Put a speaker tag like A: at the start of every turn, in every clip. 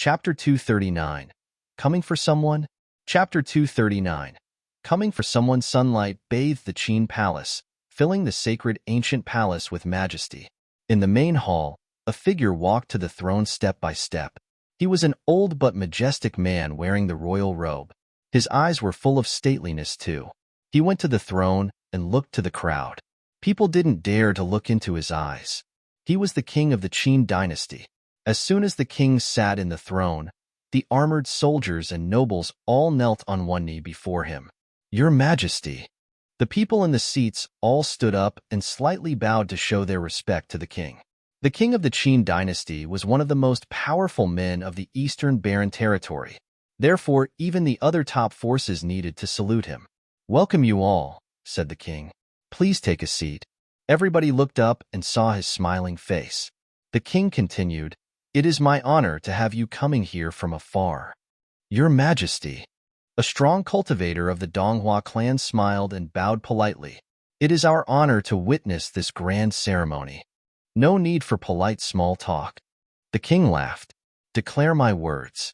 A: Chapter 239. Coming for Someone? Chapter 239. Coming for Someone. Sunlight bathed the Qin Palace, filling the sacred ancient palace with majesty. In the main hall, a figure walked to the throne step by step. He was an old but majestic man wearing the royal robe. His eyes were full of stateliness too. He went to the throne and looked to the crowd. People didn't dare to look into his eyes. He was the king of the Qin dynasty. As soon as the king sat in the throne, the armored soldiers and nobles all knelt on one knee before him. "Your Majesty." The people in the seats all stood up and slightly bowed to show their respect to the king. The king of the Qin dynasty was one of the most powerful men of the Eastern Barren Territory. Therefore, even the other top forces needed to salute him. "Welcome you all," said the king. "Please take a seat." Everybody looked up and saw his smiling face. The king continued, "It is my honor to have you coming here from afar." "Your Majesty." A strong cultivator of the Donghua clan smiled and bowed politely. "It is our honor to witness this grand ceremony. No need for polite small talk." The king laughed. "Declare my words."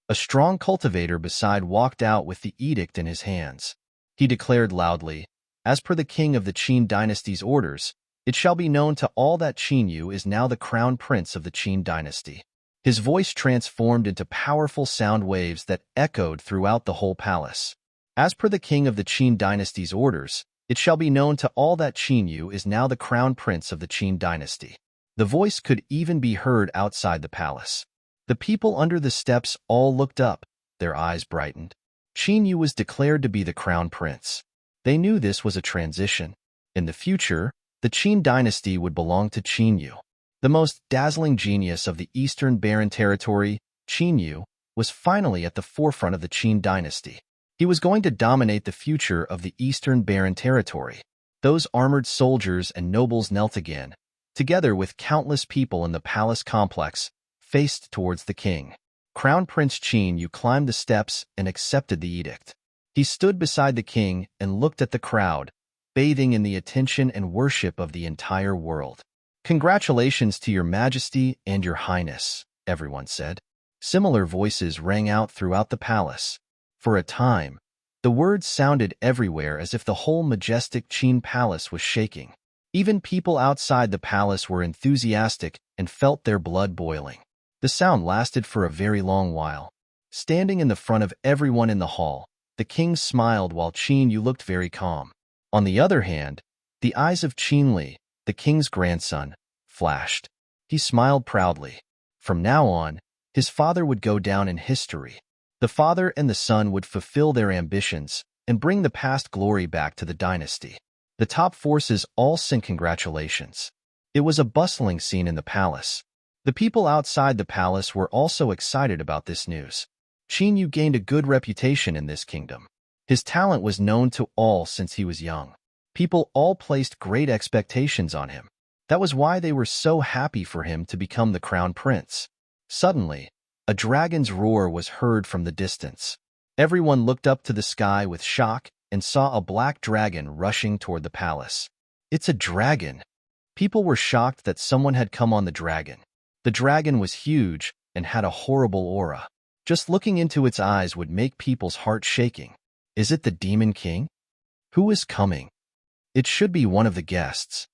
A: A strong cultivator beside walked out with the edict in his hands. He declared loudly, "As per the king of the Qin dynasty's orders, it shall be known to all that Qinyu is now the crown prince of the Qin dynasty." His voice transformed into powerful sound waves that echoed throughout the whole palace. "As per the king of the Qin dynasty's orders, it shall be known to all that Qinyu is now the crown prince of the Qin dynasty." The voice could even be heard outside the palace. The people under the steps all looked up, their eyes brightened. Qinyu was declared to be the crown prince. They knew this was a transition. In the future, the Qin dynasty would belong to Qinyu. The most dazzling genius of the Eastern Barren Territory, Qinyu, was finally at the forefront of the Qin dynasty. He was going to dominate the future of the Eastern Barren Territory. Those armored soldiers and nobles knelt again, together with countless people in the palace complex, faced towards the king. Crown Prince Qinyu climbed the steps and accepted the edict. He stood beside the king and looked at the crowd, bathing in the attention and worship of the entire world. "Congratulations to your Majesty and your Highness," everyone said. Similar voices rang out throughout the palace. For a time, the words sounded everywhere as if the whole majestic Qin palace was shaking. Even people outside the palace were enthusiastic and felt their blood boiling. The sound lasted for a very long while. Standing in the front of everyone in the hall, the king smiled while Qinyu looked very calm. On the other hand, the eyes of Qinli, the king's grandson, flashed. He smiled proudly. From now on, his father would go down in history. The father and the son would fulfill their ambitions and bring the past glory back to the dynasty. The top forces all sent congratulations. It was a bustling scene in the palace. The people outside the palace were also excited about this news. Qinyu gained a good reputation in this kingdom. His talent was known to all since he was young. People all placed great expectations on him. That was why they were so happy for him to become the crown prince. Suddenly, a dragon's roar was heard from the distance. Everyone looked up to the sky with shock and saw a black dragon rushing toward the palace. "It's a dragon!" People were shocked that someone had come on the dragon. The dragon was huge and had a horrible aura. Just looking into its eyes would make people's hearts shaking. Is it the Demon King? Who is coming? It should be one of the guests.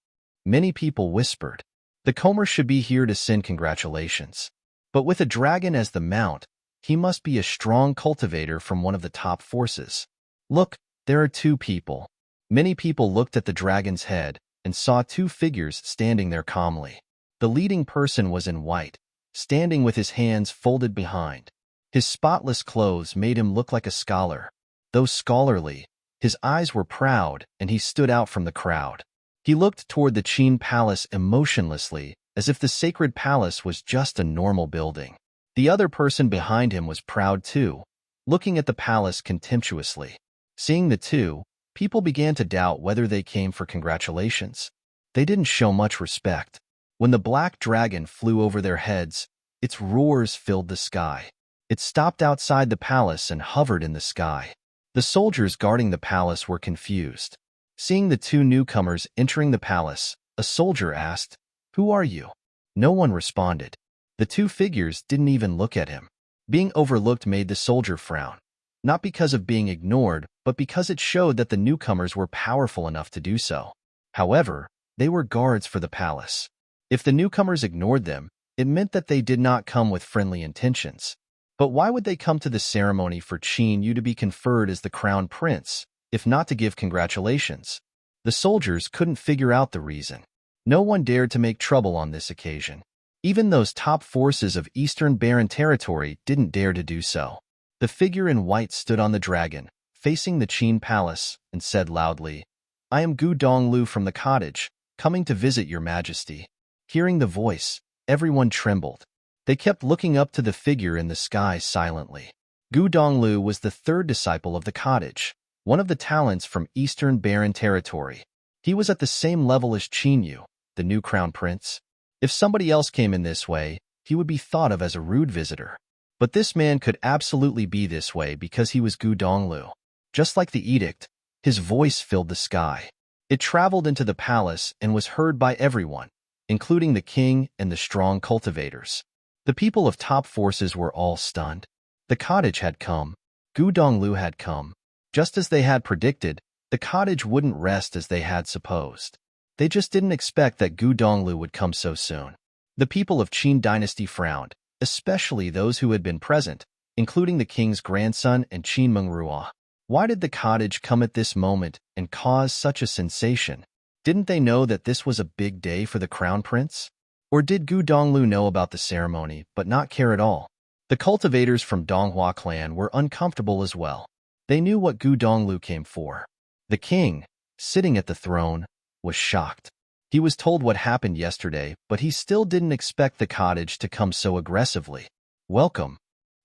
A: Many people whispered. The Comer should be here to send congratulations. But with a dragon as the mount, he must be a strong cultivator from one of the top forces. Look, there are two people. Many people looked at the dragon's head and saw two figures standing there calmly. The leading person was in white, standing with his hands folded behind. His spotless clothes made him look like a scholar. Though scholarly, his eyes were proud and he stood out from the crowd. He looked toward the Qin palace emotionlessly, as if the sacred palace was just a normal building. The other person behind him was proud too, looking at the palace contemptuously. Seeing the two, people began to doubt whether they came for congratulations. They didn't show much respect. When the black dragon flew over their heads, its roars filled the sky. It stopped outside the palace and hovered in the sky. The soldiers guarding the palace were confused. Seeing the two newcomers entering the palace, a soldier asked, "Who are you?" No one responded. The two figures didn't even look at him. Being overlooked made the soldier frown, not because of being ignored, but because it showed that the newcomers were powerful enough to do so. However, they were guards for the palace. If the newcomers ignored them, it meant that they did not come with friendly intentions. But why would they come to the ceremony for Qin Yu to be conferred as the crown prince, if not to give congratulations? The soldiers couldn't figure out the reason. No one dared to make trouble on this occasion. Even those top forces of Eastern Barren territory didn't dare to do so. The figure in white stood on the dragon, facing the Qin palace, and said loudly, "I am Gu Donglu from the cottage, coming to visit your majesty." Hearing the voice, everyone trembled. They kept looking up to the figure in the sky silently. Gu Donglu was the third disciple of the cottage, one of the talents from Eastern Barren territory. He was at the same level as Qin Yu, the new crown prince. If somebody else came in this way, he would be thought of as a rude visitor. But this man could absolutely be this way because he was Gu Donglu. Just like the edict, his voice filled the sky. It traveled into the palace and was heard by everyone, including the king and the strong cultivators. The people of top forces were all stunned. The cottage had come. Gu Donglu had come. Just as they had predicted, the cottage wouldn't rest as they had supposed. They just didn't expect that Gu Donglu would come so soon. The people of Qin dynasty frowned, especially those who had been present, including the king's grandson and Qin Mengrua. Why did the cottage come at this moment and cause such a sensation? Didn't they know that this was a big day for the crown prince? Or did Gu Donglu know about the ceremony but not care at all? The cultivators from Donghua clan were uncomfortable as well. They knew what Gu Donglu came for. The king, sitting at the throne, was shocked. He was told what happened yesterday, but he still didn't expect the cottage to come so aggressively. "Welcome."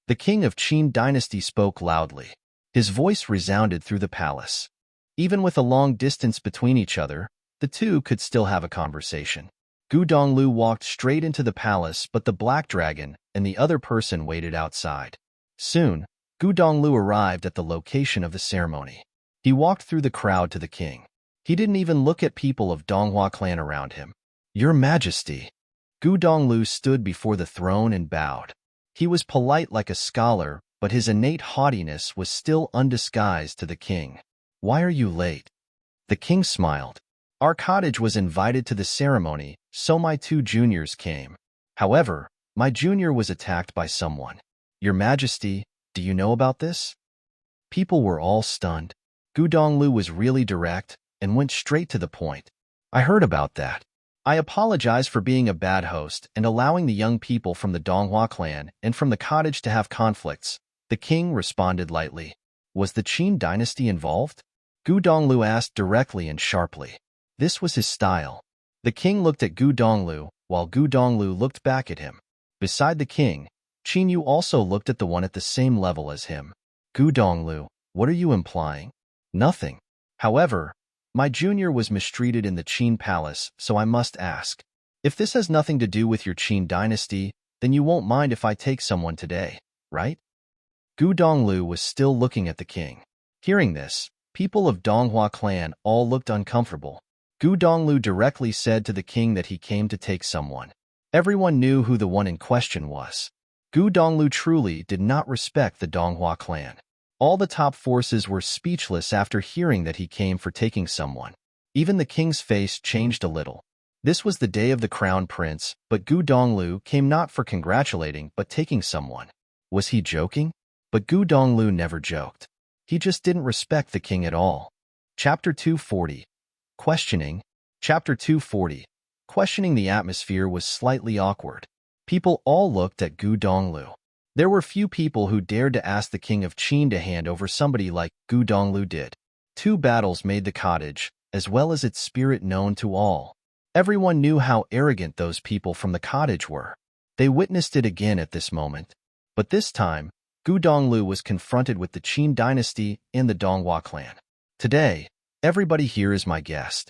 A: The king of Qin dynasty spoke loudly. His voice resounded through the palace. Even with a long distance between each other, the two could still have a conversation. Gu Donglu walked straight into the palace, but the black dragon and the other person waited outside. Soon, Gu Donglu arrived at the location of the ceremony. He walked through the crowd to the king. He didn't even look at people of Donghua clan around him. "Your Majesty." Gu Donglu stood before the throne and bowed. He was polite like a scholar, but his innate haughtiness was still undisguised to the king. "Why are you late?" The king smiled. "Our cottage was invited to the ceremony, so my two juniors came. However, my junior was attacked by someone. Your Majesty, do you know about this?" People were all stunned. Gu Donglu was really direct and went straight to the point. "I heard about that. I apologize for being a bad host and allowing the young people from the Donghua clan and from the cottage to have conflicts," the king responded lightly. "Was the Qin dynasty involved?" Gu Donglu asked directly and sharply. This was his style. The king looked at Gu Donglu, while Gu Donglu looked back at him. Beside the king, Qin Yu also looked at the one at the same level as him. "Gu Donglu, what are you implying?" "Nothing. However, my junior was mistreated in the Qin palace, so I must ask. If this has nothing to do with your Qin dynasty, then you won't mind if I take someone today, right?" Gu Donglu was still looking at the king. Hearing this, people of Donghua clan all looked uncomfortable. Gu Donglu directly said to the king that he came to take someone. Everyone knew who the one in question was. Gu Donglu truly did not respect the Donghua clan. All the top forces were speechless after hearing that he came for taking someone. Even the king's face changed a little. This was the day of the crown prince, but Gu Donglu came not for congratulating but taking someone. Was he joking? But Gu Donglu never joked. He just didn't respect the king at all. Chapter 240. Questioning. Chapter 240. Questioning. The atmosphere was slightly awkward. People all looked at Gu Donglu. There were few people who dared to ask the king of Qin to hand over somebody like Gu Donglu did. 2 battles made the cottage, as well as its spirit, known to all. Everyone knew how arrogant those people from the cottage were. They witnessed it again at this moment. But this time, Gu Donglu was confronted with the Qin dynasty and the Donghua clan. "Today, everybody here is my guest."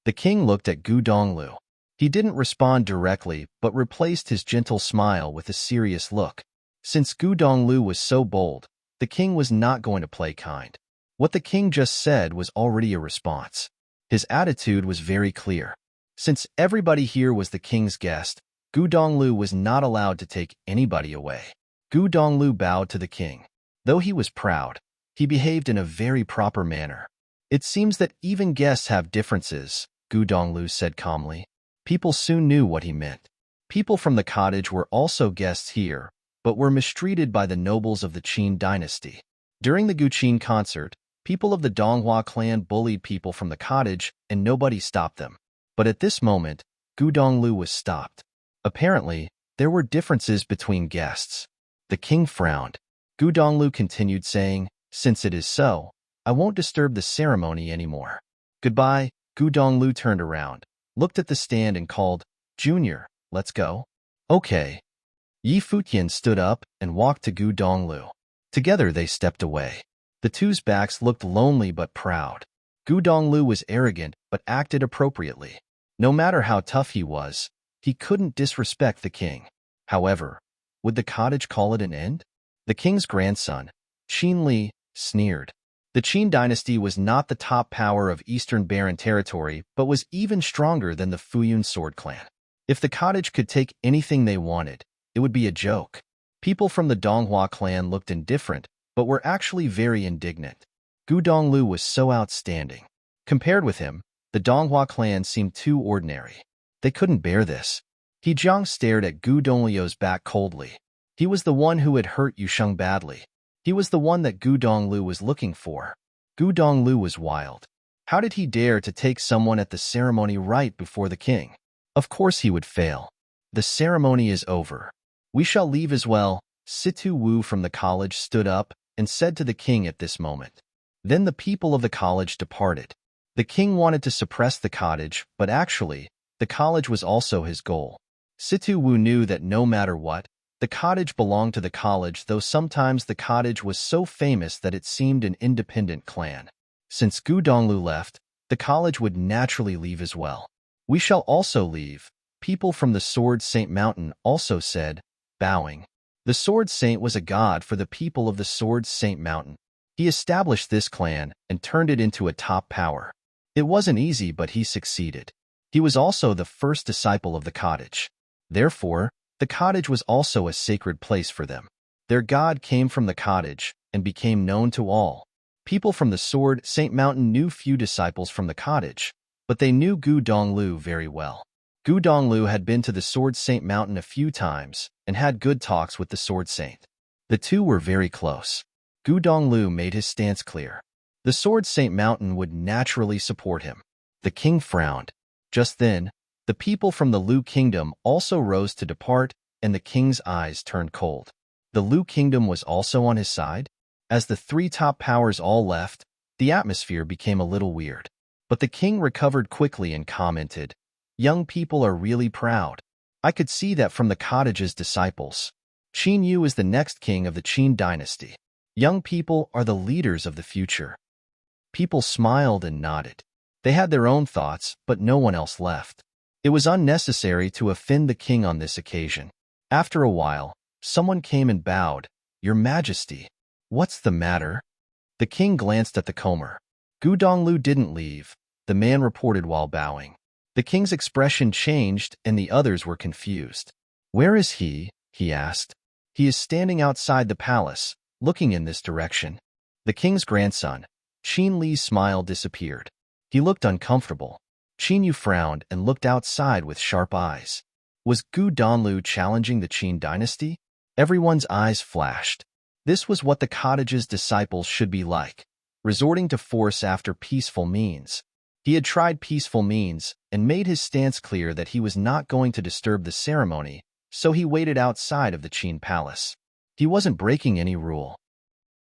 A: The king looked at Gu Donglu. He didn't respond directly, but replaced his gentle smile with a serious look. Since Gu Donglu was so bold, the king was not going to play kind. What the king just said was already a response. His attitude was very clear. Since everybody here was the king's guest, Gu Donglu was not allowed to take anybody away. Gu Donglu bowed to the king. Though he was proud, he behaved in a very proper manner. It seems that even guests have differences, Gu Donglu said calmly. People soon knew what he meant. People from the cottage were also guests here, but were mistreated by the nobles of the Qin dynasty. During the Guqin concert, people of the Donghua clan bullied people from the cottage, and nobody stopped them. But at this moment, Gu Donglu was stopped. Apparently, there were differences between guests. The king frowned. Gu Donglu continued saying, "Since it is so, I won't disturb the ceremony anymore. Goodbye." Gu Donglu turned around, looked at the stand and called, "Junior, let's go." Okay. Yi Futian stood up and walked to Gu Donglu. Together they stepped away. The two's backs looked lonely but proud. Gu Donglu was arrogant but acted appropriately. No matter how tough he was, he couldn't disrespect the king. However, would the cottage call it an end? The king's grandson, Qin Li, sneered. The Qin dynasty was not the top power of Eastern Barren territory, but was even stronger than the Futian sword clan. If the cottage could take anything they wanted, it would be a joke. People from the Donghua clan looked indifferent, but were actually very indignant. Gu Donglu was so outstanding. Compared with him, the Donghua clan seemed too ordinary. They couldn't bear this. He Jiang stared at Gu Donglu's back coldly. He was the one who had hurt Yusheng badly. He was the one that Gu Donglu was looking for. Gu Donglu was wild. How did he dare to take someone at the ceremony right before the king? Of course he would fail. The ceremony is over. We shall leave as well. Situ Wu from the college stood up and said to the king at this moment. Then the people of the college departed. The king wanted to suppress the cottage, but actually, the college was also his goal. Situ Wu knew that no matter what, the cottage belonged to the college, though sometimes the cottage was so famous that it seemed an independent clan. Since Gu Donglu left, the college would naturally leave as well. We shall also leave, people from the Sword Saint Mountain also said, bowing. The Sword Saint was a god for the people of the Sword Saint Mountain. He established this clan and turned it into a top power. It wasn't easy, but he succeeded. He was also the first disciple of the cottage. Therefore, the cottage was also a sacred place for them. Their god came from the cottage and became known to all. People from the Sword Saint Mountain knew few disciples from the cottage, but they knew Gu Donglu very well. Gu Donglu had been to the Sword Saint Mountain a few times and had good talks with the Sword Saint. The two were very close. Gu Donglu made his stance clear. The Sword Saint Mountain would naturally support him. The king frowned. Just then, the people from the Lu Kingdom also rose to depart, and the king's eyes turned cold. The Lu Kingdom was also on his side? As the three top powers all left, the atmosphere became a little weird. But the king recovered quickly and commented, "Young people are really proud. I could see that from the cottage's disciples. Qin Yu is the next king of the Qin dynasty. Young people are the leaders of the future." People smiled and nodded. They had their own thoughts, but no one else left. It was unnecessary to offend the king on this occasion. After a while, someone came and bowed. "Your Majesty, what's the matter?" The king glanced at the comer. Gu Donglu didn't leave, the man reported while bowing. The king's expression changed and the others were confused. "Where is he?" he asked. "He is standing outside the palace, looking in this direction." The king's grandson, Qin Li's smile disappeared. He looked uncomfortable. Qin Yu frowned and looked outside with sharp eyes. Was Gu Donglu challenging the Qin dynasty? Everyone's eyes flashed. This was what the cottage's disciples should be like, resorting to force after peaceful means. He had tried peaceful means and made his stance clear that he was not going to disturb the ceremony, so he waited outside of the Qin palace. He wasn't breaking any rule.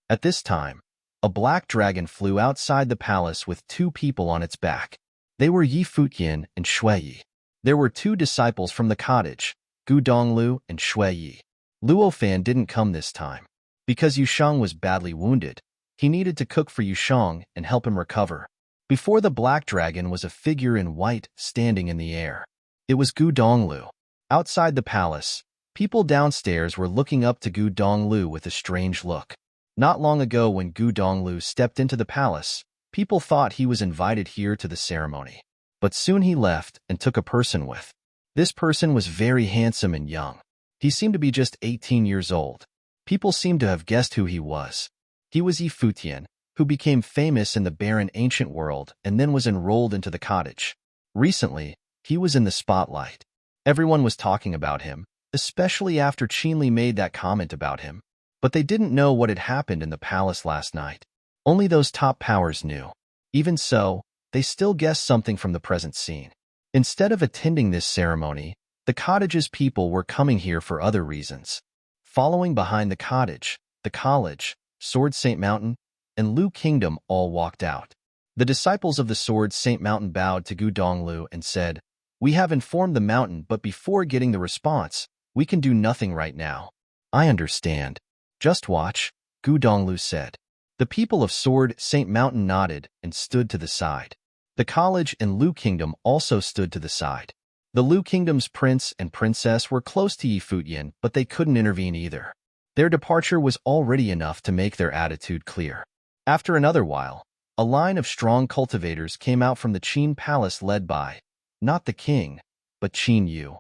A: At this time, a black dragon flew outside the palace with two people on its back. They were Yi Futian and Shui Yi. There were two disciples from the cottage, Gu Donglu and Shui Yi. Luo Fan didn't come this time. Because Yusheng was badly wounded, he needed to cook for Yusheng and help him recover. Before the black dragon was a figure in white standing in the air. It was Gu Donglu. Outside the palace, people downstairs were looking up to Gu Donglu with a strange look. Not long ago when Gu Donglu stepped into the palace, people thought he was invited here to the ceremony. But soon he left and took a person with. This person was very handsome and young. He seemed to be just 18 years old. People seemed to have guessed who he was. He was Futian, who became famous in the barren ancient world and then was enrolled into the cottage. Recently, he was in the spotlight. Everyone was talking about him, especially after Qinli made that comment about him. But they didn't know what had happened in the palace last night. Only those top powers knew. Even so, they still guessed something from the present scene. Instead of attending this ceremony, the cottage's people were coming here for other reasons. Following behind the cottage, the college, Sword Saint Mountain, and Lu Kingdom all walked out. The disciples of the Sword Saint Mountain bowed to Gu Donglu and said, "We have informed the mountain, but before getting the response, we can do nothing right now." "I understand. Just watch," Gu Donglu said. The people of Sword Saint Mountain nodded and stood to the side. The college and Lu Kingdom also stood to the side. The Lu Kingdom's prince and princess were close to Futian, but they couldn't intervene either. Their departure was already enough to make their attitude clear. After another while, a line of strong cultivators came out from the Qin palace led by, not the king, but Qin Yu.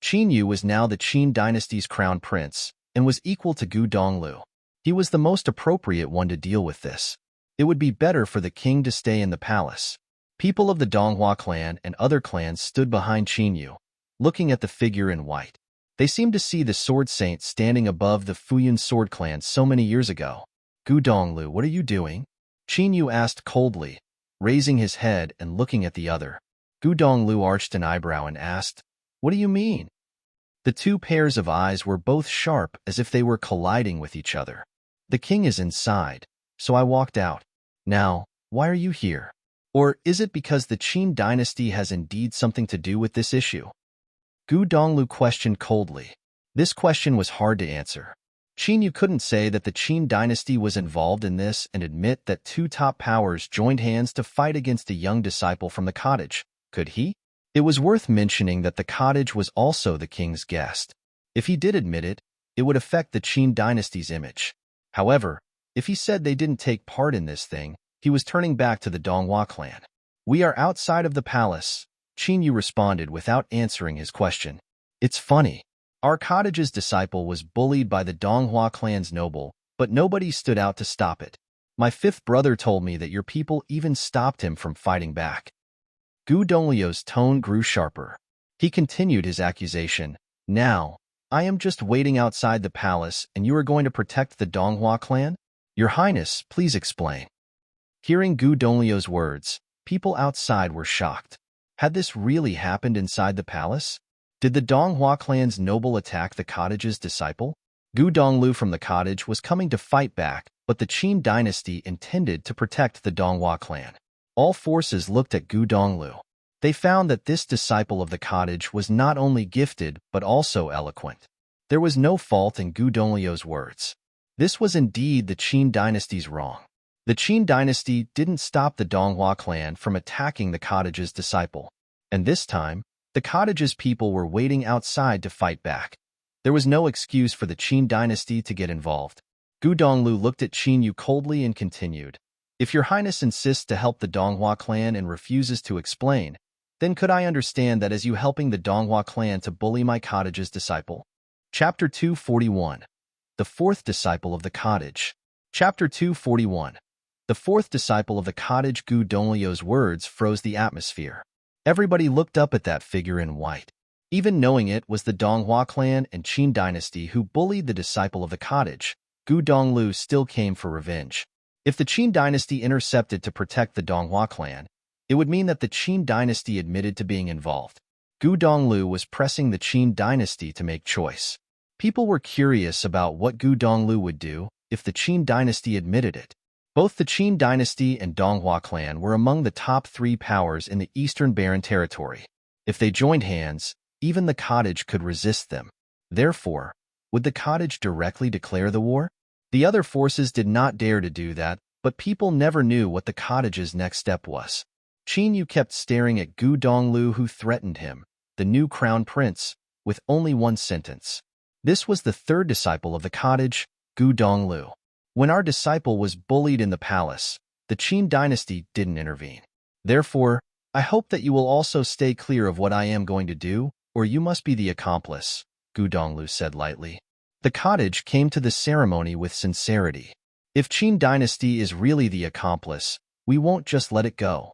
A: Qin Yu was now the Qin dynasty's crown prince and was equal to Gu Donglu. He was the most appropriate one to deal with this. It would be better for the king to stay in the palace. People of the Donghua clan and other clans stood behind Qin Yu, looking at the figure in white. They seemed to see the sword saint standing above the Futian sword clan so many years ago. "Gu Donglu, what are you doing?" Qin Yu asked coldly, raising his head and looking at the other. Gu Donglu arched an eyebrow and asked, "What do you mean?" The two pairs of eyes were both sharp as if they were colliding with each other. "The king is inside, so I walked out. Now, why are you here? Or is it because the Qin dynasty has indeed something to do with this issue?" Gu Donglu questioned coldly. This question was hard to answer. Qin Yu couldn't say that the Qin dynasty was involved in this and admit that two top powers joined hands to fight against a young disciple from the cottage, could he? It was worth mentioning that the cottage was also the king's guest. If he did admit it, it would affect the Qin dynasty's image. However, if he said they didn't take part in this thing, he was turning back to the Donghua clan. "We are outside of the palace," Qin Yu responded without answering his question. "It's funny. Our cottage's disciple was bullied by the Donghua clan's noble, but nobody stood out to stop it. My fifth brother told me that your people even stopped him from fighting back." Gu Donglio's tone grew sharper. He continued his accusation. "Now, I am just waiting outside the palace and you are going to protect the Donghua clan? Your Highness, please explain." Hearing Gu Donglio's words, people outside were shocked. Had this really happened inside the palace? Did the Donghua clan's noble attack the cottage's disciple? Gu Donglu from the cottage was coming to fight back, but the Qin dynasty intended to protect the Donghua clan. All forces looked at Gu Donglu. They found that this disciple of the cottage was not only gifted but also eloquent. There was no fault in Gu Donglio's words. This was indeed the Qin dynasty's wrong. The Qin dynasty didn't stop the Donghua clan from attacking the cottage's disciple. And this time, the cottage's people were waiting outside to fight back. There was no excuse for the Qin dynasty to get involved. Gu Donglu looked at Qin Yu coldly and continued, "If your Highness insists to help the Donghua clan and refuses to explain, then could I understand that as you helping the Donghua clan to bully my cottage's disciple?" Chapter 241. The Fourth Disciple of the Cottage. Chapter 241. The fourth disciple of the cottage. Gu Donglio's words froze the atmosphere. Everybody looked up at that figure in white. Even knowing it was the Donghua clan and Qin dynasty who bullied the disciple of the cottage, Gu Donglu still came for revenge. If the Qin dynasty intercepted to protect the Donghua clan, it would mean that the Qin dynasty admitted to being involved. Gu Donglu was pressing the Qin dynasty to make choice. People were curious about what Gu Donglu would do if the Qin dynasty admitted it. Both the Qin dynasty and Donghua clan were among the top three powers in the Eastern Barren Territory. If they joined hands, even the cottage could resist them. Therefore, would the cottage directly declare the war? The other forces did not dare to do that, but people never knew what the cottage's next step was. Qin Yu kept staring at Gu Donglu, who threatened him, the new crown prince, with only one sentence. This was the third disciple of the cottage, Gu Donglu. When our disciple was bullied in the palace, the Qin dynasty didn't intervene. Therefore, I hope that you will also stay clear of what I am going to do, or you must be the accomplice, Gu Donglu said lightly. The cottage came to the ceremony with sincerity. If Qin dynasty is really the accomplice, we won't just let it go.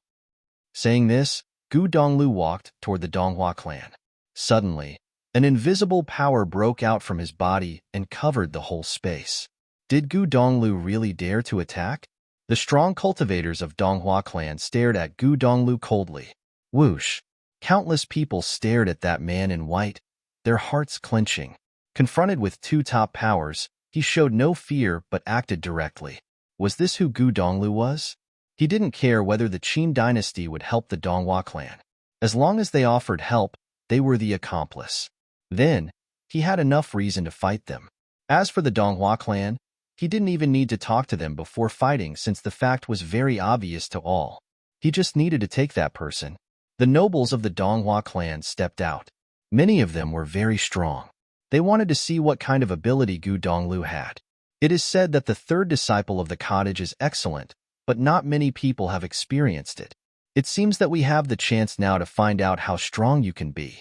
A: Saying this, Gu Donglu walked toward the Donghua clan. Suddenly, an invisible power broke out from his body and covered the whole space. Did Gu Donglu really dare to attack? The strong cultivators of Donghua clan stared at Gu Donglu coldly. Whoosh! Countless people stared at that man in white, their hearts clenching. Confronted with two top powers, he showed no fear but acted directly. Was this who Gu Donglu was? He didn't care whether the Qin dynasty would help the Donghua clan. As long as they offered help, they were the accomplice. Then, he had enough reason to fight them. As for the Donghua clan, he didn't even need to talk to them before fighting since the fact was very obvious to all. He just needed to take that person. The nobles of the Donghua clan stepped out. Many of them were very strong. They wanted to see what kind of ability Gu Donglu had. It is said that the third disciple of the cottage is excellent, but not many people have experienced it. It seems that we have the chance now to find out how strong you can be.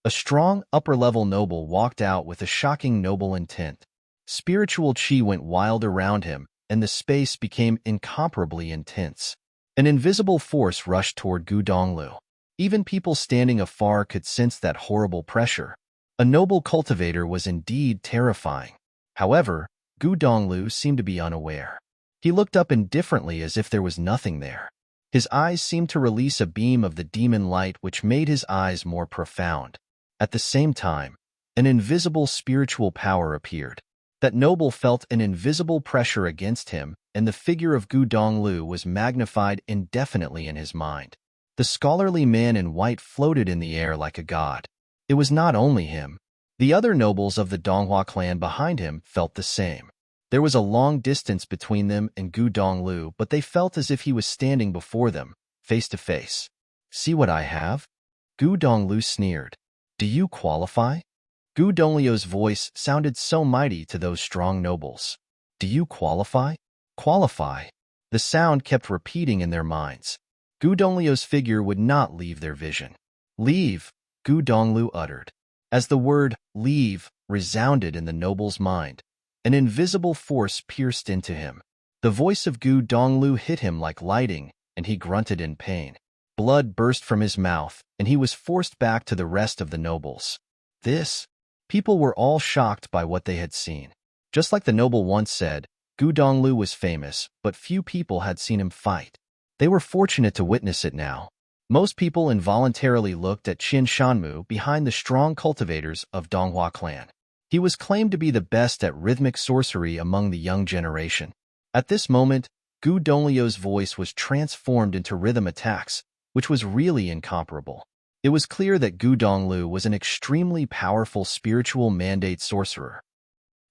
A: A strong, upper-level noble walked out with a shocking noble intent. Spiritual chi went wild around him, and the space became incomparably intense. An invisible force rushed toward Gu Donglu. Even people standing afar could sense that horrible pressure. A noble cultivator was indeed terrifying. However, Gu Donglu seemed to be unaware. He looked up indifferently as if there was nothing there. His eyes seemed to release a beam of the demon light which made his eyes more profound. At the same time, an invisible spiritual power appeared. That noble felt an invisible pressure against him, and the figure of Gu Donglu was magnified indefinitely in his mind. The scholarly man in white floated in the air like a god. It was not only him. The other nobles of the Donghua clan behind him felt the same. There was a long distance between them and Gu Donglu, but they felt as if he was standing before them, face to face. See what I have? Gu Donglu sneered. Do you qualify? Gu Donglio's voice sounded so mighty to those strong nobles. Do you qualify? Qualify. The sound kept repeating in their minds. Gu Donglio's figure would not leave their vision. Leave, Gu Donglu uttered. As the word leave resounded in the noble's mind, an invisible force pierced into him. The voice of Gu Donglu hit him like lightning, and he grunted in pain. Blood burst from his mouth, and he was forced back to the rest of the nobles. People were all shocked by what they had seen. Just like the noble once said, Gu Donglu was famous, but few people had seen him fight. They were fortunate to witness it now. Most people involuntarily looked at Qin Shanmu behind the strong cultivators of Donghua clan. He was claimed to be the best at rhythmic sorcery among the young generation. At this moment, Gu Donglio's voice was transformed into rhythm attacks, which was really incomparable. It was clear that Gu Donglu was an extremely powerful spiritual mandate sorcerer.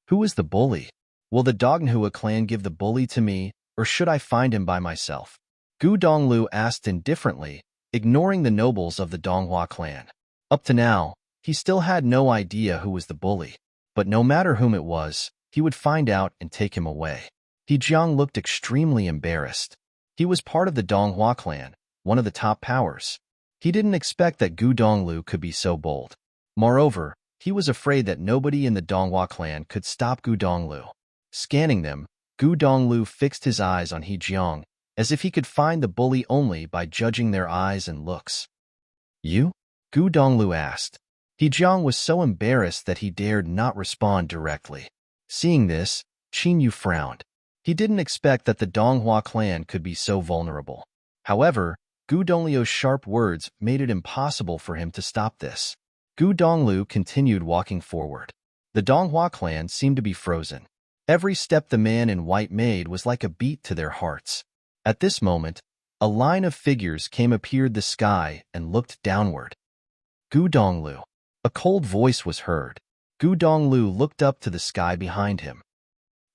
A: Who is the bully? Will the Donghua clan give the bully to me, or should I find him by myself? Gu Donglu asked indifferently, ignoring the nobles of the Donghua clan. Up to now, he still had no idea who was the bully. But no matter whom it was, he would find out and take him away. He Jiang looked extremely embarrassed. He was part of the Donghua clan, one of the top powers. He didn't expect that Gu Donglu could be so bold. Moreover, he was afraid that nobody in the Donghua clan could stop Gu Donglu. Scanning them, Gu Donglu fixed his eyes on He Jiang, as if he could find the bully only by judging their eyes and looks. You? Gu Donglu asked. He Jiang was so embarrassed that he dared not respond directly. Seeing this, Qin Yu frowned. He didn't expect that the Donghua clan could be so vulnerable. However, Gu Donglio's sharp words made it impossible for him to stop this. Gu Donglu continued walking forward. The Donghua clan seemed to be frozen. Every step the man in white made was like a beat to their hearts. At this moment, a line of figures appeared the sky and looked downward. Gu Donglu. A cold voice was heard. Gu Donglu looked up to the sky behind him.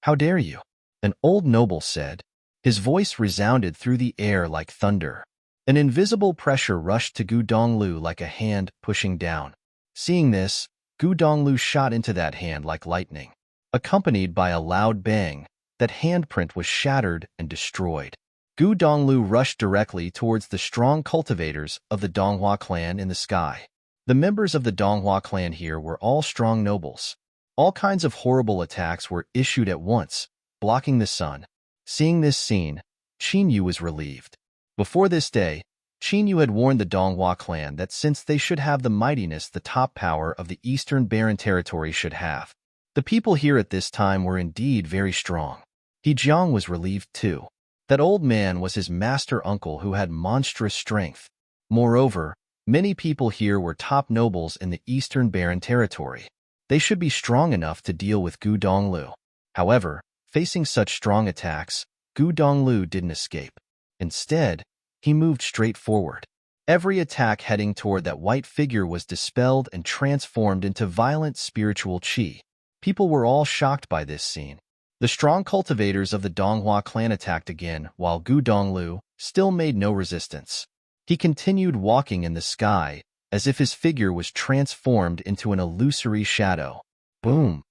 A: How dare you? An old noble said. His voice resounded through the air like thunder. An invisible pressure rushed to Gu Donglu like a hand pushing down. Seeing this, Gu Donglu shot into that hand like lightning. Accompanied by a loud bang, that handprint was shattered and destroyed. Gu Donglu rushed directly towards the strong cultivators of the Donghua clan in the sky. The members of the Donghua clan here were all strong nobles. All kinds of horrible attacks were issued at once, blocking the sun. Seeing this scene, Qin Yu was relieved. Before this day, Qin Yu had warned the Donghua clan that since they should have the mightiness the top power of the Eastern Barren Territory should have, the people here at this time were indeed very strong. He Jiang was relieved too. That old man was his master uncle who had monstrous strength. Moreover, many people here were top nobles in the Eastern Barren Territory. They should be strong enough to deal with Gu Donglu. However, facing such strong attacks, Gu Donglu didn't escape. Instead, he moved straight forward. Every attack heading toward that white figure was dispelled and transformed into violent spiritual qi. People were all shocked by this scene. The strong cultivators of the Donghua clan attacked again, while Gu Donglu still made no resistance. He continued walking in the sky, as if his figure was transformed into an illusory shadow. Boom!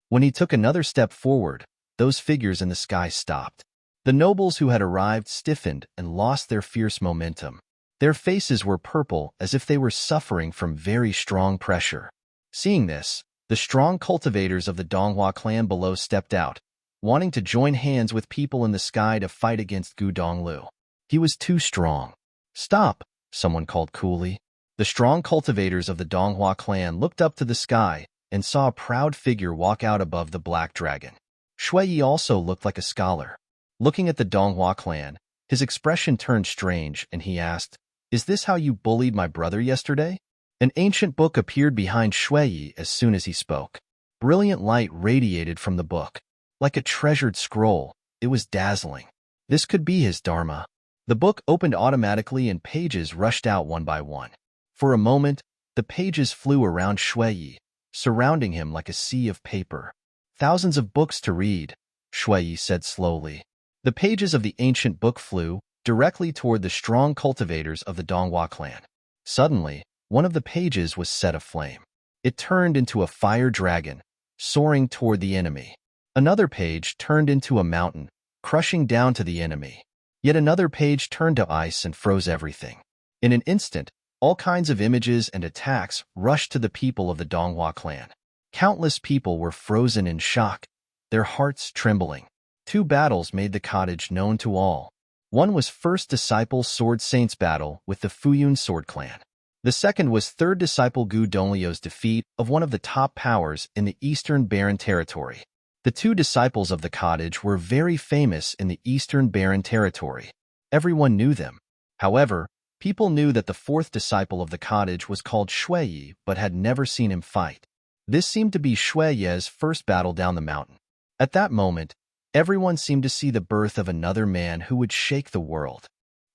A: When he took another step forward, those figures in the sky stopped. The nobles who had arrived stiffened and lost their fierce momentum. Their faces were purple as if they were suffering from very strong pressure. Seeing this, the strong cultivators of the Donghua clan below stepped out, wanting to join hands with people in the sky to fight against Gu Donglu. He was too strong. Stop, someone called coolly. The strong cultivators of the Donghua clan looked up to the sky and saw a proud figure walk out above the black dragon. Shui Yi also looked like a scholar. Looking at the Donghua clan, his expression turned strange and he asked, "Is this how you bullied my brother yesterday?" An ancient book appeared behind Shui Yi as soon as he spoke. Brilliant light radiated from the book. Like a treasured scroll, it was dazzling. This could be his dharma. The book opened automatically and pages rushed out one by one. For a moment, the pages flew around Shui Yi, surrounding him like a sea of paper. Thousands of books to read, Shui Yi said slowly. The pages of the ancient book flew directly toward the strong cultivators of the Donghua clan. Suddenly, one of the pages was set aflame. It turned into a fire dragon, soaring toward the enemy. Another page turned into a mountain, crushing down to the enemy. Yet another page turned to ice and froze everything. In an instant, all kinds of images and attacks rushed to the people of the Donghua clan. Countless people were frozen in shock, their hearts trembling. Two battles made the cottage known to all. One was First Disciple Sword Saints battle with the Futian Sword Clan. The second was Third Disciple Gu Donglio's defeat of one of the top powers in the Eastern Barren Territory. The two disciples of the cottage were very famous in the Eastern Barren Territory. Everyone knew them. However, people knew that the fourth disciple of the cottage was called Shui Yi, but had never seen him fight. This seemed to be Shui Yi's first battle down the mountain. At that moment, everyone seemed to see the birth of another man who would shake the world.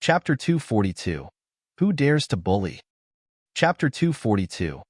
A: Chapter 242. Who Dares to Bully? Chapter 242.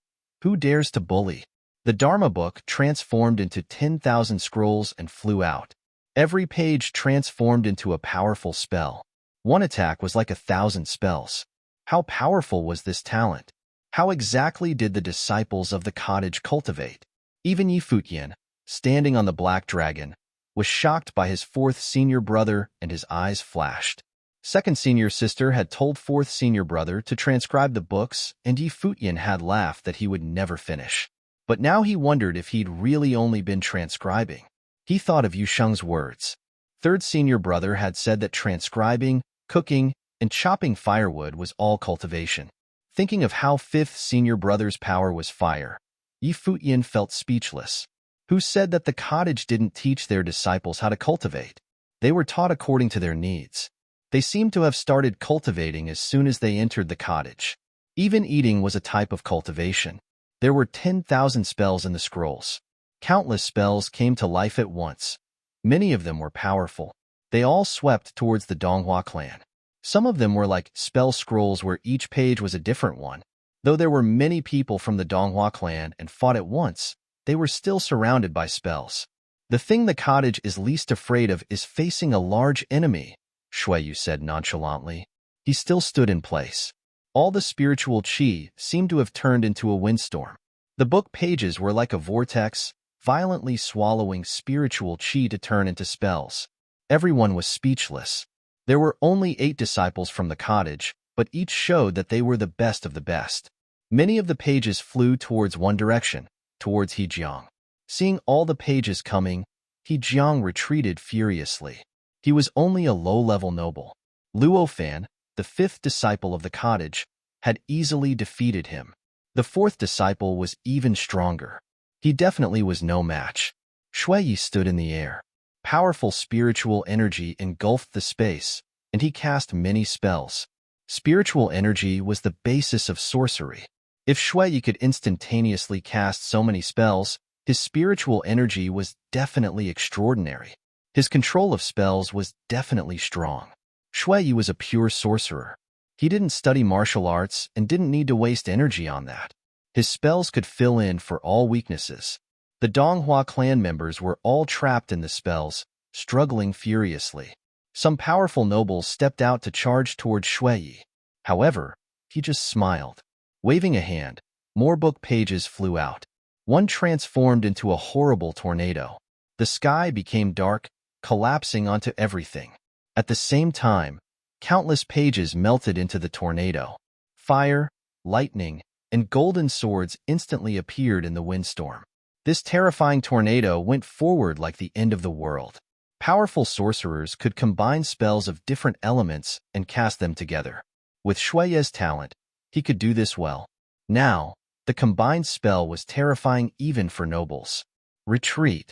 A: Who Dares to Bully? The Dharma book transformed into 10,000 scrolls and flew out. Every page transformed into a powerful spell. One attack was like 1,000 spells. How powerful was this talent? How exactly did the disciples of the cottage cultivate? Even Yi Futian, standing on the black dragon, was shocked by his fourth senior brother and his eyes flashed. Second senior sister had told fourth senior brother to transcribe the books and Yi Futian had laughed that he would never finish. But now he wondered if he'd really only been transcribing. He thought of Yu Sheng's words. Third senior brother had said that transcribing, cooking, and chopping firewood was all cultivation. Thinking of how fifth senior brother's power was fire, Yi Futian felt speechless. Who said that the cottage didn't teach their disciples how to cultivate? They were taught according to their needs. They seemed to have started cultivating as soon as they entered the cottage. Even eating was a type of cultivation. There were 10,000 spells in the scrolls. Countless spells came to life at once. Many of them were powerful. They all swept towards the Donghua clan. Some of them were like spell scrolls where each page was a different one. Though there were many people from the Donghua clan and fought at once, they were still surrounded by spells. The thing the cottage is least afraid of is facing a large enemy, Shui Yu said nonchalantly. He still stood in place. All the spiritual qi seemed to have turned into a windstorm. The book pages were like a vortex, violently swallowing spiritual qi to turn into spells. Everyone was speechless. There were only 8 disciples from the cottage, but each showed that they were the best of the best. Many of the pages flew towards one direction, towards Hejiang. Seeing all the pages coming, He Jiang retreated furiously. He was only a low-level noble. Luo Fan, the fifth disciple of the cottage, had easily defeated him. The fourth disciple was even stronger. He definitely was no match. Shui Yi stood in the air. Powerful spiritual energy engulfed the space, and he cast many spells. Spiritual energy was the basis of sorcery. If Shui Yi could instantaneously cast so many spells, his spiritual energy was definitely extraordinary. His control of spells was definitely strong. Shui Yi was a pure sorcerer. He didn't study martial arts and didn't need to waste energy on that. His spells could fill in for all weaknesses. The Donghua clan members were all trapped in the spells, struggling furiously. Some powerful nobles stepped out to charge toward Shui Yi. However, he just smiled. Waving a hand, more book pages flew out. One transformed into a horrible tornado. The sky became dark, collapsing onto everything. At the same time, countless pages melted into the tornado. Fire, lightning, and golden swords instantly appeared in the windstorm. This terrifying tornado went forward like the end of the world. Powerful sorcerers could combine spells of different elements and cast them together. With Shui Yi's talent, he could do this well. Now, the combined spell was terrifying even for nobles. Retreat.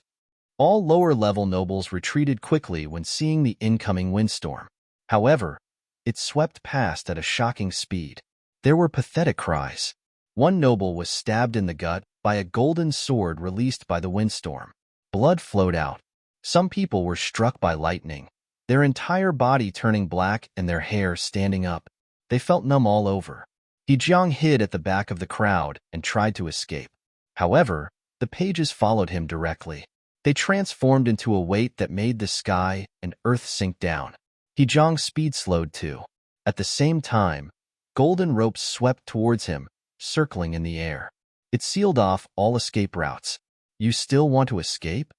A: All lower-level nobles retreated quickly when seeing the incoming windstorm. However, it swept past at a shocking speed. There were pathetic cries. One noble was stabbed in the gut by a golden sword released by the windstorm. Blood flowed out. Some people were struck by lightning, their entire body turning black and their hair standing up. They felt numb all over. He Jiang hid at the back of the crowd and tried to escape. However, the pages followed him directly. They transformed into a weight that made the sky and earth sink down. He Jiang's speed slowed too. At the same time, golden ropes swept towards him, circling in the air. It sealed off all escape routes. You still want to escape?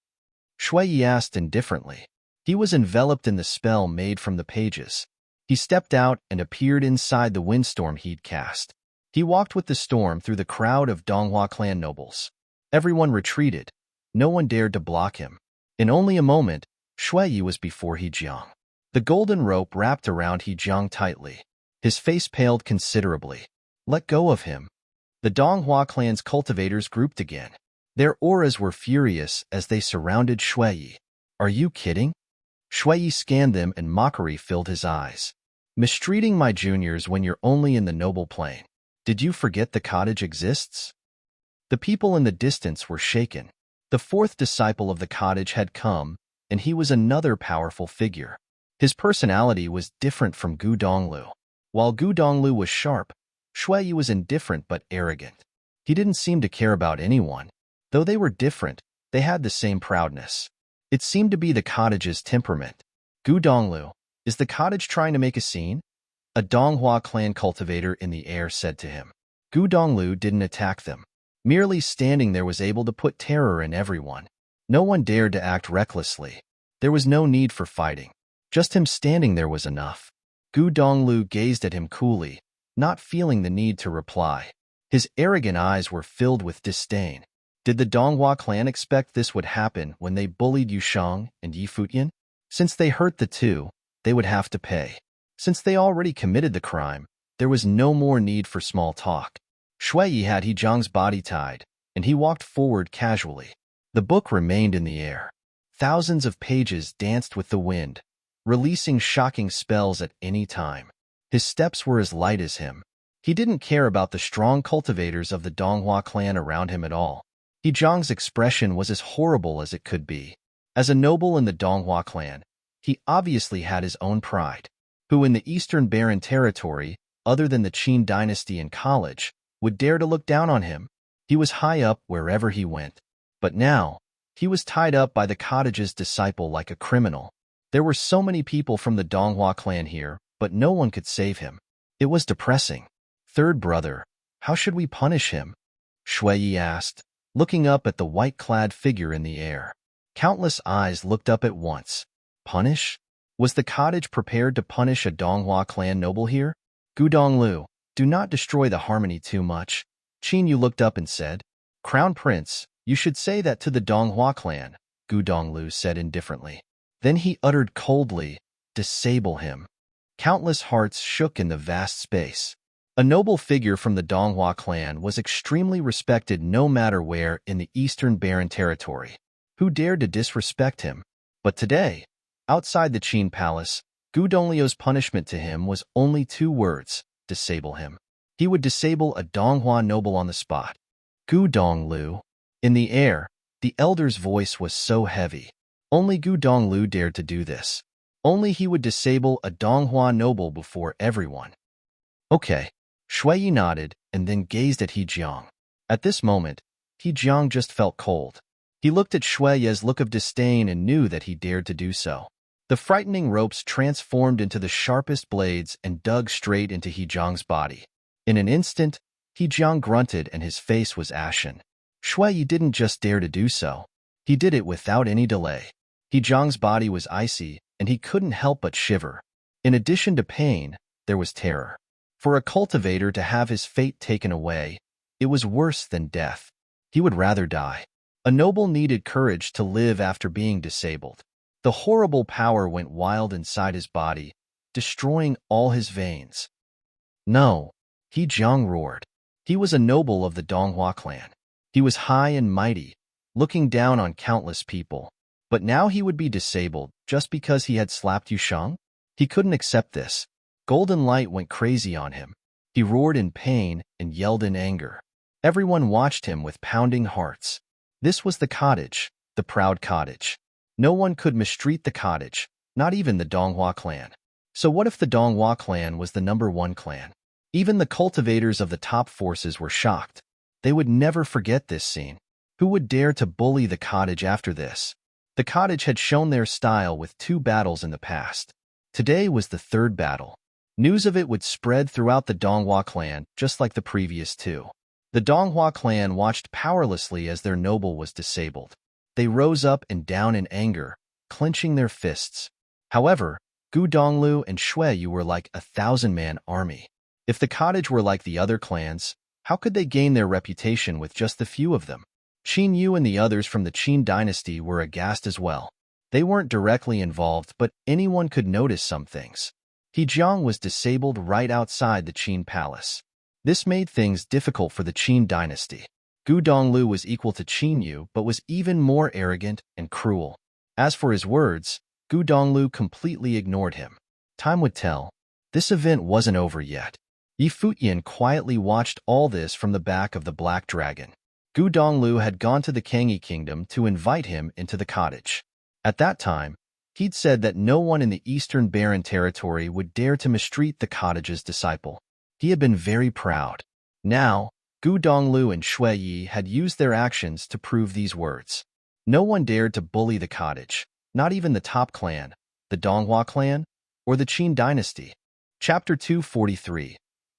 A: Shui Yi asked indifferently. He was enveloped in the spell made from the pages. He stepped out and appeared inside the windstorm he'd cast. He walked with the storm through the crowd of Donghua clan nobles. Everyone retreated. No one dared to block him. In only a moment, Shui Yi was before He Jiang. The golden rope wrapped around He Jiang tightly. His face paled considerably. Let go of him. The Donghua clan's cultivators grouped again. Their auras were furious as they surrounded Shui Yi. Are you kidding? Shui Yi scanned them and mockery filled his eyes. Mistreating my juniors when you're only in the noble plane. Did you forget the cottage exists? The people in the distance were shaken. The fourth disciple of the cottage had come, and he was another powerful figure. His personality was different from Gu Donglu. While Gu Donglu was sharp, Shui Yi was indifferent but arrogant. He didn't seem to care about anyone. Though they were different, they had the same proudness. It seemed to be the cottage's temperament. Gu Donglu, is the cottage trying to make a scene? A Donghua clan cultivator in the air said to him. Gu Donglu didn't attack them. Merely standing there was able to put terror in everyone. No one dared to act recklessly. There was no need for fighting. Just him standing there was enough. Gu Donglu gazed at him coolly, not feeling the need to reply. His arrogant eyes were filled with disdain. Did the Donghua clan expect this would happen when they bullied Yushang and Yi Futian? Since they hurt the two, they would have to pay. Since they already committed the crime, there was no more need for small talk. Shui Yi had He Jiang's body tied, and he walked forward casually. The book remained in the air. Thousands of pages danced with the wind, releasing shocking spells at any time. His steps were as light as him. He didn't care about the strong cultivators of the Donghua clan around him at all. He Jiang's expression was as horrible as it could be. As a noble in the Donghua clan, he obviously had his own pride. Who in the Eastern Barren territory, other than the Qin dynasty and college, would dare to look down on him? He was high up wherever he went. But now, he was tied up by the cottage's disciple like a criminal. There were so many people from the Donghua clan here, but no one could save him. It was depressing. Third brother, how should we punish him? Shui Yi asked, looking up at the white-clad figure in the air. Countless eyes looked up at once. Punish? Was the cottage prepared to punish a Donghua clan noble here? Gu Donglu, do not destroy the harmony too much. Qin Yu looked up and said, Crown Prince, You should say that to the Donghua clan, Gu Donglu said indifferently. Then he uttered coldly, disable him. Countless hearts shook in the vast space. A noble figure from the Donghua clan was extremely respected no matter where in the Eastern Barren Territory. Who dared to disrespect him? But today, outside the Qin Palace, Gu Donglio's punishment to him was only 2 words, disable him. He would disable a Donghua noble on the spot. Gu Donglu. In the air, the elder's voice was so heavy. Only Gu Donglu dared to do this. Only he would disable a Donghua noble before everyone. Okay. Shui Yi nodded and then gazed at He Jiang. At this moment, He Jiang just felt cold. He looked at Shui Yi's look of disdain and knew that he dared to do so. The frightening ropes transformed into the sharpest blades and dug straight into He Jiang's body. In an instant, He Jiang grunted and his face was ashen. Shui Yi didn't just dare to do so. He did it without any delay. He Jiang's body was icy, and he couldn't help but shiver. In addition to pain, there was terror. For a cultivator to have his fate taken away, it was worse than death. He would rather die. A noble needed courage to live after being disabled. The horrible power went wild inside his body, destroying all his veins. No, He Jiang roared. He was a noble of the Donghua clan. He was high and mighty, looking down on countless people. But now he would be disabled just because he had slapped Yusheng? He couldn't accept this. Golden light went crazy on him. He roared in pain and yelled in anger. Everyone watched him with pounding hearts. This was the cottage, the proud cottage. No one could mistreat the cottage, not even the Donghua clan. So what if the Donghua clan was the #1 clan? Even the cultivators of the top forces were shocked. They would never forget this scene. Who would dare to bully the cottage after this? The cottage had shown their style with 2 battles in the past. Today was the 3rd battle. News of it would spread throughout the Donghua clan, just like the previous 2. The Donghua clan watched powerlessly as their noble was disabled. They rose up and down in anger, clenching their fists. However, Gu Donglu and Shui Yi were like a 1,000-man army. If the cottage were like the other clans, how could they gain their reputation with just the few of them? Qin Yu and the others from the Qin dynasty were aghast as well. They weren't directly involved, but anyone could notice some things. He Jiang was disabled right outside the Qin palace. This made things difficult for the Qin dynasty. Gu Donglu was equal to Qin Yu, but was even more arrogant and cruel. As for his words, Gu Donglu completely ignored him. Time would tell. This event wasn't over yet. Yi Futian quietly watched all this from the back of the Black Dragon. Gu Donglu had gone to the Kangyi kingdom to invite him into the cottage. At that time, he'd said that no one in the Eastern Barren Territory would dare to mistreat the cottage's disciple. He had been very proud. Now, Gu Donglu and Shui Yi had used their actions to prove these words. No one dared to bully the cottage, not even the top clan, the Donghua clan, or the Qin dynasty. Chapter 243.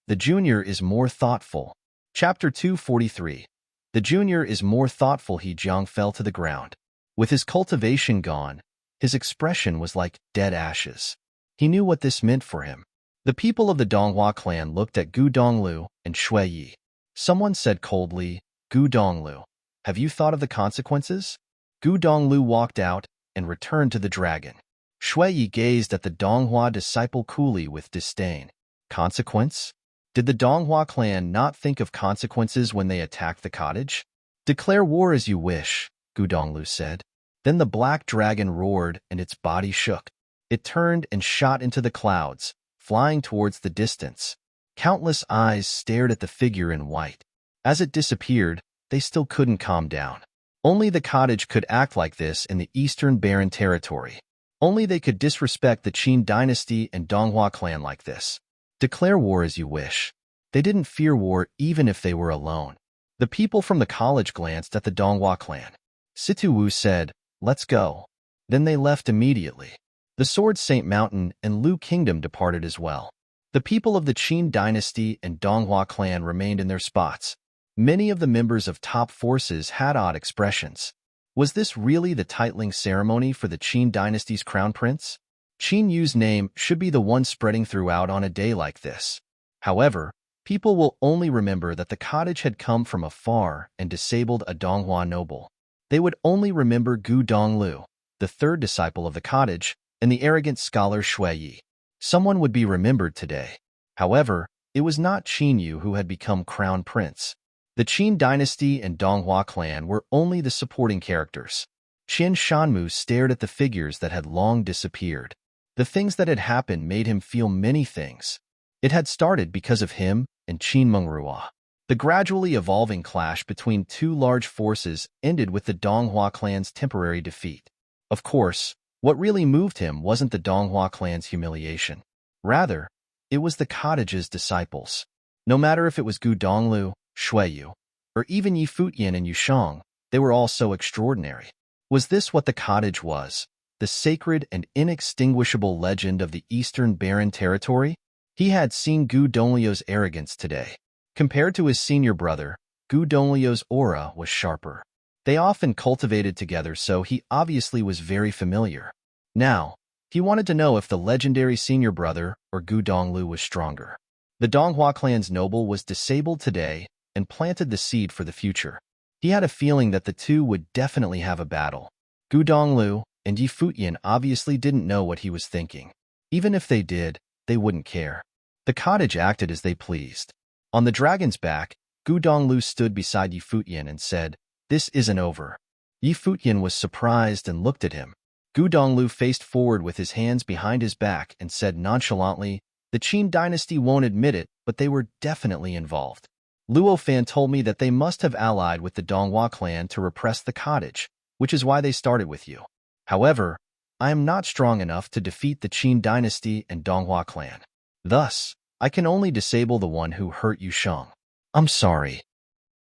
A: The Junior is more thoughtful. Chapter 243. The Junior is more thoughtful. He Jiang fell to the ground. With his cultivation gone, his expression was like dead ashes. He knew what this meant for him. The people of the Donghua clan looked at Gu Donglu and Shui Yi. Someone said coldly, Gu Donglu, have you thought of the consequences? Gu Donglu walked out and returned to the dragon. Shui Yi gazed at the Donghua disciple coolly with disdain. Consequence? Did the Donghua clan not think of consequences when they attacked the cottage? Declare war as you wish, Gu Donglu said. Then the black dragon roared and its body shook. It turned and shot into the clouds, flying towards the distance. Countless eyes stared at the figure in white. As it disappeared, they still couldn't calm down. Only the cottage could act like this in the Eastern Barren Territory. Only they could disrespect the Qin dynasty and Donghua clan like this. Declare war as you wish. They didn't fear war even if they were alone. The people from the college glanced at the Donghua clan. Situ Wu said, let's go. Then they left immediately. The Sword Saint Mountain and Lu Kingdom departed as well. The people of the Qin dynasty and Donghua clan remained in their spots. Many of the members of top forces had odd expressions. Was this really the titling ceremony for the Qin dynasty's crown prince? Qin Yu's name should be the one spreading throughout on a day like this. However, People will only remember that the cottage had come from afar and disabled a Donghua noble. They would only remember Gu Donglu, the third disciple of the cottage, and the arrogant scholar Shui Yi. Someone would be remembered today. However, it was not Qin Yu who had become crown prince. The Qin dynasty and Donghua clan were only the supporting characters. Qin Shanmu stared at the figures that had long disappeared. The things that had happened made him feel many things. It had started because of him and Qin Mengrua. The gradually evolving clash between two large forces ended with the Donghua clan's temporary defeat. Of course, what really moved him wasn't the Donghua clan's humiliation. Rather, it was the cottage's disciples. No matter if it was Gu Donglu, Shui Yu, or even Yi Futian and Yu Shang, they were all so extraordinary. Was this what the cottage was? The sacred and inextinguishable legend of the Eastern Barren Territory? He had seen Gu Donglio's arrogance today. Compared to his senior brother, Gu Donglio's aura was sharper. They often cultivated together, so he obviously was very familiar. Now, he wanted to know if the legendary senior brother or Gu Donglu was stronger. The Donghua clan's noble was disabled today and planted the seed for the future. He had a feeling that the two would definitely have a battle. Gu Donglu and Yi Futian obviously didn't know what he was thinking. Even if they did, they wouldn't care. The cottage acted as they pleased. On the dragon's back, Gu Donglu stood beside Yi Futian and said, "This isn't over." Yi Futian was surprised and looked at him. Gu Donglu faced forward with his hands behind his back and said nonchalantly, "The Qin dynasty won't admit it, but they were definitely involved. Luo Fan told me that they must have allied with the Donghua clan to repress the cottage, which is why they started with you. However, I am not strong enough to defeat the Qin dynasty and Donghua clan. Thus, I can only disable the one who hurt Yu Shang. I'm sorry."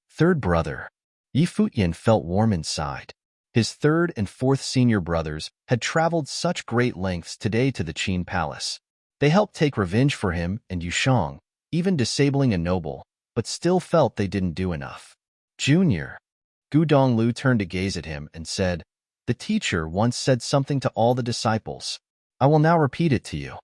A: Third brother. Yi Futian felt warm inside. His third and fourth senior brothers had traveled such great lengths today to the Qin palace. They helped take revenge for him and Yu Shang, even disabling a noble, but still felt they didn't do enough. Junior. Gu Donglu turned to gaze at him and said, "The teacher once said something to all the disciples. I will now repeat it to you."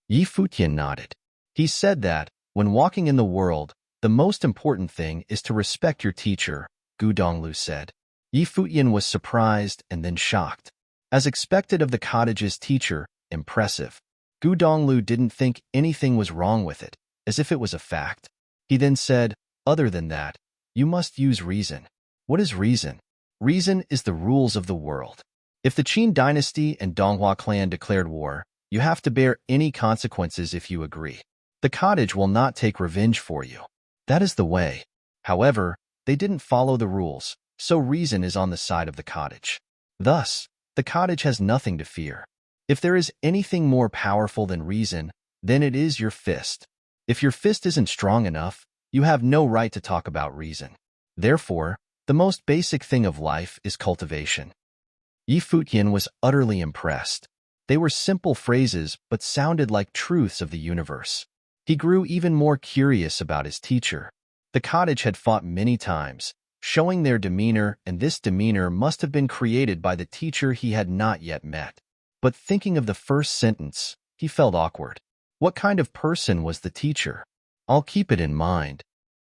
A: Yi Futian nodded. He said that, when walking in the world, the most important thing is to respect your teacher, Gu Donglu said. Yi Futian was surprised and then shocked. As expected of the cottage's teacher, impressive. Gu Donglu didn't think anything was wrong with it, as if it was a fact. He then said, "Other than that, you must use reason." What is reason? Reason is the rules of the world. If the Qin dynasty and Donghua clan declared war, you have to bear any consequences if you agree. The cottage will not take revenge for you. That is the way. However, they didn't follow the rules, so reason is on the side of the cottage. Thus, the cottage has nothing to fear. If there is anything more powerful than reason, then it is your fist. If your fist isn't strong enough, you have no right to talk about reason. Therefore, the most basic thing of life is cultivation. Yi Futian was utterly impressed. They were simple phrases but sounded like truths of the universe. He grew even more curious about his teacher. The cottage had fought many times, showing their demeanor, and this demeanor must have been created by the teacher he had not yet met. But thinking of the first sentence, he felt awkward. What kind of person was the teacher? I'll keep it in mind.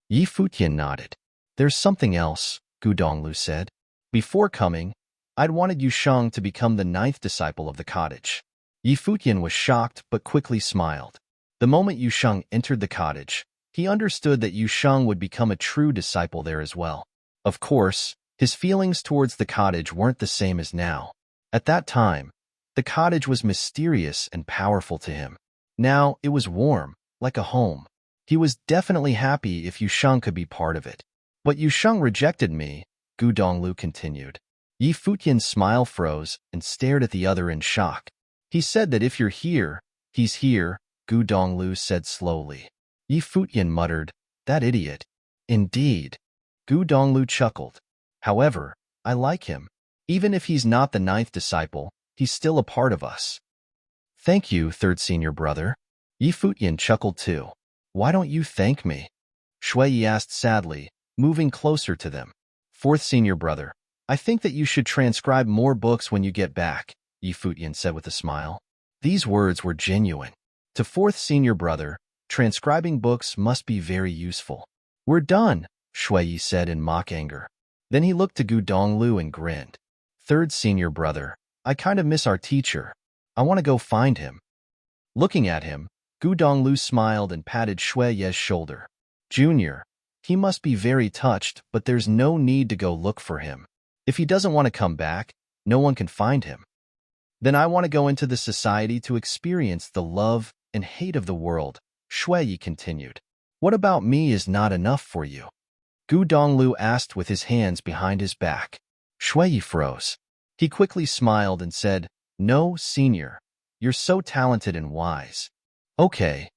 A: Yi Futian nodded. There's something else, Gu Donglu said. Before coming, I'd wanted Yu Shang to become the 9th disciple of the cottage. Yi Futian was shocked but quickly smiled. The moment Yu Shang entered the cottage, he understood that Yu Shang would become a true disciple there as well. Of course, his feelings towards the cottage weren't the same as now. At that time, the cottage was mysterious and powerful to him. Now it was warm, like a home. He was definitely happy if Yu Shang could be part of it. But Yu Shang rejected me, Gu Donglu continued. Yi Futian's smile froze and stared at the other in shock. He said that if you're here, he's here, Gu Donglu said slowly. Yi Futian muttered, "That idiot." Indeed. Gu Donglu chuckled. However, I like him. Even if he's not the 9th disciple, he's still a part of us. Thank you, third senior brother. Yi Futian chuckled too. Why don't you thank me? Shui Yi asked sadly, moving closer to them. Fourth senior brother, I think that you should transcribe more books when you get back, Yi Futian said with a smile. These words were genuine. To fourth senior brother, Transcribing books must be very useful. We're done, Shui said in mock anger. Then he looked to Gu Donglu and grinned. Third senior brother, I kind of miss our teacher. I want to go find him. Looking at him, Gu Donglu smiled and patted Shui Ye's shoulder. Junior, he must be very touched, but there's no need to go look for him. If he doesn't want to come back, no one can find him. Then I want to go into the society to experience the love and hate of the world, Shui Yi continued. What about me is not enough for you? Gu Donglu asked with his hands behind his back. Shui Yi froze. He quickly smiled and said, No, senior. You're so talented and wise. Okay.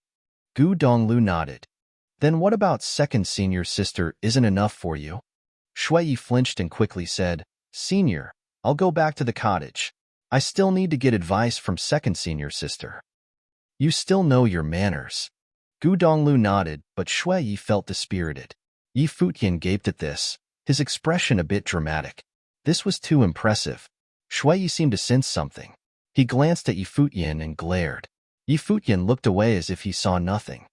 A: Gu Donglu nodded. Then what about second senior sister isn't enough for you? Shui Yi flinched and quickly said, Senior, I'll go back to the cottage. I still need to get advice from second senior sister. You still know your manners. Gu Donglu nodded, but Shui Yi felt dispirited. Yi Futian gaped at this, his expression a bit dramatic. This was too impressive. Shui Yi seemed to sense something. He glanced at Yi Futian and glared. Yi Futian looked away as if he saw nothing.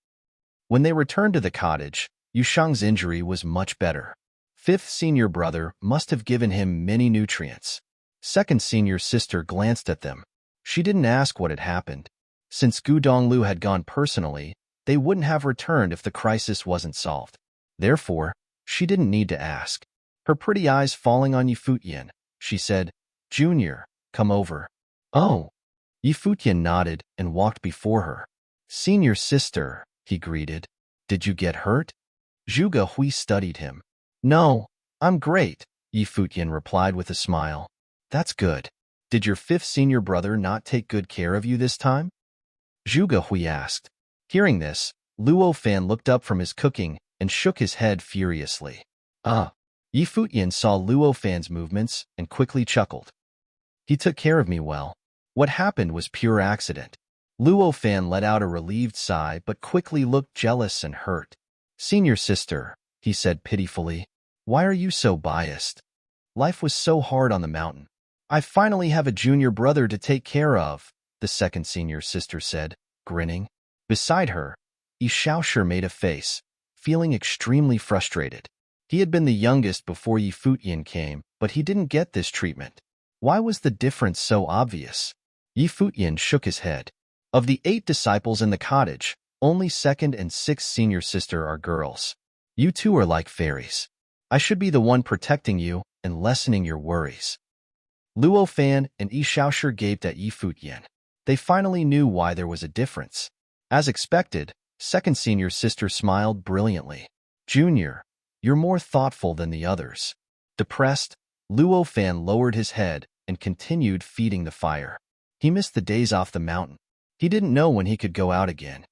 A: When they returned to the cottage, Yu Shang's injury was much better. Fifth senior brother must have given him many nutrients. Second senior sister glanced at them. She didn't ask what had happened. Since Gu Donglu had gone personally, they wouldn't have returned if the crisis wasn't solved. Therefore, she didn't need to ask. Her pretty eyes falling on Yi Futian, she said, Junior, come over. Oh. Yi Futian nodded and walked before her. Senior sister, he greeted. Did you get hurt? Zhuge Hui studied him. No, I'm great, Yi Futian replied with a smile. That's good. Did your fifth senior brother not take good care of you this time? Zhuge Hui asked. Hearing this, Luo Fan looked up from his cooking and shook his head furiously. Yi Futian saw Luo Fan's movements and quickly chuckled. He took care of me well. What happened was pure accident. Luo Fan let out a relieved sigh but quickly looked jealous and hurt. Senior sister, he said pitifully, why are you so biased? Life was so hard on the mountain. I finally have a junior brother to take care of, the second senior sister said, grinning. Beside her, Yi Shaoshi made a face, feeling extremely frustrated. He had been the youngest before Yi Futian came, but he didn't get this treatment. Why was the difference so obvious? Yi Futian shook his head. Of the 8 disciples in the cottage, only second and sixth senior sister are girls. You two are like fairies. I should be the one protecting you and lessening your worries. Luo Fan and Yi Shaoshi gaped at Yi Futian. They finally knew why there was a difference. As expected, second senior sister smiled brilliantly. Junior, you're more thoughtful than the others. Depressed, Luo Fan lowered his head and continued feeding the fire. He missed the days off the mountain. He didn't know when he could go out again.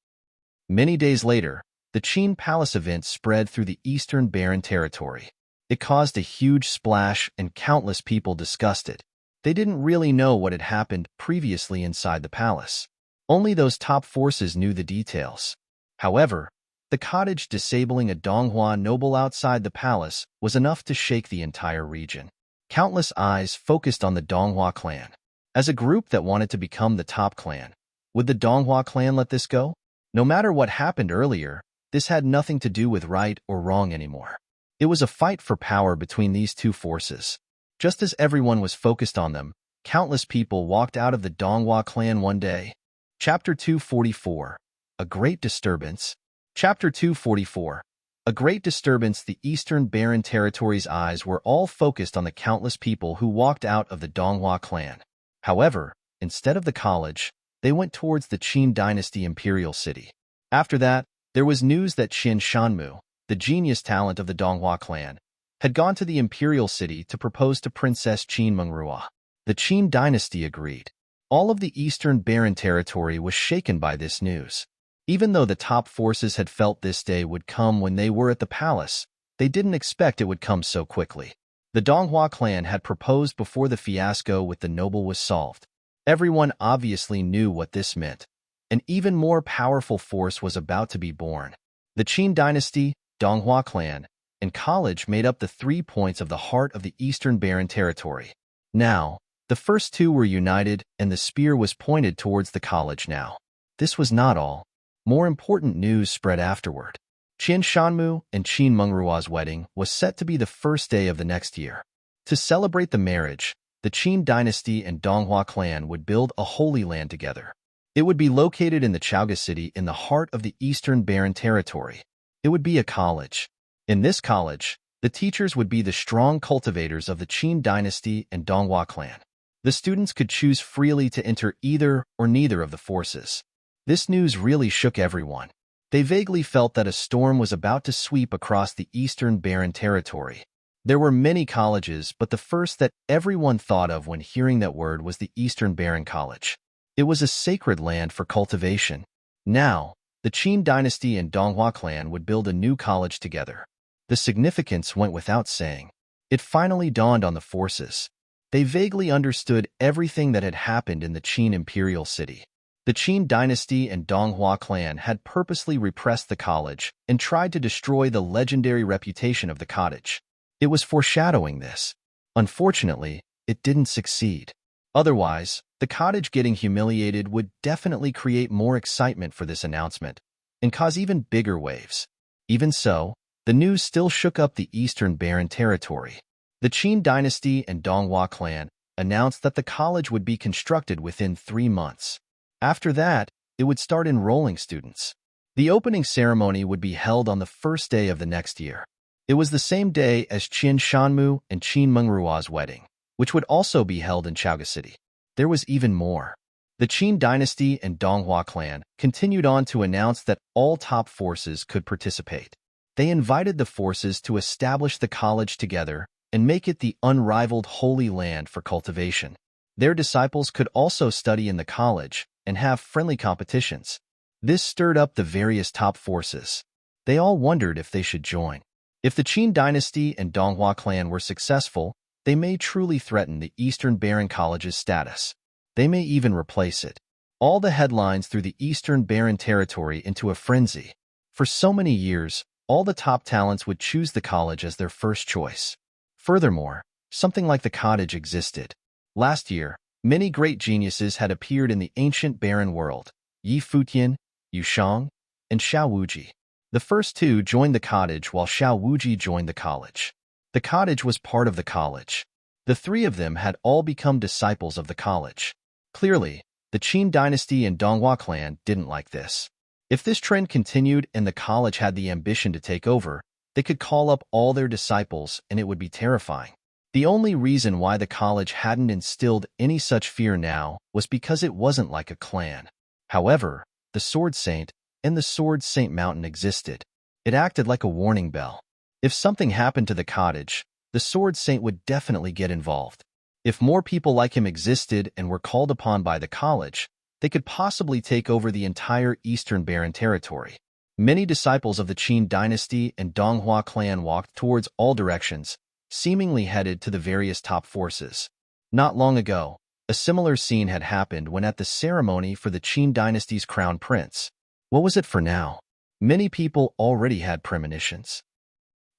A: Many days later, the Qin Palace event spread through the Eastern Barren Territory. It caused a huge splash and countless people discussed it. They didn't really know what had happened previously inside the palace. Only those top forces knew the details. However, the cottage disabling a Donghua noble outside the palace was enough to shake the entire region. Countless eyes focused on the Donghua clan. As a group that wanted to become the top clan, would the Donghua clan let this go? No matter what happened earlier, this had nothing to do with right or wrong anymore. It was a fight for power between these two forces. Just as everyone was focused on them, countless people walked out of the Donghua clan one day. Chapter 244. A Great Disturbance. Chapter 244. A great disturbance. The Eastern Barren Territory's eyes were all focused on the countless people who walked out of the Donghua clan. However, instead of the college, they went towards the Qin Dynasty Imperial City. After that, there was news that Qin Shanmu, the genius talent of the Donghua clan, had gone to the Imperial City to propose to Princess Qin Mengrua. The Qin Dynasty agreed. All of the Eastern Barren Territory was shaken by this news. Even though the top forces had felt this day would come when they were at the palace, they didn't expect it would come so quickly. The Donghua clan had proposed before the fiasco with the noble was solved. Everyone obviously knew what this meant. An even more powerful force was about to be born. The Qin Dynasty, Donghua clan, and college made up the 3 points of the heart of the Eastern Barren Territory. Now, the first two were united and the spear was pointed towards the college now. This was not all. More important news spread afterward. Qian Shanmu and Qin Mengrua's wedding was set to be the first day of the next year. To celebrate the marriage, the Qin dynasty and Donghua clan would build a holy land together. It would be located in the Chaoga city in the heart of the Eastern Barren Territory. It would be a college. In this college, the teachers would be the strong cultivators of the Qin dynasty and Donghua clan. The students could choose freely to enter either or neither of the forces. This news really shook everyone. They vaguely felt that a storm was about to sweep across the Eastern Barren Territory. There were many colleges, but the first that everyone thought of when hearing that word was the Eastern Barren College. It was a sacred land for cultivation. Now, the Qin dynasty and Donghua clan would build a new college together. The significance went without saying. It finally dawned on the forces. They vaguely understood everything that had happened in the Qin imperial city. The Qin dynasty and Donghua clan had purposely repressed the college and tried to destroy the legendary reputation of the cottage. It was foreshadowing this. Unfortunately, it didn't succeed. Otherwise, the cottage getting humiliated would definitely create more excitement for this announcement and cause even bigger waves. Even so, the news still shook up the Eastern Barren Territory. The Qin dynasty and Donghua clan announced that the college would be constructed within 3 months. After that, it would start enrolling students. The opening ceremony would be held on the first day of the next year. It was the same day as Qian Shanmu and Qin Mengrua's wedding, which would also be held in Chaoga City. There was even more. The Qin dynasty and Donghua clan continued on to announce that all top forces could participate. They invited the forces to establish the college together and make it the unrivaled holy land for cultivation. Their disciples could also study in the college and have friendly competitions. This stirred up the various top forces. They all wondered if they should join. If the Qin dynasty and Donghua clan were successful, they may truly threaten the Eastern Barren College's status. They may even replace it. All the headlines threw the Eastern Barren Territory into a frenzy. For so many years, all the top talents would choose the college as their first choice. Furthermore, something like the cottage existed. Last year, many great geniuses had appeared in the ancient barren world: Yi Futian, Yu Shang, and Xiao Wuji. The first two joined the cottage while Xiao Wuji joined the college. The cottage was part of the college. The three of them had all become disciples of the college. Clearly, the Qin dynasty and Donghua clan didn't like this. If this trend continued and the college had the ambition to take over, they could call up all their disciples and it would be terrifying. The only reason why the college hadn't instilled any such fear now was because it wasn't like a clan. However, the Sword Saint and the Sword Saint Mountain existed. It acted like a warning bell. If something happened to the cottage, the Sword Saint would definitely get involved. If more people like him existed and were called upon by the college, they could possibly take over the entire Eastern Barren Territory. Many disciples of the Qin dynasty and Donghua clan walked towards all directions, seemingly headed to the various top forces. Not long ago, a similar scene had happened when at the ceremony for the Qin dynasty's crown prince. What was it for now? Many people already had premonitions.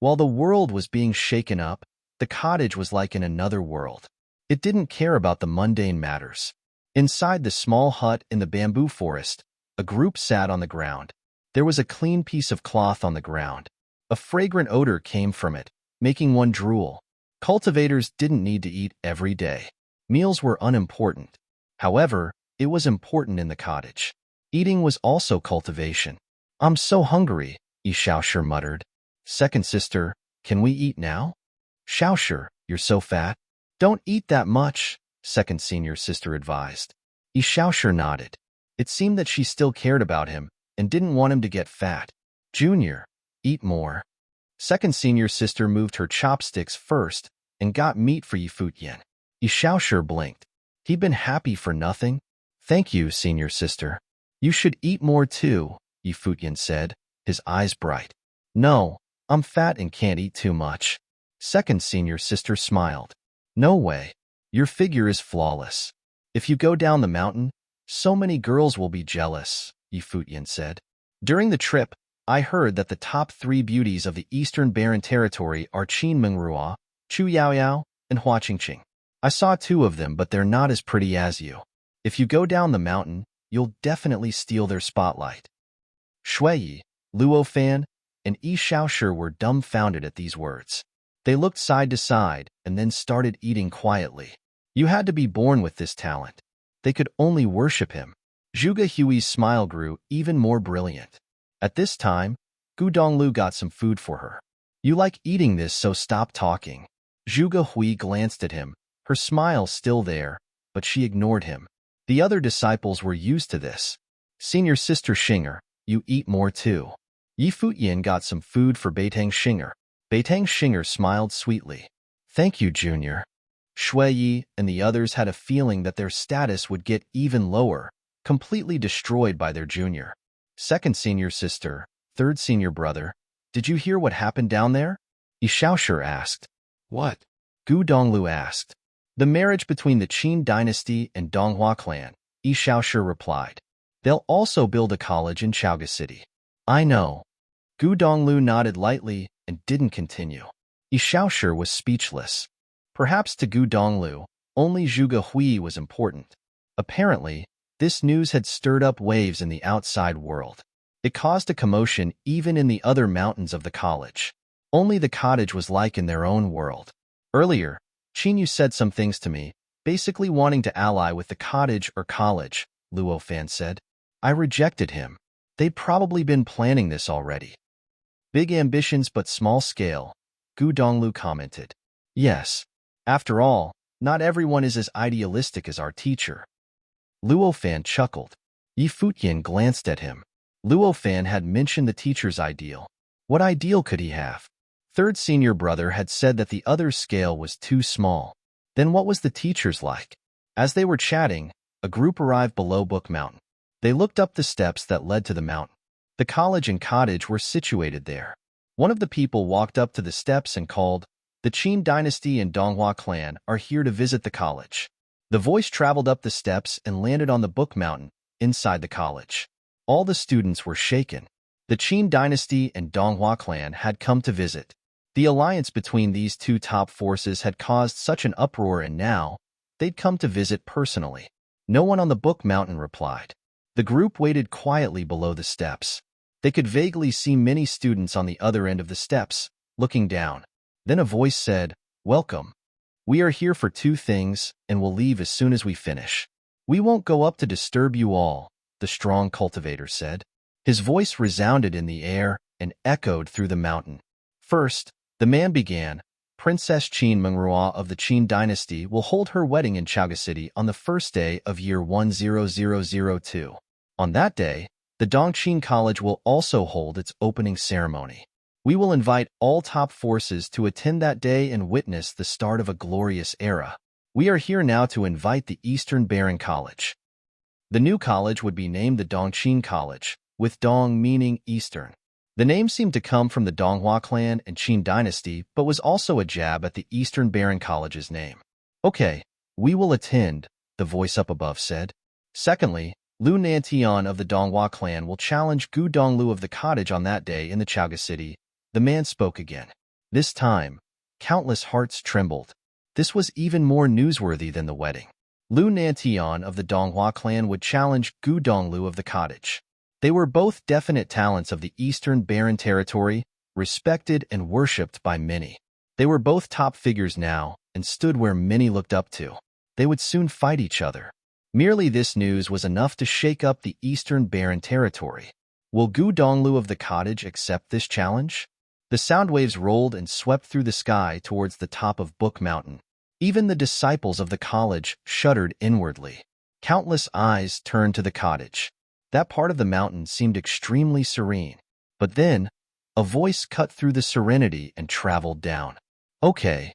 A: While the world was being shaken up, the cottage was like in another world. It didn't care about the mundane matters. Inside the small hut in the bamboo forest, a group sat on the ground. There was a clean piece of cloth on the ground. A fragrant odor came from it, making one drool. Cultivators didn't need to eat every day. Meals were unimportant. However, it was important in the cottage. Eating was also cultivation. "I'm so hungry," Xiaoshi muttered. "Second sister, can we eat now?" "Xiaoshi, you're so fat. Don't eat that much," second senior sister advised. Xiaoshi nodded. It seemed that she still cared about him and didn't want him to get fat. "Junior, eat more." Second senior sister moved her chopsticks first and got meat for Futian. Xiaoshi blinked. He'd been happy for nothing. "Thank you, senior sister. You should eat more too," Futian said, his eyes bright. "No, I'm fat and can't eat too much." Second senior sister smiled. "No way. Your figure is flawless. If you go down the mountain, so many girls will be jealous," Futian said. "During the trip, I heard that the top 3 beauties of the Eastern Barren Territory are Qin Mengrua, Chu Yaoyao, and Hua Qingqing. I saw 2 of them, but they're not as pretty as you. If you go down the mountain, you'll definitely steal their spotlight." Shui, Luo Fan, and Yi Shaoshi were dumbfounded at these words. They looked side to side and then started eating quietly. You had to be born with this talent. They could only worship him. Zhuge Hui's smile grew even more brilliant. At this time, Gu Donglu got some food for her. You like eating this, so stop talking. Zhuge Hui glanced at him, her smile still there, but she ignored him. The other disciples were used to this. Senior Sister Xinger, you eat more too. Yi Futian got some food for Beitang Xinger. Beitang Xinger smiled sweetly. Thank you, Junior. Shui Yi and the others had a feeling that their status would get even lower, completely destroyed by their junior. Second senior sister, third senior brother, did you hear what happened down there? Yi Shaoshi asked. What? Gu Donglu asked. The marriage between the Qin dynasty and Donghua clan, Yi Shaoshi replied. They'll also build a college in Chaoga City. I know. Gu Donglu nodded lightly and didn't continue. Yi Shaoshi was speechless. Perhaps to Gu Donglu, only Zhuge Hui was important. Apparently, this news had stirred up waves in the outside world. It caused a commotion even in the other mountains of the college. Only the cottage was like in their own world. Earlier, Qinyu said some things to me, basically wanting to ally with the cottage or college, Luo Fan said. I rejected him. They'd probably been planning this already. Big ambitions but small scale, Gu Donglu commented. Yes. After all, not everyone is as idealistic as our teacher. Luo Fan chuckled. Yi Futian glanced at him. Luo Fan had mentioned the teacher's ideal. What ideal could he have? Third senior brother had said that the other's scale was too small. Then what was the teacher's like? As they were chatting, a group arrived below Book Mountain. They looked up the steps that led to the mountain. The college and cottage were situated there. One of the people walked up to the steps and called, The Qin dynasty and Donghua clan are here to visit the college. The voice traveled up the steps and landed on the Book Mountain, inside the college. All the students were shaken. The Qin dynasty and Donghua clan had come to visit. The alliance between these two top forces had caused such an uproar, and now they'd come to visit personally. No one on the Book Mountain replied. The group waited quietly below the steps. They could vaguely see many students on the other end of the steps, looking down. Then a voice said, Welcome. We are here for 2 things, and will leave as soon as we finish. We won't go up to disturb you all, the strong cultivator said. His voice resounded in the air and echoed through the mountain. First, the man began, Princess Qin Mengrua of the Qin dynasty will hold her wedding in Chaoga City on the first day of year 10002. On that day, the Dongqing College will also hold its opening ceremony. We will invite all top forces to attend that day and witness the start of a glorious era. We are here now to invite the Eastern Baron College. The new college would be named the Dongqing College, with Dong meaning Eastern. The name seemed to come from the Donghua clan and Qin dynasty, but was also a jab at the Eastern Baron College's name. Okay, we will attend, the voice up above said. Secondly, Lu Nantian of the Donghua clan will challenge Gu Donglu of the cottage on that day in the Chaoga City. The man spoke again. This time, countless hearts trembled. This was even more newsworthy than the wedding. Lu Nantian of the Donghua clan would challenge Gu Donglu of the cottage. They were both definite talents of the Eastern Baron territory, respected and worshipped by many. They were both top figures now, and stood where many looked up to. They would soon fight each other. Merely this news was enough to shake up the Eastern Baron territory. Will Gu Donglu of the cottage accept this challenge? The sound waves rolled and swept through the sky towards the top of Book Mountain. Even the disciples of the college shuddered inwardly. Countless eyes turned to the cottage. That part of the mountain seemed extremely serene. But then, a voice cut through the serenity and traveled down. Okay.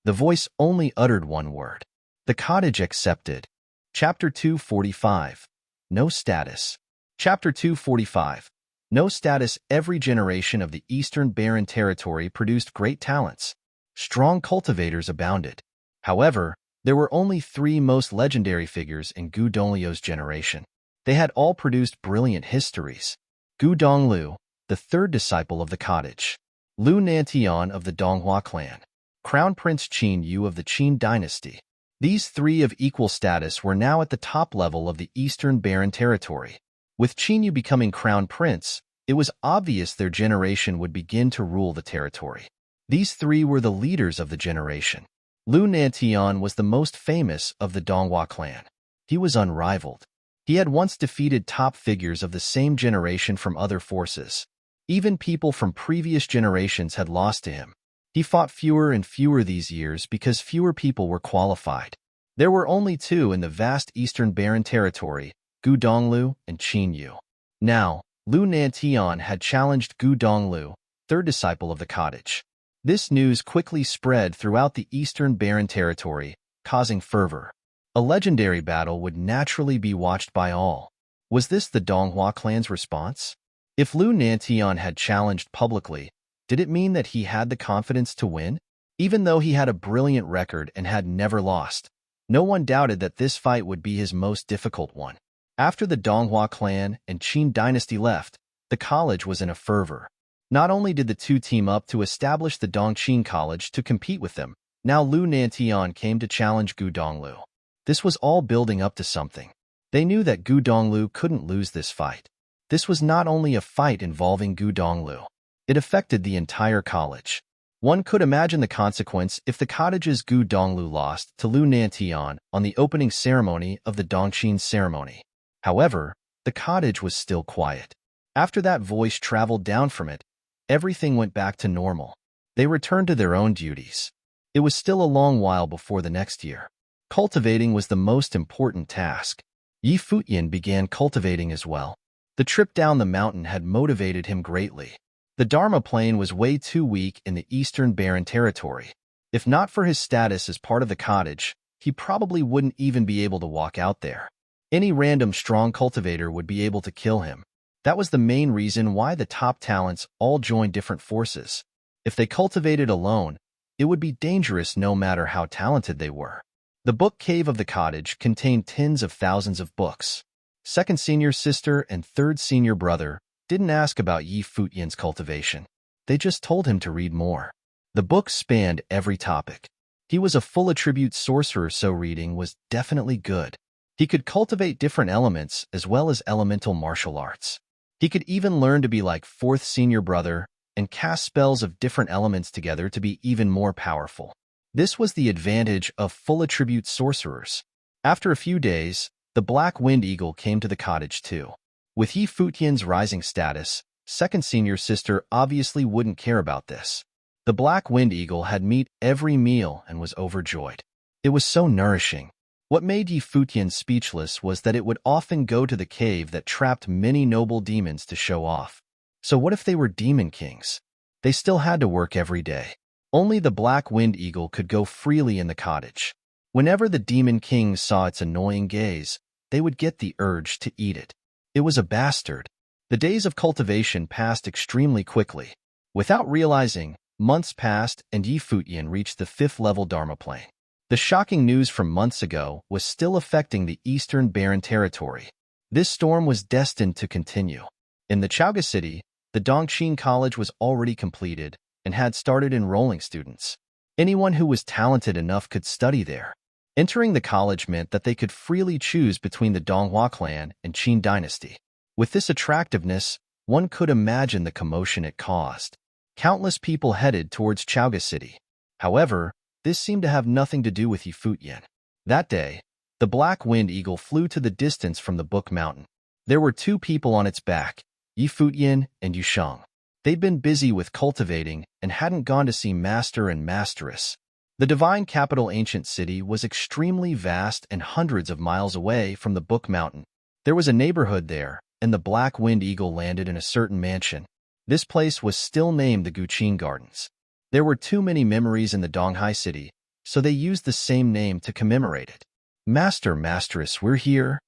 A: The voice only uttered one word. The cottage accepted. Chapter 245. No status. Chapter 245. No status. Every generation of the Eastern Baron territory produced great talents. Strong cultivators abounded. However, there were only 3 most legendary figures in Gu Donglio's generation. They had all produced brilliant histories. Gu Donglu, the third disciple of the cottage. Lu Nantian of the Donghua clan. Crown Prince Qin Yu of the Qin dynasty. These 3 of equal status were now at the top level of the Eastern Baron territory. With Qin Yu becoming Crown Prince, It was obvious their generation would begin to rule the territory. These three were the leaders of the generation. Lu Nantian was the most famous of the Donghua clan. He was unrivaled. He had once defeated top figures of the same generation from other forces. Even people from previous generations had lost to him. He fought fewer and fewer these years because fewer people were qualified. There were only two in the vast eastern barren territory, Gu Donglu and Qin Yu. Now, Lu Nantian had challenged Gu Donglu, third disciple of the cottage. This news quickly spread throughout the eastern barren territory, causing fervor. A legendary battle would naturally be watched by all. Was this the Donghua clan's response? If Lu Nantian had challenged publicly, did it mean that he had the confidence to win? Even though he had a brilliant record and had never lost, no one doubted that this fight would be his most difficult one. After the Donghua clan and Qin dynasty left, the college was in a fervor. Not only did the two team up to establish the Dongqing College to compete with them, now Lu Nantian came to challenge Gu Donglu. This was all building up to something. They knew that Gu Donglu couldn't lose this fight. This was not only a fight involving Gu Donglu. It affected the entire college. One could imagine the consequence if the cottage's Gu Donglu lost to Lu Nantian on the opening ceremony of the Dongqing ceremony. However, the cottage was still quiet. After that voice traveled down from it, everything went back to normal. They returned to their own duties. It was still a long while before the next year. Cultivating was the most important task. Yi Futian began cultivating as well. The trip down the mountain had motivated him greatly. The Dharma plane was way too weak in the eastern barren territory. If not for his status as part of the cottage, he probably wouldn't even be able to walk out there. Any random strong cultivator would be able to kill him. That was the main reason why the top talents all joined different forces. If they cultivated alone, it would be dangerous no matter how talented they were. The book cave of the cottage contained tens of thousands of books. Second senior sister and third senior brother didn't ask about Yi Futian's cultivation. They just told him to read more. The books spanned every topic. He was a full attribute sorcerer, so reading was definitely good. He could cultivate different elements as well as elemental martial arts. He could even learn to be like fourth senior brother and cast spells of different elements together to be even more powerful. This was the advantage of full attribute sorcerers. After a few days, the Black Wind Eagle came to the cottage too. With Yi Futian's rising status, second senior sister obviously wouldn't care about this. The Black Wind Eagle had meat every meal and was overjoyed. It was so nourishing. What made Yi Futian speechless was that it would often go to the cave that trapped many noble demons to show off. So what if they were demon kings? They still had to work every day. Only the Black Wind Eagle could go freely in the cottage. Whenever the demon kings saw its annoying gaze, they would get the urge to eat it. It was a bastard. The days of cultivation passed extremely quickly. Without realizing, months passed and Yi Futian reached the 5th level Dharma plane. The shocking news from months ago was still affecting the eastern barren territory. This storm was destined to continue. In the Chaoga city, the Dongqing College was already completed and had started enrolling students. Anyone who was talented enough could study there. Entering the college meant that they could freely choose between the Donghua clan and Qin dynasty. With this attractiveness, one could imagine the commotion it caused. Countless people headed towards Chaoga city. However, this seemed to have nothing to do with Yi Futian. That day, the Black Wind Eagle flew to the distance from the Book Mountain. There were two people on its back, Yi Futian and Yu Sheng. They'd been busy with cultivating and hadn't gone to see Master and Masteress. The divine capital ancient city was extremely vast and hundreds of miles away from the Book Mountain. There was a neighborhood there, and the Black Wind Eagle landed in a certain mansion. This place was still named the Guqing Gardens. There were too many memories in the Donghai city, so they used the same name to commemorate it. Master, Masteress, we're here.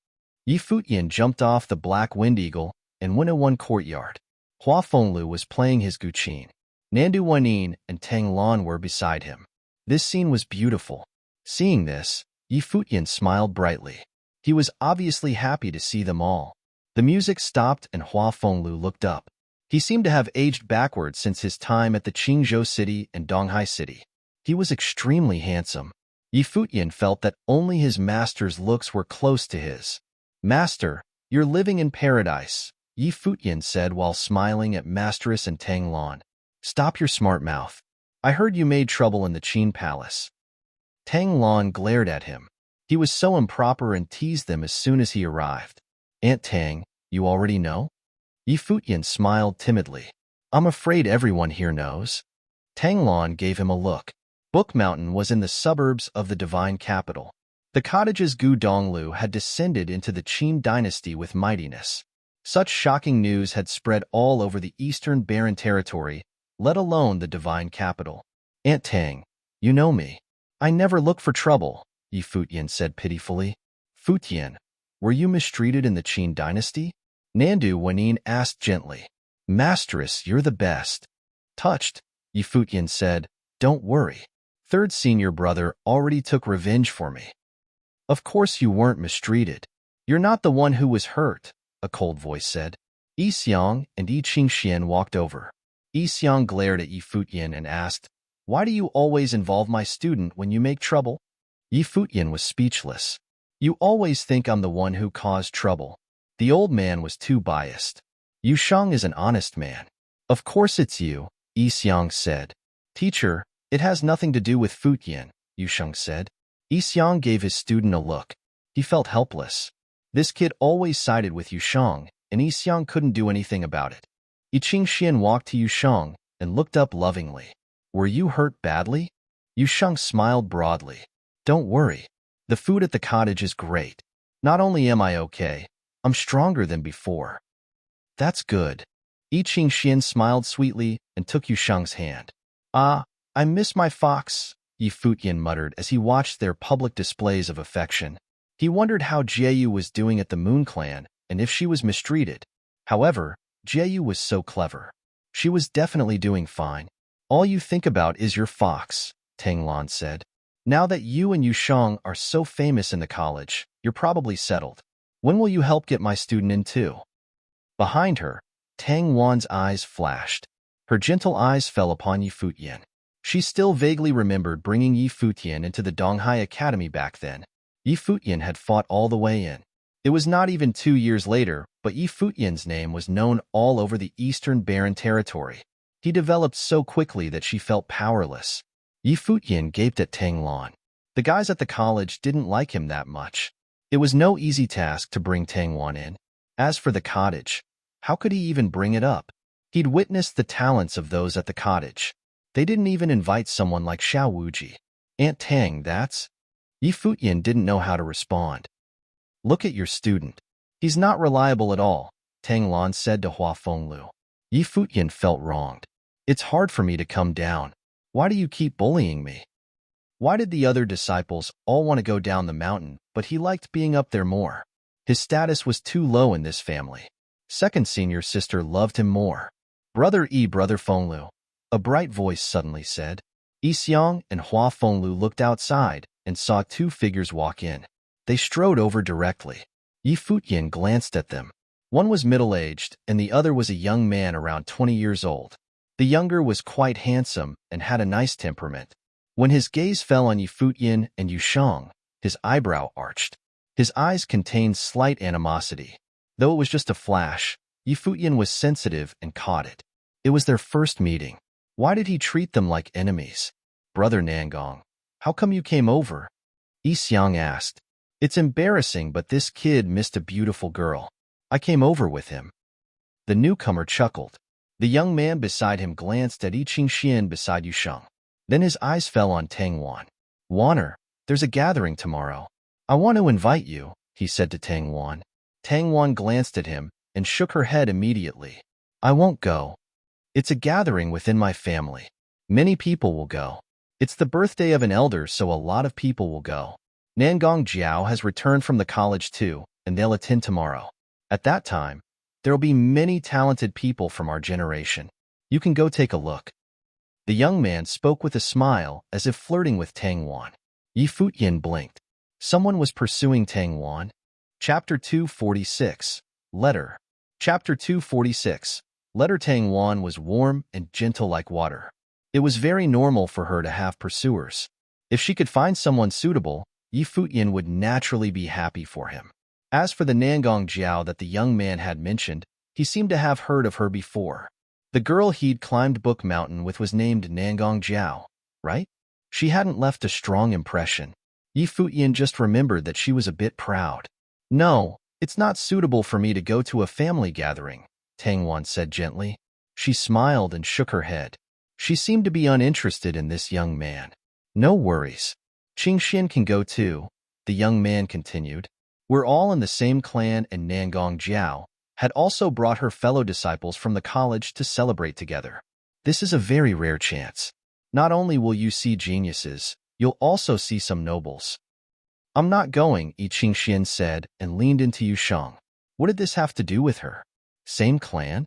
A: Yi Futian jumped off the Black Wind Eagle and went in one courtyard. Hua Fenglu was playing his Guqing. Nandu Wanyin and Tang Lan were beside him. This scene was beautiful. Seeing this, Yi Futian smiled brightly. He was obviously happy to see them all. The music stopped and Hua Fenglu looked up. He seemed to have aged backwards since his time at the Qingzhou city and Donghai city. He was extremely handsome. Yi Futian felt that only his master's looks were close to his. Master, you're living in paradise. Yi Futian said while smiling at Masteress and Tang Lan. Stop your smart mouth. I heard you made trouble in the Qin Palace. Tang Lan glared at him. He was so improper and teased them as soon as he arrived. Aunt Tang, you already know? Yi Futian smiled timidly. I'm afraid everyone here knows. Tang Lan gave him a look. Book Mountain was in the suburbs of the divine capital. The cottages Gu Donglu had descended into the Qin dynasty with mightiness. Such shocking news had spread all over the eastern barren territory, let alone the divine capital. Aunt Tang, you know me. I never look for trouble, Yi Futian said pitifully. Futian, were you mistreated in the Qin dynasty? Nandu Wanyin asked gently. Masteress, you're the best. Touched, Yi Futian said, don't worry. Third senior brother already took revenge for me. Of course you weren't mistreated. You're not the one who was hurt, a cold voice said. Yi Xiang and Yi Qingxian walked over. Yi Xiang glared at Yi Futian and asked, why do you always involve my student when you make trouble? Yi Futian was speechless. You always think I'm the one who caused trouble. The old man was too biased. Yu Shang is an honest man. Of course it's you, Yi Xiang said. Teacher, it has nothing to do with Futian, Yu Shang said. Yi Xiang gave his student a look. He felt helpless. This kid always sided with Yu Shang, and Yi Xiang couldn't do anything about it. Yi Qingxian walked to Yu Shang and looked up lovingly. Were you hurt badly? Yu Shang smiled broadly. Don't worry. The food at the cottage is great. Not only am I okay, I'm stronger than before. That's good. Yi Qingxian smiled sweetly and took Yu Shang's hand. Ah, I miss my fox, Yi Futian muttered as he watched their public displays of affection. He wondered how Jieyu was doing at the Moon Clan and if she was mistreated. However, Jieyu was so clever. She was definitely doing fine. All you think about is your fox, Tang Lan said. Now that you and Yu Shang are so famous in the college, you're probably settled. When will you help get my student in too? Behind her, Tang Wan's eyes flashed. Her gentle eyes fell upon Yi Futian. She still vaguely remembered bringing Yi Futian into the Donghai Academy back then. Yi Futian had fought all the way in. It was not even 2 years later, but Yi Futian's name was known all over the eastern barren territory. He developed so quickly that she felt powerless. Yi Futian gaped at Tang Lan. The guys at the college didn't like him that much. It was no easy task to bring Tang Wan in. As for the cottage, how could he even bring it up? He'd witnessed the talents of those at the cottage. They didn't even invite someone like Xiao Wuji. Aunt Tang, that's... Yi Futian didn't know how to respond. Look at your student. He's not reliable at all, Tang Lan said to Hua Fenglu. Yi Futian felt wronged. It's hard for me to come down. Why do you keep bullying me? Why did the other disciples all want to go down the mountain, but he liked being up there more? His status was too low in this family. Second senior sister loved him more. Brother Fenglu, a bright voice suddenly said. Yi Xiang and Hua Fenglu looked outside and saw 2 figures walk in. They strode over directly. Yi Futian glanced at them. One was middle-aged, and the other was a young man around 20 years old. The younger was quite handsome and had a nice temperament. When his gaze fell on Yi Futian and Yu Shang, his eyebrow arched. His eyes contained slight animosity. Though it was just a flash, Yi Futian was sensitive and caught it. It was their first meeting. Why did he treat them like enemies? Brother Nangong, how come you came over? Yi Xiang asked. It's embarrassing, but this kid missed a beautiful girl. I came over with him. The newcomer chuckled. The young man beside him glanced at Yi Qingxian beside Yu Shang. Then his eyes fell on Tang Wan. Wanner, there's a gathering tomorrow. I want to invite you, he said to Tang Wan. Tang Wan glanced at him and shook her head immediately. I won't go. It's a gathering within my family. Many people will go. It's the birthday of an elder, so a lot of people will go. Nangong Jiao has returned from the college too, and they'll attend tomorrow. At that time, there'll be many talented people from our generation. You can go take a look. The young man spoke with a smile, as if flirting with Tang Wan. Yi Futian blinked. Someone was pursuing Tang Wan. Chapter 246. Letter. Chapter 246. Letter. Tang Wan was warm and gentle like water. It was very normal for her to have pursuers. If she could find someone suitable, Yi Futian would naturally be happy for him. As for the Nangong Jiao that the young man had mentioned, He seemed to have heard of her before. The girl he'd climbed Book Mountain with was named Nangong Jiao, right? She hadn't left a strong impression. Yi Futian just remembered that she was a bit proud. No, it's not suitable for me to go to a family gathering, Tang Wan said gently. She smiled and shook her head. She seemed to be uninterested in this young man. No worries. Qingxian can go too, the young man continued. We're all in the same clan, and Nangong Jiao had also brought her fellow disciples from the college to celebrate together. This is a very rare chance. Not only will you see geniuses, you'll also see some nobles. I'm not going, Yi Qingxian said and leaned into Yu Shang. What did this have to do with her? Same clan?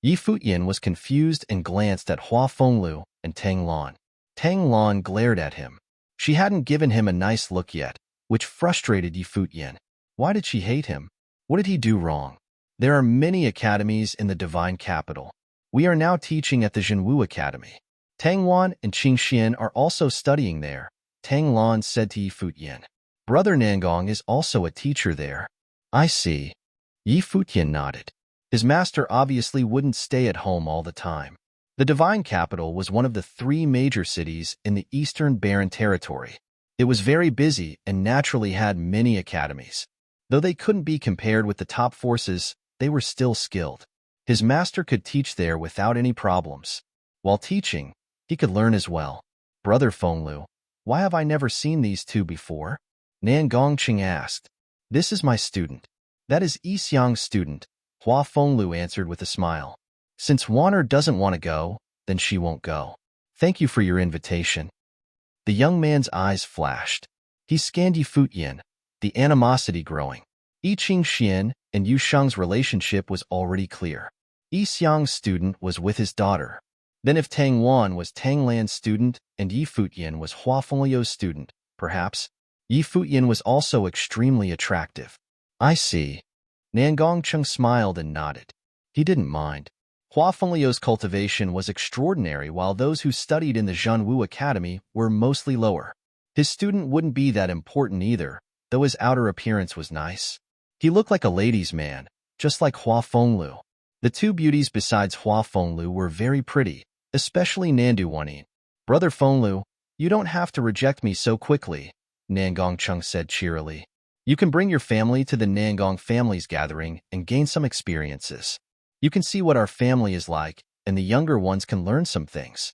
A: Yi Futian was confused and glanced at Hua Fenglu and Tang Lan. Tang Lan glared at him. She hadn't given him a nice look yet, which frustrated Yi Futian. Why did she hate him? What did he do wrong? There are many academies in the divine capital. We are now teaching at the Zhenwu Academy. Tang Wan and Qingxian are also studying there, Tang Lan said to Yi Futian. Brother Nangong is also a teacher there. I see. Yi Futian nodded. His master obviously wouldn't stay at home all the time. The divine capital was one of the 3 major cities in the Eastern Barren Territory. It was very busy and naturally had many academies. Though they couldn't be compared with the top forces, they were still skilled. His master could teach there without any problems. While teaching, he could learn as well. Brother Fenglu, why have I never seen these two before? Nan Gongqing asked. This is my student. That is Yi Xiang's student, Hua Fenglu answered with a smile. Since Wanner doesn't want to go, then she won't go. Thank you for your invitation. The young man's eyes flashed. He scanned Yi Futian, the animosity growing. Yi Qingxian and Yu Shang's relationship was already clear. Yi Xiang's student was with his daughter. Then if Tang Wan was Tang Lan's student and Yi Futian was Hua Fenglu's student, perhaps, Yi Futian was also extremely attractive. I see. Nangongqing smiled and nodded. He didn't mind. Hua Fenglu's cultivation was extraordinary, while those who studied in the Zhenwu Academy were mostly lower. His student wouldn't be that important either, though his outer appearance was nice. He looked like a ladies' man, just like Hua Fenglu. The 2 beauties besides Hua Fenglu were very pretty, especially Nandu Wanin. Brother Fenglu, you don't have to reject me so quickly, Nangongqing said cheerily. You can bring your family to the Nangong family's gathering and gain some experiences. You can see what our family is like, and the younger ones can learn some things.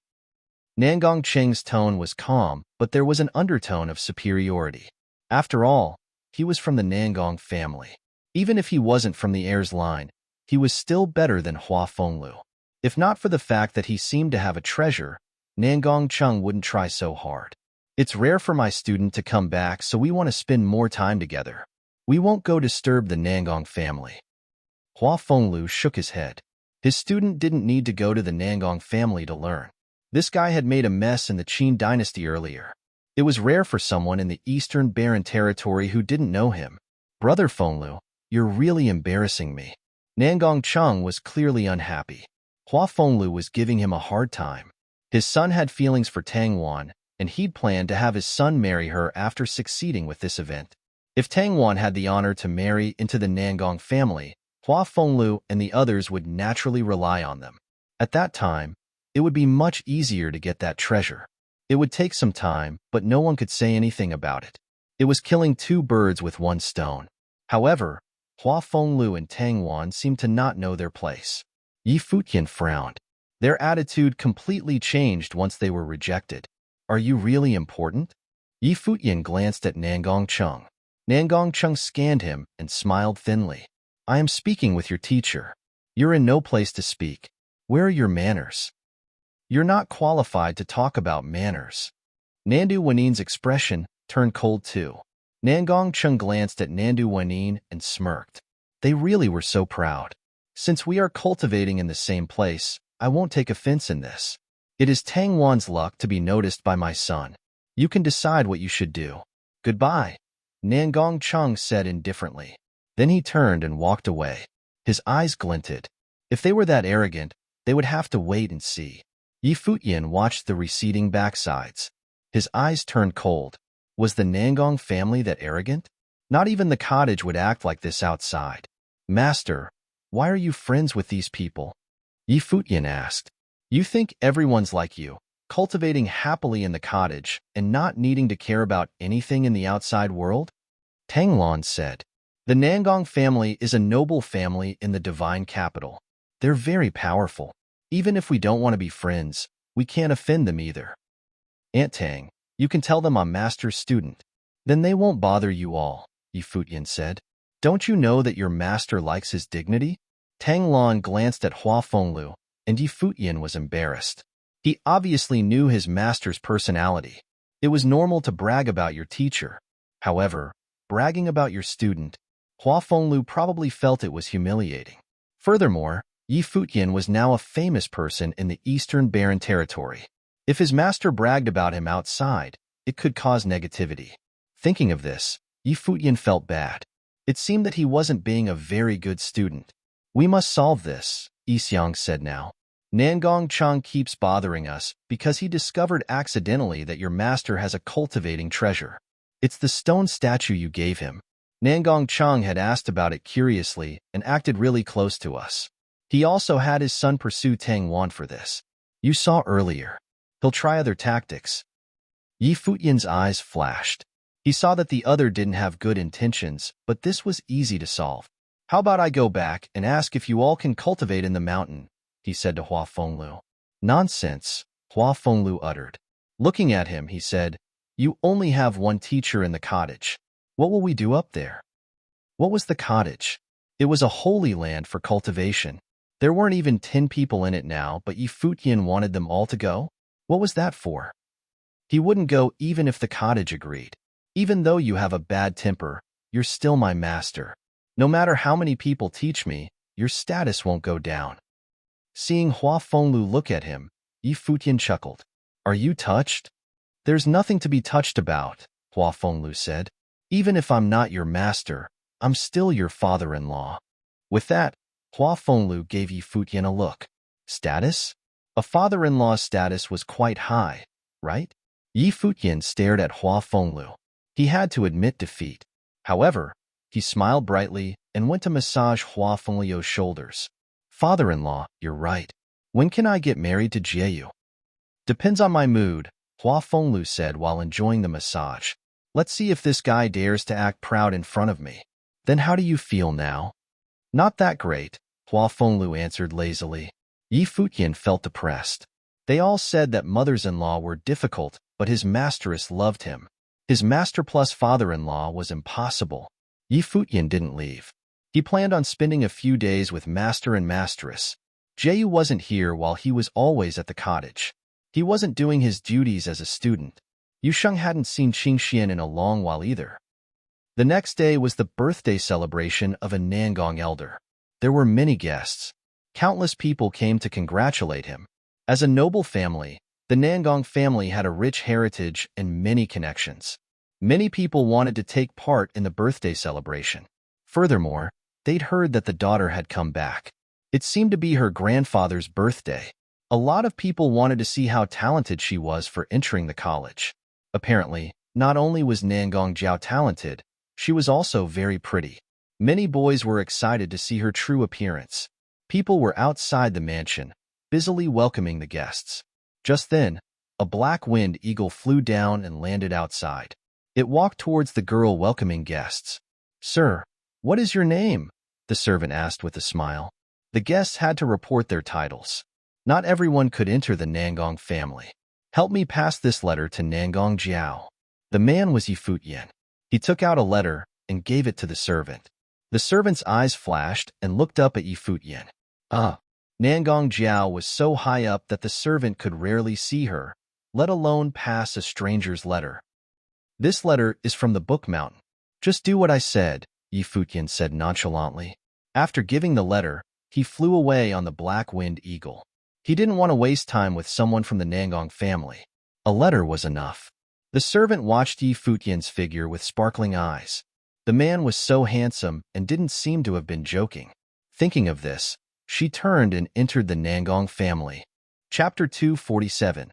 A: Nangongqing's tone was calm, but there was an undertone of superiority. After all, he was from the Nangong family. Even if he wasn't from the heir's line, he was still better than Hua Fenglu. If not for the fact that he seemed to have a treasure, Nangongqing wouldn't try so hard. It's rare for my student to come back, so we want to spend more time together. We won't go disturb the Nangong family. Hua Fenglu shook his head. His student didn't need to go to the Nangong family to learn. This guy had made a mess in the Qin dynasty earlier. It was rare for someone in the Eastern Barren Territory who didn't know him. Brother Fenglu, you're really embarrassing me. Nangongqing was clearly unhappy. Hua Fenglu was giving him a hard time. His son had feelings for Tang Wan, and he'd planned to have his son marry her after succeeding with this event. If Tang Wan had the honor to marry into the Nangong family, Hua Fenglu and the others would naturally rely on them. At that time, it would be much easier to get that treasure. It would take some time, but no one could say anything about it. It was killing 2 birds with 1 stone. However, Hua Fenglu and Tang Wan seemed to not know their place. Yi Futian frowned. Their attitude completely changed once they were rejected. Are you really important? Yi Futian glanced at Nangongqing. Nangongqing scanned him and smiled thinly. I am speaking with your teacher. You're in no place to speak. Where are your manners? You're not qualified to talk about manners. Nandu Wanin's expression turned cold too. Nangongqing glanced at Nandu Wanin and smirked. They really were so proud. Since we are cultivating in the same place, I won't take offense in this. It is Tang Wan's luck to be noticed by my son. You can decide what you should do. Goodbye, Nangongqing said indifferently. Then he turned and walked away. His eyes glinted. If they were that arrogant, they would have to wait and see. Yi Futian watched the receding backsides. His eyes turned cold. Was the Nangong family that arrogant? Not even the cottage would act like this outside. Master, Why are you friends with these people? Yi Futian asked. You think everyone's like you, cultivating happily in the cottage and not needing to care about anything in the outside world? Tang Lan said. The Nangong family is a noble family in the divine capital. They're very powerful. Even if we don't want to be friends, we can't offend them either. Aunt Tang, you can tell them I'm master's student. Then they won't bother you all, Yi Futian said. Don't you know that your master likes his dignity? Tang Lan glanced at Hua Fenglu, and Yi Futian was embarrassed. He obviously knew his master's personality. It was normal to brag about your teacher. However, bragging about your student, Hua Fenglu probably felt it was humiliating. Furthermore, Yi Futian was now a famous person in the Eastern Barren Territory. If his master bragged about him outside, it could cause negativity. Thinking of this, Yi Futian felt bad. It seemed that he wasn't being a very good student. We must solve this, Yi Xiang said now. Nangong Chang keeps bothering us because he discovered accidentally that your master has a cultivating treasure. It's the stone statue you gave him. Nangong Chang had asked about it curiously and acted really close to us. He also had his son pursue Tang Wan for this. You saw earlier. He'll try other tactics. Yi Futian's eyes flashed. He saw that the other didn't have good intentions, but this was easy to solve. How about I go back and ask if you all can cultivate in the mountain, he said to Hua Fenglu. Nonsense, Hua Fenglu uttered. Looking at him, he said, you only have one teacher in the cottage. What will we do up there? What was the cottage? It was a holy land for cultivation. There weren't even 10 people in it now, but Yi Futian wanted them all to go? What was that for? He wouldn't go even if the cottage agreed. Even though you have a bad temper, you're still my master. No matter how many people teach me, your status won't go down. Seeing Hua Fenglu look at him, Yi Futian chuckled. Are you touched? There's nothing to be touched about, Hua Fenglu said. Even if I'm not your master, I'm still your father-in-law. With that, Hua Fenglu gave Yi Futian a look. Status? A father-in-law's status was quite high, right? Yi Futian stared at Hua Fenglu. He had to admit defeat. However, he smiled brightly and went to massage Hua Fenglu's shoulders. Father-in-law, you're right. When can I get married to Jieyu? Depends on my mood, Hua Fenglu said while enjoying the massage. Let's see if this guy dares to act proud in front of me. Then how do you feel now? Not that great, Hua Fenglu answered lazily. Yi Futian felt depressed. They all said that mothers-in-law were difficult, but his masteress loved him. His master plus father-in-law was impossible. Yi Futian didn't leave. He planned on spending a few days with master and masteress. Jieyu wasn't here while he was always at the cottage. He wasn't doing his duties as a student. Yusheng hadn't seen Qingxian in a long while either. The next day was the birthday celebration of a Nangong elder. There were many guests. Countless people came to congratulate him. As a noble family, the Nangong family had a rich heritage and many connections. Many people wanted to take part in the birthday celebration. Furthermore, they'd heard that the daughter had come back. It seemed to be her grandfather's birthday. A lot of people wanted to see how talented she was for entering the college. Apparently, not only was Nangong Jiao talented, she was also very pretty. Many boys were excited to see her true appearance. People were outside the mansion, busily welcoming the guests. Just then, a black-winged eagle flew down and landed outside. It walked towards the girl welcoming guests. Sir, what is your name? The servant asked with a smile. The guests had to report their titles. Not everyone could enter the Nangong family. Help me pass this letter to Nangong Jiao. The man was Yi Futian. He took out a letter and gave it to the servant. The servant's eyes flashed and looked up at Yi Futian. Nangong Jiao was so high up that the servant could rarely see her, let alone pass a stranger's letter. This letter is from the Book Mountain. Just do what I said, Yi Futian said nonchalantly. After giving the letter, he flew away on the black-winged eagle. He didn't want to waste time with someone from the Nangong family. A letter was enough. The servant watched Yi Futian's figure with sparkling eyes. The man was so handsome and didn't seem to have been joking. Thinking of this, she turned and entered the Nangong family. Chapter 247.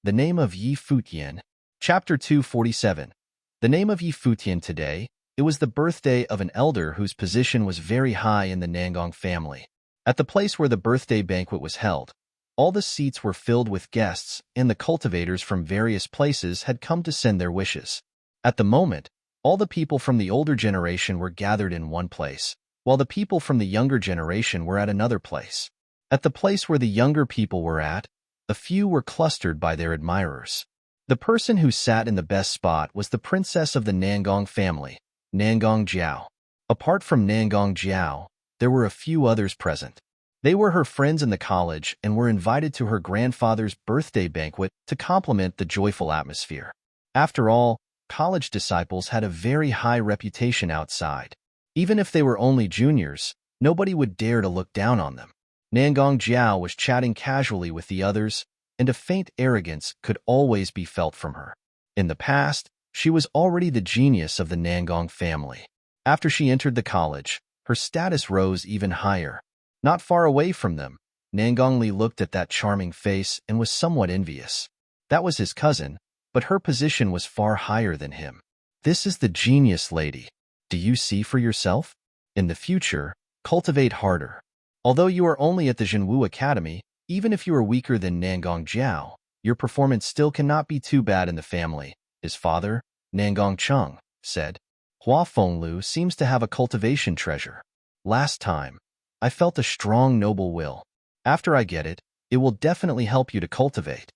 A: The name of Yi Futian. Chapter 247. The name of Yi Futian today, It was the birthday of an elder whose position was very high in the Nangong family. At the place where the birthday banquet was held, all the seats were filled with guests, and the cultivators from various places had come to send their wishes. At the moment, all the people from the older generation were gathered in one place, while the people from the younger generation were at another place. At the place where the younger people were at, a few were clustered by their admirers. The person who sat in the best spot was the princess of the Nangong family, Nangong Jiao. Apart from Nangong Jiao, there were a few others present. They were her friends in the college and were invited to her grandfather's birthday banquet to complement the joyful atmosphere. After all, college disciples had a very high reputation outside. Even if they were only juniors, nobody would dare to look down on them. Nangong Jiao was chatting casually with the others, and a faint arrogance could always be felt from her. In the past, she was already the genius of the Nangong family. After she entered the college, her status rose even higher. Not far away from them, Nangong Li looked at that charming face and was somewhat envious. That was his cousin, but her position was far higher than him. This is the genius lady. Do you see for yourself? In the future, cultivate harder. Although you are only at the Zhenwu Academy, even if you are weaker than Nangong Jiao, your performance still cannot be too bad in the family, his father, Nangong Cheng, said. Hua Fenglu seems to have a cultivation treasure. Last time, I felt a strong noble will. After I get it, it will definitely help you to cultivate.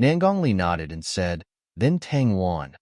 A: Nangong Li nodded and said, then Tang Wan.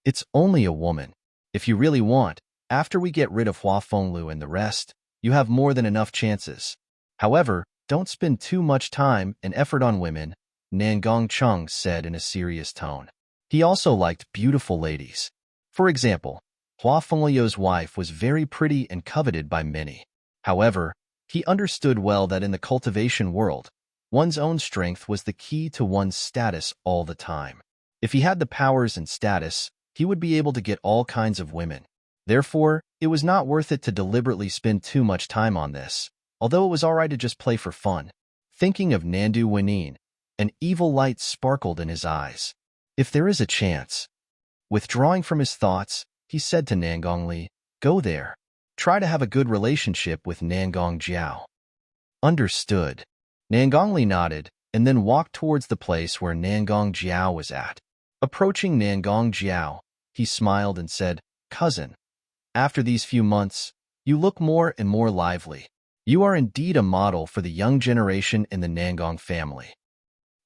A: It's only a woman. If you really want, after we get rid of Hua Fenglu and the rest, you have more than enough chances. However, don't spend too much time and effort on women, Nangong Cheng said in a serious tone. He also liked beautiful ladies. For example, Hua Fenglu's wife was very pretty and coveted by many. However, he understood well that in the cultivation world, one's own strength was the key to one's status all the time. If he had the powers and status, he would be able to get all kinds of women. Therefore, it was not worth it to deliberately spend too much time on this, although it was all right to just play for fun. Thinking of Nandu Wenin, an evil light sparkled in his eyes. If there is a chance. Withdrawing from his thoughts, he said to Nangong Li, go there. Try to have a good relationship with Nangong Jiao. Understood. Nangong Li nodded and then walked towards the place where Nangong Jiao was at. Approaching Nangong Jiao, he smiled and said, cousin, after these few months, you look more and more lively. You are indeed a model for the young generation in the Nangong family.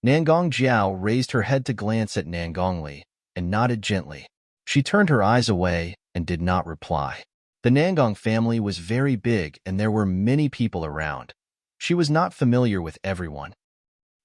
A: Nangong Jiao raised her head to glance at Nangong Li and nodded gently. She turned her eyes away and did not reply. The Nangong family was very big and there were many people around. She was not familiar with everyone.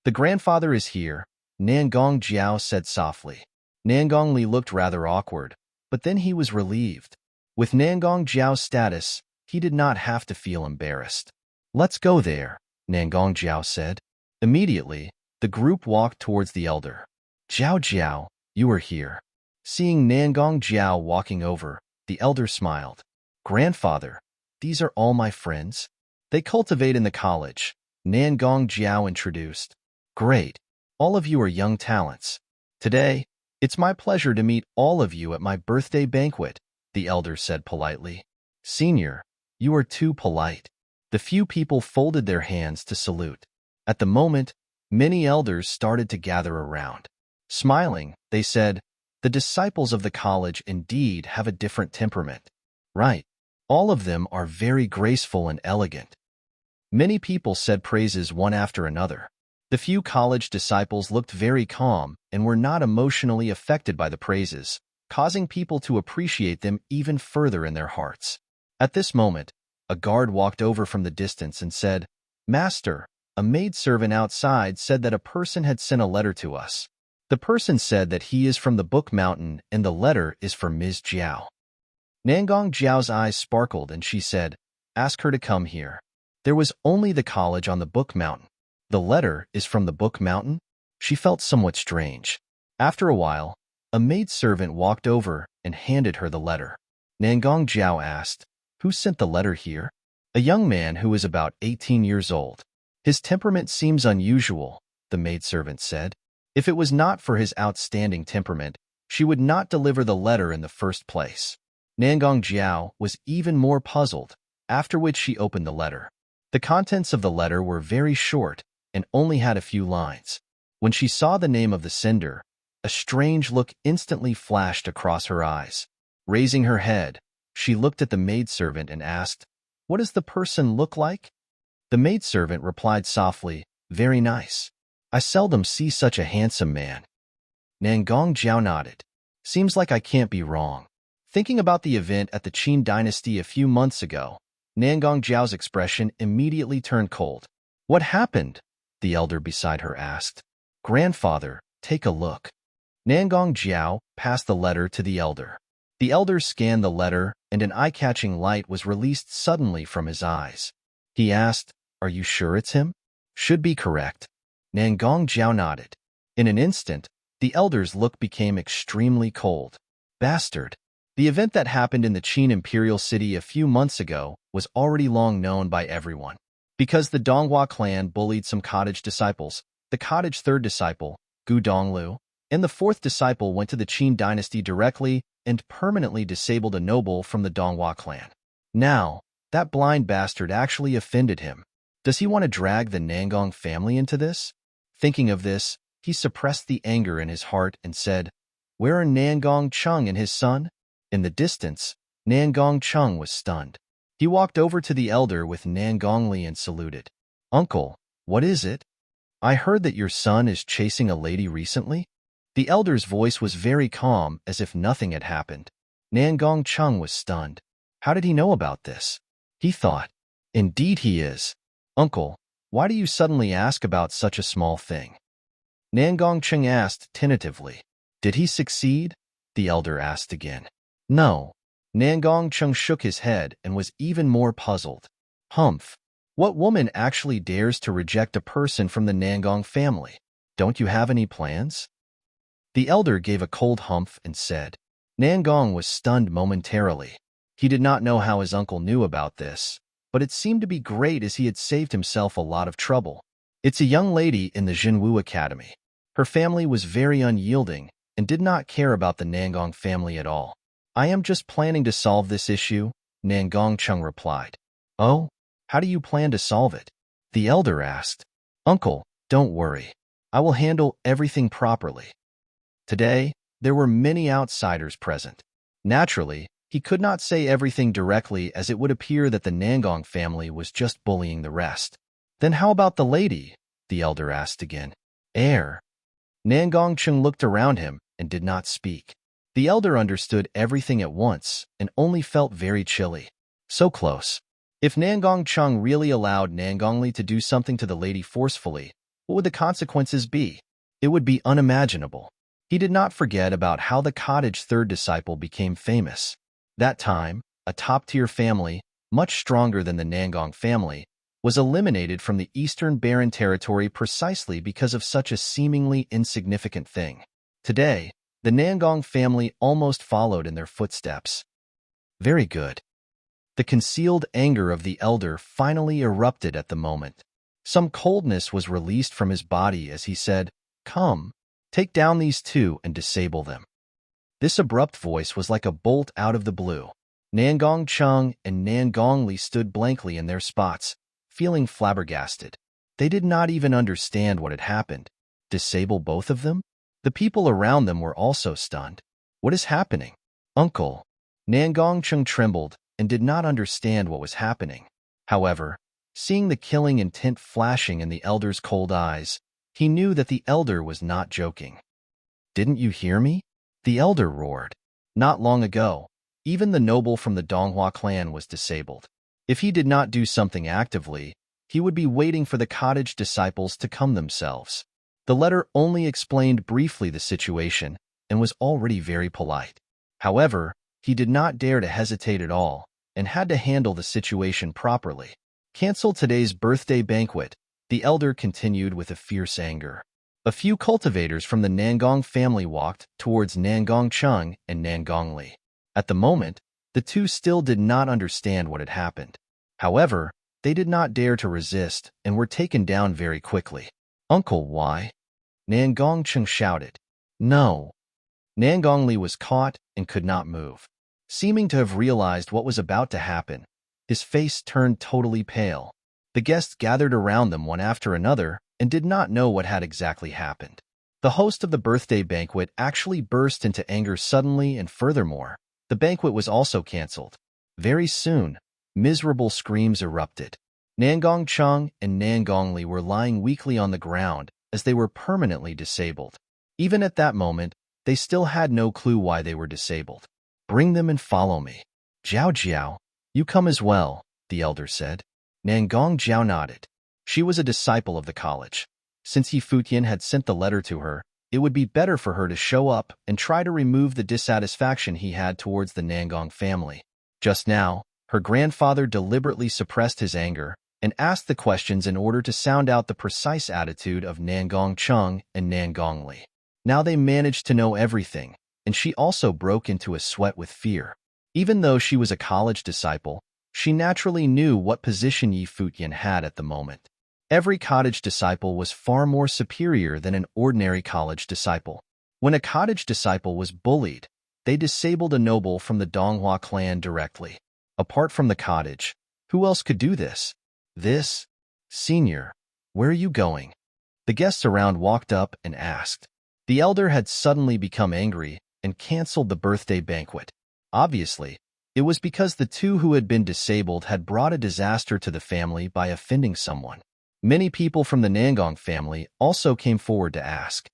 A: The grandfather is here, Nangong Jiao said softly. Nangong Li looked rather awkward, but then he was relieved. With Nangong Jiao's status, he did not have to feel embarrassed. Let's go there, Nangong Jiao said. Immediately, the group walked towards the elder. Jiao, you are here. Seeing Nangong Jiao walking over, the elder smiled. Grandfather, these are all my friends. They cultivate in the college, Nangong Jiao introduced. Great. All of you are young talents. Today, it's my pleasure to meet all of you at my birthday banquet, the elder said politely. Senior, you are too polite. The few people folded their hands to salute. At the moment, many elders started to gather around. Smiling, they said, the disciples of the college indeed have a different temperament. Right. All of them are very graceful and elegant. Many people said praises one after another. The few college disciples looked very calm and were not emotionally affected by the praises, causing people to appreciate them even further in their hearts. At this moment, a guard walked over from the distance and said, Master, a maidservant outside said that a person had sent a letter to us. The person said that he is from the Book Mountain and the letter is for Ms. Jiao. Nangong Jiao's eyes sparkled and she said, ask her to come here. There was only the college on the Book Mountain. The letter is from the Book Mountain? She felt somewhat strange. After a while, a maidservant walked over and handed her the letter. Nangong Jiao asked, who sent the letter here? A young man who is about 18 years old. His temperament seems unusual, the maidservant said. If it was not for his outstanding temperament, she would not deliver the letter in the first place. Nangong Jiao was even more puzzled, after which she opened the letter. The contents of the letter were very short and only had a few lines. When she saw the name of the sender, a strange look instantly flashed across her eyes. Raising her head, she looked at the maidservant and asked, "What does the person look like?" The maidservant replied softly, "Very nice. I seldom see such a handsome man." Nangong Jiao nodded. "Seems like I can't be wrong." Thinking about the event at the Qin dynasty a few months ago, Nangong Jiao's expression immediately turned cold. "What happened?" the elder beside her asked. "Grandfather, take a look." Nangong Jiao passed the letter to the elder. The elder scanned the letter, and an eye-catching light was released suddenly from his eyes. He asked, "Are you sure it's him?" "Should be correct." Nangong Jiao nodded. In an instant, the elder's look became extremely cold. "Bastard." The event that happened in the Qin imperial city a few months ago was already long known by everyone. Because the Donghua clan bullied some cottage disciples, the cottage third disciple, Gu Donglu, and the fourth disciple went to the Qin dynasty directly and permanently disabled a noble from the Donghua clan. Now, that blind bastard actually offended him. Does he want to drag the Nangong family into this? Thinking of this, he suppressed the anger in his heart and said, "Where are Nangong Chung and his son?" In the distance, Nangong Chung was stunned. He walked over to the elder with Nangong Li and saluted. "Uncle, what is it? I heard that your son is chasing a lady recently?" The elder's voice was very calm, as if nothing had happened. Nangong Chung was stunned. How did he know about this? He thought, "Indeed he is. Uncle, why do you suddenly ask about such a small thing?" Nangong Chung asked tentatively. "Did he succeed?" the elder asked again. "No." Nangong Chung shook his head and was even more puzzled. "Humph. What woman actually dares to reject a person from the Nangong family? Don't you have any plans?" The elder gave a cold humph and said. Nangong was stunned momentarily. He did not know how his uncle knew about this, but it seemed to be great as he had saved himself a lot of trouble. "It's a young lady in the Jinwu Academy. Her family was very unyielding and did not care about the Nangong family at all. I am just planning to solve this issue," Nangong Chung replied. "Oh? How do you plan to solve it?" the elder asked. "Uncle, don't worry. I will handle everything properly." Today, there were many outsiders present. Naturally, he could not say everything directly as it would appear that the Nangong family was just bullying the rest. "Then how about the lady?" the elder asked again. Nangong Chung looked around him and did not speak. The elder understood everything at once and only felt very chilly. So close. If Nangong Chung really allowed Nangong Li to do something to the lady forcefully, what would the consequences be? It would be unimaginable. He did not forget about how the cottage third disciple became famous. That time, a top-tier family, much stronger than the Nangong family, was eliminated from the Eastern Barren territory precisely because of such a seemingly insignificant thing. Today, the Nangong family almost followed in their footsteps. Very good. The concealed anger of the elder finally erupted at the moment. Some coldness was released from his body as he said, "Come, take down these two and disable them." This abrupt voice was like a bolt out of the blue. Nangong Chung and Nangong Li stood blankly in their spots, feeling flabbergasted. They did not even understand what had happened. Disable both of them? The people around them were also stunned. What is happening? "Uncle." Nangong Chung trembled and did not understand what was happening. However, seeing the killing intent flashing in the elder's cold eyes, he knew that the elder was not joking. "Didn't you hear me?" the elder roared. Not long ago, even the noble from the Donghua clan was disabled. If he did not do something actively, he would be waiting for the cottage disciples to come themselves. The letter only explained briefly the situation and was already very polite. However, he did not dare to hesitate at all and had to handle the situation properly. "Cancel today's birthday banquet," the elder continued with a fierce anger. A few cultivators from the Nangong family walked towards Nangong Chung and Nangong Li. At the moment, the two still did not understand what had happened. However, they did not dare to resist and were taken down very quickly. "Uncle, why?" Nangong Chung shouted. "No." Nangong Li was caught and could not move. Seeming to have realized what was about to happen, his face turned totally pale. The guests gathered around them one after another and did not know what had exactly happened. The host of the birthday banquet actually burst into anger suddenly, and furthermore, the banquet was also cancelled. Very soon, miserable screams erupted. Nangong Cheng and Nangong Li were lying weakly on the ground as they were permanently disabled. Even at that moment, they still had no clue why they were disabled. "Bring them and follow me." "Jiao Jiao, you come as well," the elder said. Nangong Jiao nodded. She was a disciple of the college. Since Futian had sent the letter to her, it would be better for her to show up and try to remove the dissatisfaction he had towards the Nangong family. Just now, her grandfather deliberately suppressed his anger and asked the questions in order to sound out the precise attitude of Nangong Cheng and Nangong Li. Now they managed to know everything, and she also broke into a sweat with fear. Even though she was a college disciple, she naturally knew what position Futian had at the moment. Every cottage disciple was far more superior than an ordinary college disciple. When a cottage disciple was bullied, they disabled a noble from the Donghua clan directly. Apart from the cottage, who else could do this? "This? Senior, where are you going?" The guests around walked up and asked. The elder had suddenly become angry and canceled the birthday banquet. Obviously, it was because the two who had been disabled had brought a disaster to the family by offending someone. Many people from the Nangong family also came forward to ask.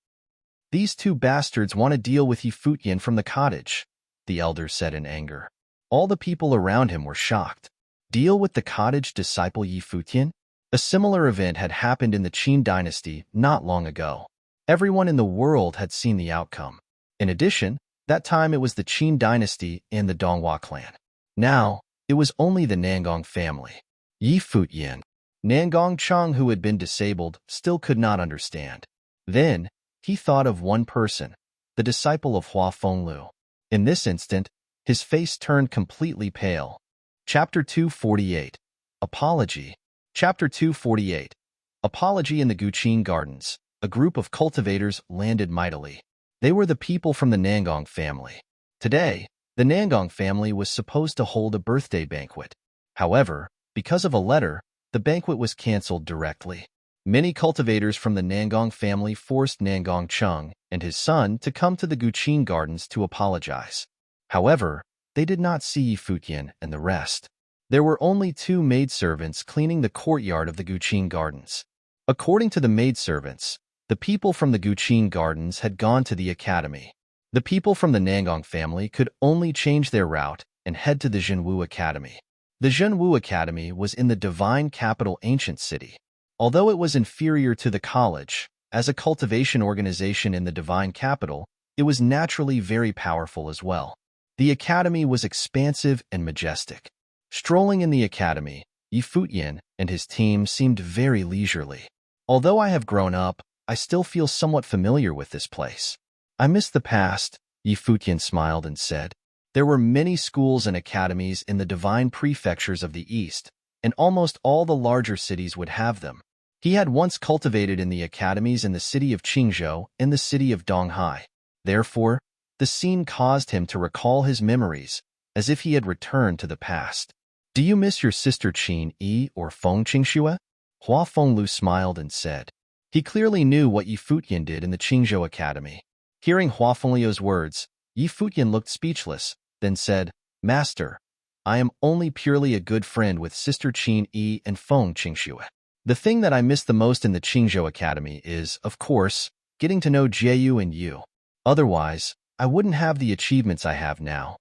A: "These two bastards want to deal with Futian from the cottage," the elder said in anger. All the people around him were shocked. Deal with the cottage disciple Futian? A similar event had happened in the Qin dynasty not long ago. Everyone in the world had seen the outcome. In addition, that time it was the Qin dynasty and the Donghua clan. Now, it was only the Nangong family. Futian. Nangong Cheng, who had been disabled, still could not understand. Then, he thought of one person, the disciple of Hua Fenglu. In this instant, his face turned completely pale. Chapter 248. Apology. Chapter 248. Apology. In the Guqin Gardens, a group of cultivators landed mightily. They were the people from the Nangong family. Today, the Nangong family was supposed to hold a birthday banquet. However, because of a letter, the banquet was cancelled directly. Many cultivators from the Nangong family forced Nangong Cheng and his son to come to the Guqin Gardens to apologize. However, they did not see Futian and the rest. There were only two maidservants cleaning the courtyard of the Guqin Gardens. According to the maidservants, the people from the Guqin Gardens had gone to the academy. The people from the Nangong family could only change their route and head to the Zhenwu Academy. The Zhenwu Academy was in the divine capital ancient city. Although it was inferior to the college, as a cultivation organization in the divine capital, it was naturally very powerful as well. The academy was expansive and majestic. Strolling in the academy, Futian and his team seemed very leisurely. "Although I have grown up, I still feel somewhat familiar with this place. I miss the past," Futian smiled and said. There were many schools and academies in the divine prefectures of the East, and almost all the larger cities would have them. He had once cultivated in the academies in the city of Qingzhou and the city of Donghai. Therefore, the scene caused him to recall his memories, as if he had returned to the past. "Do you miss your sister Qin Yi or Feng Qingxue?" Hua Fenglu smiled and said. He clearly knew what Futian did in the Qingzhou Academy. Hearing Hua Fenglu's words, Futian looked speechless, then said, "Master, I am only purely a good friend with Sister Qin Yi and Feng Qingxue. The thing that I miss the most in the Qingzhou Academy is, of course, getting to know Jieyu and you. Otherwise, I wouldn't have the achievements I have now."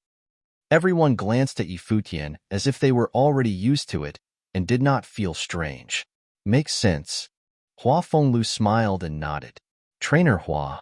A: Everyone glanced at Futian as if they were already used to it and did not feel strange. "Makes sense." Hua Fenglu smiled and nodded. Trainer Hua.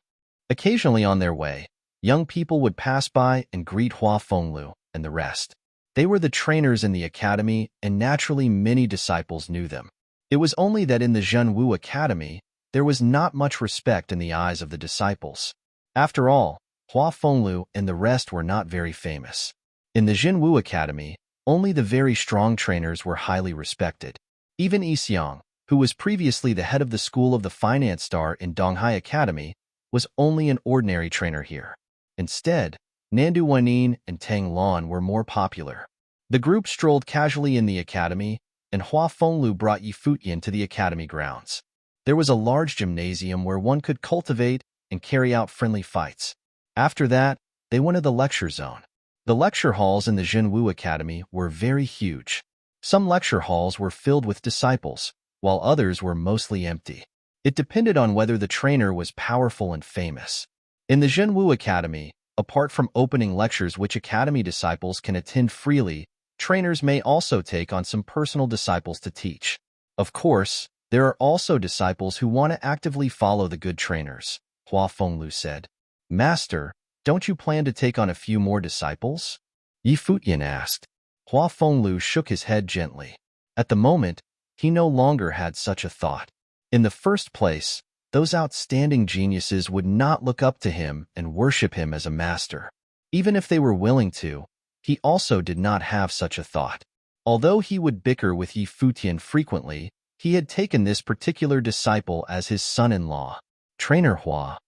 A: Occasionally on their way, young people would pass by and greet Hua Fenglu and the rest. They were the trainers in the academy, and naturally many disciples knew them. It was only that in the Zhenwu Academy, there was not much respect in the eyes of the disciples. After all, Hua Fenglu and the rest were not very famous. In the Zhenwu Academy, only the very strong trainers were highly respected. Even Yixiang, who was previously the head of the school of the finance star in Donghai Academy, was only an ordinary trainer here. Instead, Nandu Wanin and Tang Lan were more popular. The group strolled casually in the academy, and Hua Fenglu brought Yi Futian to the academy grounds. There was a large gymnasium where one could cultivate and carry out friendly fights. After that, they went to the lecture zone. The lecture halls in the Zhenwu Academy were very huge. Some lecture halls were filled with disciples, while others were mostly empty. It depended on whether the trainer was powerful and famous. In the Zhenwu Academy, apart from opening lectures which academy disciples can attend freely, trainers may also take on some personal disciples to teach. Of course, there are also disciples who want to actively follow the good trainers, Hua Fenglu said. Master, don't you plan to take on a few more disciples? Yi Futian asked. Hua Fenglu shook his head gently. At the moment, he no longer had such a thought. In the first place, those outstanding geniuses would not look up to him and worship him as a master. Even if they were willing to, he also did not have such a thought. Although he would bicker with Yi Futian frequently, he had taken this particular disciple as his son-in-law, Trainer Hua.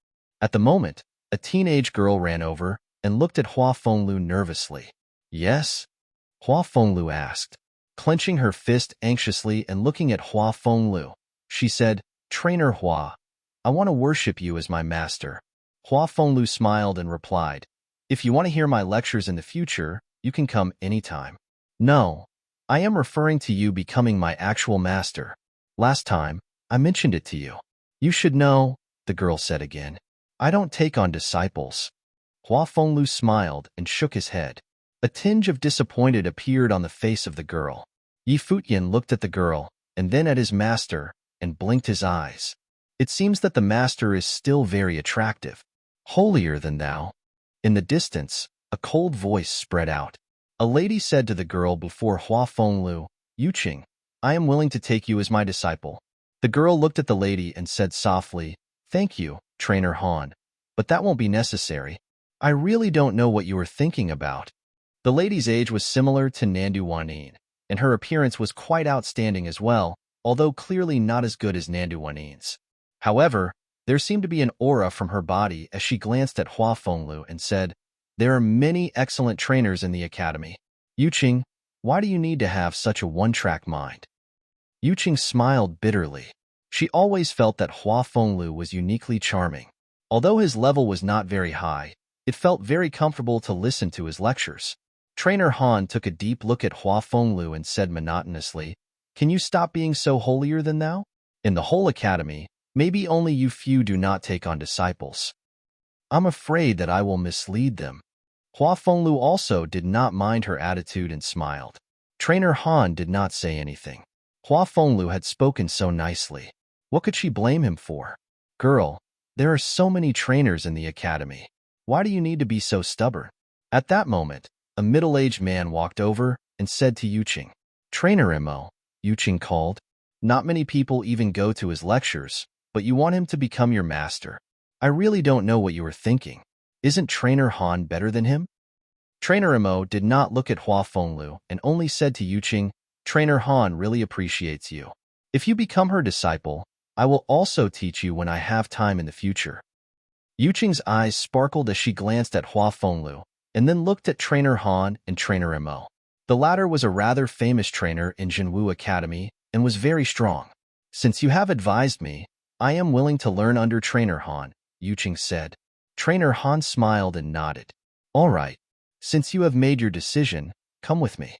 A: At the moment, a teenage girl ran over and looked at Hua Fenglu nervously. Yes? Hua Fenglu asked. Clenching her fist anxiously and looking at Hua Fenglu, she said, Trainer Hua, I want to worship you as my master. Hua Fenglu smiled and replied, If you want to hear my lectures in the future, you can come anytime. No, I am referring to you becoming my actual master. Last time, I mentioned it to you. You should know, the girl said again. I don't take on disciples. Hua Fenglu smiled and shook his head. A tinge of disappointment appeared on the face of the girl. Yi Futian looked at the girl, and then at his master, and blinked his eyes. It seems that the master is still very attractive. Holier than thou. In the distance, a cold voice spread out. A lady said to the girl before Hua Fenglu, Yuqing, I am willing to take you as my disciple. The girl looked at the lady and said softly, Thank you, Trainer Han, but that won't be necessary. I really don't know what you are thinking about. The lady's age was similar to Nandu Wanin, and her appearance was quite outstanding as well, although clearly not as good as Nandu Wanin's. However, there seemed to be an aura from her body as she glanced at Hua Fenglu and said, There are many excellent trainers in the academy. Yuqing, why do you need to have such a one-track mind? Yuqing smiled bitterly. She always felt that Hua Fenglu was uniquely charming. Although his level was not very high, it felt very comfortable to listen to his lectures. Trainer Han took a deep look at Hua Fenglu and said monotonously, Can you stop being so holier than thou? In the whole academy, maybe only you few do not take on disciples. I'm afraid that I will mislead them. Hua Fenglu also did not mind her attitude and smiled. Trainer Han did not say anything. Hua Fenglu had spoken so nicely. What could she blame him for? Girl, there are so many trainers in the academy. Why do you need to be so stubborn? At that moment, a middle-aged man walked over and said to Yuqing, Trainer Mo, Yuqing called. Not many people even go to his lectures, but you want him to become your master. I really don't know what you are thinking. Isn't Trainer Han better than him? Trainer Mo did not look at Hua Fenglu and only said to Yuqing, Trainer Han really appreciates you. If you become her disciple, I will also teach you when I have time in the future. Yuqing's eyes sparkled as she glanced at Hua Fenglu, and then looked at Trainer Han and Trainer Mo. The latter was a rather famous trainer in Zhenwu Academy and was very strong. Since you have advised me, I am willing to learn under Trainer Han, Yuqing said. Trainer Han smiled and nodded. All right. Since you have made your decision, come with me.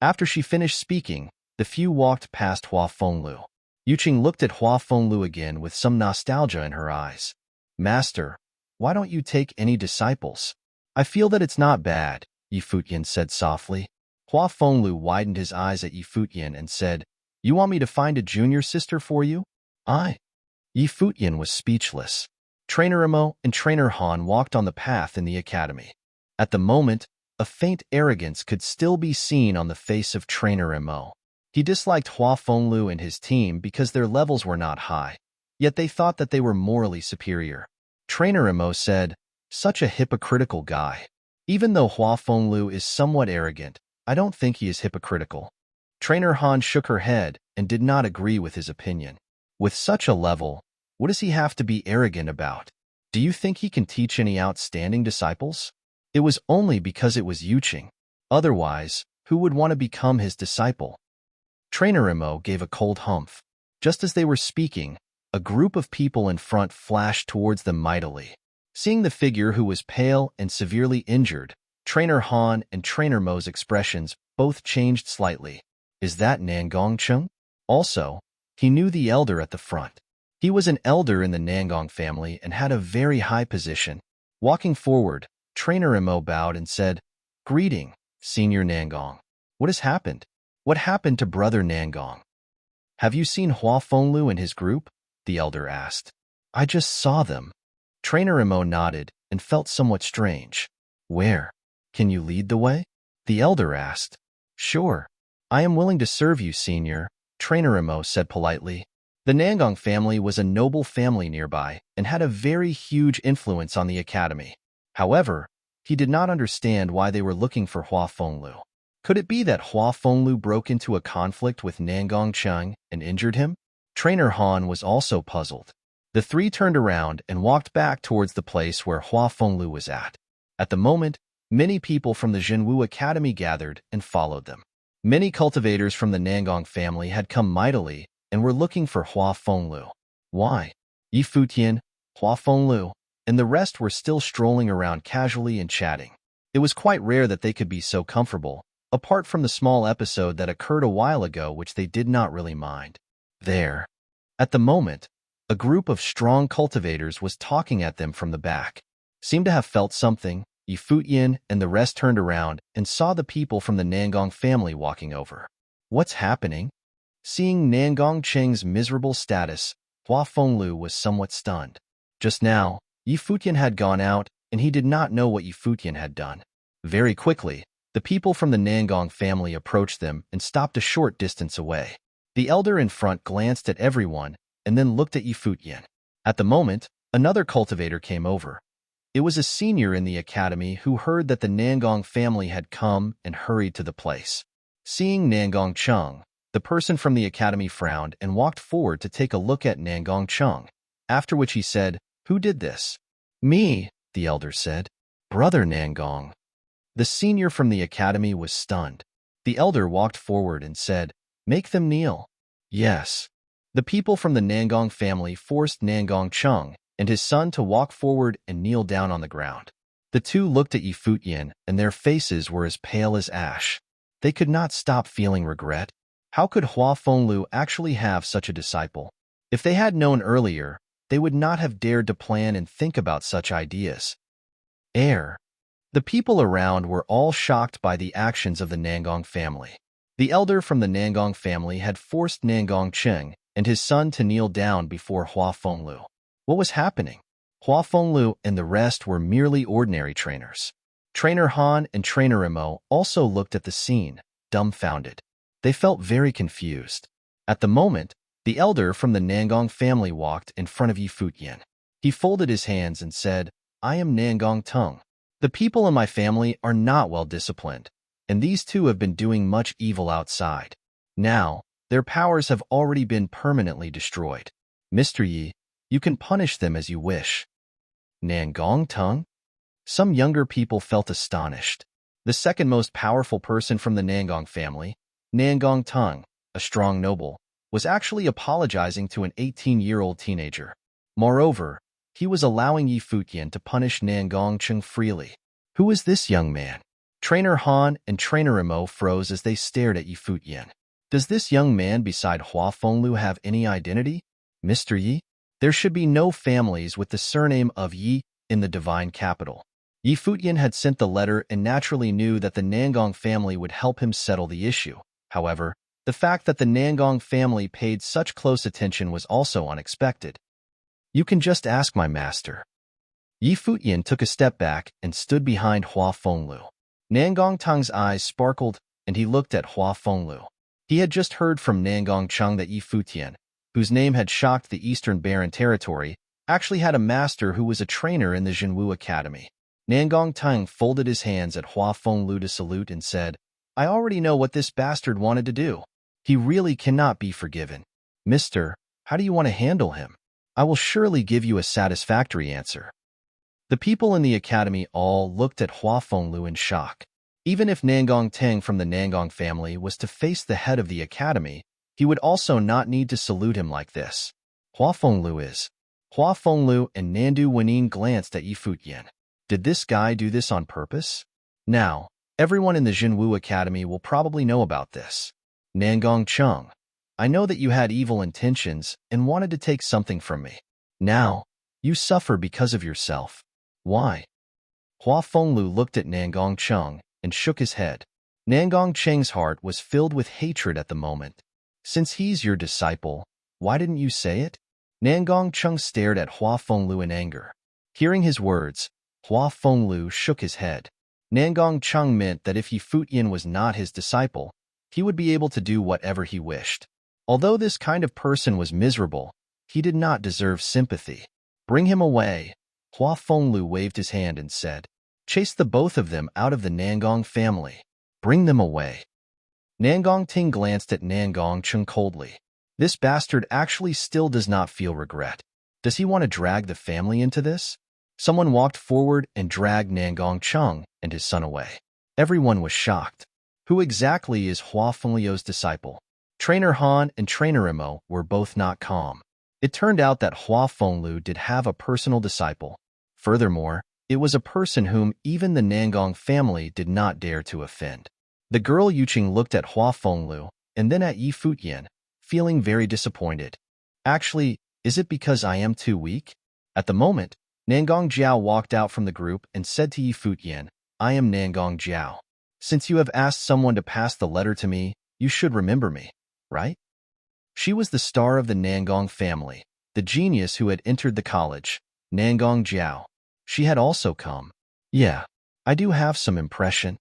A: After she finished speaking, the few walked past Hua Fenglu. Yuqing looked at Hua Fenglu again with some nostalgia in her eyes. Master, why don't you take any disciples? I feel that it's not bad, Yi Futian said softly. Hua Fenglu widened his eyes at Yi Futian and said, You want me to find a junior sister for you? Yi Futian was speechless. Trainer Mo and Trainer Han walked on the path in the academy. At the moment, a faint arrogance could still be seen on the face of Trainer Mo. He disliked Hua Fenglu and his team because their levels were not high, yet they thought that they were morally superior. Trainer Mo said, Such a hypocritical guy. Even though Hua Fenglu is somewhat arrogant, I don't think he is hypocritical. Trainer Han shook her head and did not agree with his opinion. With such a level, what does he have to be arrogant about? Do you think he can teach any outstanding disciples? It was only because it was Yuqing. Otherwise, who would want to become his disciple? Trainer Imo gave a cold humph. Just as they were speaking, a group of people in front flashed towards them mightily. Seeing the figure who was pale and severely injured, Trainer Han and Trainer Mo's expressions both changed slightly. Is that Nangong Chung? Also, he knew the elder at the front. He was an elder in the Nangong family and had a very high position. Walking forward, Trainer Imo bowed and said, "Greeting, Senior Nangong. What has happened? What happened to Brother Nangong?" "Have you seen Hua Fenglu and his group?" the elder asked. "I just saw them." Trainer Imo nodded and felt somewhat strange. "Where? Can you lead the way?" the elder asked. "Sure. I am willing to serve you, Senior," Trainer Imo said politely. The Nangong family was a noble family nearby and had a very huge influence on the academy. However, he did not understand why they were looking for Hua Fenglu. Could it be that Hua Fenglu broke into a conflict with Nangong Chung and injured him? Trainer Han was also puzzled. The three turned around and walked back towards the place where Hua Fenglu was at. At the moment, many people from the Zhenwu Academy gathered and followed them. Many cultivators from the Nangong family had come mightily and were looking for Hua Fenglu. Why? Yi Futian, Hua Fenglu, and the rest were still strolling around casually and chatting. It was quite rare that they could be so comfortable, apart from the small episode that occurred a while ago which they did not really mind. There. At the moment, a group of strong cultivators was talking at them from the back. Seemed to have felt something. Yi Futian and the rest turned around and saw the people from the Nangong family walking over. What's happening? Seeing Nangong Cheng's miserable status, Hua Fenglu was somewhat stunned. Just now, Yi Futian had gone out, and he did not know what Yi Futian had done. Very quickly, the people from the Nangong family approached them and stopped a short distance away. The elder in front glanced at everyone and then looked at Yi Futian. At the moment, another cultivator came over. It was a senior in the academy who heard that the Nangong family had come and hurried to the place. Seeing Nangong Chung, the person from the academy frowned and walked forward to take a look at Nangong Chung, after which he said, "Who did this?" "Me," the elder said. "Brother Nangong." The senior from the academy was stunned. The elder walked forward and said, "Make them kneel." Yes. The people from the Nangong family forced Nangong Chung and his son to walk forward and kneel down on the ground. The two looked at Yi Futian, and their faces were as pale as ash. They could not stop feeling regret. How could Hua Fenglu actually have such a disciple? If they had known earlier, they would not have dared to plan and think about such ideas. The people around were all shocked by the actions of the Nangong family. The elder from the Nangong family had forced Nangong Cheng and his son to kneel down before Hua Fenglu. What was happening? Hua Fenglu and the rest were merely ordinary trainers. Trainer Han and Trainer Imo also looked at the scene, dumbfounded. They felt very confused. At the moment, the elder from the Nangong family walked in front of Yi Futian. He folded his hands and said, "I am Nangong Tung. The people in my family are not well disciplined, and these two have been doing much evil outside. Now, their powers have already been permanently destroyed. Mr. Yi, you can punish them as you wish." Nangong Tung? Some younger people felt astonished. The second most powerful person from the Nangong family, Nangong Tung, a strong noble, was actually apologizing to an 18-year-old teenager. Moreover, he was allowing Yi Futian to punish Nangong Chung freely. Who is this young man? Trainer Han and Trainer Imo froze as they stared at Yi Futian. Does this young man beside Hua Fenglu have any identity? Mr. Yi? There should be no families with the surname of Yi in the divine capital. Yi Futian had sent the letter and naturally knew that the Nangong family would help him settle the issue. However, the fact that the Nangong family paid such close attention was also unexpected. "You can just ask my master." Yi Futian took a step back and stood behind Hua Fenglu. Nangong Tung's eyes sparkled, and he looked at Hua Fenglu. He had just heard from Nangong Chung that Yi Futian, whose name had shocked the Eastern Barren Territory, actually had a master who was a trainer in the Zhenwu Academy. Nangong Tung folded his hands at Hua Fenglu to salute and said, "I already know what this bastard wanted to do. He really cannot be forgiven. Mister, how do you want to handle him? I will surely give you a satisfactory answer." The people in the academy all looked at Hua Fenglu in shock. Even if Nangong Teng from the Nangong family was to face the head of the academy, he would also not need to salute him like this. Hua Fenglu and Nandu Wenin glanced at Yi Futian. Did this guy do this on purpose? Now, everyone in the Jinwu Academy will probably know about this. Nangong Chung, I know that you had evil intentions and wanted to take something from me. Now, you suffer because of yourself. Why? Hua Fenglu looked at Nangong Chung and shook his head. Nangong Cheng's heart was filled with hatred at the moment. Since he's your disciple, why didn't you say it? Nangong Chung stared at Hua Fenglu in anger. Hearing his words, Hua Fenglu shook his head. Nangong Chung meant that if Yi Futian was not his disciple, he would be able to do whatever he wished. Although this kind of person was miserable, he did not deserve sympathy. Bring him away. Hua Fenglu waved his hand and said, chase the both of them out of the Nangong family. Bring them away. Nangong Ting glanced at Nangong Chung coldly. This bastard actually still does not feel regret. Does he want to drag the family into this? Someone walked forward and dragged Nangong Chung and his son away. Everyone was shocked. Who exactly is Hua Fenglu's disciple? Trainer Han and Trainer Imo were both not calm. It turned out that Hua Fenglu did have a personal disciple. Furthermore, it was a person whom even the Nangong family did not dare to offend. The girl Yuqing looked at Hua Fenglu and then at Yi Futian, feeling very disappointed. Actually, is it because I am too weak? At the moment, Nangong Jiao walked out from the group and said to Yi Futian, I am Nangong Jiao. Since you have asked someone to pass the letter to me, you should remember me, right? She was the star of the Nangong family, the genius who had entered the college, Nangong Jiao. She had also come. Yeah, I do have some impression.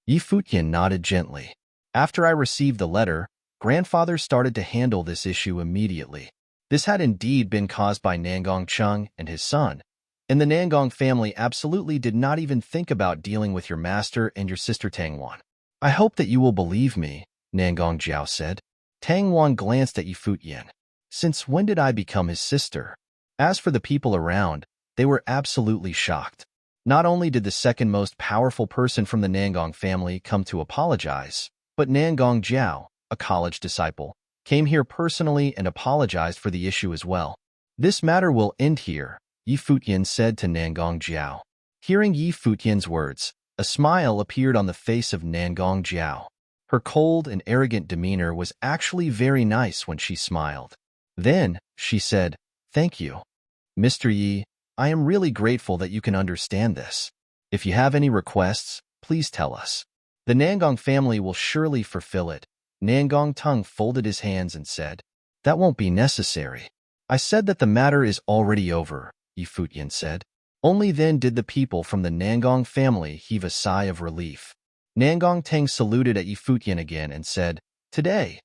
A: Yi Futian nodded gently. After I received the letter, grandfather started to handle this issue immediately. This had indeed been caused by Nangong Chung and his son, and the Nangong family absolutely did not even think about dealing with your master and your sister Tangwan. I hope that you will believe me, Nangong Jiao said. Tangwan glanced at Yi Futian. Since when did I become his sister? As for the people around, they were absolutely shocked. Not only did the second most powerful person from the Nangong family come to apologize, but Nangong Jiao, a college disciple, came here personally and apologized for the issue as well. This matter will end here, Yi Futian said to Nangong Jiao. Hearing Yi Futian's words, a smile appeared on the face of Nangong Jiao. Her cold and arrogant demeanor was actually very nice when she smiled. Then, she said, thank you. Mr. Yi, I am really grateful that you can understand this. If you have any requests, please tell us. The Nangong family will surely fulfill it. Nangong Tung folded his hands and said, that won't be necessary. I said that the matter is already over, Yi Futian said. Only then did the people from the Nangong family heave a sigh of relief. Nangong Teng saluted at Yi Futian again and said, today,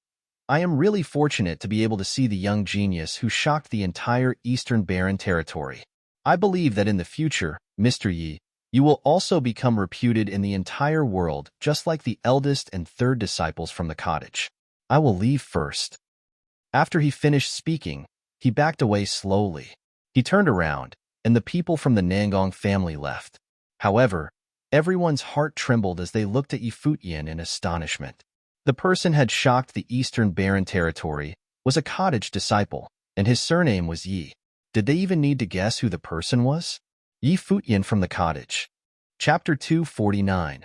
A: I am really fortunate to be able to see the young genius who shocked the entire Eastern Barren territory. I believe that in the future, Mr. Yi, you will also become reputed in the entire world, just like the eldest and third disciples from the cottage. I will leave first. After he finished speaking, he backed away slowly. He turned around, and the people from the Nangong family left. However, everyone's heart trembled as they looked at Yi Futian in astonishment. The person had shocked the Eastern Barren territory, was a cottage disciple, and his surname was Yi. Did they even need to guess who the person was? Yi Futian from the cottage. Chapter 249.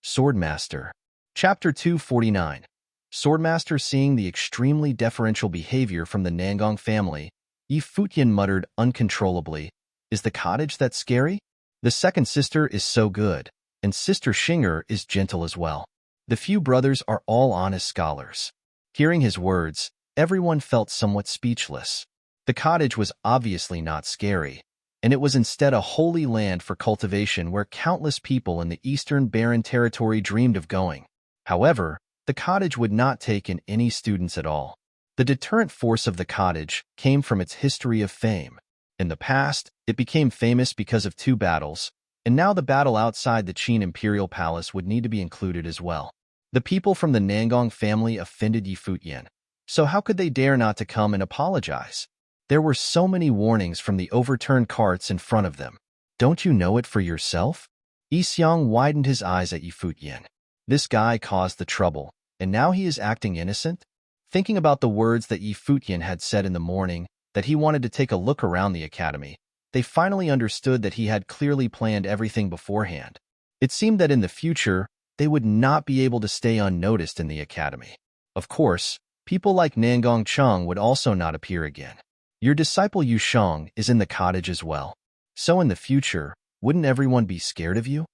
A: Swordmaster. Chapter 249. Swordmaster. Seeing the extremely deferential behavior from the Nangong family, Yi Futian muttered uncontrollably, is the cottage that scary? The second sister is so good, and Sister Shinger is gentle as well. The few brothers are all honest scholars. Hearing his words, everyone felt somewhat speechless. The cottage was obviously not scary, and it was instead a holy land for cultivation where countless people in the Eastern Barren territory dreamed of going. However, the cottage would not take in any students at all. The deterrent force of the cottage came from its history of fame. In the past, it became famous because of 2 battles, and now the battle outside the Qin Imperial Palace would need to be included as well. The people from the Nangong family offended Yi Futian, so how could they dare not to come and apologize? There were so many warnings from the overturned carts in front of them. Don't you know it for yourself? Yi Xiang widened his eyes at Yi Futian. This guy caused the trouble, and now he is acting innocent? Thinking about the words that Yi Futian had said in the morning, that he wanted to take a look around the academy, they finally understood that he had clearly planned everything beforehand. It seemed that in the future, they would not be able to stay unnoticed in the academy. Of course, people like Nangong Cheng would also not appear again. Your disciple Yu Sheng is in the cottage as well. So in the future, wouldn't everyone be scared of you?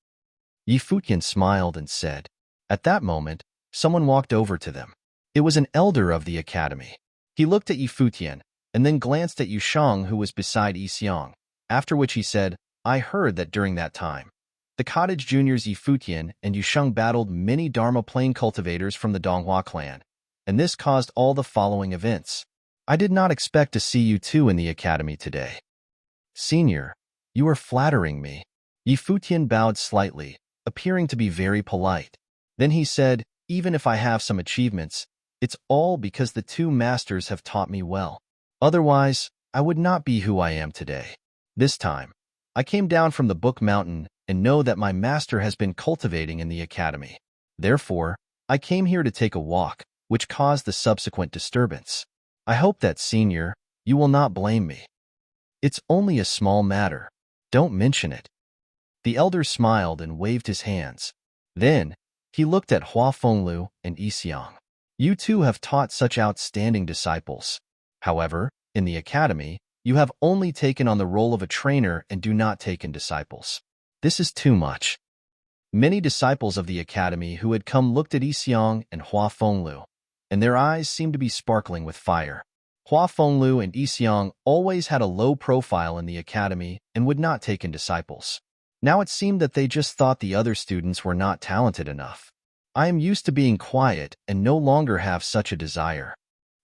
A: Yi Futian smiled and said. At that moment, someone walked over to them. It was an elder of the academy. He looked at Yi Futian and then glanced at Yu Sheng, who was beside Yi Xiang, after which he said, I heard that during that time, the cottage juniors Yi Futian and Yu Sheng battled many Dharma plane cultivators from the Donghua clan, and this caused all the following events. I did not expect to see you two in the academy today. Senior, you are flattering me. Yi Futian bowed slightly, appearing to be very polite. Then he said, even if I have some achievements, it's all because the two masters have taught me well. Otherwise, I would not be who I am today. This time, I came down from the Book Mountain and know that my master has been cultivating in the academy. Therefore, I came here to take a walk, which caused the subsequent disturbance. I hope that, Senior, you will not blame me. It's only a small matter. Don't mention it. The elder smiled and waved his hands. Then, he looked at Hua Fenglu and Yi Xiang. You two have taught such outstanding disciples. However, in the academy, you have only taken on the role of a trainer and do not take in disciples. This is too much. Many disciples of the academy who had come looked at Yi Xiang and Hua Fenglu, and their eyes seemed to be sparkling with fire. Hua Fenglu and Yi Xiang always had a low profile in the academy and would not take in disciples. Now it seemed that they just thought the other students were not talented enough. I am used to being quiet and no longer have such a desire.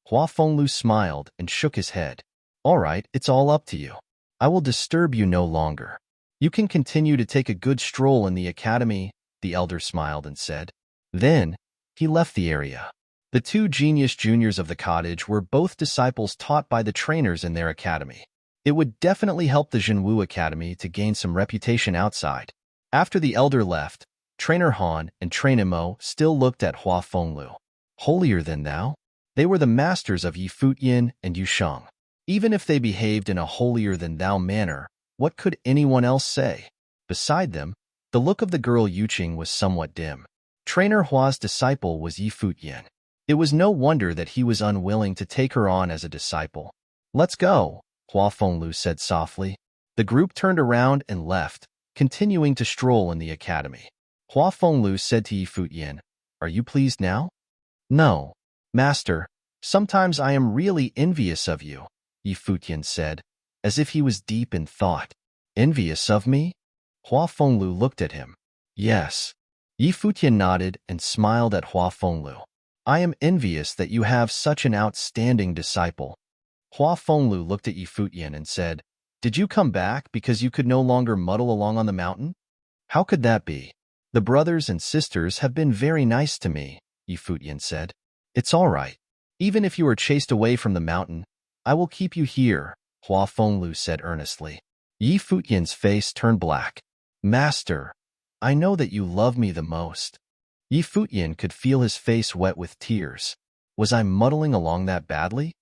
A: Hua Fenglu smiled and shook his head. All right, it's all up to you. I will disturb you no longer. You can continue to take a good stroll in the academy, the elder smiled and said. Then, he left the area. The two genius juniors of the cottage were both disciples taught by the trainers in their academy. It would definitely help the Zhenwu Academy to gain some reputation outside. After the elder left, Trainer Han and Trainer Mo still looked at Hua Fenglu. Holier than thou? They were the masters of Yi Futian and Yu Sheng. Even if they behaved in a holier-than-thou manner, what could anyone else say? Beside them, the look of the girl Yuqing was somewhat dim. Trainer Hua's disciple was Yi Futian. It was no wonder that he was unwilling to take her on as a disciple. Let's go, Hua Fenglu said softly. The group turned around and left, continuing to stroll in the academy. Hua Fenglu said to Yi Futian, Are you pleased now? No, Master. Sometimes I am really envious of you, Yi Futian said, as if he was deep in thought. Envious of me? Hua Fenglu looked at him. Yes. Yi Futian nodded and smiled at Hua Fenglu. I am envious that you have such an outstanding disciple. Hua Fenglu looked at Yi Futian and said, Did you come back because you could no longer muddle along on the mountain? How could that be? The brothers and sisters have been very nice to me, Yi Futian said. It's all right. Even if you are chased away from the mountain, I will keep you here, Hua Fenglu said earnestly. Yi Futian's face turned black. Master, I know that you love me the most. Yi Futian could feel his face wet with tears. Was I muddling along that badly?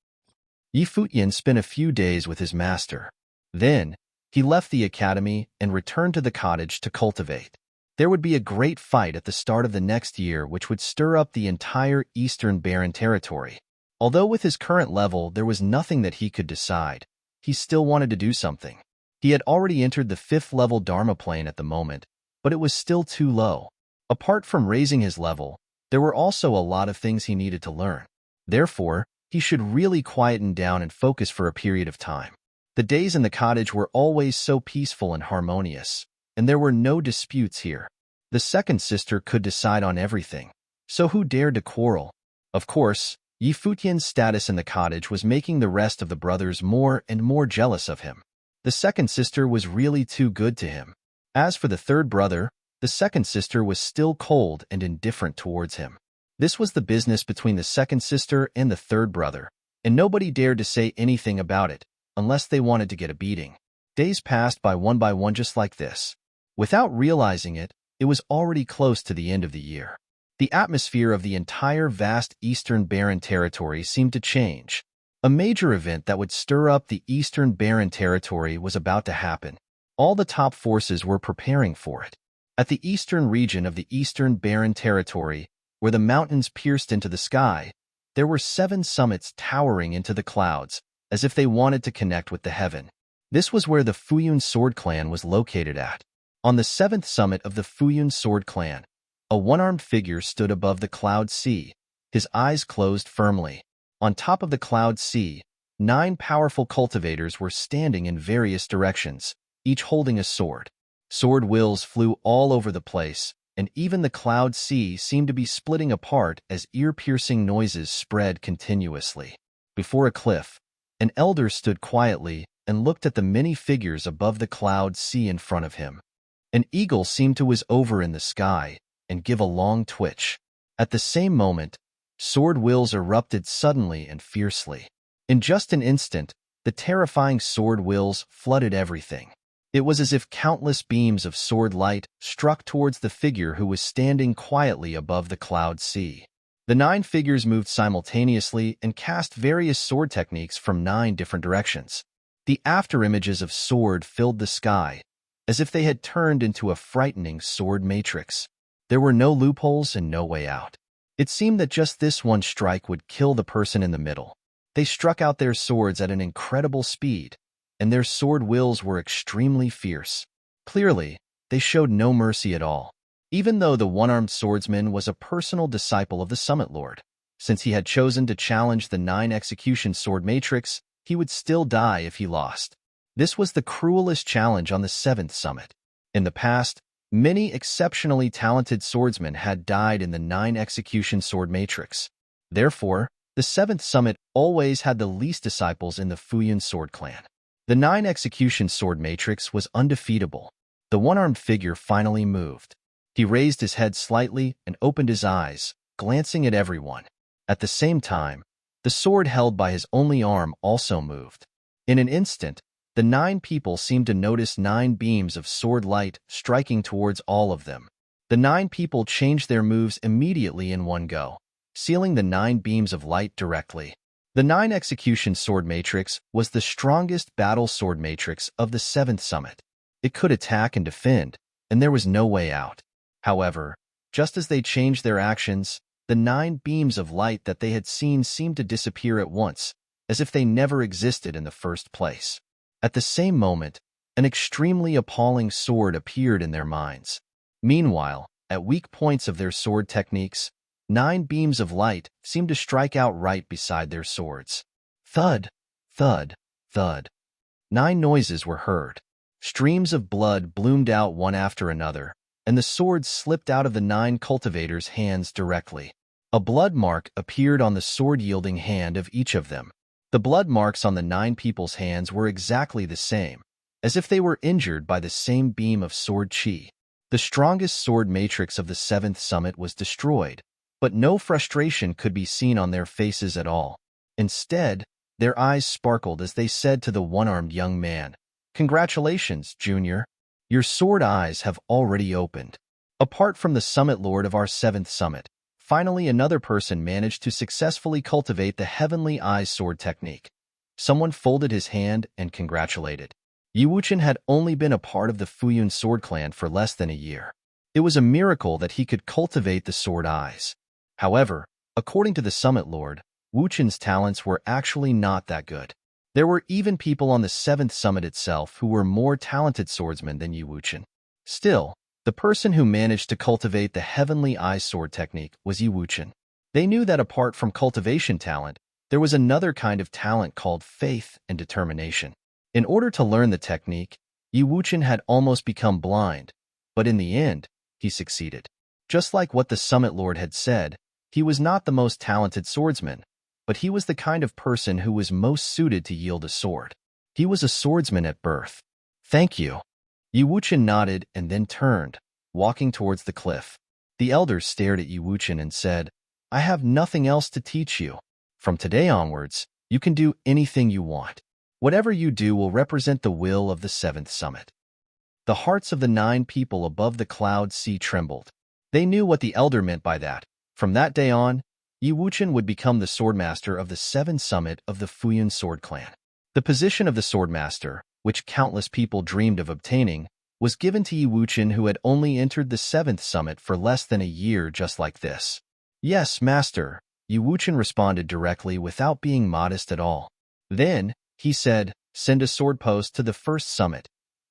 A: Yi Futian spent a few days with his master. Then, he left the academy and returned to the cottage to cultivate. There would be a great fight at the start of the next year which would stir up the entire Eastern Barren territory. Although with his current level there was nothing that he could decide, he still wanted to do something. He had already entered the 5th level Dharma plane at the moment, but it was still too low. Apart from raising his level, there were also a lot of things he needed to learn. Therefore, he should really quieten down and focus for a period of time. The days in the cottage were always so peaceful and harmonious, and there were no disputes here. The second sister could decide on everything, so who dared to quarrel? Of course, Yi Futian's status in the cottage was making the rest of the brothers more and more jealous of him. The second sister was really too good to him. As for the third brother, the second sister was still cold and indifferent towards him. This was the business between the second sister and the third brother, and nobody dared to say anything about it, unless they wanted to get a beating. Days passed by one just like this. Without realizing it, it was already close to the end of the year. The atmosphere of the entire vast Eastern Barren Territory seemed to change. A major event that would stir up the Eastern Barren Territory was about to happen. All the top forces were preparing for it. At the eastern region of the Eastern Barren Territory, where the mountains pierced into the sky, there were 7 summits towering into the clouds, as if they wanted to connect with the heaven. This was where the Futian Sword Clan was located at. On the 7th summit of the Futian Sword Clan, a one-armed figure stood above the cloud sea, his eyes closed firmly. On top of the cloud sea, 9 powerful cultivators were standing in various directions, each holding a sword. Sword wills flew all over the place, and even the cloud sea seemed to be splitting apart as ear-piercing noises spread continuously. Before a cliff, an elder stood quietly and looked at the many figures above the cloud sea in front of him. An eagle seemed to whiz over in the sky and give a long twitch. At the same moment, sword wills erupted suddenly and fiercely. In just an instant, the terrifying sword wills flooded everything. It was as if countless beams of sword light struck towards the figure who was standing quietly above the cloud sea. The 9 figures moved simultaneously and cast various sword techniques from 9 different directions. The afterimages of sword filled the sky, as if they had turned into a frightening sword matrix. There were no loopholes and no way out. It seemed that just this one strike would kill the person in the middle. They struck out their swords at an incredible speed, and their sword wills were extremely fierce. Clearly, they showed no mercy at all. Even though the one-armed swordsman was a personal disciple of the Summit Lord, since he had chosen to challenge the 9 execution sword matrix, he would still die if he lost. This was the cruelest challenge on the 7th summit. In the past, many exceptionally talented swordsmen had died in the 9 execution sword matrix. Therefore, the 7th summit always had the least disciples in the Futian Sword Clan. The 9 execution sword matrix was undefeatable. The one-armed figure finally moved. He raised his head slightly and opened his eyes, glancing at everyone. At the same time, the sword held by his only arm also moved. In an instant, the 9 people seemed to notice 9 beams of sword light striking towards all of them. The 9 people changed their moves immediately in one go, sealing the 9 beams of light directly. The 9 execution sword matrix was the strongest battle sword matrix of the 7th summit. It could attack and defend, and there was no way out. However, just as they changed their actions, the 9 beams of light that they had seen seemed to disappear at once, as if they never existed in the first place. At the same moment, an extremely appalling sword appeared in their minds. Meanwhile, at weak points of their sword techniques, 9 beams of light seemed to strike out right beside their swords. Thud, thud, thud. 9 noises were heard. Streams of blood bloomed out one after another, and the swords slipped out of the 9 cultivators' hands directly. A blood mark appeared on the sword-yielding hand of each of them. The blood marks on the 9 people's hands were exactly the same, as if they were injured by the same beam of sword chi. The strongest sword matrix of the 7th summit was destroyed, but no frustration could be seen on their faces at all. Instead, their eyes sparkled as they said to the one-armed young man, "Congratulations, Junior. Your sword eyes have already opened." Apart from the Summit Lord of our 7th summit, finally another person managed to successfully cultivate the Heavenly Eyes sword technique. Someone folded his hand and congratulated. Yiwuchen had only been a part of the Futian Sword Clan for less than a year. It was a miracle that he could cultivate the sword eyes. However, according to the Summit Lord, Wuchen's talents were actually not that good. There were even people on the 7th summit itself who were more talented swordsmen than Yiwuchen. Still, the person who managed to cultivate the Heavenly Eye sword technique was Yiwuchen. They knew that apart from cultivation talent, there was another kind of talent called faith and determination. In order to learn the technique, Yiwuchen had almost become blind, but in the end, he succeeded. Just like what the Summit Lord had said, he was not the most talented swordsman, but he was the kind of person who was most suited to yield a sword. He was a swordsman at birth. "Thank you." Yiwuchen nodded and then turned, walking towards the cliff. The elders stared at Yiwuchen and said, "I have nothing else to teach you. From today onwards, you can do anything you want." Whatever you do will represent the will of the seventh summit. The hearts of the 9 people above the cloud sea trembled. They knew what the elder meant by that. From that day on, Yi Wuchen would become the swordmaster of the 7th summit of the Futian sword clan. The position of the swordmaster, which countless people dreamed of obtaining, was given to Yi Wuchen, who had only entered the 7th summit for less than a year, just like this. "Yes, master," Yi Wuchen responded directly without being modest at all. Then, he said, "Send a sword post to the 1st summit.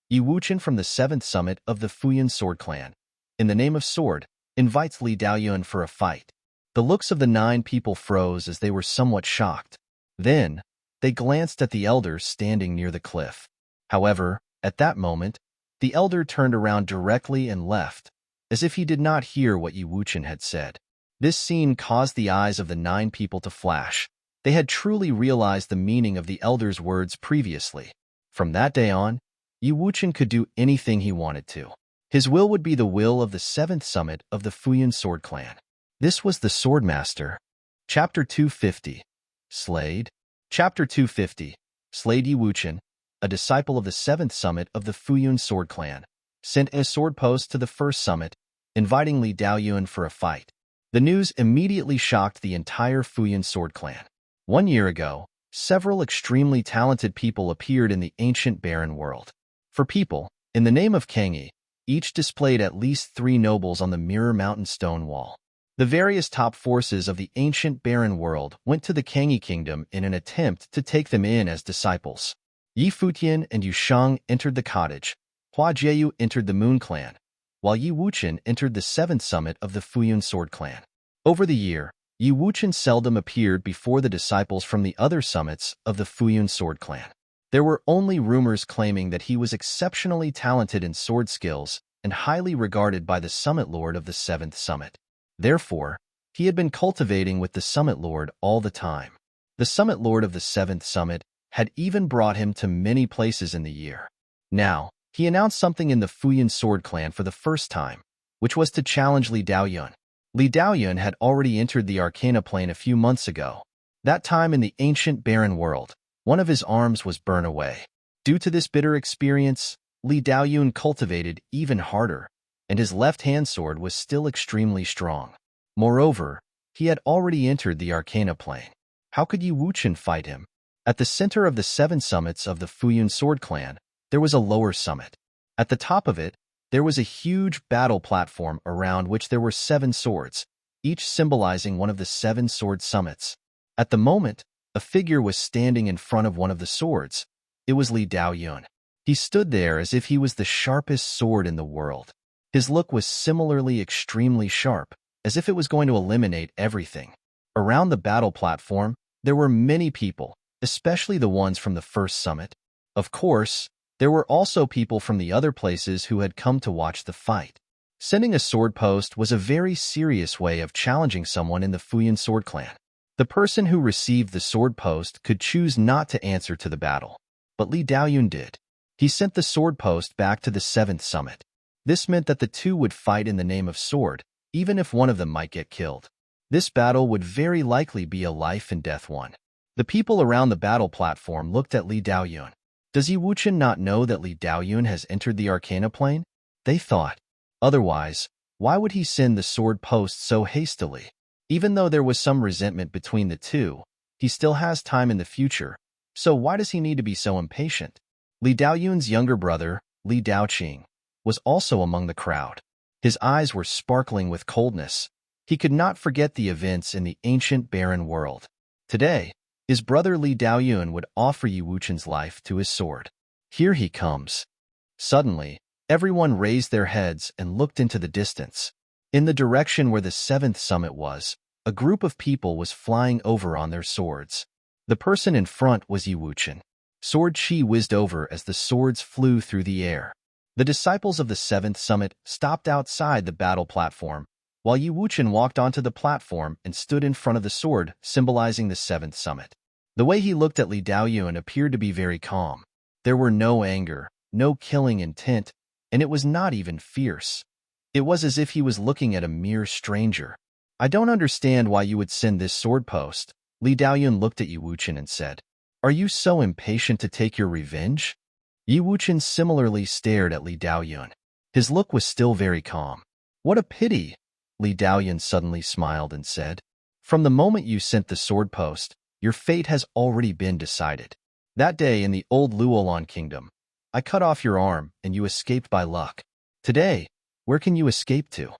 A: Yi Wuchen from the 7th summit of the Futian sword clan, in the name of sword, invites Li Daoyun for a fight." The looks of the 9 people froze as they were somewhat shocked. Then, they glanced at the elder standing near the cliff. However, at that moment, the elder turned around directly and left, as if he did not hear what Yi Wuchen had said. This scene caused the eyes of the 9 people to flash. They had truly realized the meaning of the elder's words previously. From that day on, Yi Wuchen could do anything he wanted to. His will would be the will of the 7th summit of the Futian sword clan. This was the Swordmaster. Chapter 250. Slayed. Chapter 250. Slayed. Yi Wuchen, a disciple of the 7th summit of the Futian sword clan, sent a sword post to the 1st summit, inviting Li Daoyun for a fight. The news immediately shocked the entire Futian sword clan. 1 year ago, several extremely talented people appeared in the ancient barren world. For people, in the name of Kangyi, each displayed at least 3 nobles on the Mirror Mountain stone wall. The various top forces of the ancient barren world went to the Kangyi kingdom in an attempt to take them in as disciples. Yi Futian and Yu Shang entered the cottage. Hua Jieyu entered the Moon clan, while Yi Wuchen entered the 7th summit of the Futian sword clan. Over the year, Yi Wuchen seldom appeared before the disciples from the other summits of the Futian sword clan. There were only rumors claiming that he was exceptionally talented in sword skills and highly regarded by the summit lord of the 7th summit. Therefore, he had been cultivating with the summit lord all the time. The summit lord of the 7th summit had even brought him to many places in the year. Now, he announced something in the Futian sword clan for the first time, which was to challenge Li Daoyun. Li Daoyun had already entered the Arcana plane a few months ago. That time in the ancient barren world, one of his arms was burned away. Due to this bitter experience, Li Daoyun cultivated even harder, and his left-hand sword was still extremely strong. Moreover, he had already entered the Arcana plane. How could Yi Wuchen fight him? At the center of the 7 summits of the Futian sword clan, there was a lower summit. At the top of it, there was a huge battle platform around which there were 7 swords, each symbolizing one of the 7 sword summits. At the moment, a figure was standing in front of one of the swords. It was Li Daoyun. He stood there as if he was the sharpest sword in the world. His look was similarly extremely sharp, as if it was going to eliminate everything. Around the battle platform, there were many people, especially the ones from the 1st summit. Of course, there were also people from the other places who had come to watch the fight. Sending a sword post was a very serious way of challenging someone in the Futian sword clan. The person who received the sword post could choose not to answer to the battle, but Li Daoyun did. He sent the sword post back to the 7th summit. This meant that the 2 would fight in the name of sword, even if one of them might get killed. This battle would very likely be a life-and-death one. The people around the battle platform looked at Li Daoyun. Does Yi Wuchen not know that Li Daoyun has entered the Arcana plane? They thought. Otherwise, why would he send the sword post so hastily? Even though there was some resentment between the 2, he still has time in the future, so why does he need to be so impatient? Li Daoyun's younger brother, Li Daoqing, was also among the crowd. His eyes were sparkling with coldness. He could not forget the events in the ancient barren world. Today, his brother Li Daoyun would offer Yi Wuchen's life to his sword. Here he comes. Suddenly, everyone raised their heads and looked into the distance. In the direction where the 7th summit was, a group of people was flying over on their swords. The person in front was Yi Wuchen. Sword chi whizzed over as the swords flew through the air. The disciples of the 7th summit stopped outside the battle platform, while Yi Wuchen walked onto the platform and stood in front of the sword, symbolizing the 7th summit. The way he looked at Li Daoyun appeared to be very calm. There were no anger, no killing intent, and it was not even fierce. It was as if he was looking at a mere stranger. "I don't understand why you would send this sword post." Li Daoyun looked at Yi Wuchen and said. Are you so impatient to take your revenge? Yi Wuchen similarly stared at Li Daoyun. His look was still very calm. What a pity, Li Daoyun suddenly smiled and said. From the moment you sent the sword post, your fate has already been decided. That day in the old Luolan kingdom, I cut off your arm and you escaped by luck. Today, where can you escape to?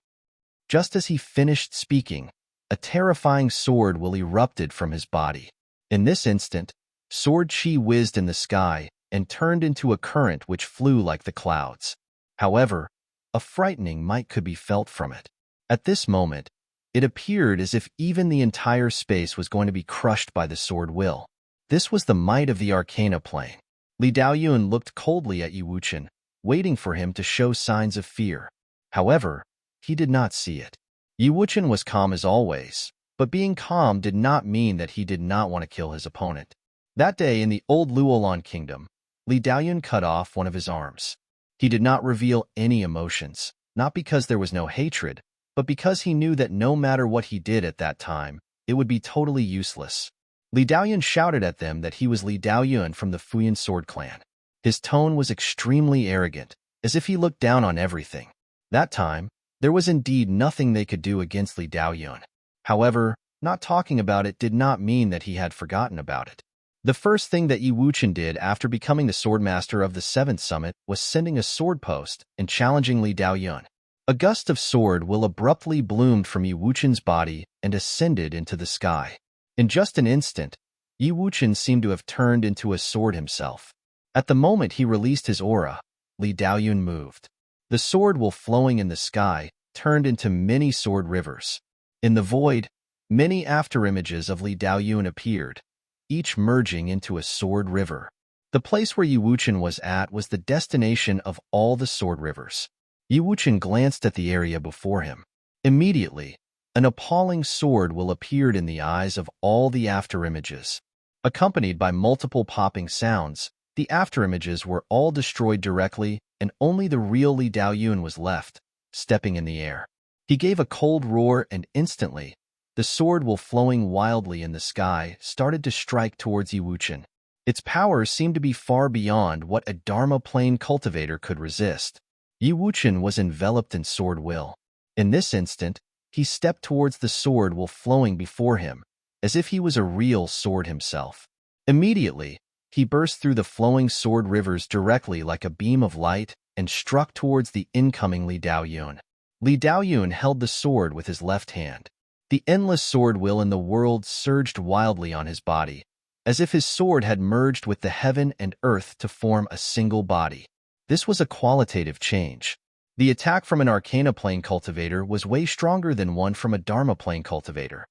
A: Just as he finished speaking, a terrifying sword will erupted from his body. In this instant, sword chi whizzed in the sky and turned into a current which flew like the clouds. However, a frightening might could be felt from it. At this moment, it appeared as if even the entire space was going to be crushed by the sword will. This was the might of the Arcana plane. Li Daoyun looked coldly at Yi Wuchen, waiting for him to show signs of fear. However, he did not see it. Yi Wuchen was calm as always, but being calm did not mean that he did not want to kill his opponent. That day in the old Luolan kingdom, Li Daoyun cut off one of his arms. He did not reveal any emotions, not because there was no hatred, but because he knew that no matter what he did at that time, it would be totally useless. Li Daoyun shouted at them that he was Li Daoyun from the Futian sword clan. His tone was extremely arrogant, as if he looked down on everything. That time, there was indeed nothing they could do against Li Daoyun. However, not talking about it did not mean that he had forgotten about it. The first thing that Yi Wuchen did after becoming the swordmaster of the 7th summit was sending a sword post and challenging Li Daoyun. A gust of sword will abruptly bloomed from Yi Wuchen's body and ascended into the sky. In just an instant, Yi Wuchen seemed to have turned into a sword himself. At the moment he released his aura, Li Daoyun moved. The sword will flowing in the sky turned into many sword rivers. In the void, many afterimages of Li Daoyun appeared, each merging into a sword river. The place where Yi Wuchen was at was the destination of all the sword rivers. Yi Wuchen glanced at the area before him. Immediately, an appalling sword will appeared in the eyes of all the afterimages. Accompanied by multiple popping sounds, the afterimages were all destroyed directly, and only the real Li Daoyun was left, stepping in the air. He gave a cold roar, and instantly, the sword will flowing wildly in the sky started to strike towards Yi Wuchen. Its power seemed to be far beyond what a Dharma plane cultivator could resist. Yi Wuchen was enveloped in sword will. In this instant, he stepped towards the sword will flowing before him, as if he was a real sword himself. Immediately, he burst through the flowing sword rivers directly like a beam of light and struck towards the incoming Li Daoyun. Li Daoyun held the sword with his left hand. The endless sword will in the world surged wildly on his body, as if his sword had merged with the heaven and earth to form a single body. This was a qualitative change. The attack from an Arcana plane cultivator was way stronger than one from a Dharma plane cultivator.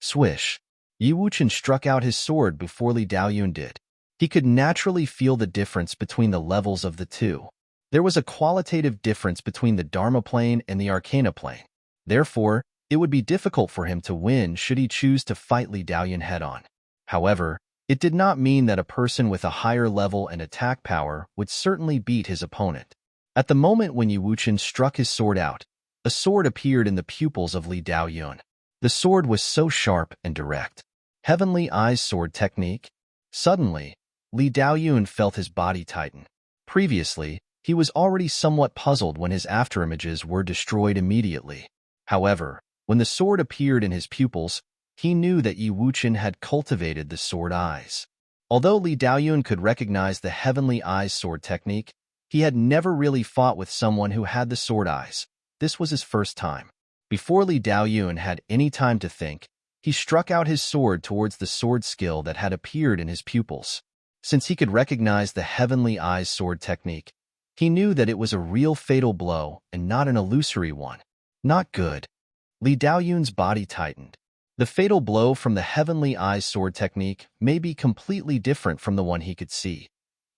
A: Swish! Yi Wuchen struck out his sword before Li Daoyun did. He could naturally feel the difference between the levels of the two. There was a qualitative difference between the Dharma plane and the Arcana plane. Therefore, it would be difficult for him to win should he choose to fight Li Daoyun head-on. However, it did not mean that a person with a higher level and attack power would certainly beat his opponent. At the moment when Yi Wuchen struck his sword out, a sword appeared in the pupils of Li Daoyun. The sword was so sharp and direct. Heavenly Eyes sword technique. Suddenly, Li Daoyun felt his body tighten. Previously, he was already somewhat puzzled when his afterimages were destroyed immediately. However, when the sword appeared in his pupils, he knew that Yi Wuchen had cultivated the sword eyes. Although Li Daoyun could recognize the Heavenly Eyes sword technique, he had never really fought with someone who had the sword eyes. This was his first time. Before Li Daoyun had any time to think, he struck out his sword towards the sword skill that had appeared in his pupils. Since he could recognize the Heavenly Eyes sword technique, he knew that it was a real fatal blow and not an illusory one. Not good. Li Daoyun's body tightened. The fatal blow from the Heavenly Eyes sword technique may be completely different from the one he could see.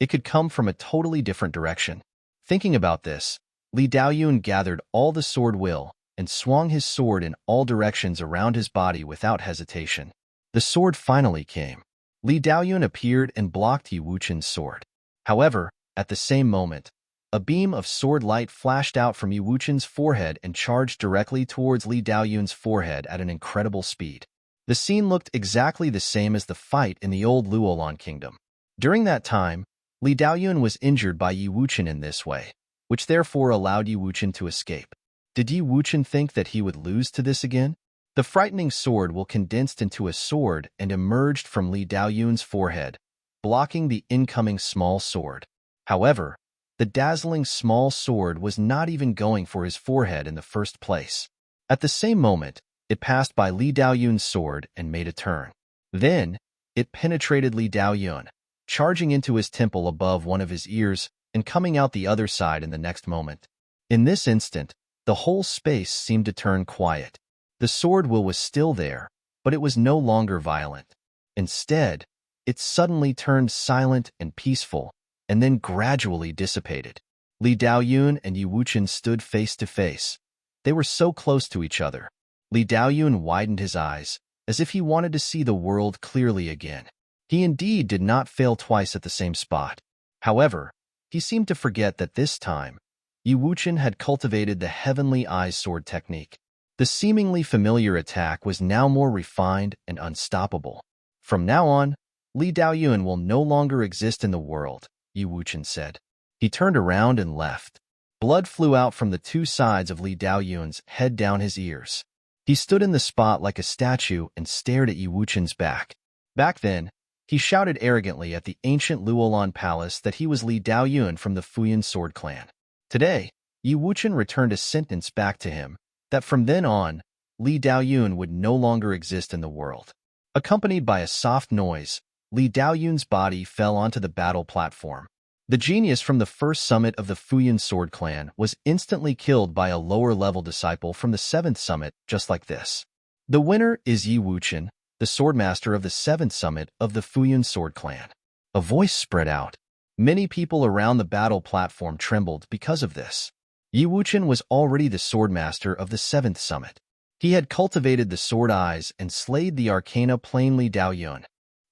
A: It could come from a totally different direction. Thinking about this, Li Daoyun gathered all the sword will and swung his sword in all directions around his body without hesitation. The sword finally came. Li Daoyun appeared and blocked Yi Wuchen's sword. However, at the same moment, a beam of sword light flashed out from Yi Wuchen's forehead and charged directly towards Li Daoyun's forehead at an incredible speed. The scene looked exactly the same as the fight in the old Luolan kingdom. During that time, Li Daoyun was injured by Yi Wuchen in this way, which therefore allowed Yi Wuchen to escape. Did Yi Wuchen think that he would lose to this again? The frightening sword will condensed into a sword and emerged from Li Daoyun's forehead, blocking the incoming small sword. However, the dazzling small sword was not even going for his forehead in the first place. At the same moment, it passed by Li Daoyun's sword and made a turn. Then, it penetrated Li Daoyun, charging into his temple above one of his ears and coming out the other side in the next moment. In this instant, the whole space seemed to turn quiet. The sword will was still there, but it was no longer violent. Instead, it suddenly turned silent and peaceful, and then gradually dissipated. Li Daoyun and Yi Wuchen stood face to face. They were so close to each other. Li Daoyun widened his eyes, as if he wanted to see the world clearly again. He indeed did not fail twice at the same spot. However, he seemed to forget that this time, Yi Wuchen had cultivated the Heavenly Eyes sword technique. The seemingly familiar attack was now more refined and unstoppable. From now on, Li Daoyun will no longer exist in the world, Yi Wuchen said. He turned around and left. Blood flew out from the two sides of Li Daoyun's head down his ears. He stood in the spot like a statue and stared at Yi Wuchen's back. Back then, he shouted arrogantly at the ancient Luolan palace that he was Li Daoyun from the Futian sword clan. Today, Yi Wuchen returned a sentence back to him, that from then on, Li Daoyun would no longer exist in the world. Accompanied by a soft noise, Li Daoyun's body fell onto the battle platform. The genius from the first summit of the Futian sword clan was instantly killed by a lower-level disciple from the 7th summit, just like this. The winner is Yi Wuchen, the swordmaster of the 7th summit of the Futian sword clan. A voice spread out. Many people around the battle platform trembled because of this. Yi Wuchen was already the swordmaster of the 7th summit. He had cultivated the sword eyes and slayed the arcana plain Li Daoyun.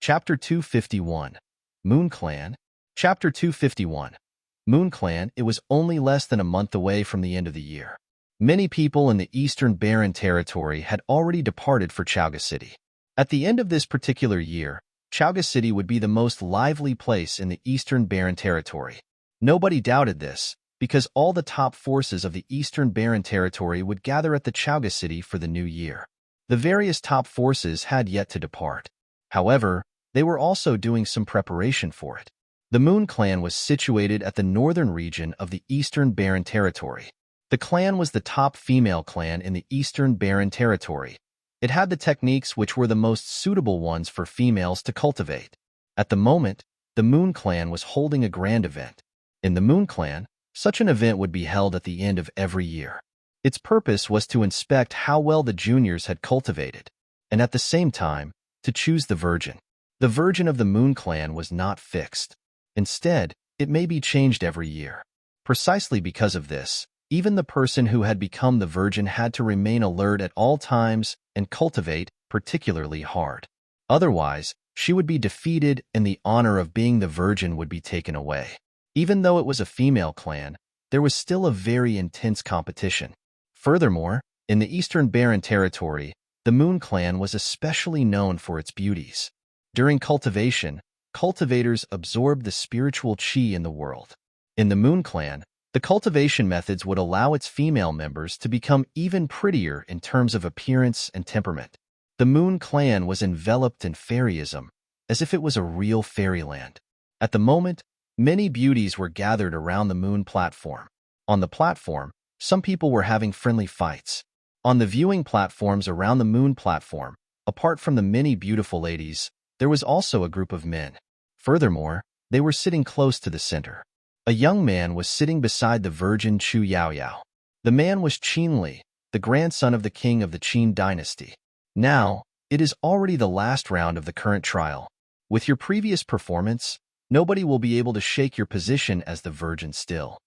A: Chapter 251. Moon Clan. Chapter 251. Moon Clan. It was only less than a month away from the end of the year. Many people in the Eastern Barren Territory had already departed for Chaoga City. At the end of this particular year, Chaoga City would be the most lively place in the Eastern Barren Territory. Nobody doubted this, because all the top forces of the Eastern Barren Territory would gather at the Chaoga City for the new year. The various top forces had yet to depart. However, they were also doing some preparation for it. The Moon Clan was situated at the northern region of the Eastern Barren Territory. The clan was the top female clan in the Eastern Barren Territory. It had the techniques which were the most suitable ones for females to cultivate. At the moment, the Moon Clan was holding a grand event. In the Moon Clan, such an event would be held at the end of every year. Its purpose was to inspect how well the juniors had cultivated, and at the same time, to choose the virgin. The virgin of the Moon Clan was not fixed. Instead, it may be changed every year. Precisely because of this, even the person who had become the virgin had to remain alert at all times and cultivate particularly hard. Otherwise, she would be defeated and the honor of being the virgin would be taken away. Even though it was a female clan, there was still a very intense competition. Furthermore, in the Eastern Barren Territory, the Moon Clan was especially known for its beauties. During cultivation, cultivators absorbed the spiritual qi in the world. In the Moon Clan, the cultivation methods would allow its female members to become even prettier in terms of appearance and temperament. The Moon Clan was enveloped in fairyism, as if it was a real fairyland. At the moment, many beauties were gathered around the Moon platform. On the platform, some people were having friendly fights. On the viewing platforms around the Moon platform, apart from the many beautiful ladies, there was also a group of men. Furthermore, they were sitting close to the center. A young man was sitting beside the virgin Chu Yaoyao. The man was Qin Li, the grandson of the king of the Qin dynasty. Now, it is already the last round of the current trial. With your previous performance, nobody will be able to shake your position as the virgin still.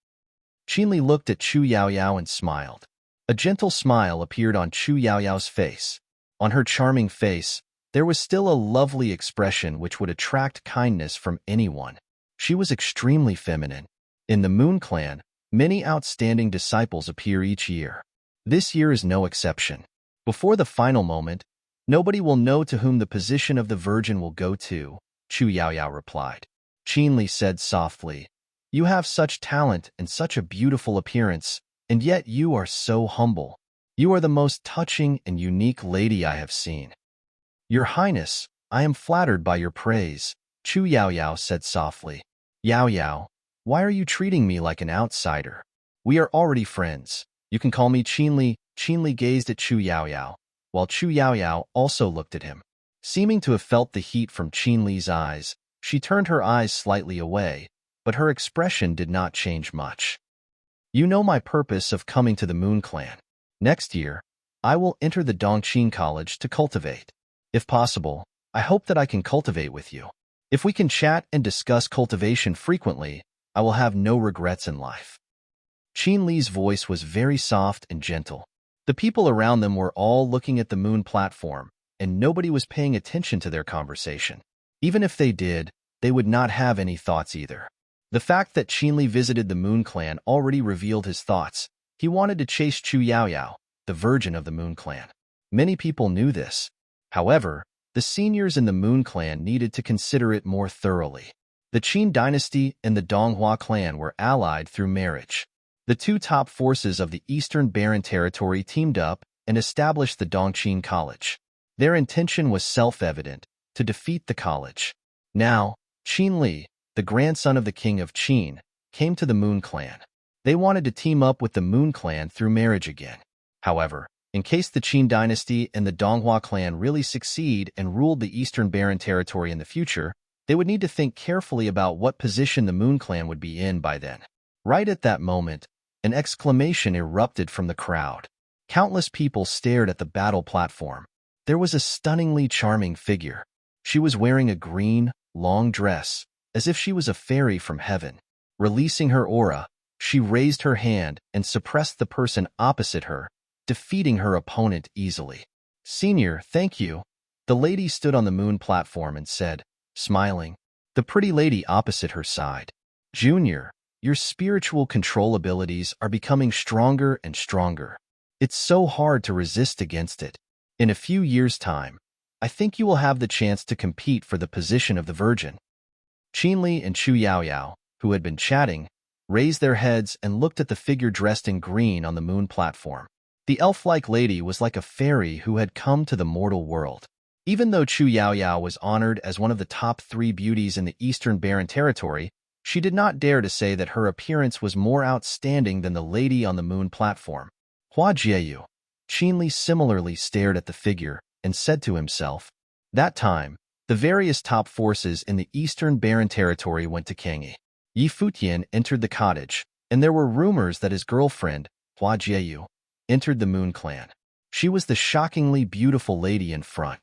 A: Qin Li looked at Chu Yaoyao and smiled. A gentle smile appeared on Chu Yaoyao's face. On her charming face, there was still a lovely expression which would attract kindness from anyone. She was extremely feminine. In the Moon Clan, many outstanding disciples appear each year. This year is no exception. Before the final moment, Nobody will know to whom the position of the virgin will go to, Chu Yaoyao replied. Qinli said softly, you have such talent and such a beautiful appearance, and yet you are so humble. You are the most touching and unique lady I have seen. Your Highness, I am flattered by your praise, Chu Yaoyao said softly. Yaoyao, why are you treating me like an outsider? We are already friends. You can call me Qinli. Qinli gazed at Chu Yaoyao, while Chu Yaoyao also looked at him. Seeming to have felt the heat from Qinli's eyes, she turned her eyes slightly away, but her expression did not change much. You know my purpose of coming to the Moon Clan. Next year, I will enter the Dongqing College to cultivate. If possible, I hope that I can cultivate with you. If we can chat and discuss cultivation frequently, I will have no regrets in life. Qinli's voice was very soft and gentle. The people around them were all looking at the moon platform, and nobody was paying attention to their conversation. Even if they did, they would not have any thoughts either. The fact that Qinli visited the Moon Clan already revealed his thoughts. He wanted to chase Chu Yaoyao, the virgin of the Moon Clan. Many people knew this. However, the seniors in the Moon Clan needed to consider it more thoroughly. The Qin dynasty and the Donghua clan were allied through marriage. The two top forces of the Eastern Barren Territory teamed up and established the Dongqing College. Their intention was self-evident, to defeat the college. Now, Qinli, the grandson of the king of Qin, came to the Moon Clan. They wanted to team up with the Moon Clan through marriage again. However, in case the Qin dynasty and the Donghua clan really succeed and ruled the Eastern Barren Territory in the future, they would need to think carefully about what position the Moon Clan would be in by then. Right at that moment, an exclamation erupted from the crowd. Countless people stared at the battle platform. There was a stunningly charming figure. She was wearing a green, long dress, as if she was a fairy from heaven. Releasing her aura, she raised her hand and suppressed the person opposite her, defeating her opponent easily. Senior, thank you. The lady stood on the moon platform and said, smiling. The pretty lady opposite her sighed. Junior, your spiritual control abilities are becoming stronger and stronger. It's so hard to resist against it. In a few years' time, I think you will have the chance to compete for the position of the Virgin. Qinli and Chu Yaoyao, who had been chatting, raised their heads and looked at the figure dressed in green on the moon platform. The elf-like lady was like a fairy who had come to the mortal world. Even though Chu Yaoyao was honored as one of the top 3 beauties in the Eastern Barren Territory, she did not dare to say that her appearance was more outstanding than the lady on the moon platform. Hua Jieyu. Qinli similarly stared at the figure and said to himself, that time, the various top forces in the Eastern Barren Territory went to Kangyi. Yi Futian entered the cottage, and there were rumors that his girlfriend, Hua Jieyu, entered the Moon Clan. She was the shockingly beautiful lady in front.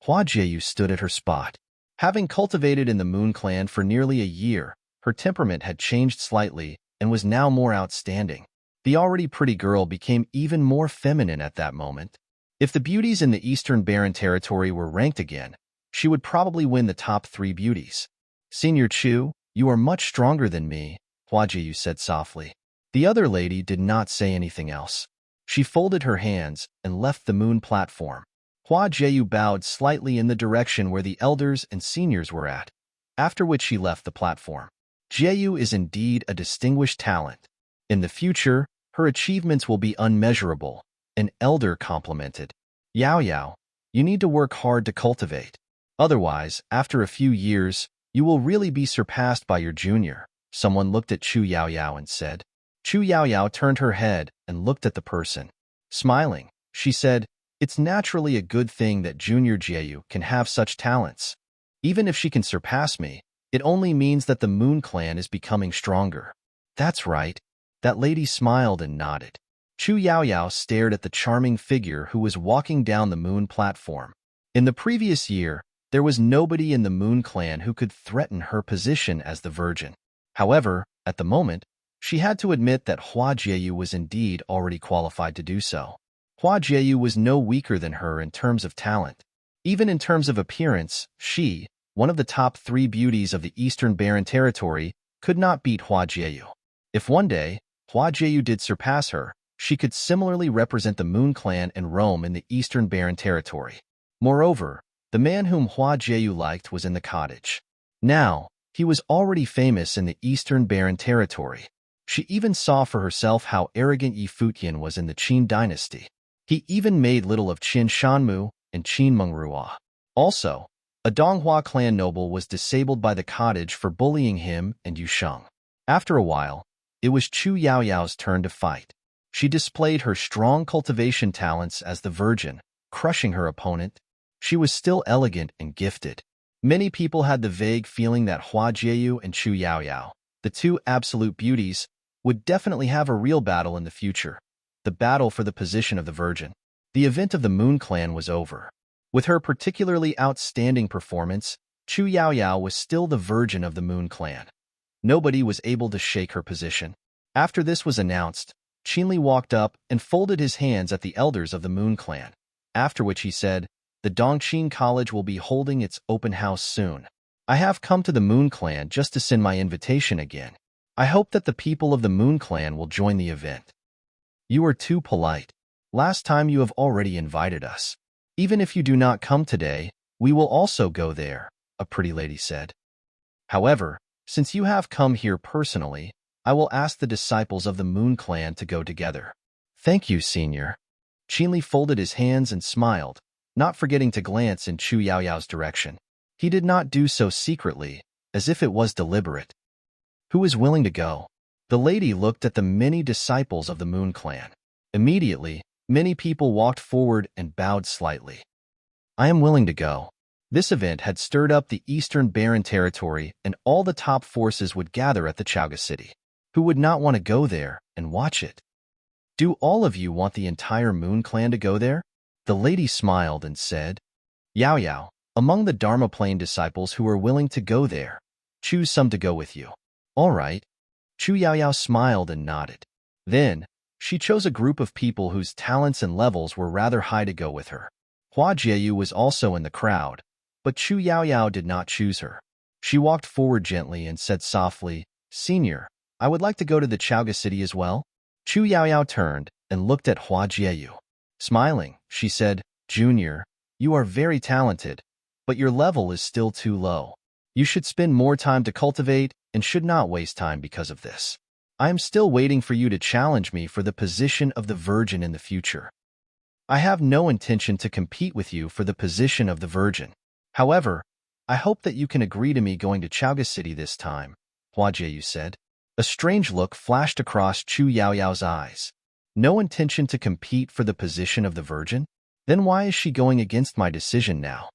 A: Hua Jieyu stood at her spot. Having cultivated in the Moon Clan for nearly a year, her temperament had changed slightly and was now more outstanding. The already pretty girl became even more feminine at that moment. If the beauties in the Eastern Barren Territory were ranked again, she would probably win the top 3 beauties. Senior Chu, you are much stronger than me, Hua Jieyu said softly. The other lady did not say anything else. She folded her hands and left the moon platform. Hua Jieyu bowed slightly in the direction where the elders and seniors were at, after which she left the platform. Jieyu is indeed a distinguished talent. In the future, her achievements will be unmeasurable, an elder complimented. Yaoyao, you need to work hard to cultivate. Otherwise, after a few years, you will really be surpassed by your junior. Someone looked at Chu Yaoyao and said. Chu Yaoyao turned her head and looked at the person. Smiling, she said, it's naturally a good thing that Junior Jieyu can have such talents. Even if she can surpass me, it only means that the Moon Clan is becoming stronger. That's right. That lady smiled and nodded. Chu Yaoyao stared at the charming figure who was walking down the moon platform. In the previous year, there was nobody in the Moon Clan who could threaten her position as the Virgin. However, at the moment, she had to admit that Hua Jieyu was indeed already qualified to do so. Hua Jieyu was no weaker than her in terms of talent. Even in terms of appearance, she, one of the top 3 beauties of the Eastern Barren Territory, could not beat Hua Jieyu. If one day, Hua Jieyu did surpass her, she could similarly represent the Moon Clan and roam in the Eastern Barren Territory. Moreover, the man whom Hua Jieyu liked was in the cottage. Now, he was already famous in the Eastern Barren territory. She even saw for herself how arrogant Yi Futian was in the Qin dynasty. He even made little of Qin Shanmu and Qin Mengrua. Also, a Donghua clan noble was disabled by the cottage for bullying him and Yu Sheng. After a while, it was Chu Yaoyao's turn to fight. She displayed her strong cultivation talents as the virgin, crushing her opponent. She was still elegant and gifted. Many people had the vague feeling that Hua Jieyu and Chu Yaoyao, the two absolute beauties, would definitely have a real battle in the future, the battle for the position of the virgin. The event of the Moon Clan was over. With her particularly outstanding performance, Chu Yaoyao was still the virgin of the Moon Clan. Nobody was able to shake her position. After this was announced, Qinli walked up and folded his hands at the elders of the Moon Clan, after which he said, "The Dongqing College will be holding its open house soon. I have come to the Moon Clan just to send my invitation again. I hope that the people of the Moon Clan will join the event." "You are too polite. Last time you have already invited us. Even if you do not come today, we will also go there," a pretty lady said. "However, since you have come here personally, I will ask the disciples of the Moon Clan to go together." "Thank you, senior." Qinli folded his hands and smiled, not forgetting to glance in Chu Yaoyao's direction. He did not do so secretly, as if it was deliberate. "Who is willing to go?" The lady looked at the many disciples of the Moon Clan. Immediately, many people walked forward and bowed slightly. "I am willing to go." This event had stirred up the Eastern Barren territory, and all the top forces would gather at the Chaga city. Who would not want to go there and watch it? "Do all of you want the entire Moon Clan to go there?" The lady smiled and said, "Yao Yao, among the Dharma Plane disciples who are willing to go there, choose some to go with you." "All right." Chu Yaoyao smiled and nodded. Then, she chose a group of people whose talents and levels were rather high to go with her. Hua Jieyu was also in the crowd, but Chu Yaoyao did not choose her. She walked forward gently and said softly, "Senior, I would like to go to the Chaoga city as well." Chu Yaoyao turned and looked at Hua Jieyu. Smiling, she said, "Junior, you are very talented, but your level is still too low. You should spend more time to cultivate and should not waste time because of this. I am still waiting for you to challenge me for the position of the virgin in the future. I have no intention to compete with you for the position of the virgin. However, I hope that you can agree to me going to Chaoga City this time," Hua Jieyu said. A strange look flashed across Chu Yaoyao's eyes. No intention to compete for the position of the virgin? Then why is she going against my decision now?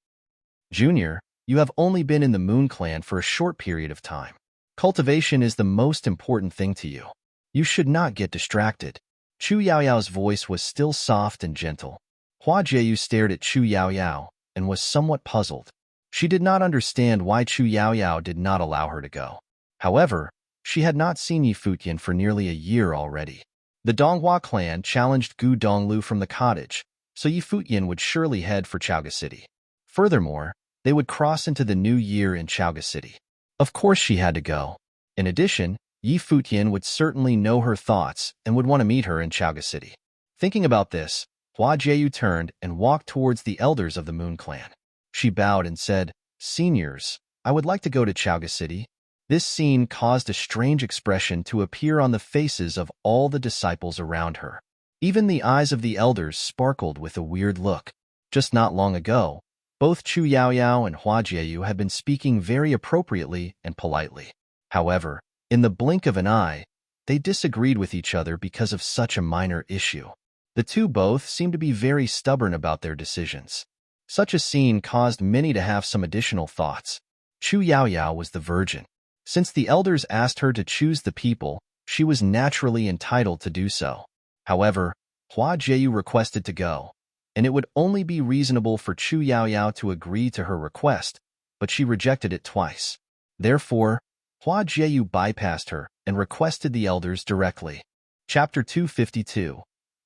A: "Junior, you have only been in the Moon Clan for a short period of time. Cultivation is the most important thing to you. You should not get distracted." Chu Yaoyao's voice was still soft and gentle. Hua Jieyu stared at Chu Yaoyao and was somewhat puzzled. She did not understand why Chu Yaoyao did not allow her to go. However, she had not seen Yi Futian for nearly a year already. The Donghua clan challenged Gu Donglu from the cottage, so Yi Futian would surely head for Chaoga City. Furthermore, they would cross into the new year in Chaoga City. Of course she had to go. In addition, Yi Futian would certainly know her thoughts and would want to meet her in Chaoga City. Thinking about this, Hua Jieyu turned and walked towards the elders of the Moon Clan. She bowed and said, "Seniors, I would like to go to Chaoga City." This scene caused a strange expression to appear on the faces of all the disciples around her. Even the eyes of the elders sparkled with a weird look. Just not long ago, both Chu Yaoyao and Hua Jieyu had been speaking very appropriately and politely. However, in the blink of an eye, they disagreed with each other because of such a minor issue. The two both seemed to be very stubborn about their decisions. Such a scene caused many to have some additional thoughts. Chu Yaoyao was the virgin. Since the elders asked her to choose the people, she was naturally entitled to do so. However, Hua Jieyu requested to go, and it would only be reasonable for Chu Yaoyao to agree to her request, but she rejected it twice. Therefore, Hua Jieyu bypassed her and requested the elders directly. Chapter 252.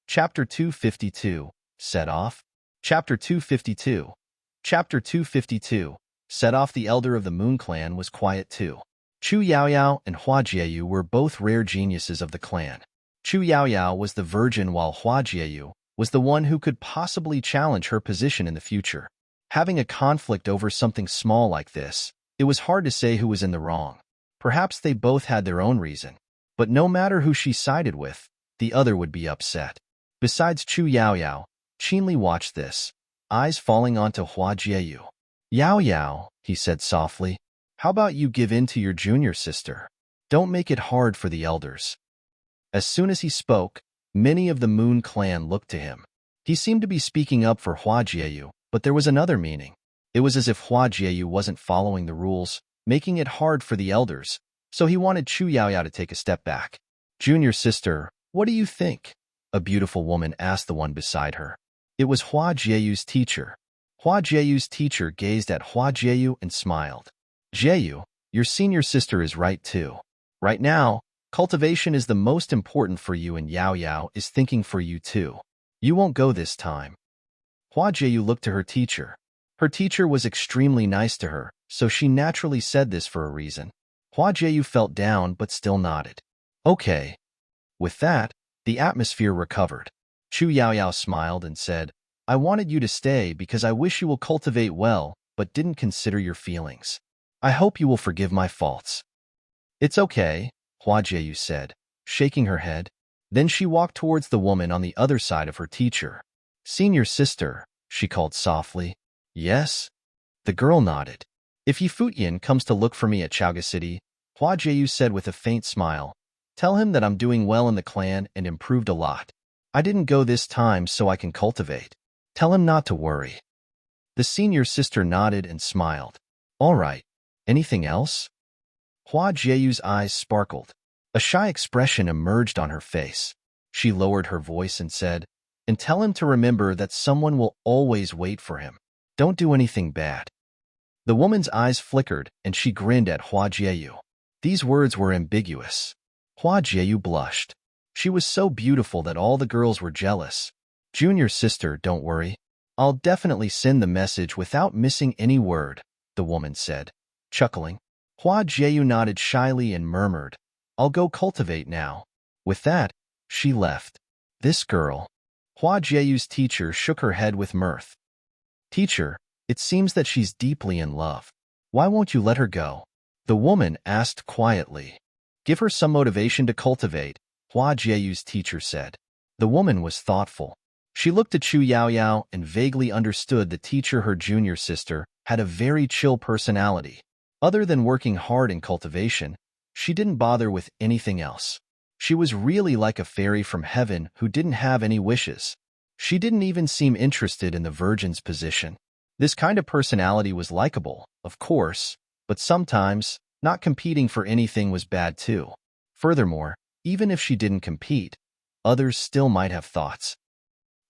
A: Chapter 252. Set off. Chapter 252. Chapter 252. Set off. The elder of the Moon Clan was quiet too. Chu Yaoyao and Hua Jieyu were both rare geniuses of the clan. Chu Yaoyao was the virgin while Hua Jieyu was the one who could possibly challenge her position in the future. Having a conflict over something small like this, it was hard to say who was in the wrong. Perhaps they both had their own reason. But no matter who she sided with, the other would be upset. Besides Chu Yaoyao, Qinli watched this, eyes falling onto Hua Jieyu. Yao Yao, he said softly, how about you give in to your junior sister? Don't make it hard for the elders. As soon as he spoke, many of the Moon clan looked to him. He seemed to be speaking up for Hua Jieyu, but there was another meaning. It was as if Hua Jieyu wasn't following the rules, making it hard for the elders, so he wanted Chu Yaoyao to take a step back. Junior sister, what do you think? A beautiful woman asked the one beside her. It was Hua Jieyu's teacher. Hua Jieyu's teacher gazed at Hua Jieyu and smiled. Jieyu, your senior sister is right too. Right now, cultivation is the most important for you and Yao Yao is thinking for you too. You won't go this time. Hua Jieyu looked to her teacher. Her teacher was extremely nice to her, so she naturally said this for a reason. Hua Jieyu felt down but still nodded. Okay. With that, the atmosphere recovered. Chu Yaoyao smiled and said, I wanted you to stay because I wish you will cultivate well, but didn't consider your feelings. I hope you will forgive my faults. It's okay, Hua Jieyu said, shaking her head. Then she walked towards the woman on the other side of her teacher. Senior sister, she called softly. Yes? The girl nodded. If Futian comes to look for me at Chaoga City, Hua Jieyu said with a faint smile, tell him that I'm doing well in the clan and improved a lot. I didn't go this time so I can cultivate. Tell him not to worry. The senior sister nodded and smiled. All right. Anything else? Hua Jieyu's eyes sparkled. A shy expression emerged on her face. She lowered her voice and said, and tell him to remember that someone will always wait for him. Don't do anything bad. The woman's eyes flickered and she grinned at Hua Jieyu. These words were ambiguous. Hua Jieyu blushed. She was so beautiful that all the girls were jealous. Junior sister, don't worry. I'll definitely send the message without missing any word, the woman said, chuckling. Hua Jieyu nodded shyly and murmured, I'll go cultivate now. With that, she left. This girl. Hua Jieyu's teacher shook her head with mirth. Teacher, it seems that she's deeply in love. Why won't you let her go? The woman asked quietly. Give her some motivation to cultivate, Hua Jieyu's teacher said. The woman was thoughtful. She looked at Chu Yaoyao and vaguely understood the teacher, her junior sister, had a very chill personality. Other than working hard in cultivation, she didn't bother with anything else. She was really like a fairy from heaven who didn't have any wishes. She didn't even seem interested in the virgin's position. This kind of personality was likable, of course, but sometimes, not competing for anything was bad too. Furthermore, even if she didn't compete, others still might have thoughts.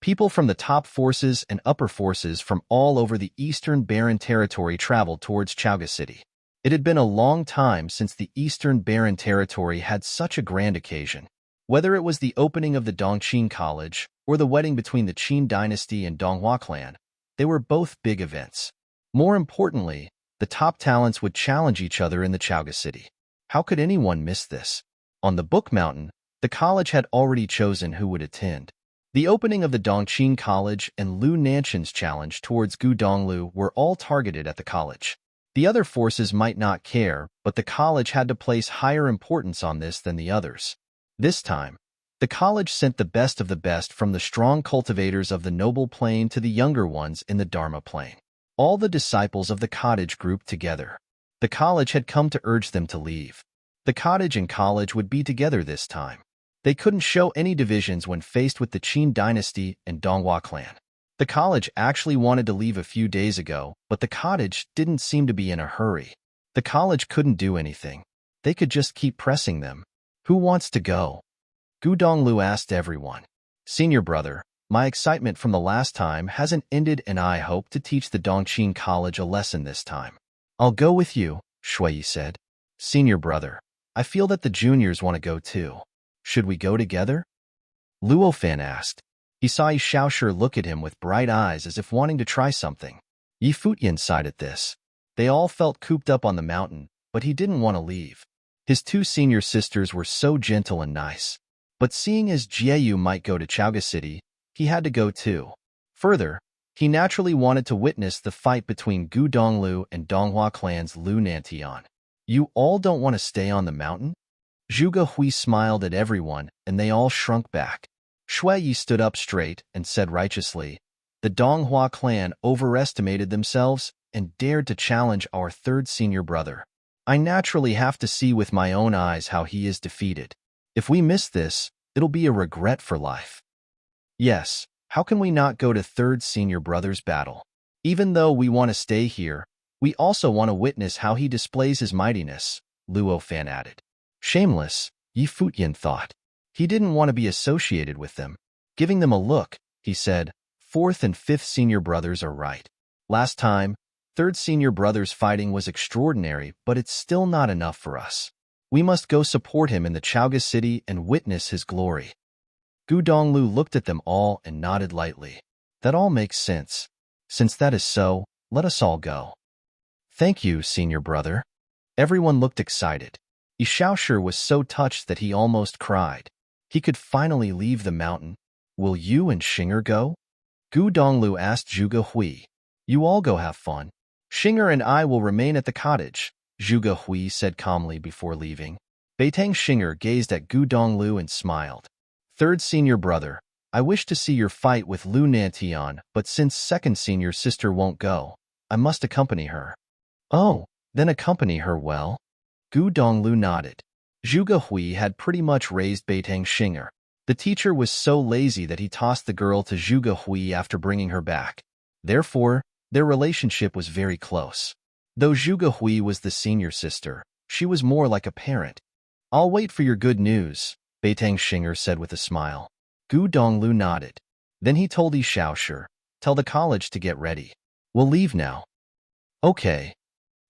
A: People from the top forces and upper forces from all over the Eastern Barren Territory traveled towards Chaoga City. It had been a long time since the Eastern Barren Territory had such a grand occasion. Whether it was the opening of the Dongqing College or the wedding between the Qin dynasty and Donghua clan, they were both big events. More importantly, the top talents would challenge each other in the Chaoga City. How could anyone miss this? On the Book Mountain, the college had already chosen who would attend. The opening of the Dongqing College and Lu Nanshan's challenge towards Gu Donglu were all targeted at the college. The other forces might not care, but the college had to place higher importance on this than the others. This time, the college sent the best of the best from the strong cultivators of the noble plane to the younger ones in the Dharma plane. All the disciples of the cottage grouped together. The college had come to urge them to leave. The cottage and college would be together this time. They couldn't show any divisions when faced with the Qin dynasty and Donghua clan. The college actually wanted to leave a few days ago, but the cottage didn't seem to be in a hurry. The college couldn't do anything. They could just keep pressing them. Who wants to go? Gu Donglu asked everyone. Senior brother, my excitement from the last time hasn't ended and I hope to teach the Dongqing College a lesson this time. I'll go with you, Shui said. Senior brother, I feel that the juniors want to go too. Should we go together? Luofan asked. He saw Yi Shaoshi look at him with bright eyes as if wanting to try something. Yi Futian sighed at this. They all felt cooped up on the mountain, but he didn't want to leave. His two senior sisters were so gentle and nice. But seeing as Jieyu might go to Chaoga City, he had to go too. Further, He naturally wanted to witness the fight between Gu Donglu and Donghua clan's Lu Nantian. You all don't want to stay on the mountain? Zhuge Hui smiled at everyone, and they all shrunk back. Shui Yi stood up straight and said righteously, the Donghua clan overestimated themselves and dared to challenge our third senior brother. I naturally have to see with my own eyes how he is defeated. If we miss this, it'll be a regret for life. Yes, how can we not go to third senior brother's battle? Even though we want to stay here, we also want to witness how he displays his mightiness, Luo Fan added. Shameless, Yi Futian thought. He didn't want to be associated with them. Giving them a look, he said, fourth and fifth senior brothers are right. Last time, third senior brothers fighting was extraordinary, but it's still not enough for us. We must go support him in the Chaoga city and witness his glory. Gu Donglu looked at them all and nodded lightly. That all makes sense. Since that is so, let us all go. Thank you, senior brother. Everyone looked excited. Yi Shaoshi was so touched that he almost cried. He could finally leave the mountain. Will you and Xinger go? Gu Donglu asked Zhuge Hui. You all go have fun. Xinger and I will remain at the cottage, Zhuge Hui said calmly before leaving. Beitang Xinger gazed at Gu Donglu and smiled. Third senior brother, I wish to see your fight with Lu Nantian, but since second senior sister won't go, I must accompany her. Oh, then accompany her well? Gu Donglu nodded. Zhuge Hui had pretty much raised Beitang Xinger. The teacher was so lazy that he tossed the girl to Zhuge Hui after bringing her back. Therefore, their relationship was very close. Though Zhuge Hui was the senior sister, she was more like a parent. I'll wait for your good news, Beitang Xinger said with a smile. Gu Donglu nodded. Then he told Yi Shaoshi, tell the college to get ready. We'll leave now. Okay.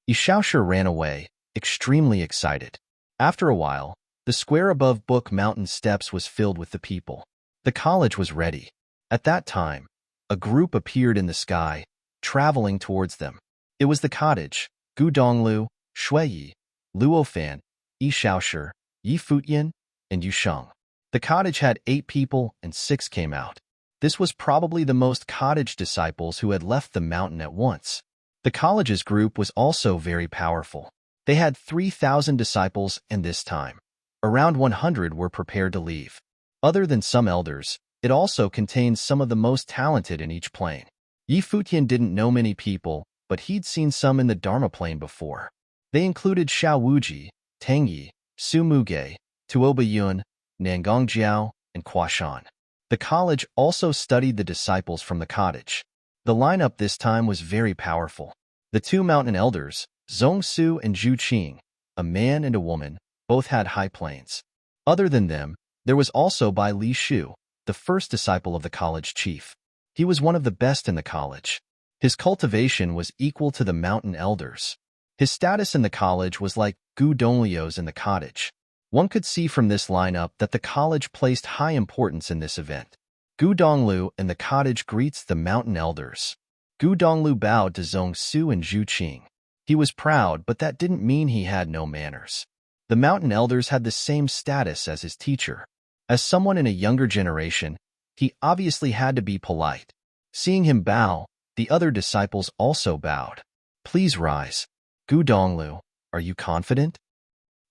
A: Yi Shaoshi ran away, extremely excited. After a while, the square above Book Mountain steps was filled with the people. The college was ready. At that time, a group appeared in the sky, traveling towards them. It was the cottage, Gu Donglu, Shui Yi, Luo Fan, Yi Shaoshi, Yi Futian, and Yu Sheng. The cottage had 8 people and 6 came out. This was probably the most cottage disciples who had left the mountain at once. The college's group was also very powerful. They had 3,000 disciples, and this time, around 100 were prepared to leave. Other than some elders, it also contained some of the most talented in each plane. Yi Futian didn't know many people, but he'd seen some in the Dharma plane before. They included Xiao Wuji, Tang Yi, Su Muge, Tuoba Yun, Nangong Jiao, and Kuashan. The college also studied the disciples from the cottage. The lineup this time was very powerful. The 2 mountain elders, Zhong Su and Zhu Qing, a man and a woman, both had high planes. Other than them, there was also Bai Li Shu, the first disciple of the college chief. He was one of the best in the college. His cultivation was equal to the mountain elders. His status in the college was like Gu Donglio's in the cottage. One could see from this lineup that the college placed high importance in this event. Gu Donglu and the cottage greets the mountain elders. Gu Donglu bowed to Zhong Su and Zhu Qing. He was proud, but that didn't mean he had no manners. The mountain elders had the same status as his teacher. As someone in a younger generation, he obviously had to be polite. Seeing him bow, the other disciples also bowed. Please rise. Gu Donglu, are you confident?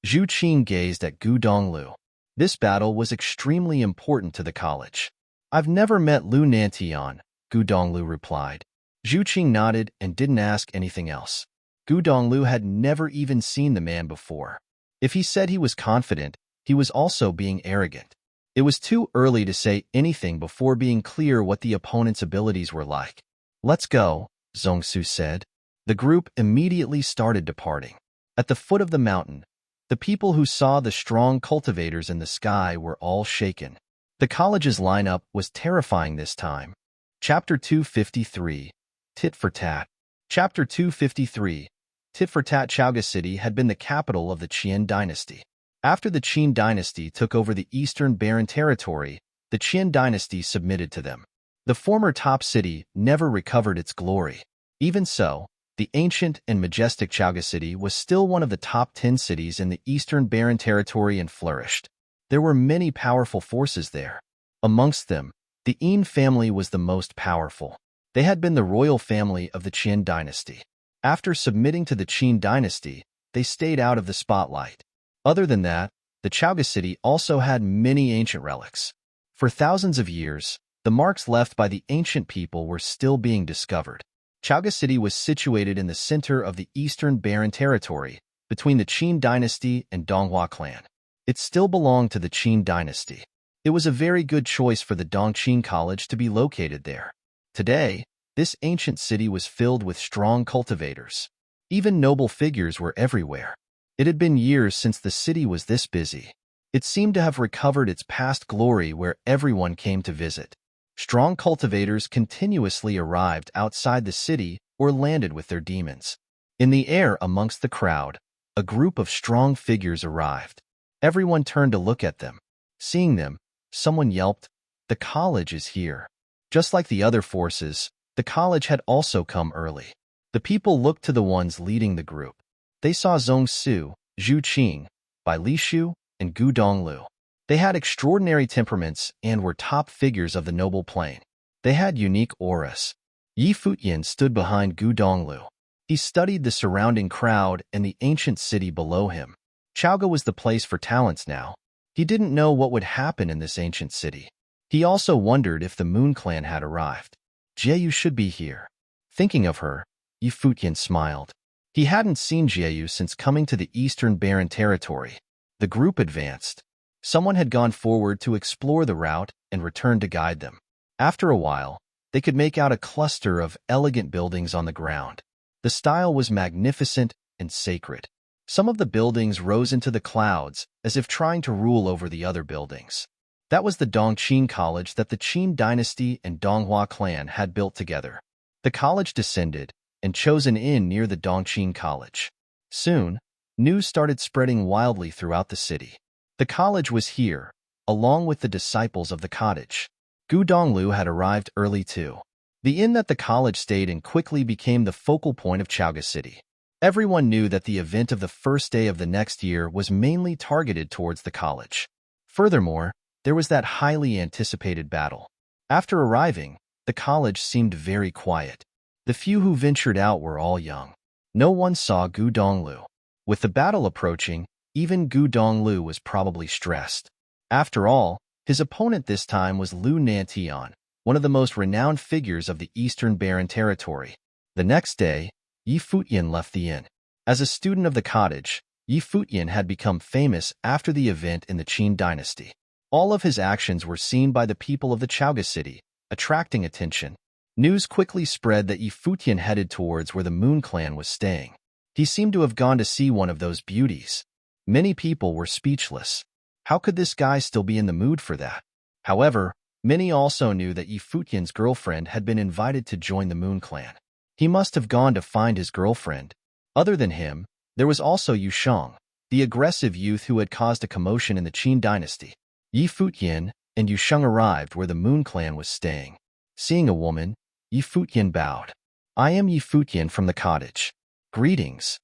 A: Zhu Qing gazed at Gu Donglu. This battle was extremely important to the college. I've never met Lu Nantian, Gu Donglu replied. Zhu Qing nodded and didn't ask anything else. Gu Donglu had never even seen the man before. If he said he was confident, he was also being arrogant. It was too early to say anything before being clear what the opponent's abilities were like. Let's go, Zhong Su said. The group immediately started departing. At the foot of the mountain, the people who saw the strong cultivators in the sky were all shaken. The college's lineup was terrifying this time. Chapter 253, Tit for Tat. Chapter 253, Tit for Tat. Chaoga City had been the capital of the Qian dynasty. After the Qin dynasty took over the eastern barren territory, the Qian dynasty submitted to them. The former top city never recovered its glory. Even so, the ancient and majestic Chaoga City was still one of the top 10 cities in the eastern barren territory and flourished. There were many powerful forces there. Amongst them, the Yin family was the most powerful. They had been the royal family of the Qin dynasty. After submitting to the Qin dynasty, they stayed out of the spotlight. Other than that, the Chaoga city also had many ancient relics. For thousands of years, the marks left by the ancient people were still being discovered. Chaoga City was situated in the center of the Eastern Barren Territory, between the Qin dynasty and Donghua clan. It still belonged to the Qin dynasty. It was a very good choice for the Dongqing College to be located there. Today, this ancient city was filled with strong cultivators. Even noble figures were everywhere. It had been years since the city was this busy. It seemed to have recovered its past glory where everyone came to visit. Strong cultivators continuously arrived outside the city or landed with their demons. In the air amongst the crowd, a group of strong figures arrived. Everyone turned to look at them. Seeing them, someone yelped, "The college is here." Just like the other forces, the college had also come early. The people looked to the ones leading the group. They saw Zhong Su, Zhu Qing, Bai Lishu, and Gu Donglu. They had extraordinary temperaments and were top figures of the noble plane. They had unique auras. Yi Futian stood behind Gu Donglu. He studied the surrounding crowd and the ancient city below him. Chaoga was the place for talents now. He didn't know what would happen in this ancient city. He also wondered if the Moon Clan had arrived. Jieyu should be here. Thinking of her, Yi Futian smiled. He hadn't seen Jieyu since coming to the Eastern Barren Territory. The group advanced. Someone had gone forward to explore the route and returned to guide them. After a while, they could make out a cluster of elegant buildings on the ground. The style was magnificent and sacred. Some of the buildings rose into the clouds as if trying to rule over the other buildings. That was the Dongqing College that the Qin dynasty and Donghua clan had built together. The college descended and chose an inn near the Dongqing College. Soon, news started spreading wildly throughout the city. The college was here, along with the disciples of the cottage. Gu Donglu had arrived early too. The inn that the college stayed in quickly became the focal point of Chaoga City. Everyone knew that the event of the first day of the next year was mainly targeted towards the college. Furthermore, there was that highly anticipated battle. After arriving, the college seemed very quiet. The few who ventured out were all young. No one saw Gu Donglu. With the battle approaching, even Gu Donglu was probably stressed. After all, his opponent this time was Lu Nantian, one of the most renowned figures of the Eastern Barren Territory. The next day, Yi Futian left the inn. As a student of the cottage, Yi Futian had become famous after the event in the Qin dynasty. All of his actions were seen by the people of the Chaoga city, attracting attention. News quickly spread that Yi Futian headed towards where the Moon Clan was staying. He seemed to have gone to see one of those beauties. Many people were speechless. How could this guy still be in the mood for that? However, many also knew that Yi Futian's girlfriend had been invited to join the Moon Clan. He must have gone to find his girlfriend. Other than him, there was also Yu Sheng, the aggressive youth who had caused a commotion in the Qin dynasty. Yi Futian and Yu Sheng arrived where the Moon Clan was staying. Seeing a woman, Yi Futian bowed. "I am Yi Futian from the cottage. Greetings."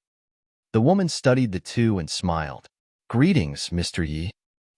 A: The woman studied the two and smiled. "Greetings, Mr. Yi."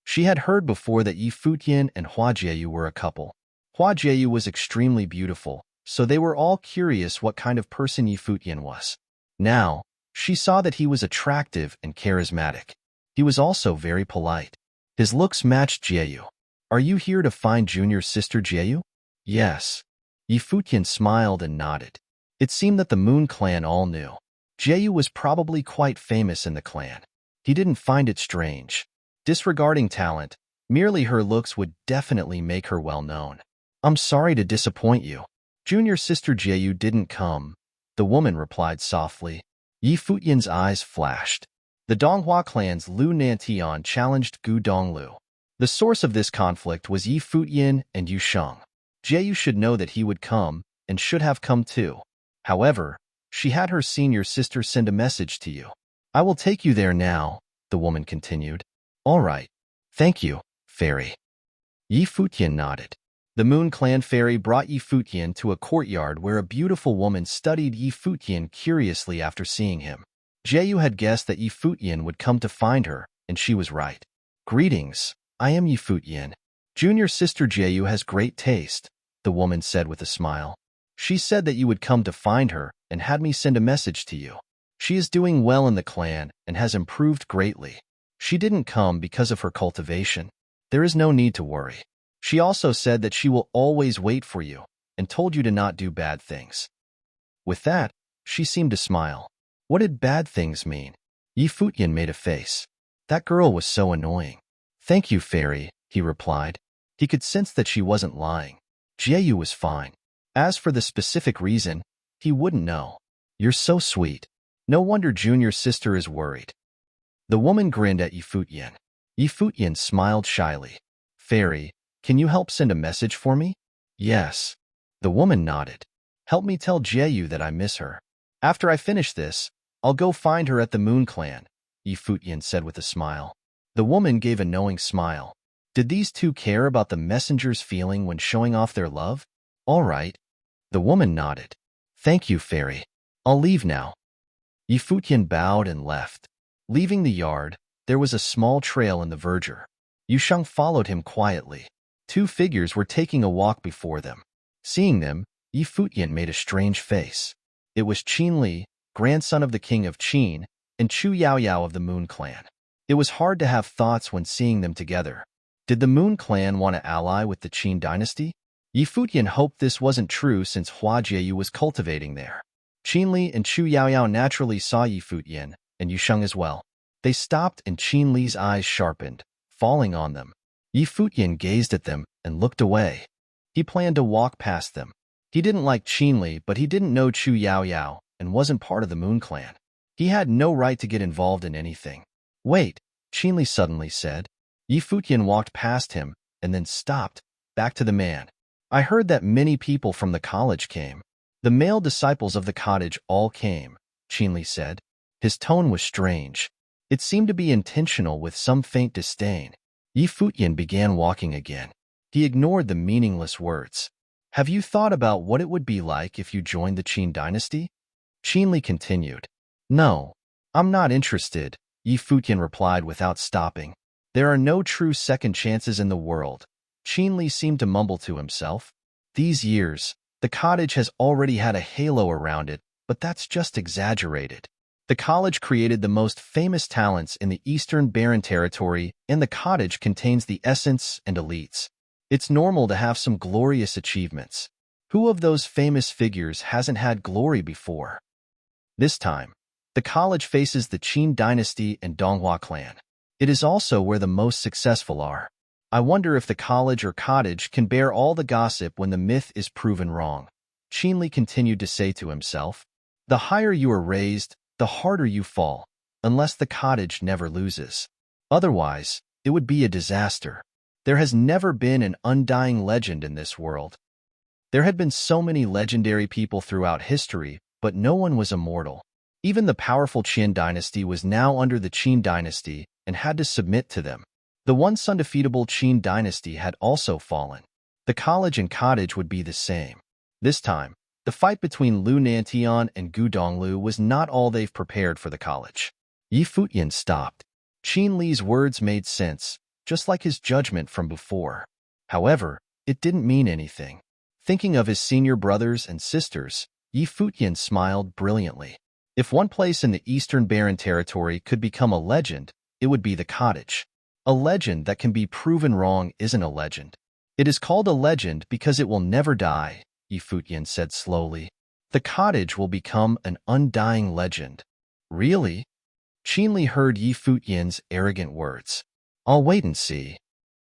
A: She had heard before that Yi Futian and Hua Jieyu were a couple. Hua Jieyu was extremely beautiful, so they were all curious what kind of person Yi Futian was. Now, she saw that he was attractive and charismatic. He was also very polite. His looks matched Jieyu. "Are you here to find junior sister Jieyu?" "Yes." Yi Futian smiled and nodded. It seemed that the Moon Clan all knew. Jieyu was probably quite famous in the clan. He didn't find it strange. Disregarding talent, merely her looks would definitely make her well known. "I'm sorry to disappoint you. Junior sister Jieyu didn't come," the woman replied softly. Yi Futian's eyes flashed. The Donghua clan's Lu Nantian challenged Gu Donglu. The source of this conflict was Yi Futian and Yu Sheng. Jieyu should know that he would come, and should have come too. However, she had her senior sister send a message to you. "I will take you there now," the woman continued. "All right. Thank you, fairy." Yi Futian nodded. The Moon Clan fairy brought Yi Futian to a courtyard where a beautiful woman studied Yi Futian curiously after seeing him. Jieyu had guessed that Yi Futian would come to find her, and she was right. "Greetings, I am Yi Futian. Junior sister Jieyu has great taste," the woman said with a smile. She said that you would come to find her and had me send a message to you. She is doing well in the clan and has improved greatly. She didn't come because of her cultivation. There is no need to worry. She also said that she will always wait for you and told you to not do bad things. With that, she seemed to smile. What did bad things mean? Futian made a face. That girl was so annoying. Thank you, fairy, he replied. He could sense that she wasn't lying. Jieyu was fine. As for the specific reason, he wouldn't know. You're so sweet. No wonder Junior's sister is worried. The woman grinned at Futian. Futian smiled shyly. Fairy, can you help send a message for me? Yes. The woman nodded. Help me tell Jieyu that I miss her. After I finish this, I'll go find her at the Moon Clan, Futian said with a smile. The woman gave a knowing smile. Did these two care about the messenger's feeling when showing off their love? All right. The woman nodded. Thank you, fairy. I'll leave now. Futian bowed and left. Leaving the yard, there was a small trail in the verdure. Yusheng followed him quietly. Two figures were taking a walk before them. Seeing them, Futian made a strange face. It was Qin Li, grandson of the king of Qin, and Chu Yaoyao of the Moon Clan. It was hard to have thoughts when seeing them together. Did the Moon Clan want to ally with the Qin dynasty? Futian hoped this wasn't true since Hua Jieyu was cultivating there. Qin Li and Chu Yaoyao naturally saw Futian, and Yusheng as well. They stopped and Qin Li's eyes sharpened, falling on them. Futian gazed at them and looked away. He planned to walk past them. He didn't like Qin Li, but he didn't know Chu Yaoyao and wasn't part of the Moon Clan. He had no right to get involved in anything. Wait, Qin Li suddenly said. Futian walked past him and then stopped, back to the man. I heard that many people from the college came. The male disciples of the cottage all came, Qin Li said. His tone was strange. It seemed to be intentional with some faint disdain. Futian began walking again. He ignored the meaningless words. Have you thought about what it would be like if you joined the Qin dynasty? Qin Li continued. No, I'm not interested, Futian replied without stopping. There are no true second chances in the world. Qin Li seemed to mumble to himself. These years, the cottage has already had a halo around it, but that's just exaggerated. The college created the most famous talents in the Eastern Barren Territory, and the cottage contains the essence and elites. It's normal to have some glorious achievements. Who of those famous figures hasn't had glory before? This time, the college faces the Qin dynasty and Donghua clan. It is also where the most successful are. I wonder if the college or cottage can bear all the gossip when the myth is proven wrong. Qin Li continued to say to himself. The higher you are raised, the harder you fall, unless the cottage never loses. Otherwise, it would be a disaster. There has never been an undying legend in this world. There had been so many legendary people throughout history, but no one was immortal. Even the powerful Qin dynasty was now under the Qin dynasty and had to submit to them. The once undefeatable Qin dynasty had also fallen. The college and cottage would be the same. This time, the fight between Lu Nantian and Gu Donglu was not all they've prepared for the college. Futian stopped. Qin Li's words made sense, just like his judgment from before. However, it didn't mean anything. Thinking of his senior brothers and sisters, Futian smiled brilliantly. If one place in the Eastern Barren Territory could become a legend, it would be the cottage. A legend that can be proven wrong isn't a legend. It is called a legend because it will never die, Futian said slowly. The cottage will become an undying legend. Really? Qin Li heard Futian's arrogant words. I'll wait and see.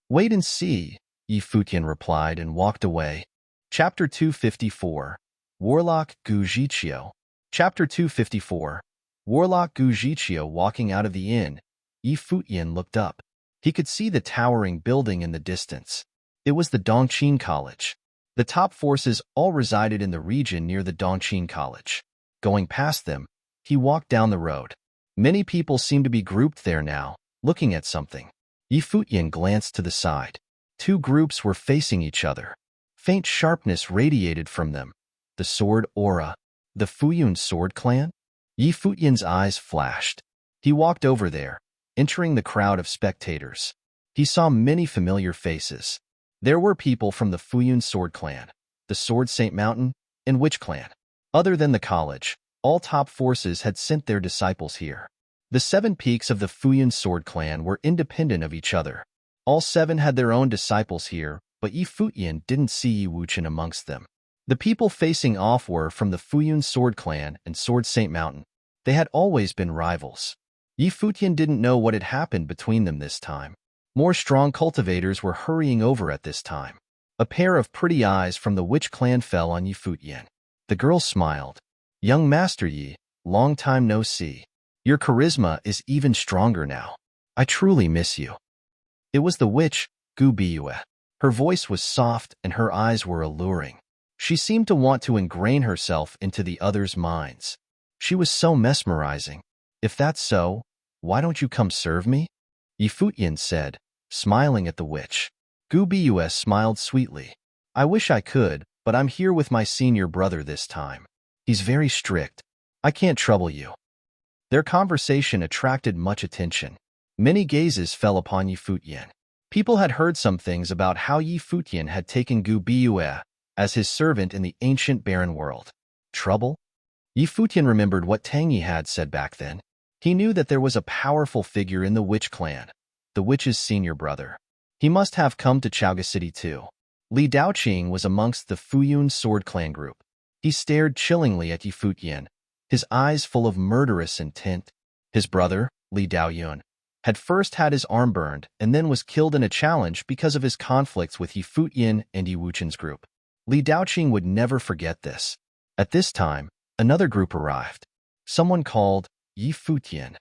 A: Wait and see, Futian replied and walked away. Chapter 254. Warlock Gu Zhiqiu. Chapter 254. Warlock Gu Zhiqiu walking out of the inn. Futian looked up. He could see the towering building in the distance. It was the Dongqing College. The top forces all resided in the region near the Dongqing College. Going past them, he walked down the road. Many people seemed to be grouped there now, looking at something. Futian glanced to the side. Two groups were facing each other. Faint sharpness radiated from them. The sword aura. The Fuyun sword clan? Futian's eyes flashed. He walked over there, entering the crowd of spectators. He saw many familiar faces. There were people from the Fuyun sword clan, the Sword Saint Mountain, In which clan? Other than the college, all top forces had sent their disciples here. The 7 peaks of the Futian sword clan were independent of each other. All 7 had their own disciples here, but Yi Futian didn't see Yi Wuchen amongst them. The people facing off were from the Futian sword clan and Sword Saint Mountain. They had always been rivals. Yi Futian didn't know what had happened between them this time. More strong cultivators were hurrying over at this time. A pair of pretty eyes from the witch clan fell on Yi Futian. The girl smiled. Young Master Yi, long time no see. Your charisma is even stronger now. I truly miss you. It was the witch, Gu Biyue. Her voice was soft and her eyes were alluring. She seemed to want to ingrain herself into the others' minds. She was so mesmerizing. If that's so, why don't you come serve me? Yi Futian said, smiling at the witch. Gu Biyue smiled sweetly. I wish I could, but I'm here with my senior brother this time. He's very strict. I can't trouble you. Their conversation attracted much attention. Many gazes fell upon Yi Futian. People had heard some things about how Yi Futian had taken Gu Biyue as his servant in the ancient barren world. Trouble? Yi Futian remembered what Tang Yi had said back then. He knew that there was a powerful figure in the witch clan, the witch's senior brother. He must have come to Chaoga City too. Li Daoqing was amongst the Fuyun sword clan group. He stared chillingly at Yi Futian, his eyes full of murderous intent. His brother, Li Daoyun, had first had his arm burned and then was killed in a challenge because of his conflicts with Yi Futian and Yi Wuchen's group. Li Daoqing would never forget this. At this time, another group arrived. Someone called Yi Futian.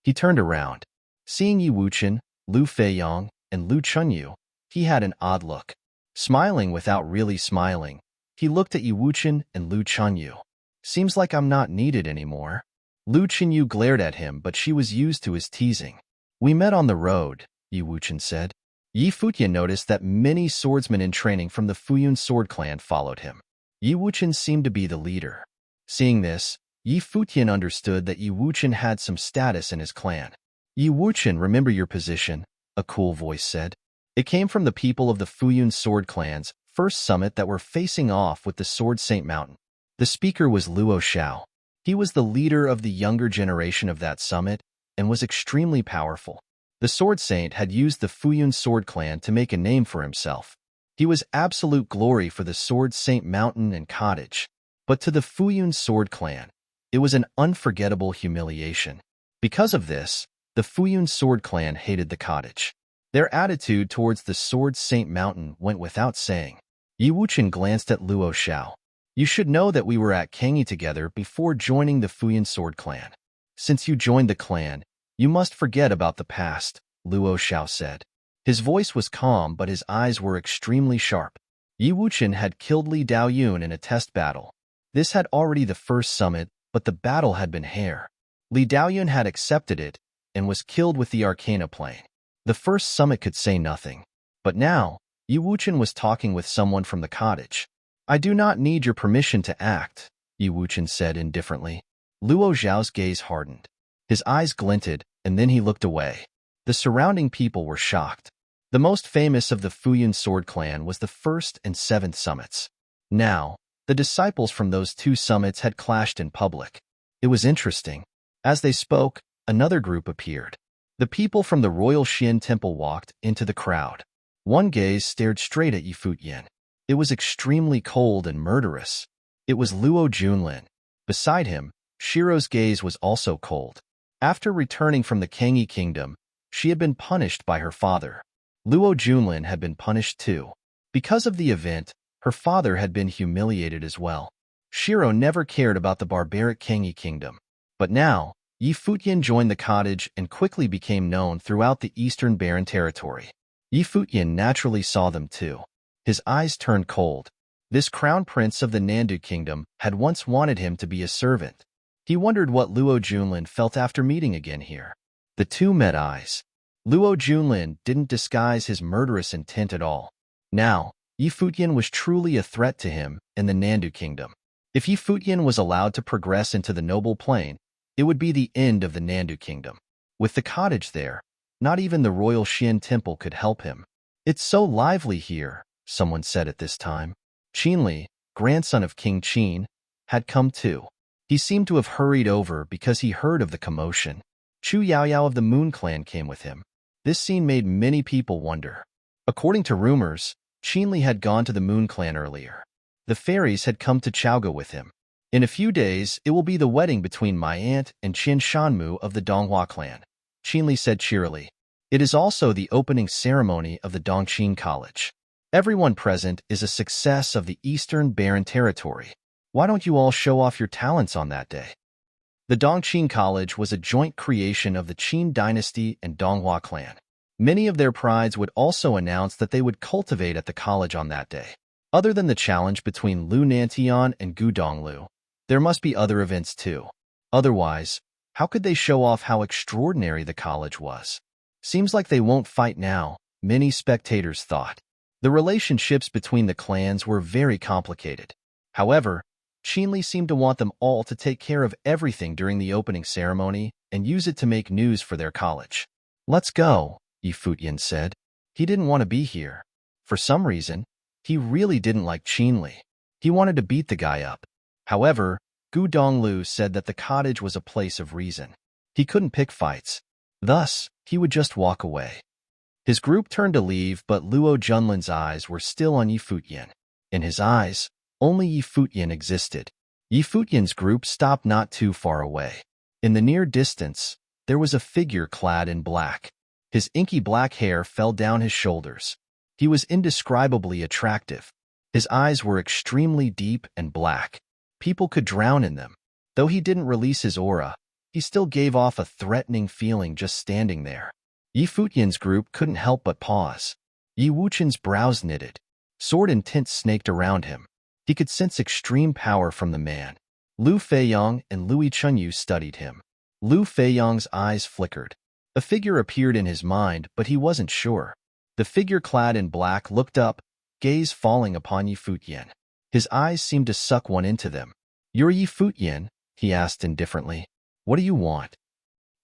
A: He turned around. Seeing Yi Wuchen, Lu Feiyong, and Lu Chunyu, he had an odd look. Smiling without really smiling, he looked at Yi Wuchen and Lu Chunyu. Seems like I'm not needed anymore. Lu Chunyu glared at him, but she was used to his teasing. We met on the road, Yi Wuchen said. Yi Futian noticed that many swordsmen in training from the Fuyun sword clan followed him. Yi Wuchen seemed to be the leader. Seeing this, Yi Futian understood that Yi Wuchen had some status in his clan. Yi Wuchen, remember your position, a cool voice said. It came from the people of the Fuyun sword clan's first summit that were facing off with the Sword Saint Mountain. The speaker was Luo Xiao. He was the leader of the younger generation of that summit and was extremely powerful. The Sword Saint had used the Fuyun sword clan to make a name for himself. He was absolute glory for the Sword Saint Mountain and cottage. But to the Fuyun sword clan, it was an unforgettable humiliation. Because of this, the Fuyun sword clan hated the cottage. Their attitude towards the Sword Saint Mountain went without saying. Yi Wuchen glanced at Luo Xiao. You should know that we were at Kangyi together before joining the Fuyun sword clan. Since you joined the clan, you must forget about the past, Luo Xiao said. His voice was calm, but his eyes were extremely sharp. Yi Wuchen had killed Li Daoyun in a test battle. This had already the first summit, but the battle had been hair. Li Daoyun had accepted it and was killed with the Arcana Plane. The first summit could say nothing. But now, Yi Wuchen was talking with someone from the cottage. I do not need your permission to act, Yi Wuchen said indifferently. Luo Xiao's gaze hardened. His eyes glinted, and then he looked away. The surrounding people were shocked. The most famous of the Fuyun sword clan was the first and 7th summits. Now, the disciples from those 2 summits had clashed in public. It was interesting. As they spoke, another group appeared. The people from the Royal Xian Temple walked into the crowd. One gaze stared straight at Yi Futian. It was extremely cold and murderous. It was Luo Junlin. Beside him, Shiro's gaze was also cold. After returning from the Kangyi Kingdom, she had been punished by her father. Luo Junlin had been punished too. Because of the event, her father had been humiliated as well. Shiro never cared about the barbaric Kangyi Kingdom. But now, Yi Futian joined the cottage and quickly became known throughout the Eastern Barren Territory. Yi Futian naturally saw them too. His eyes turned cold. This crown prince of the Nandu Kingdom had once wanted him to be a servant. He wondered what Luo Junlin felt after meeting again here. The 2 met eyes. Luo Junlin didn't disguise his murderous intent at all. Now, Yi Futian was truly a threat to him and the Nandu Kingdom. If Yi Futian was allowed to progress into the noble plane, it would be the end of the Nandu Kingdom. With the cottage there, not even the Royal Xian Temple could help him. It's so lively here, someone said at this time. Qinli, grandson of King Qin, had come too. He seemed to have hurried over because he heard of the commotion. Chu Yaoyao of the Moon Clan came with him. This scene made many people wonder. According to rumors, Qinli had gone to the Moon Clan earlier. The fairies had come to Chaoga with him. In a few days, it will be the wedding between my aunt and Qin Shanmu of the Donghua clan, Qinli said cheerily. It is also the opening ceremony of the Dongqing College. Everyone present is a success of the Eastern Barren Territory. Why don't you all show off your talents on that day? The Dongqing College was a joint creation of the Qin dynasty and Donghua clan. Many of their prides would also announce that they would cultivate at the college on that day. Other than the challenge between Lu Nantian and Gu Donglu, there must be other events too. Otherwise, how could they show off how extraordinary the college was? Seems like they won't fight now, many spectators thought. The relationships between the clans were very complicated. However, Qinli seemed to want them all to take care of everything during the opening ceremony and use it to make news for their college. Let's go, Futian said. He didn't want to be here. For some reason, he really didn't like Qinli. He wanted to beat the guy up. However, Gu Donglu said that the cottage was a place of reason. He couldn't pick fights. Thus, he would just walk away. His group turned to leave, but Luo Junlin's eyes were still on Futian. In his eyes, only Futian existed. Futian's group stopped not too far away. In the near distance, there was a figure clad in black. His inky black hair fell down his shoulders. He was indescribably attractive. His eyes were extremely deep and black. People could drown in them. Though he didn't release his aura, he still gave off a threatening feeling just standing there. Futian's group couldn't help but pause. Wuchen's brows knitted. Sword and tint snaked around him. He could sense extreme power from the man. Lu Feiyang and Louis Chunyu studied him. Lu Feiyang's eyes flickered. A figure appeared in his mind, but he wasn't sure. The figure clad in black looked up, gaze falling upon Futian. His eyes seemed to suck one into them. "You're Futian?" he asked indifferently. "What do you want?"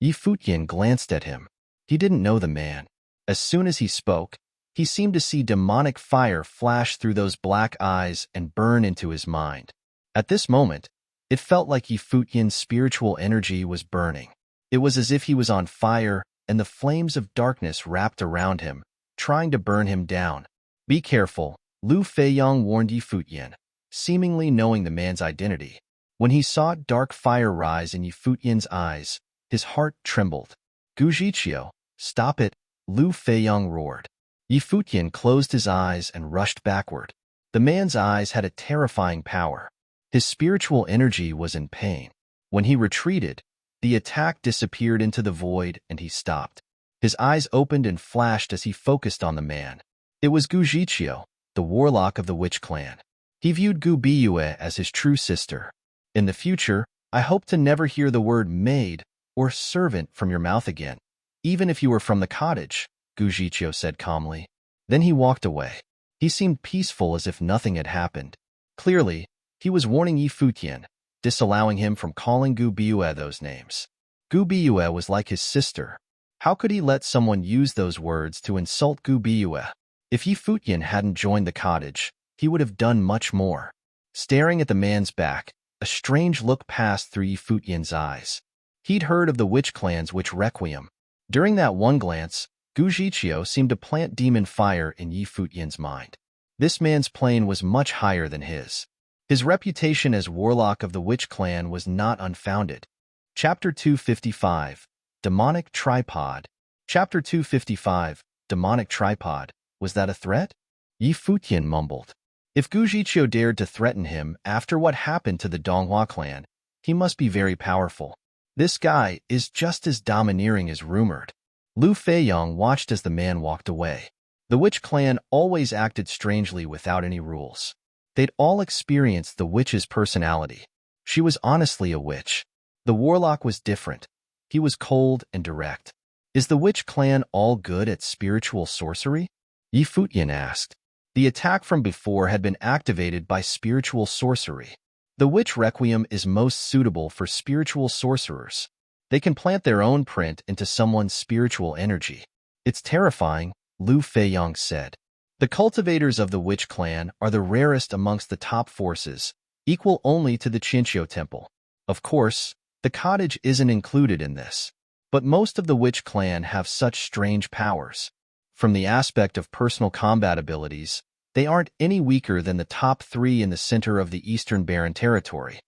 A: Futian glanced at him. He didn't know the man. As soon as he spoke, he seemed to see demonic fire flash through those black eyes and burn into his mind. At this moment, it felt like Futian's spiritual energy was burning. It was as if he was on fire, and the flames of darkness wrapped around him, trying to burn him down. "Be careful," Lu Feiyang warned Futian, seemingly knowing the man's identity. When he saw dark fire rise in Futian's eyes, his heart trembled. "Gujiqiu, stop it," Lu Feiyang roared. Futian closed his eyes and rushed backward. The man's eyes had a terrifying power. His spiritual energy was in pain. When he retreated, the attack disappeared into the void and he stopped. His eyes opened and flashed as he focused on the man. It was Gujiqiu, the warlock of the Witch Clan. He viewed Gu Biyue as his true sister. "In the future, I hope to never hear the word maid or servant from your mouth again, even if you were from the cottage," Gujiqiu said calmly. Then he walked away. He seemed peaceful as if nothing had happened. Clearly, he was warning Futian, disallowing him from calling Gu Biyue those names. Gu Biyue was like his sister. How could he let someone use those words to insult Gu Biyue? If Futian hadn't joined the cottage, he would have done much more. Staring at the man's back, a strange look passed through Futian's eyes. He'd heard of the Witch Clan's witch requiem. During that one glance, Gujiqiu seemed to plant demon fire in Futian's mind. This man's plane was much higher than his. His reputation as warlock of the Witch Clan was not unfounded. Chapter 255, Demonic Tripod. Chapter 255, Demonic Tripod. Was that a threat? Futian mumbled. If Gujiqiu dared to threaten him after what happened to the Donghua clan, he must be very powerful. This guy is just as domineering as rumored. Lu Feiyang watched as the man walked away. The Witch Clan always acted strangely without any rules. They'd all experienced the witch's personality. She was honestly a witch. The warlock was different. He was cold and direct. "Is the Witch Clan all good at spiritual sorcery?" Futian asked. The attack from before had been activated by spiritual sorcery. The Witch Requiem is most suitable for spiritual sorcerers. They can plant their own print into someone's spiritual energy. "It's terrifying," Lu Feiyang said. The cultivators of the witch clan are the rarest amongst the top forces, equal only to the Chinchou temple. Of course, the cottage isn't included in this, but most of the witch clan have such strange powers. From the aspect of personal combat abilities, they aren't any weaker than the top 3 in the center of the Eastern Barren territory.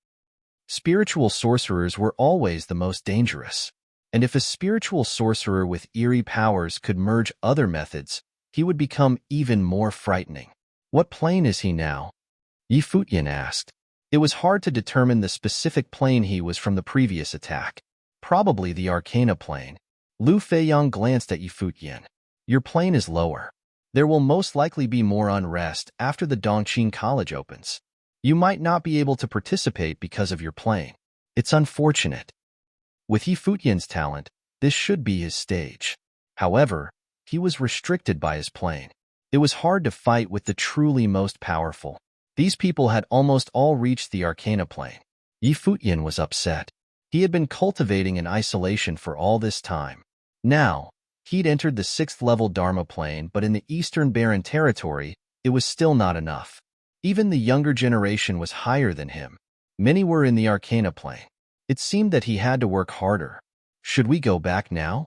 A: Spiritual sorcerers were always the most dangerous, and if a spiritual sorcerer with eerie powers could merge other methods, he would become even more frightening. What plane is he now? Futian asked. It was hard to determine the specific plane he was from the previous attack. Probably the Arcana plane. Lu Feiyang glanced at Futian. Your plane is lower. There will most likely be more unrest after the Dongqing College opens. You might not be able to participate because of your plane. It's unfortunate. With Futian's talent, this should be his stage. However, he was restricted by his plane. It was hard to fight with the truly most powerful. These people had almost all reached the Arcana plane. Futian was upset. He had been cultivating in isolation for all this time. Now, he'd entered the 6th level Dharma plane, but in the Eastern Barren territory, it was still not enough. Even the younger generation was higher than him. Many were in the Arcana plane. It seemed that he had to work harder. Should we go back now?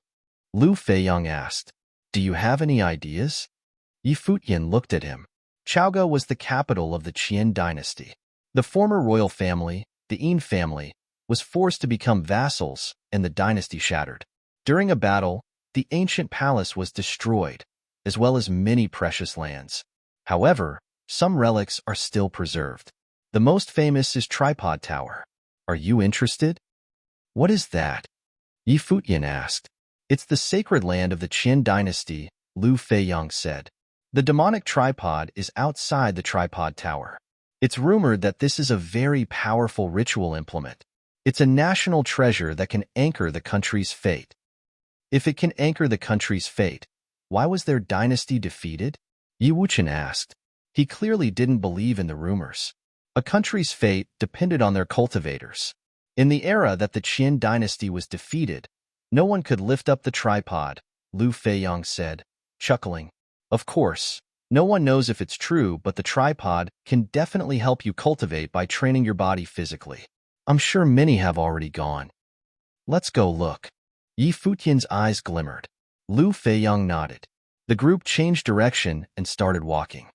A: Lu Feiyang asked. Do you have any ideas? Futian looked at him. Chaoga was the capital of the Qian dynasty. The former royal family, the Yin family, was forced to become vassals, and the dynasty shattered. During a battle, the ancient palace was destroyed, as well as many precious lands. However, some relics are still preserved. The most famous is Tripod Tower. Are you interested? What is that? Futian asked. It's the sacred land of the Qin dynasty, Lu Feiyang said. The demonic tripod is outside the Tripod Tower. It's rumored that this is a very powerful ritual implement. It's a national treasure that can anchor the country's fate. If it can anchor the country's fate, why was their dynasty defeated? Wuchen asked. He clearly didn't believe in the rumors. A country's fate depended on their cultivators. In the era that the Qin dynasty was defeated, no one could lift up the tripod, Lu Feiyang said, chuckling. Of course, no one knows if it's true, but the tripod can definitely help you cultivate by training your body physically. I'm sure many have already gone. Let's go look. Futian's eyes glimmered. Lu Feiyang nodded. The group changed direction and started walking.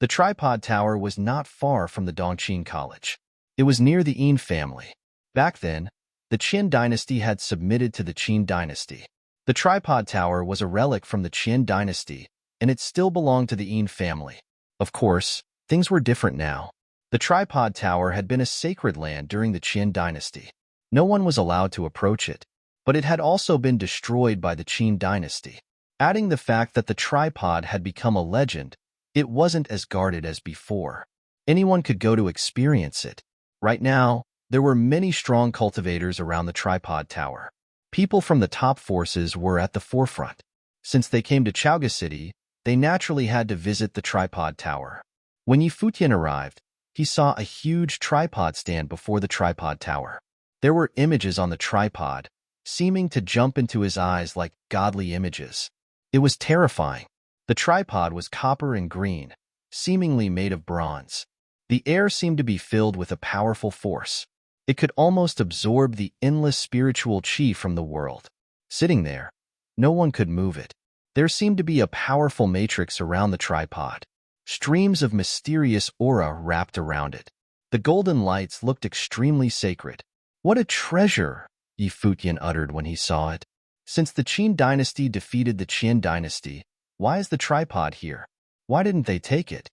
A: The Tripod Tower was not far from the Dongqing College. It was near the Yin family. Back then, the Qin dynasty had submitted to the Qin dynasty. The Tripod Tower was a relic from the Qin dynasty, and it still belonged to the Yin family. Of course, things were different now. The Tripod Tower had been a sacred land during the Qin dynasty. No one was allowed to approach it, but it had also been destroyed by the Qin dynasty. Adding the fact that the tripod had become a legend, it wasn't as guarded as before. Anyone could go to experience it. Right now, there were many strong cultivators around the Tripod Tower. People from the top forces were at the forefront. Since they came to Chaoga City, they naturally had to visit the Tripod Tower. When Futian arrived, he saw a huge tripod stand before the Tripod Tower. There were images on the tripod, seeming to jump into his eyes like godly images. It was terrifying. The tripod was copper and green, seemingly made of bronze. The air seemed to be filled with a powerful force. It could almost absorb the endless spiritual qi from the world. Sitting there, no one could move it. There seemed to be a powerful matrix around the tripod. Streams of mysterious aura wrapped around it. The golden lights looked extremely sacred. What a treasure, Futian uttered when he saw it. Since the Qin dynasty defeated the Qin dynasty, why is the tripod here? Why didn't they take it?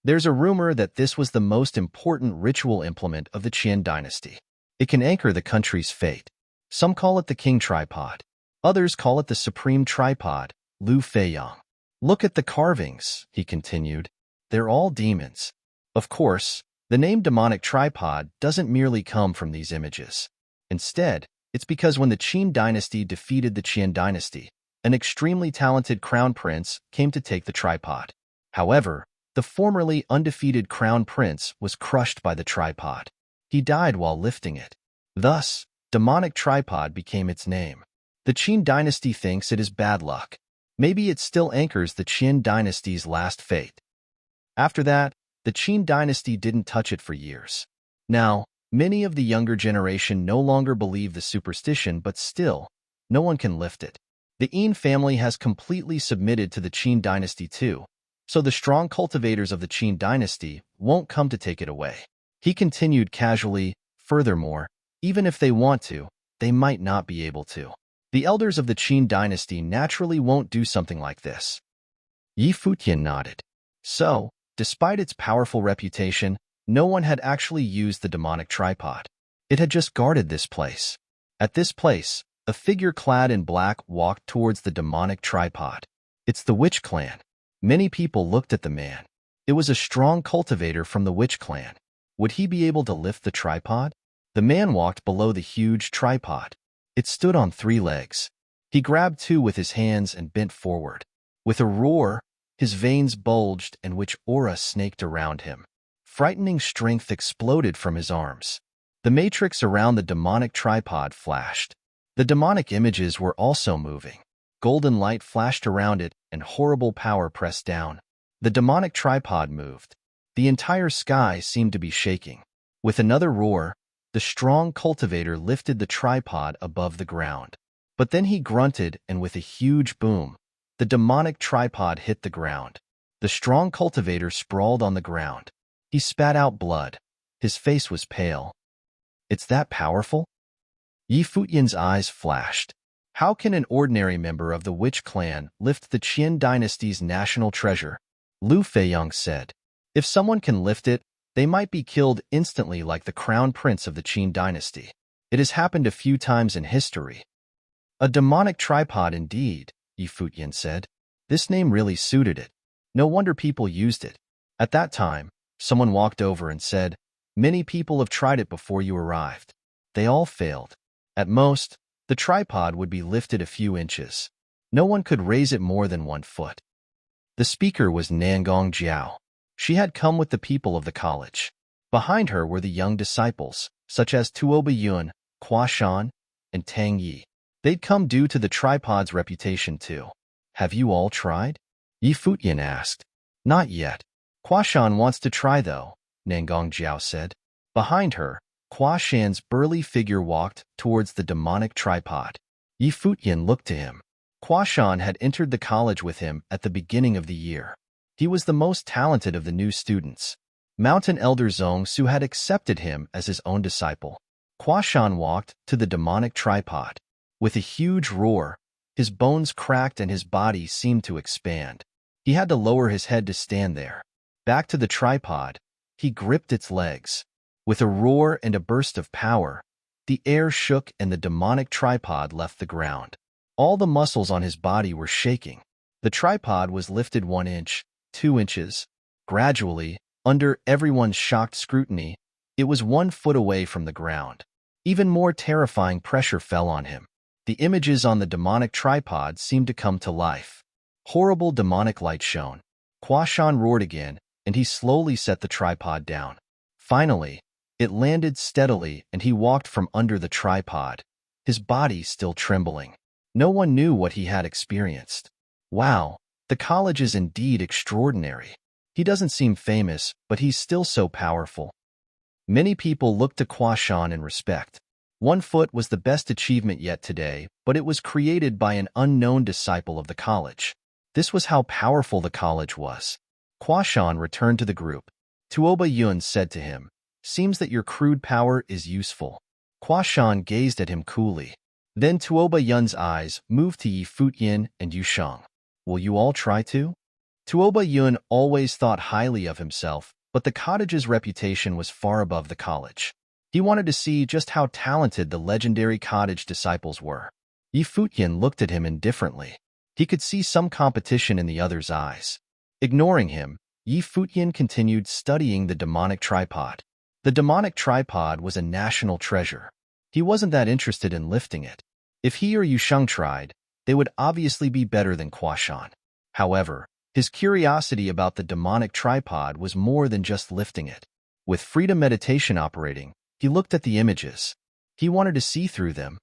A: There's a rumor that this was the most important ritual implement of the Qin dynasty. It can anchor the country's fate. Some call it the king tripod. Others call it the supreme tripod, Lu Feiyang. Look at the carvings, he continued. They're all demons. Of course, the name demonic tripod doesn't merely come from these images. Instead, it's because when the Qin dynasty defeated the Qin dynasty, an extremely talented crown prince came to take the tripod. However, the formerly undefeated crown prince was crushed by the tripod. He died while lifting it. Thus, demonic tripod became its name. The Qin dynasty thinks it is bad luck. Maybe it still anchors the Qin dynasty's last fate. After that, the Qin dynasty didn't touch it for years. Now, many of the younger generation no longer believe the superstition, but still, no one can lift it. The Yin family has completely submitted to the Qin dynasty too, so the strong cultivators of the Qin dynasty won't come to take it away. He continued casually, furthermore, even if they want to, they might not be able to. The elders of the Qin dynasty naturally won't do something like this. Yi Futian nodded. So, despite its powerful reputation, no one had actually used the demonic tripod. It had just guarded this place. At this place, a figure clad in black walked towards the demonic tripod. It's the witch clan. Many people looked at the man. It was a strong cultivator from the witch clan. Would he be able to lift the tripod? The man walked below the huge tripod. It stood on 3 legs. He grabbed 2 with his hands and bent forward. With a roar, his veins bulged and witch aura snaked around him. Frightening strength exploded from his arms. The matrix around the demonic tripod flashed. The demonic images were also moving. Golden light flashed around it and horrible power pressed down. The demonic tripod moved. The entire sky seemed to be shaking. With another roar, the strong cultivator lifted the tripod above the ground. But then he grunted, and with a huge boom, the demonic tripod hit the ground. The strong cultivator sprawled on the ground. He spat out blood. His face was pale. It's that powerful? Yi Futian's eyes flashed. How can an ordinary member of the witch clan lift the Qin dynasty's national treasure? Lu Feiyang said. If someone can lift it, they might be killed instantly like the crown prince of the Qin dynasty. It has happened a few times in history. A demonic tripod indeed, Yi Futian said. This name really suited it. No wonder people used it. At that time, someone walked over and said, "Many people have tried it before you arrived. They all failed. At most, the tripod would be lifted a few inches. No one could raise it more than 1 foot." The speaker was Nangong Jiao. She had come with the people of the college. Behind her were the young disciples, such as Tuoba Yun, Hua Shan, and Tang Yi. They'd come due to the tripod's reputation too. Have you all tried? Yi Futian asked. Not yet. Hua Shan wants to try though, Nangong Jiao said. Behind her, Hua Shan's burly figure walked towards the demonic tripod. Yi Futian looked to him. Hua Shan had entered the college with him at the beginning of the year. He was the most talented of the new students. Mountain Elder Zhong Su had accepted him as his own disciple. Hua Shan walked to the demonic tripod. With a huge roar, his bones cracked and his body seemed to expand. He had to lower his head to stand there. Back to the tripod, he gripped its legs. With a roar and a burst of power, the air shook and the demonic tripod left the ground. All the muscles on his body were shaking. The tripod was lifted 1 inch, 2 inches. Gradually, under everyone's shocked scrutiny, it was 1 foot away from the ground. Even more terrifying pressure fell on him. The images on the demonic tripod seemed to come to life. Horrible demonic light shone. Hua Shan roared again, and he slowly set the tripod down. Finally, it landed steadily and he walked from under the tripod, his body still trembling. No one knew what he had experienced. Wow, the college is indeed extraordinary. He doesn't seem famous, but he's still so powerful. Many people looked to Hua Shan in respect. 1 foot was the best achievement yet today, but it was created by an unknown disciple of the college. This was how powerful the college was. Hua Shan returned to the group. Tuoba Yun said to him, "Seems that your crude power is useful." Hua Shan gazed at him coolly. Then Tuoba Yun's eyes moved to Yi Futian and Yu Sheng. Will you all try to? Tuoba Yun always thought highly of himself, but the cottage's reputation was far above the college. He wanted to see just how talented the legendary cottage disciples were. Yi Futian looked at him indifferently. He could see some competition in the other's eyes. Ignoring him, Yi Futian continued studying the demonic tripod. The demonic tripod was a national treasure. He wasn't that interested in lifting it. If he or Yu Sheng tried, they would obviously be better than Hua Shan. However, his curiosity about the demonic tripod was more than just lifting it. With freedom meditation operating, he looked at the images. He wanted to see through them.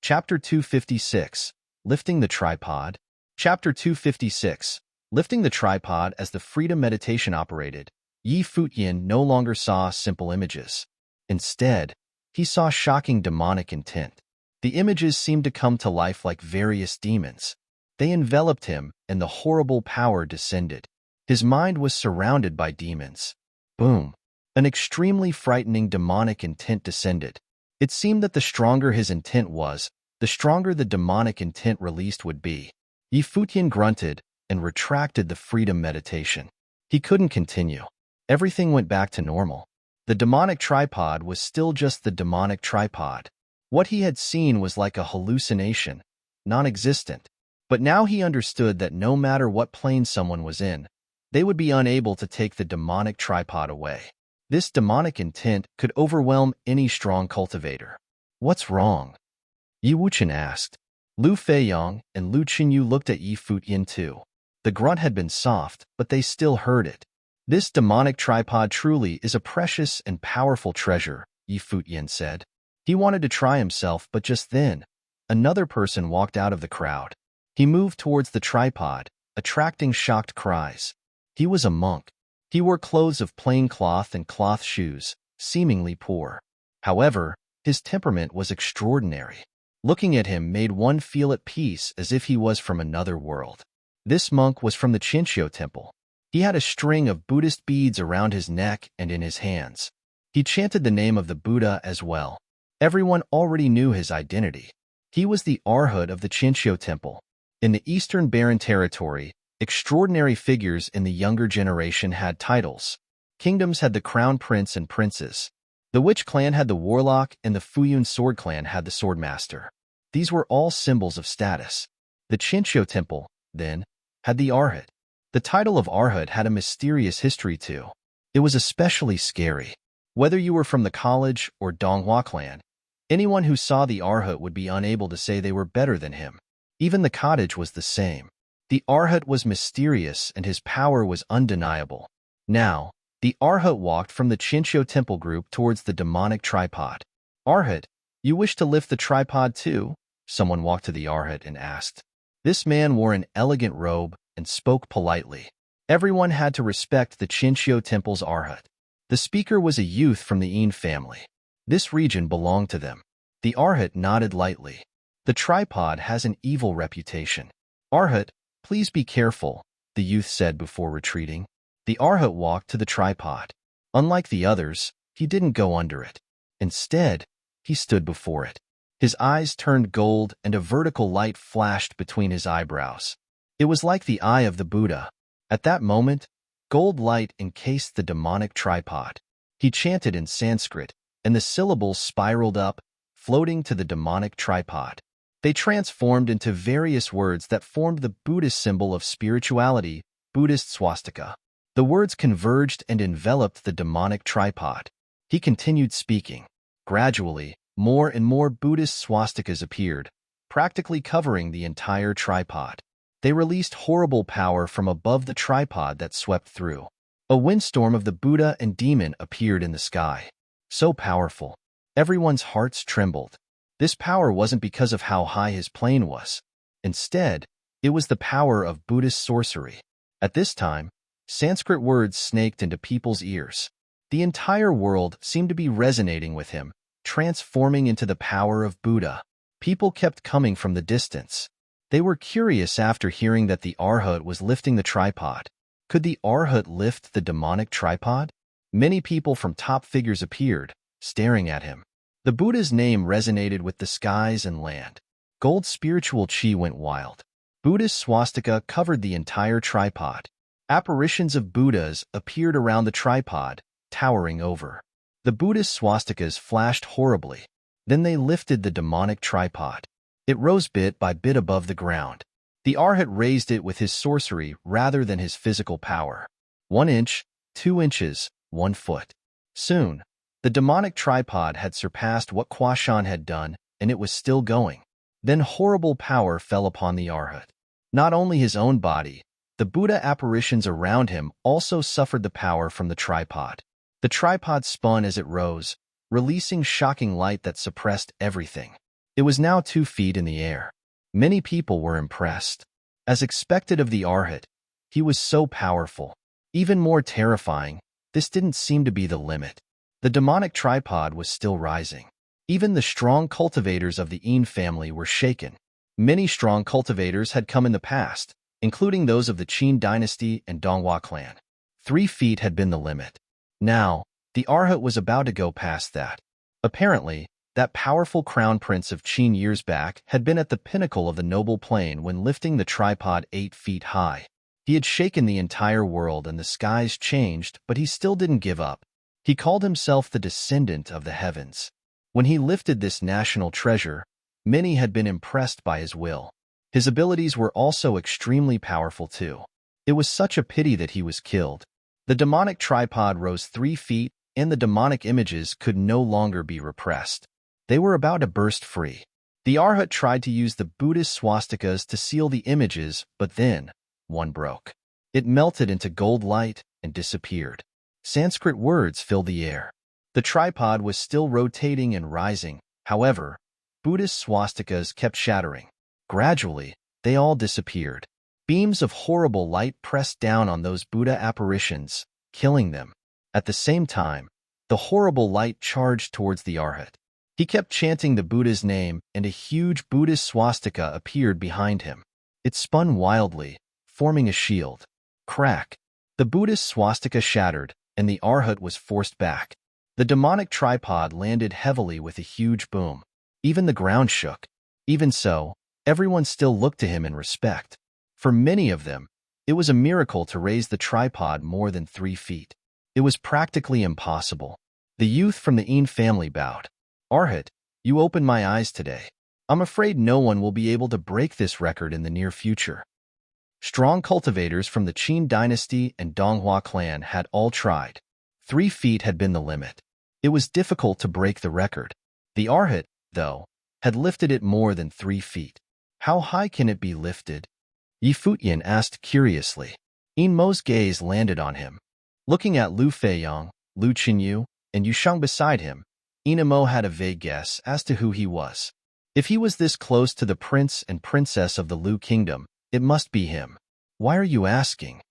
A: Chapter 256, Lifting the Tripod. Chapter 256. Lifting the tripod as the freedom meditation operated, Futian no longer saw simple images. Instead, he saw shocking demonic intent. The images seemed to come to life like various demons. They enveloped him, and the horrible power descended. His mind was surrounded by demons. Boom! An extremely frightening demonic intent descended. It seemed that the stronger his intent was, the stronger the demonic intent released would be. Futian grunted and retracted the freedom meditation. He couldn't continue. Everything went back to normal. The demonic tripod was still just the demonic tripod. What he had seen was like a hallucination, non-existent. But now he understood that no matter what plane someone was in, they would be unable to take the demonic tripod away. This demonic intent could overwhelm any strong cultivator. What's wrong? Yi Wuchen asked. Lu Feiyong and Lu Qinyu looked at Yi Futian too. The grunt had been soft, but they still heard it. This demonic tripod truly is a precious and powerful treasure, Yi Futian said. He wanted to try himself, but just then, another person walked out of the crowd. He moved towards the tripod, attracting shocked cries. He was a monk. He wore clothes of plain cloth and cloth shoes, seemingly poor. However, his temperament was extraordinary. Looking at him made one feel at peace as if he was from another world. This monk was from the Chinchou temple. He had a string of Buddhist beads around his neck and in his hands. He chanted the name of the Buddha as well. Everyone already knew his identity. He was the Arhat of the Chinchou temple. In the Eastern Barren Territory, extraordinary figures in the younger generation had titles. Kingdoms had the crown prince and princes. The Witch clan had the warlock, and the Fuyun sword clan had the swordmaster. These were all symbols of status. The Chinchou temple, then, had the Arhat. The title of Arhat had a mysterious history too. It was especially scary. Whether you were from the college or Donghua clan, anyone who saw the Arhat would be unable to say they were better than him. Even the cottage was the same. The Arhat was mysterious and his power was undeniable. Now, the Arhat walked from the Chinchou temple group towards the demonic tripod. Arhat, you wish to lift the tripod too? Someone walked to the Arhat and asked. This man wore an elegant robe and spoke politely. Everyone had to respect the Chinchou temple's Arhat. The speaker was a youth from the Yin family. This region belonged to them. The Arhat nodded lightly. The tripod has an evil reputation. Arhat, please be careful, the youth said before retreating. The Arhat walked to the tripod. Unlike the others, he didn't go under it. Instead, he stood before it. His eyes turned gold and a vertical light flashed between his eyebrows. It was like the eye of the Buddha. At that moment, gold light encased the demonic tripod. He chanted in Sanskrit, and the syllables spiraled up, floating to the demonic tripod. They transformed into various words that formed the Buddhist symbol of spirituality, Buddhist swastika. The words converged and enveloped the demonic tripod. He continued speaking. Gradually, more and more Buddhist swastikas appeared, practically covering the entire tripod. They released horrible power from above the tripod that swept through. A windstorm of the Buddha and demon appeared in the sky. So powerful. Everyone's hearts trembled. This power wasn't because of how high his plane was. Instead, it was the power of Buddhist sorcery. At this time, Sanskrit words snaked into people's ears. The entire world seemed to be resonating with him, transforming into the power of Buddha. People kept coming from the distance. They were curious after hearing that the Arhat was lifting the tripod. Could the Arhat lift the demonic tripod? Many people from top figures appeared, staring at him. The Buddha's name resonated with the skies and land. Gold spiritual chi went wild. Buddhist swastika covered the entire tripod. Apparitions of Buddhas appeared around the tripod, towering over. The Buddhist swastikas flashed horribly. Then they lifted the demonic tripod. It rose bit by bit above the ground. The Arhat raised it with his sorcery rather than his physical power. 1 inch, 2 inches, 1 foot. Soon, the demonic tripod had surpassed what Quashan had done, and it was still going. Then horrible power fell upon the Arhat. Not only his own body, the Buddha apparitions around him also suffered the power from the tripod. The tripod spun as it rose, releasing shocking light that suppressed everything. It was now 2 feet in the air. Many people were impressed. As expected of the Arhat, he was so powerful. Even more terrifying, this didn't seem to be the limit. The demonic tripod was still rising. Even the strong cultivators of the Yin family were shaken. Many strong cultivators had come in the past, including those of the Qin dynasty and Donghua clan. 3 feet had been the limit. Now, the Arhat was about to go past that. Apparently, that powerful crown prince of Qin years back had been at the pinnacle of the noble plane when lifting the tripod 8 feet high. He had shaken the entire world and the skies changed, but he still didn't give up. He called himself the descendant of the heavens. When he lifted this national treasure, many had been impressed by his will. His abilities were also extremely powerful too. It was such a pity that he was killed. The demonic tripod rose 3 feet, and the demonic images could no longer be repressed. They were about to burst free. The Arhat tried to use the Buddhist swastikas to seal the images, but then one broke. It melted into gold light and disappeared. Sanskrit words filled the air. The tripod was still rotating and rising. However, Buddhist swastikas kept shattering. Gradually, they all disappeared. Beams of horrible light pressed down on those Buddha apparitions, killing them. At the same time, the horrible light charged towards the Arhat. He kept chanting the Buddha's name, and a huge Buddhist swastika appeared behind him. It spun wildly, forming a shield. Crack! The Buddhist swastika shattered, and the Arhat was forced back. The demonic tripod landed heavily with a huge boom. Even the ground shook. Even so, everyone still looked to him in respect. For many of them, it was a miracle to raise the tripod more than 3 feet. It was practically impossible. The youth from the Yin family bowed. Arhat, you opened my eyes today. I'm afraid no one will be able to break this record in the near future. Strong cultivators from the Qin dynasty and Donghua clan had all tried. 3 feet had been the limit. It was difficult to break the record. The Arhat, though, had lifted it more than 3 feet. How high can it be lifted? Futian asked curiously. Yin Mo's gaze landed on him. Looking at Lu Feiyang, Lu Qinyu, and Yusheng beside him, Yin Mo had a vague guess as to who he was. If he was this close to the prince and princess of the Lu kingdom, it must be him. Why are you asking?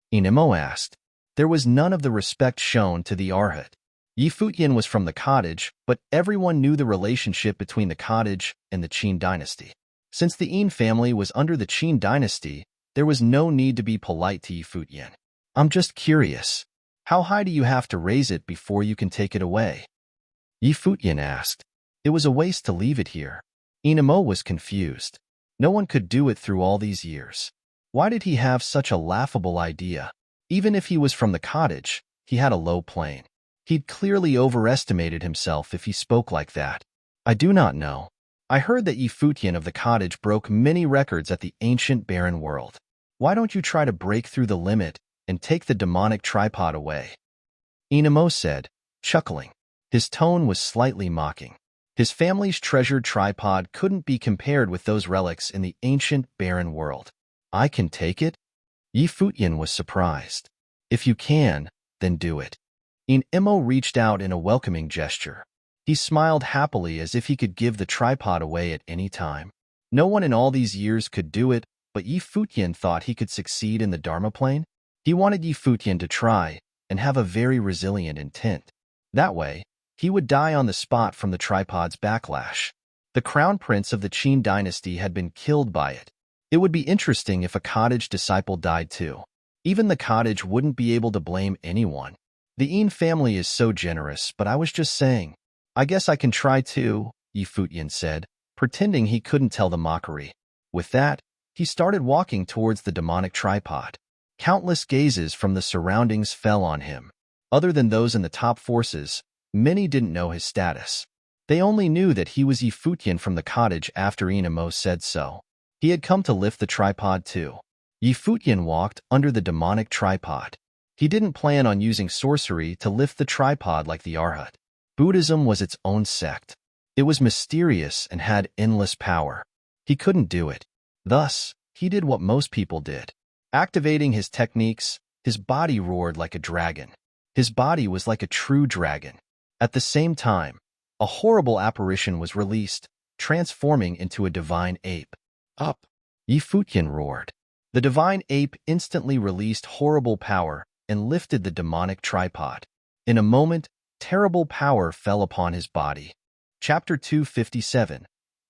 A: Yin Mo asked. There was none of the respect shown to the Arhat. Futian was from the cottage, but everyone knew the relationship between the cottage and the Qin dynasty. Since the Yin family was under the Qin dynasty, there was no need to be polite to Futian. I'm just curious. How high do you have to raise it before you can take it away? Futian asked. It was a waste to leave it here. Yin Mo was confused. No one could do it through all these years. Why did he have such a laughable idea? Even if he was from the cottage, he had a low plane. He'd clearly overestimated himself if he spoke like that. I do not know. I heard that Futian of the cottage broke many records at the ancient barren world. Why don't you try to break through the limit and take the demonic tripod away? Yin Mo said, chuckling. His tone was slightly mocking. His family's treasured tripod couldn't be compared with those relics in the ancient barren world. I can take it? Futian was surprised. If you can, then do it. Yin Mo reached out in a welcoming gesture. He smiled happily as if he could give the tripod away at any time. No one in all these years could do it, but Futian thought he could succeed in the Dharma plane. He wanted Futian to try and have a very resilient intent. That way, he would die on the spot from the tripod's backlash. The crown prince of the Qin dynasty had been killed by it. It would be interesting if a cottage disciple died too. Even the cottage wouldn't be able to blame anyone. The Yin family is so generous, but I was just saying. I guess I can try too, Futian said, pretending he couldn't tell the mockery. With that, he started walking towards the demonic tripod. Countless gazes from the surroundings fell on him. Other than those in the top forces, many didn't know his status. They only knew that he was Futian from the cottage after Yin Mo said so. He had come to lift the tripod too. Futian walked under the demonic tripod. He didn't plan on using sorcery to lift the tripod like the Arhat. Buddhism was its own sect. It was mysterious and had endless power. He couldn't do it. Thus, he did what most people did. Activating his techniques, his body roared like a dragon. His body was like a true dragon. At the same time, a horrible apparition was released, transforming into a divine ape. Up! Futian roared. The divine ape instantly released horrible power and lifted the demonic tripod. In a moment, terrible power fell upon his body. Chapter 257.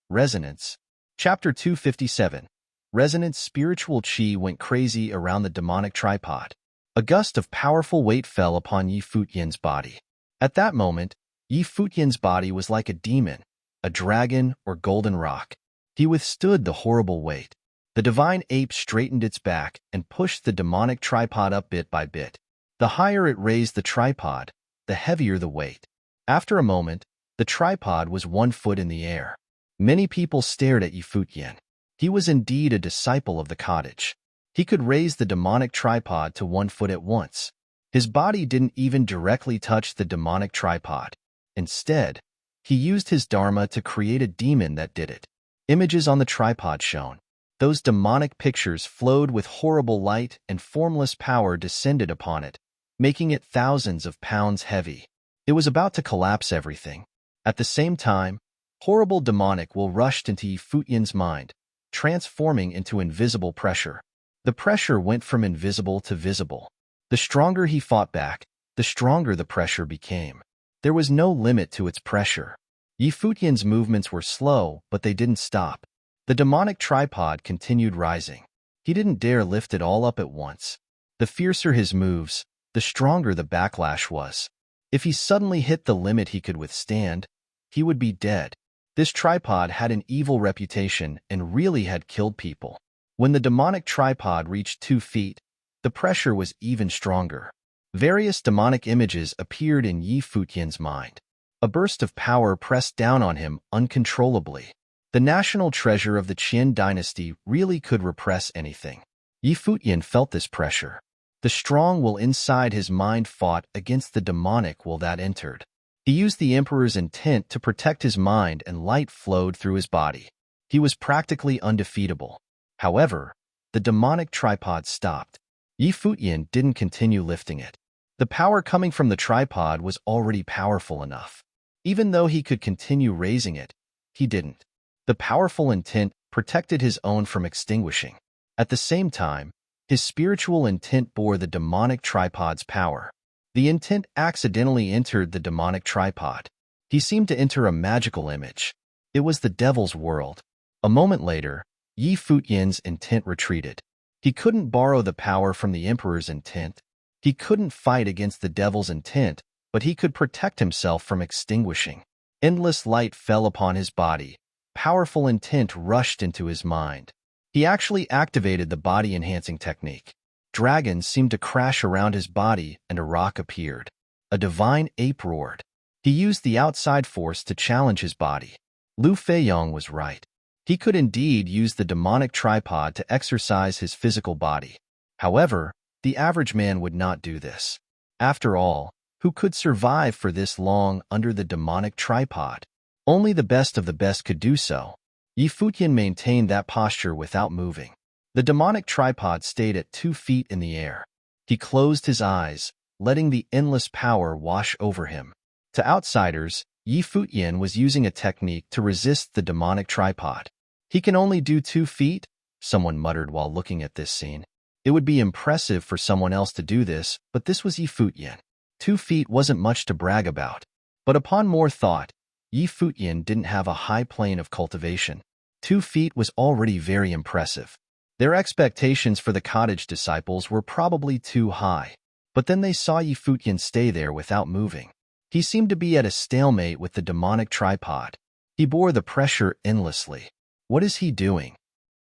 A: Resonance. Chapter 257. Resonance. Spiritual chi went crazy around the demonic tripod. A gust of powerful weight fell upon Yi Futian's body. At that moment, Yi Futian's body was like a demon, a dragon, or golden rock. He withstood the horrible weight. The divine ape straightened its back and pushed the demonic tripod up bit by bit. The higher it raised the tripod, the heavier the weight. After a moment, the tripod was 1 foot in the air. Many people stared at Yi Futian. He was indeed a disciple of the cottage. He could raise the demonic tripod to 1 foot at once. His body didn't even directly touch the demonic tripod. Instead, he used his dharma to create a demon that did it. Images on the tripod shone. Those demonic pictures flowed with horrible light, and formless power descended upon it, making it thousands of pounds heavy. It was about to collapse everything. At the same time, horrible demonic will rushed into Yi Futian's mind, transforming into invisible pressure. The pressure went from invisible to visible. The stronger he fought back, the stronger the pressure became. There was no limit to its pressure. Yi Futian's movements were slow, but they didn't stop. The demonic tripod continued rising. He didn't dare lift it all up at once. The fiercer his moves, the stronger the backlash was. If he suddenly hit the limit he could withstand, he would be dead. This tripod had an evil reputation and really had killed people. When the demonic tripod reached 2 feet, the pressure was even stronger. Various demonic images appeared in Yi Futian's mind. A burst of power pressed down on him uncontrollably. The national treasure of the Qin dynasty really could repress anything. Yi Futian felt this pressure. The strong will inside his mind fought against the demonic will that entered. He used the emperor's intent to protect his mind, and light flowed through his body. He was practically undefeatable. However, the demonic tripod stopped. Yi Futian didn't continue lifting it. The power coming from the tripod was already powerful enough. Even though he could continue raising it, he didn't. The powerful intent protected his own from extinguishing. At the same time, his spiritual intent bore the demonic tripod's power. The intent accidentally entered the demonic tripod. He seemed to enter a magical image. It was the devil's world. A moment later, Yi Futian's intent retreated. He couldn't borrow the power from the emperor's intent. He couldn't fight against the devil's intent, but he could protect himself from extinguishing. Endless light fell upon his body. Powerful intent rushed into his mind. He actually activated the body-enhancing technique. Dragons seemed to crash around his body, and a rock appeared. A divine ape roared. He used the outside force to challenge his body. Lu Feiyong was right. He could indeed use the demonic tripod to exercise his physical body. However, the average man would not do this. After all, who could survive for this long under the demonic tripod? Only the best of the best could do so. Yi Futian maintained that posture without moving. The demonic tripod stayed at 2 feet in the air. He closed his eyes, letting the endless power wash over him. To outsiders, Yi Futian was using a technique to resist the demonic tripod. He can only do 2 feet, someone muttered while looking at this scene. It would be impressive for someone else to do this, but this was Yi Futian. 2 feet wasn't much to brag about. But upon more thought, Yi Futian didn't have a high plane of cultivation. 2 feet was already very impressive. Their expectations for the cottage disciples were probably too high. But then they saw Yi Futian stay there without moving. He seemed to be at a stalemate with the demonic tripod. He bore the pressure endlessly. What is he doing?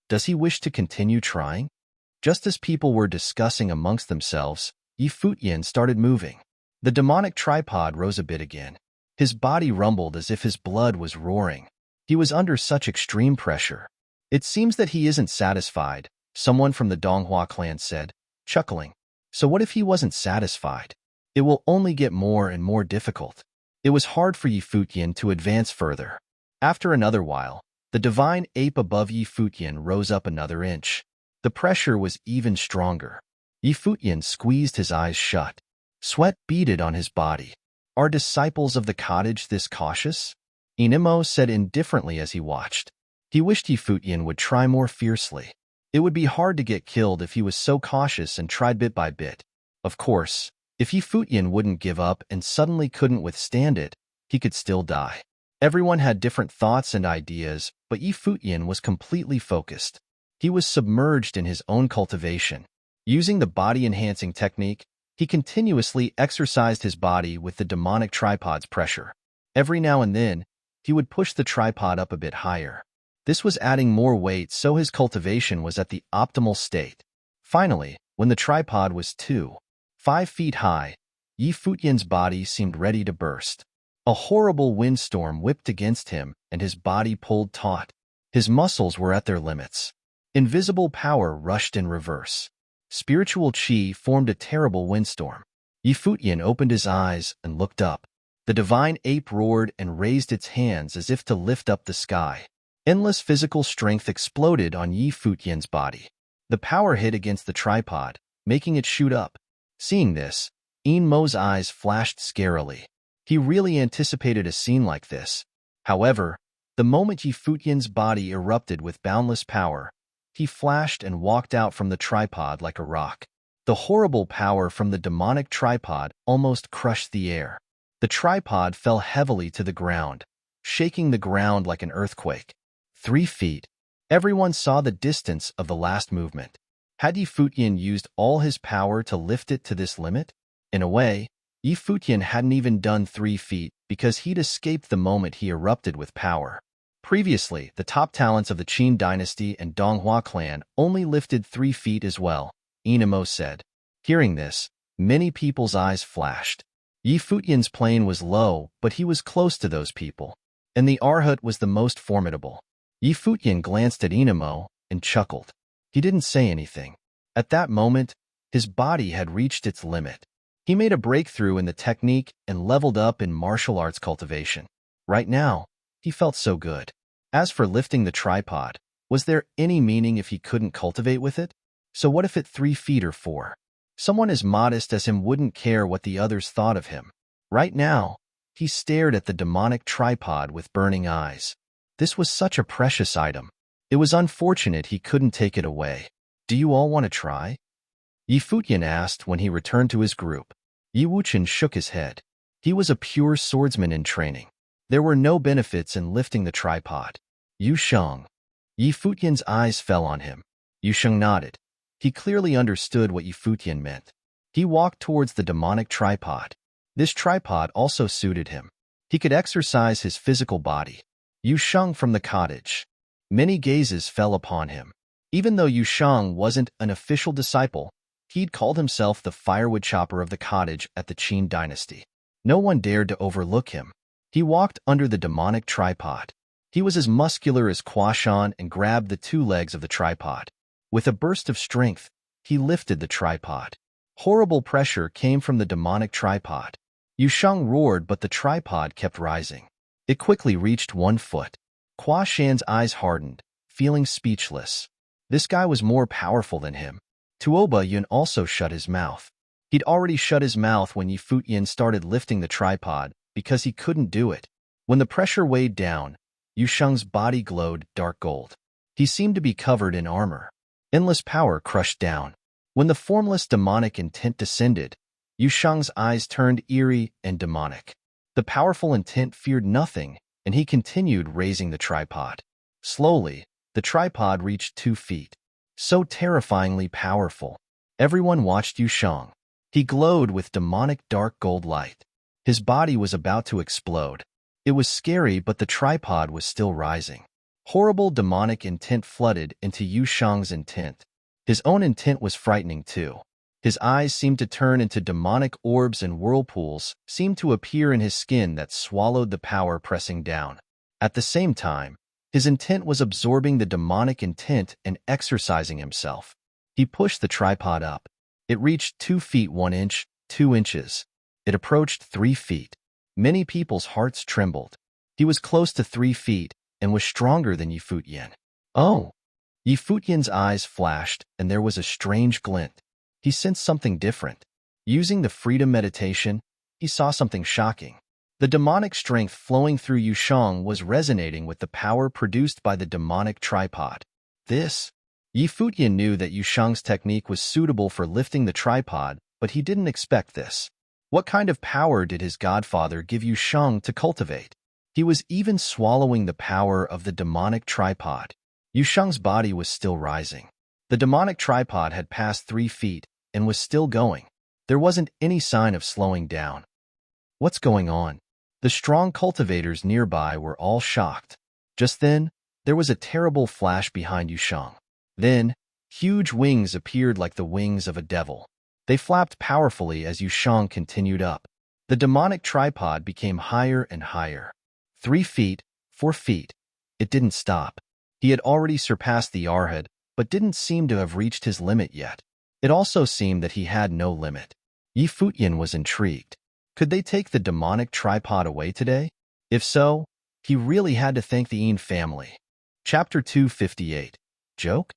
A: Does he wish to continue trying? Just as people were discussing amongst themselves, Yi Futian started moving. The demonic tripod rose a bit again. His body rumbled as if his blood was roaring. He was under such extreme pressure. It seems that he isn't satisfied, someone from the Donghua clan said, chuckling. So what if he wasn't satisfied? It will only get more and more difficult. It was hard for Yi Futian to advance further. After another while, the divine ape above Yi Futian rose up another inch. The pressure was even stronger. Yi Futian squeezed his eyes shut. Sweat beaded on his body. Are disciples of the cottage this cautious? Inimo said indifferently as he watched. He wished Yi Futian would try more fiercely. It would be hard to get killed if he was so cautious and tried bit by bit. Of course, if Futian wouldn't give up and suddenly couldn't withstand it, he could still die. Everyone had different thoughts and ideas, but Futian was completely focused. He was submerged in his own cultivation. Using the body-enhancing technique, he continuously exercised his body with the demonic tripod's pressure. Every now and then, he would push the tripod up a bit higher. This was adding more weight, so his cultivation was at the optimal state. Finally, when the tripod was 5 feet high, Futian's body seemed ready to burst. A horrible windstorm whipped against him, and his body pulled taut. His muscles were at their limits. Invisible power rushed in reverse. Spiritual chi formed a terrible windstorm. Futian opened his eyes and looked up. The divine ape roared and raised its hands as if to lift up the sky. Endless physical strength exploded on Futian's body. The power hit against the tripod, making it shoot up. Seeing this, Mo's eyes flashed scarily. He really anticipated a scene like this. However, the moment Futian's body erupted with boundless power, he flashed and walked out from the tripod like a rock. The horrible power from the demonic tripod almost crushed the air. The tripod fell heavily to the ground, shaking the ground like an earthquake. 3 feet. Everyone saw the distance of the last movement. Had Futian used all his power to lift it to this limit? In a way, Futian hadn't even done 3 feet because he'd escaped the moment he erupted with power. Previously, the top talents of the Qin dynasty and Donghua clan only lifted 3 feet as well, Mo said. Hearing this, many people's eyes flashed. Futian's plane was low, but he was close to those people, and the Arhat was the most formidable. Futian glanced at Mo and chuckled. He didn't say anything. At that moment, his body had reached its limit. He made a breakthrough in the technique and leveled up in martial arts cultivation. Right now, he felt so good. As for lifting the tripod, was there any meaning if he couldn't cultivate with it? So what if at 3 feet or 4? Someone as modest as him wouldn't care what the others thought of him. Right now, he stared at the demonic tripod with burning eyes. This was such a precious item. It was unfortunate he couldn't take it away. Do you all want to try? Futian asked when he returned to his group. Wuchen shook his head. He was a pure swordsman in training. There were no benefits in lifting the tripod. Yusheng. Futian's eyes fell on him. Yusheng nodded. He clearly understood what Futian meant. He walked towards the demonic tripod. This tripod also suited him. He could exercise his physical body. Yusheng from the cottage. Many gazes fell upon him. Even though Yusheng wasn't an official disciple, he'd called himself the firewood chopper of the cottage at the Qin dynasty. No one dared to overlook him. He walked under the demonic tripod. He was as muscular as Quashan and grabbed the 2 legs of the tripod. With a burst of strength, he lifted the tripod. Horrible pressure came from the demonic tripod. Yusheng roared, but the tripod kept rising. It quickly reached 1 foot. Quashan's eyes hardened, feeling speechless. This guy was more powerful than him. Tuoba Yun also shut his mouth. He'd already shut his mouth when Futian started lifting the tripod because he couldn't do it. When the pressure weighed down, Yusheng's body glowed dark gold. He seemed to be covered in armor. Endless power crushed down. When the formless demonic intent descended, Yusheng's eyes turned eerie and demonic. The powerful intent feared nothing, and he continued raising the tripod. Slowly, the tripod reached 2 feet. So terrifyingly powerful. Everyone watched Yusheng. He glowed with demonic dark gold light. His body was about to explode. It was scary, but the tripod was still rising. Horrible demonic intent flooded into Yusheng's intent. His own intent was frightening too. His eyes seemed to turn into demonic orbs, and whirlpools seemed to appear in his skin that swallowed the power pressing down. At the same time, his intent was absorbing the demonic intent and exercising himself. He pushed the tripod up. It reached 2 feet 1 inch, 2 inches. It approached 3 feet. Many people's hearts trembled. He was close to 3 feet and was stronger than Futian. Oh! Futian's eyes flashed, and there was a strange glint. He sensed something different. Using the freedom meditation, he saw something shocking. The demonic strength flowing through Yusheng was resonating with the power produced by the demonic tripod. This? Futian knew that Yushang's technique was suitable for lifting the tripod, but he didn't expect this. What kind of power did his godfather give Yushang to cultivate? He was even swallowing the power of the demonic tripod. Yushang's body was still rising. The demonic tripod had passed 3 feet and was still going. There wasn't any sign of slowing down. What's going on? The strong cultivators nearby were all shocked. Just then, there was a terrible flash behind Yushang. Then, huge wings appeared like the wings of a devil. They flapped powerfully as Yushang continued up. The demonic tripod became higher and higher. 3 feet, 4 feet. It didn't stop. He had already surpassed the Arhat, but didn't seem to have reached his limit yet. It also seemed that he had no limit. Futian was intrigued. Could they take the demonic tripod away today? If so, he really had to thank the Yin family. Chapter 258. Joke?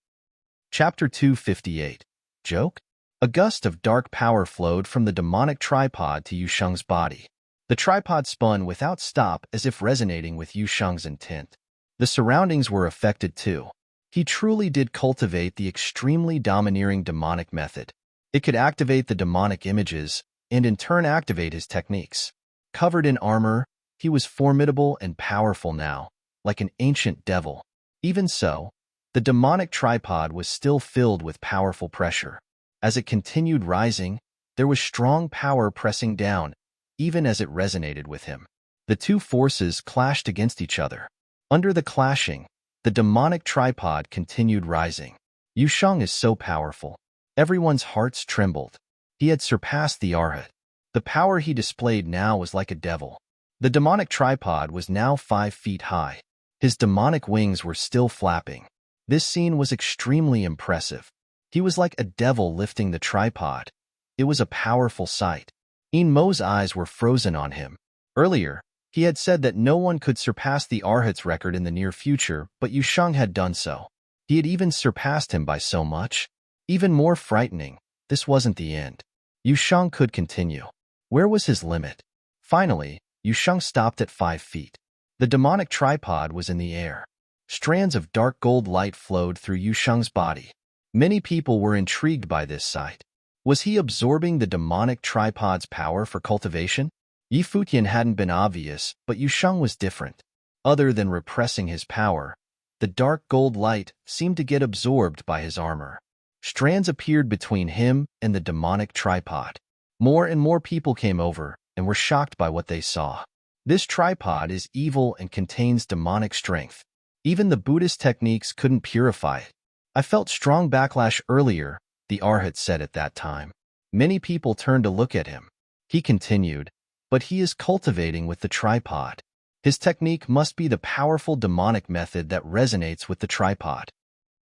A: Chapter 258. Joke? A gust of dark power flowed from the demonic tripod to Yushang's body. The tripod spun without stop as if resonating with Yushang's intent. The surroundings were affected too. He truly did cultivate the extremely domineering demonic method. It could activate the demonic images and in turn activate his techniques. Covered in armor, he was formidable and powerful now, like an ancient devil. Even so, the demonic tripod was still filled with powerful pressure. As it continued rising, there was strong power pressing down, even as it resonated with him. The two forces clashed against each other. Under the clashing, the demonic tripod continued rising. Yushang is so powerful. Everyone's hearts trembled. He had surpassed the Arhat. The power he displayed now was like a devil. The demonic tripod was now 5 feet high. His demonic wings were still flapping. This scene was extremely impressive. He was like a devil lifting the tripod. It was a powerful sight. Mo's eyes were frozen on him. Earlier, he had said that no one could surpass the Arhat's record in the near future, but Yushang had done so. He had even surpassed him by so much. Even more frightening, this wasn't the end. Yushang could continue. Where was his limit? Finally, Yushang stopped at 5 feet. The demonic tripod was in the air. Strands of dark gold light flowed through Yushang's body. Many people were intrigued by this sight. Was he absorbing the demonic tripod's power for cultivation? Futian hadn't been obvious, but Yushang was different. Other than repressing his power, the dark gold light seemed to get absorbed by his armor. Strands appeared between him and the demonic tripod. More and more people came over and were shocked by what they saw. This tripod is evil and contains demonic strength. Even the Buddhist techniques couldn't purify it. I felt strong backlash earlier, the Arhat said at that time. Many people turned to look at him. He continued, but he is cultivating with the tripod. His technique must be the powerful demonic method that resonates with the tripod.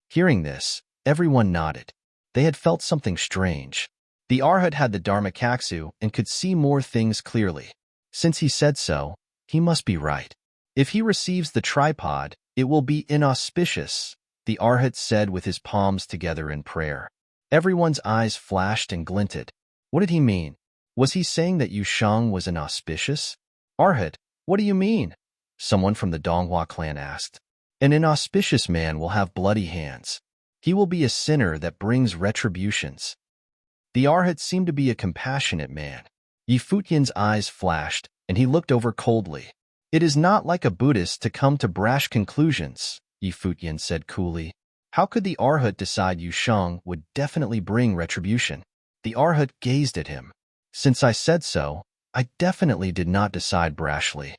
A: Hearing this, everyone nodded. They had felt something strange. The Arhat had the Dharmakaksu and could see more things clearly. Since he said so, he must be right. If he receives the tripod, it will be inauspicious, the Arhat said with his palms together in prayer. Everyone's eyes flashed and glinted. What did he mean? Was he saying that Yushang was inauspicious? Arhat, what do you mean? Someone from the Donghua clan asked. An inauspicious man will have bloody hands. He will be a sinner that brings retributions. The Arhat seemed to be a compassionate man. Futian's eyes flashed, and he looked over coldly. It is not like a Buddhist to come to brash conclusions, Futian said coolly. How could the Arhat decide Yushang would definitely bring retribution? The Arhat gazed at him. Since I said so, I definitely did not decide brashly.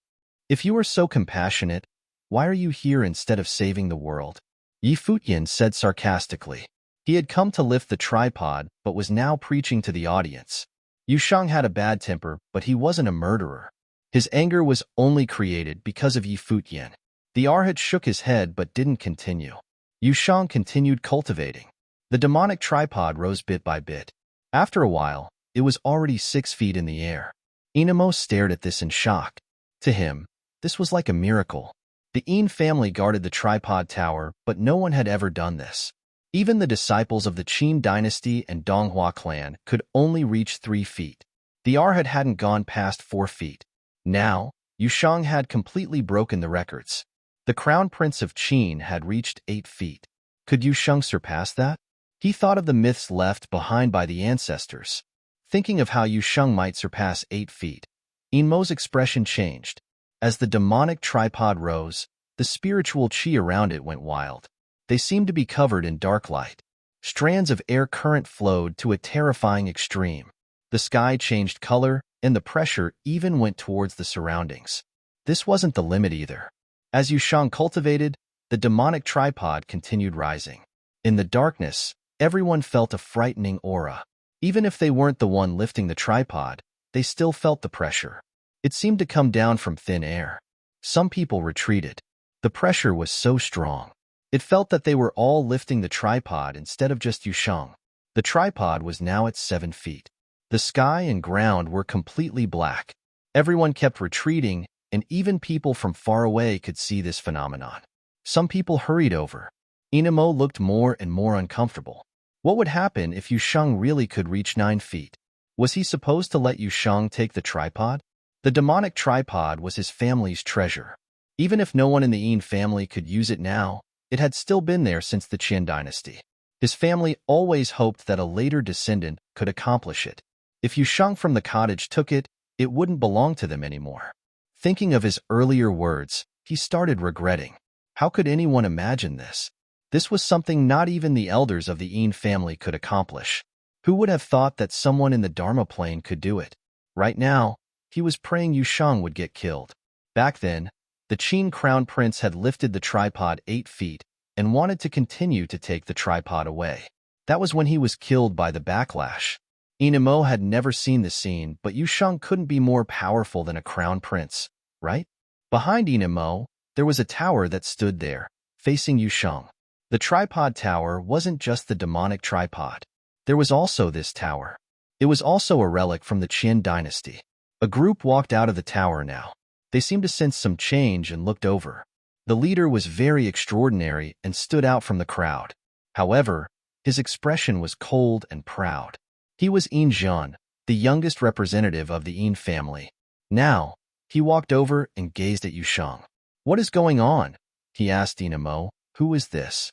A: If you are so compassionate, why are you here instead of saving the world? Futian said sarcastically. He had come to lift the tripod, but was now preaching to the audience. Yushang had a bad temper, but he wasn't a murderer. His anger was only created because of Futian. The Arhat shook his head but didn't continue. Yushang continued cultivating. The demonic tripod rose bit by bit. After a while, it was already 6 feet in the air. Mo stared at this in shock. To him, this was like a miracle. The Yin family guarded the tripod tower, but no one had ever done this. Even the disciples of the Qin dynasty and Donghua clan could only reach 3 feet. The Arhat hadn't gone past 4 feet. Now, Yushang had completely broken the records. The crown prince of Qin had reached 8 feet. Could Yu Sheng surpass that? He thought of the myths left behind by the ancestors. Thinking of how Yu Sheng might surpass 8 feet, Inmo's expression changed. As the demonic tripod rose, the spiritual chi around it went wild. They seemed to be covered in dark light. Strands of air current flowed to a terrifying extreme. The sky changed color, and the pressure even went towards the surroundings. This wasn't the limit either. As Yu Sheng cultivated, the demonic tripod continued rising. In the darkness, everyone felt a frightening aura. Even if they weren't the one lifting the tripod, they still felt the pressure. It seemed to come down from thin air. Some people retreated. The pressure was so strong. It felt that they were all lifting the tripod instead of just Yu Sheng. The tripod was now at 7 feet. The sky and ground were completely black. Everyone kept retreating, and even people from far away could see this phenomenon. Some people hurried over. Inamo looked more and more uncomfortable. What would happen if Yu Sheng really could reach 9 feet? Was he supposed to let Yu Sheng take the tripod? The demonic tripod was his family's treasure. Even if no one in the Yin family could use it now, it had still been there since the Qin dynasty. His family always hoped that a later descendant could accomplish it. If Yu Sheng from the cottage took it, it wouldn't belong to them anymore. Thinking of his earlier words, he started regretting. How could anyone imagine this? This was something not even the elders of the Yin family could accomplish. Who would have thought that someone in the Dharma plane could do it? Right now, he was praying Yu Sheng would get killed. Back then, the Qin crown prince had lifted the tripod 8 feet and wanted to continue to take the tripod away. That was when he was killed by the backlash. Inamo had never seen the scene, but Yu Sheng couldn't be more powerful than a crown prince, right? Behind Inamo, there was a tower that stood there, facing Yu Sheng. The tripod tower wasn't just the demonic tripod. There was also this tower. It was also a relic from the Qin dynasty. A group walked out of the tower now. They seemed to sense some change and looked over. The leader was very extraordinary and stood out from the crowd. However, his expression was cold and proud. He was Yin Zhan, the youngest representative of the Yin family. Now, he walked over and gazed at Yu Sheng. "What is going on?" he asked Inamo. "Who is this?"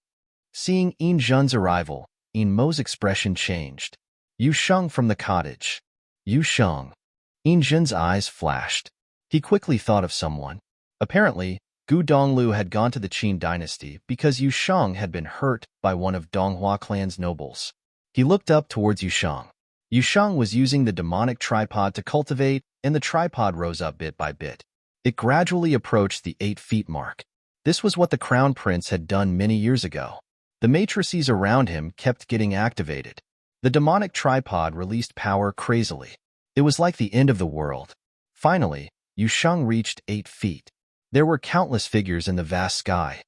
A: Seeing Yin Zhan's arrival, Inmo's expression changed. "Yu Sheng from the cottage." "Yu Sheng." Yin Zhan's eyes flashed. He quickly thought of someone. Apparently, Gu Donglu had gone to the Qin dynasty because Yu Sheng had been hurt by one of Donghua clan's nobles. He looked up towards Yu Sheng. Yu Sheng was using the demonic tripod to cultivate, and the tripod rose up bit by bit. It gradually approached the 8 feet mark. This was what the crown prince had done many years ago. The matrices around him kept getting activated. The demonic tripod released power crazily. It was like the end of the world. Finally, Yu Sheng reached 8 feet. There were countless figures in the vast sky.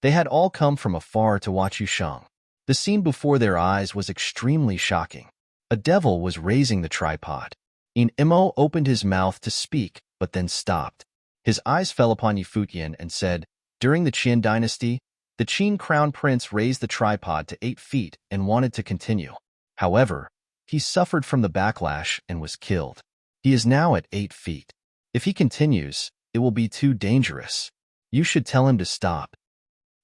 A: They had all come from afar to watch Yu Sheng. The scene before their eyes was extremely shocking. A devil was raising the tripod. Imo opened his mouth to speak, but then stopped. His eyes fell upon Futian and said, "During the Qin dynasty, the Qin crown prince raised the tripod to 8 feet and wanted to continue. However, he suffered from the backlash and was killed. He is now at 8 feet. If he continues, it will be too dangerous. You should tell him to stop."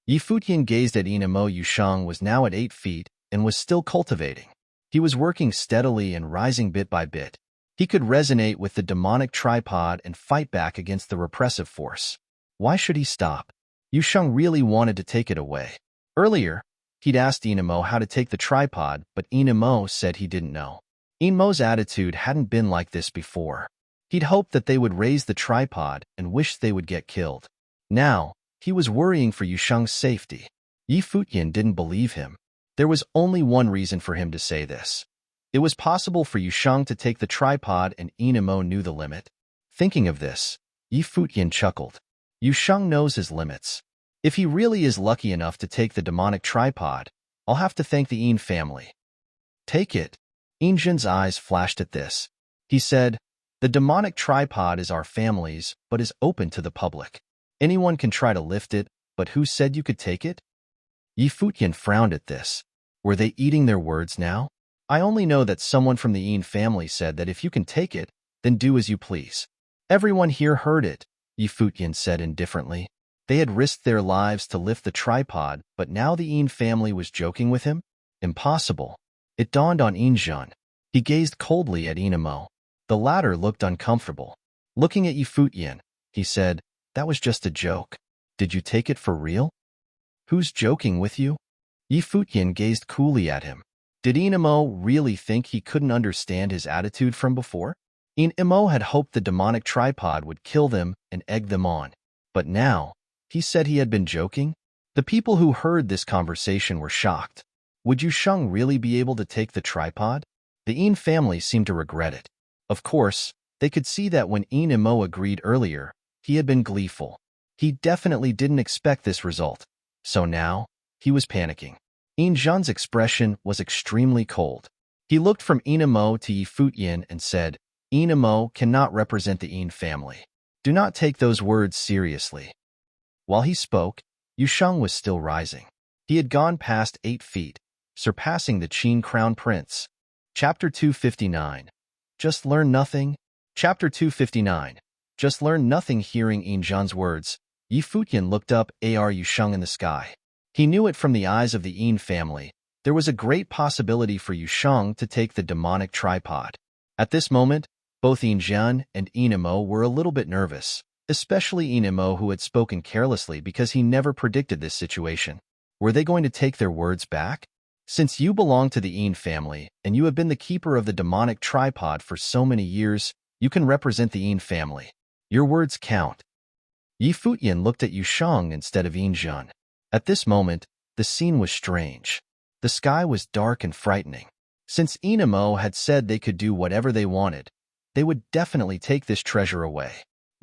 A: Futian gazed at Inamo. Yu Sheng was now at 8 feet and was still cultivating. He was working steadily and rising bit by bit. He could resonate with the demonic tripod and fight back against the repressive force. Why should he stop? Yu Sheng really wanted to take it away. Earlier, he'd asked Inamo how to take the tripod, but Inamo said he didn't know. Inmo's attitude hadn't been like this before. He'd hoped that they would raise the tripod and wished they would get killed. Now, he was worrying for Yu Sheng's safety. Futian didn't believe him. There was only one reason for him to say this. It was possible for Yu Sheng to take the tripod, and Inamo knew the limit. Thinking of this, Futian chuckled. Yu Sheng knows his limits. If he really is lucky enough to take the demonic tripod, I'll have to thank the Yin family. "Take it." Yin Zhan's eyes flashed at this. He said, "The demonic tripod is our family's, but is open to the public. Anyone can try to lift it, but who said you could take it?" Futian frowned at this. Were they eating their words now? "I only know that someone from the Yin family said that if you can take it, then do as you please." Everyone here heard it, Futian said indifferently. They had risked their lives to lift the tripod, but now the Yin family was joking with him? Impossible. It dawned on Injun. He gazed coldly at Inamo. The latter looked uncomfortable. Looking at Futian, he said, "That was just a joke. Did you take it for real?" "Who's joking with you?" Futian gazed coolly at him. Did Inamo really think he couldn't understand his attitude from before? Inamo had hoped the demonic tripod would kill them and egg them on. But now, he said he had been joking? The people who heard this conversation were shocked. Would Yusheng really be able to take the tripod? The Yin family seemed to regret it. Of course, they could see that when Inamo agreed earlier, he had been gleeful. He definitely didn't expect this result. So now, he was panicking. Injun's expression was extremely cold. He looked from Inamo to Futian and said, "Inamo cannot represent the Yin family. Do not take those words seriously." While he spoke, Yusheng was still rising. He had gone past 8 feet, surpassing the Qin Crown Prince. Chapter 259. Just learn nothing? Chapter 259. Just learn nothing. Hearing Injun's words, Futian looked up at Yusheng in the sky. He knew it from the eyes of the Yin family. There was a great possibility for Yusheng to take the demonic tripod. At this moment, both Injun and Inamo were a little bit nervous, especially Inamo, who had spoken carelessly because he never predicted this situation. Were they going to take their words back? Since you belong to the Yin family and you have been the keeper of the demonic tripod for so many years, you can represent the Yin family. Your words count. Futian looked at Yusheng instead of Injun. At this moment, the scene was strange. The sky was dark and frightening. Since Inamo had said they could do whatever they wanted, they would definitely take this treasure away.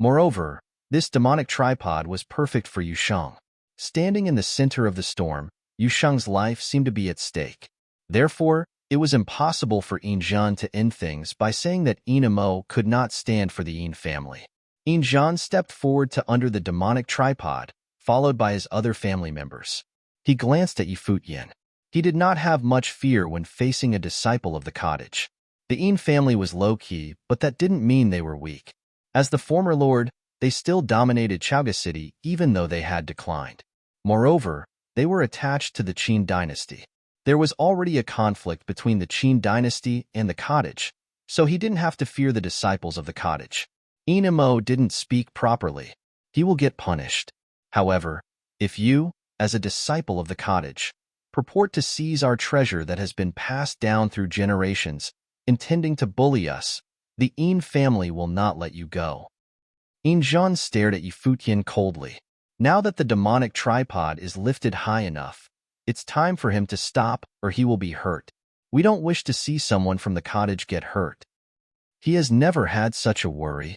A: Moreover, this demonic tripod was perfect for Yusheng. Standing in the center of the storm, Yusheng's life seemed to be at stake. Therefore, it was impossible for Injun to end things by saying that Inamo could not stand for the Yin family. Injun stepped forward to under the demonic tripod, followed by his other family members. He glanced at Futian. He did not have much fear when facing a disciple of the cottage. The Yin family was low-key, but that didn't mean they were weak. As the former lord, they still dominated Chaoga City even though they had declined. Moreover, they were attached to the Qin dynasty. There was already a conflict between the Qin dynasty and the cottage, so he didn't have to fear the disciples of the cottage. Inamo didn't speak properly. He will get punished. However, if you, as a disciple of the cottage, purport to seize our treasure that has been passed down through generations, intending to bully us, the Yin family will not let you go. Injun stared at Futian coldly. Now that the demonic tripod is lifted high enough, it's time for him to stop or he will be hurt. We don't wish to see someone from the cottage get hurt. He has never had such a worry.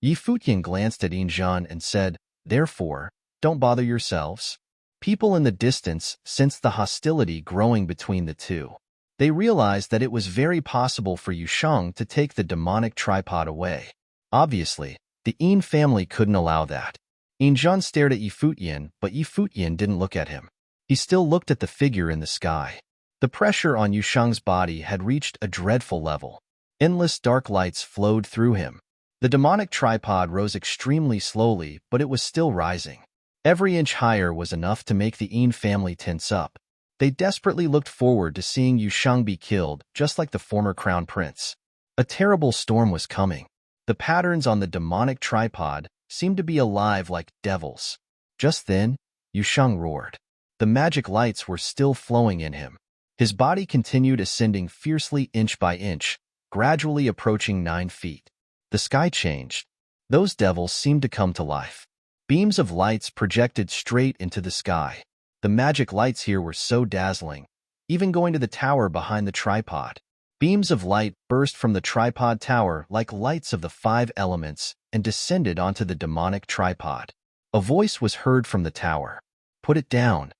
A: Futian glanced at Injun and said, "Therefore, don't bother yourselves." People in the distance sensed the hostility growing between the two. They realized that it was very possible for Yusheng to take the demonic tripod away. Obviously, the Yin family couldn't allow that. Injun stared at Futian, but Futian didn't look at him. He still looked at the figure in the sky. The pressure on Yusheng's body had reached a dreadful level. Endless dark lights flowed through him. The demonic tripod rose extremely slowly, but it was still rising. Every inch higher was enough to make the Yin family tense up. They desperately looked forward to seeing Yusheng be killed, just like the former crown prince. A terrible storm was coming. The patterns on the demonic tripod seemed to be alive like devils. Just then, Yusheng roared. The magic lights were still flowing in him. His body continued ascending fiercely inch by inch, gradually approaching 9 feet. The sky changed. Those devils seemed to come to life. Beams of lights projected straight into the sky. The magic lights here were so dazzling, even going to the tower behind the tripod. Beams of light burst from the tripod tower like lights of the 5 elements and descended onto the demonic tripod. A voice was heard from the tower. "Put it down."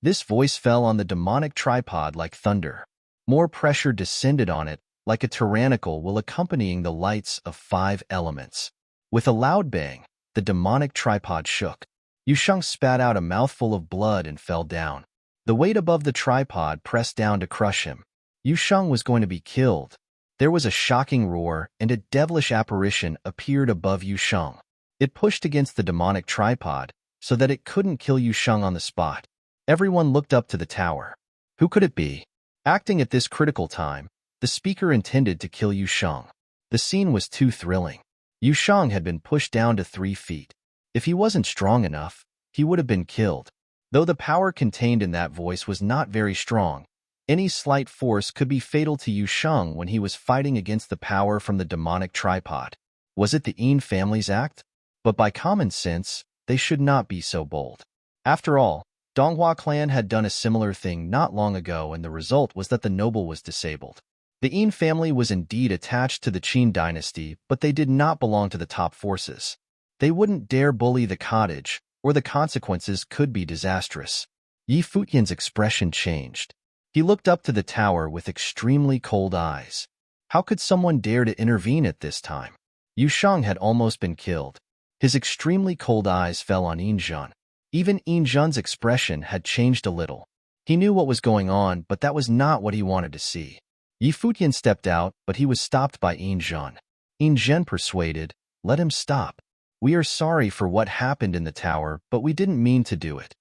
A: This voice fell on the demonic tripod like thunder. More pressure descended on it, like a tyrannical will accompanying the lights of 5 elements. With a loud bang, the demonic tripod shook. Yusheng spat out a mouthful of blood and fell down. The weight above the tripod pressed down to crush him. Yusheng was going to be killed. There was a shocking roar, and a devilish apparition appeared above Yusheng. It pushed against the demonic tripod, so that it couldn't kill Yu Sheng on the spot. Everyone looked up to the tower. Who could it be? Acting at this critical time, the speaker intended to kill Yu Sheng. The scene was too thrilling. Yu Sheng had been pushed down to 3 feet. If he wasn't strong enough, he would have been killed. Though the power contained in that voice was not very strong, any slight force could be fatal to Yu Sheng when he was fighting against the power from the demonic tripod. Was it the Yin family's act? But by common sense, they should not be so bold. After all, Donghua clan had done a similar thing not long ago, and the result was that the noble was disabled. The Yin family was indeed attached to the Qin dynasty, but they did not belong to the top forces. They wouldn't dare bully the cottage, or the consequences could be disastrous. Yi Futian's expression changed. He looked up to the tower with extremely cold eyes. How could someone dare to intervene at this time? Yu Sheng had almost been killed. His extremely cold eyes fell on Yin Zhen. Even Yin Zhen's expression had changed a little. He knew what was going on, but that was not what he wanted to see. Yi Futian stepped out, but he was stopped by Yin Zhen. Yin Zhen persuaded, "Let him stop. We are sorry for what happened in the tower, but we didn't mean to do it.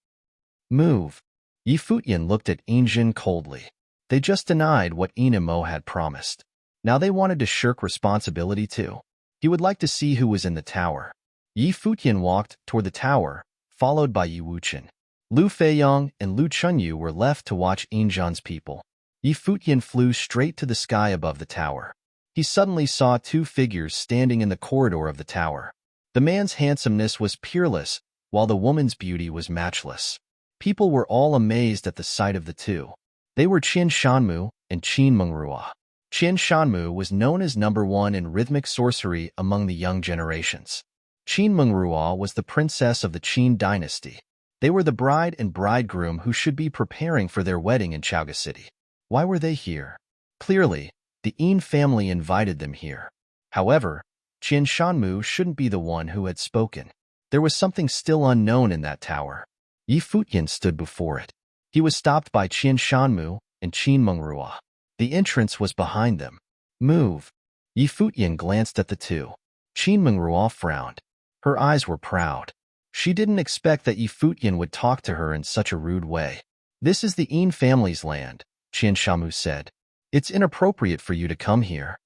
A: Move." Yi Futian looked at Yin Zhen coldly. They just denied what Yin Mo had promised. Now they wanted to shirk responsibility too. He would like to see who was in the tower. Yi Futian walked toward the tower, followed by Yi Wuchen. Lu Feiyong and Lu Chunyu were left to watch Yin Zhen's people. Yi Futian flew straight to the sky above the tower. He suddenly saw 2 figures standing in the corridor of the tower. The man's handsomeness was peerless, while the woman's beauty was matchless. People were all amazed at the sight of the two. They were Qian Shanmu and Qin Mengrua. Qian Shanmu was known as #1 in rhythmic sorcery among the young generations. Qin Mengrua was the princess of the Qin dynasty. They were the bride and bridegroom who should be preparing for their wedding in Chaoga City. Why were they here? Clearly, the Yin family invited them here. However, Qian Shanmu shouldn't be the one who had spoken. There was something still unknown in that tower. Yi Futian stood before it. He was stopped by Qian Shanmu and Qin Mengrua. The entrance was behind them. Move. Yi Futian glanced at the two. Qin Mengrua frowned. Her eyes were proud. She didn't expect that Yi Futian would talk to her in such a rude way. This is the Yin family's land, Qian Shanmu said. It's inappropriate for you to come here.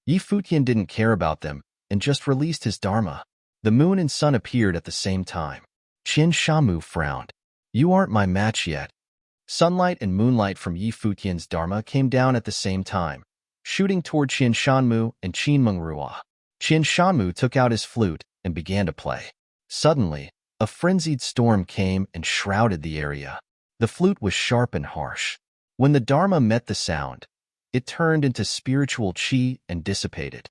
A: Yi Futian didn't care about them and just released his dharma. The moon and sun appeared at the same time. Qian Shanmu frowned. You aren't my match yet. Sunlight and moonlight from Yi Futian's dharma came down at the same time, shooting toward Qian Shanmu and Qin Mengrua. Qian Shanmu took out his flute and began to play. Suddenly, a frenzied storm came and shrouded the area. The flute was sharp and harsh. When the dharma met the sound, it turned into spiritual qi and dissipated.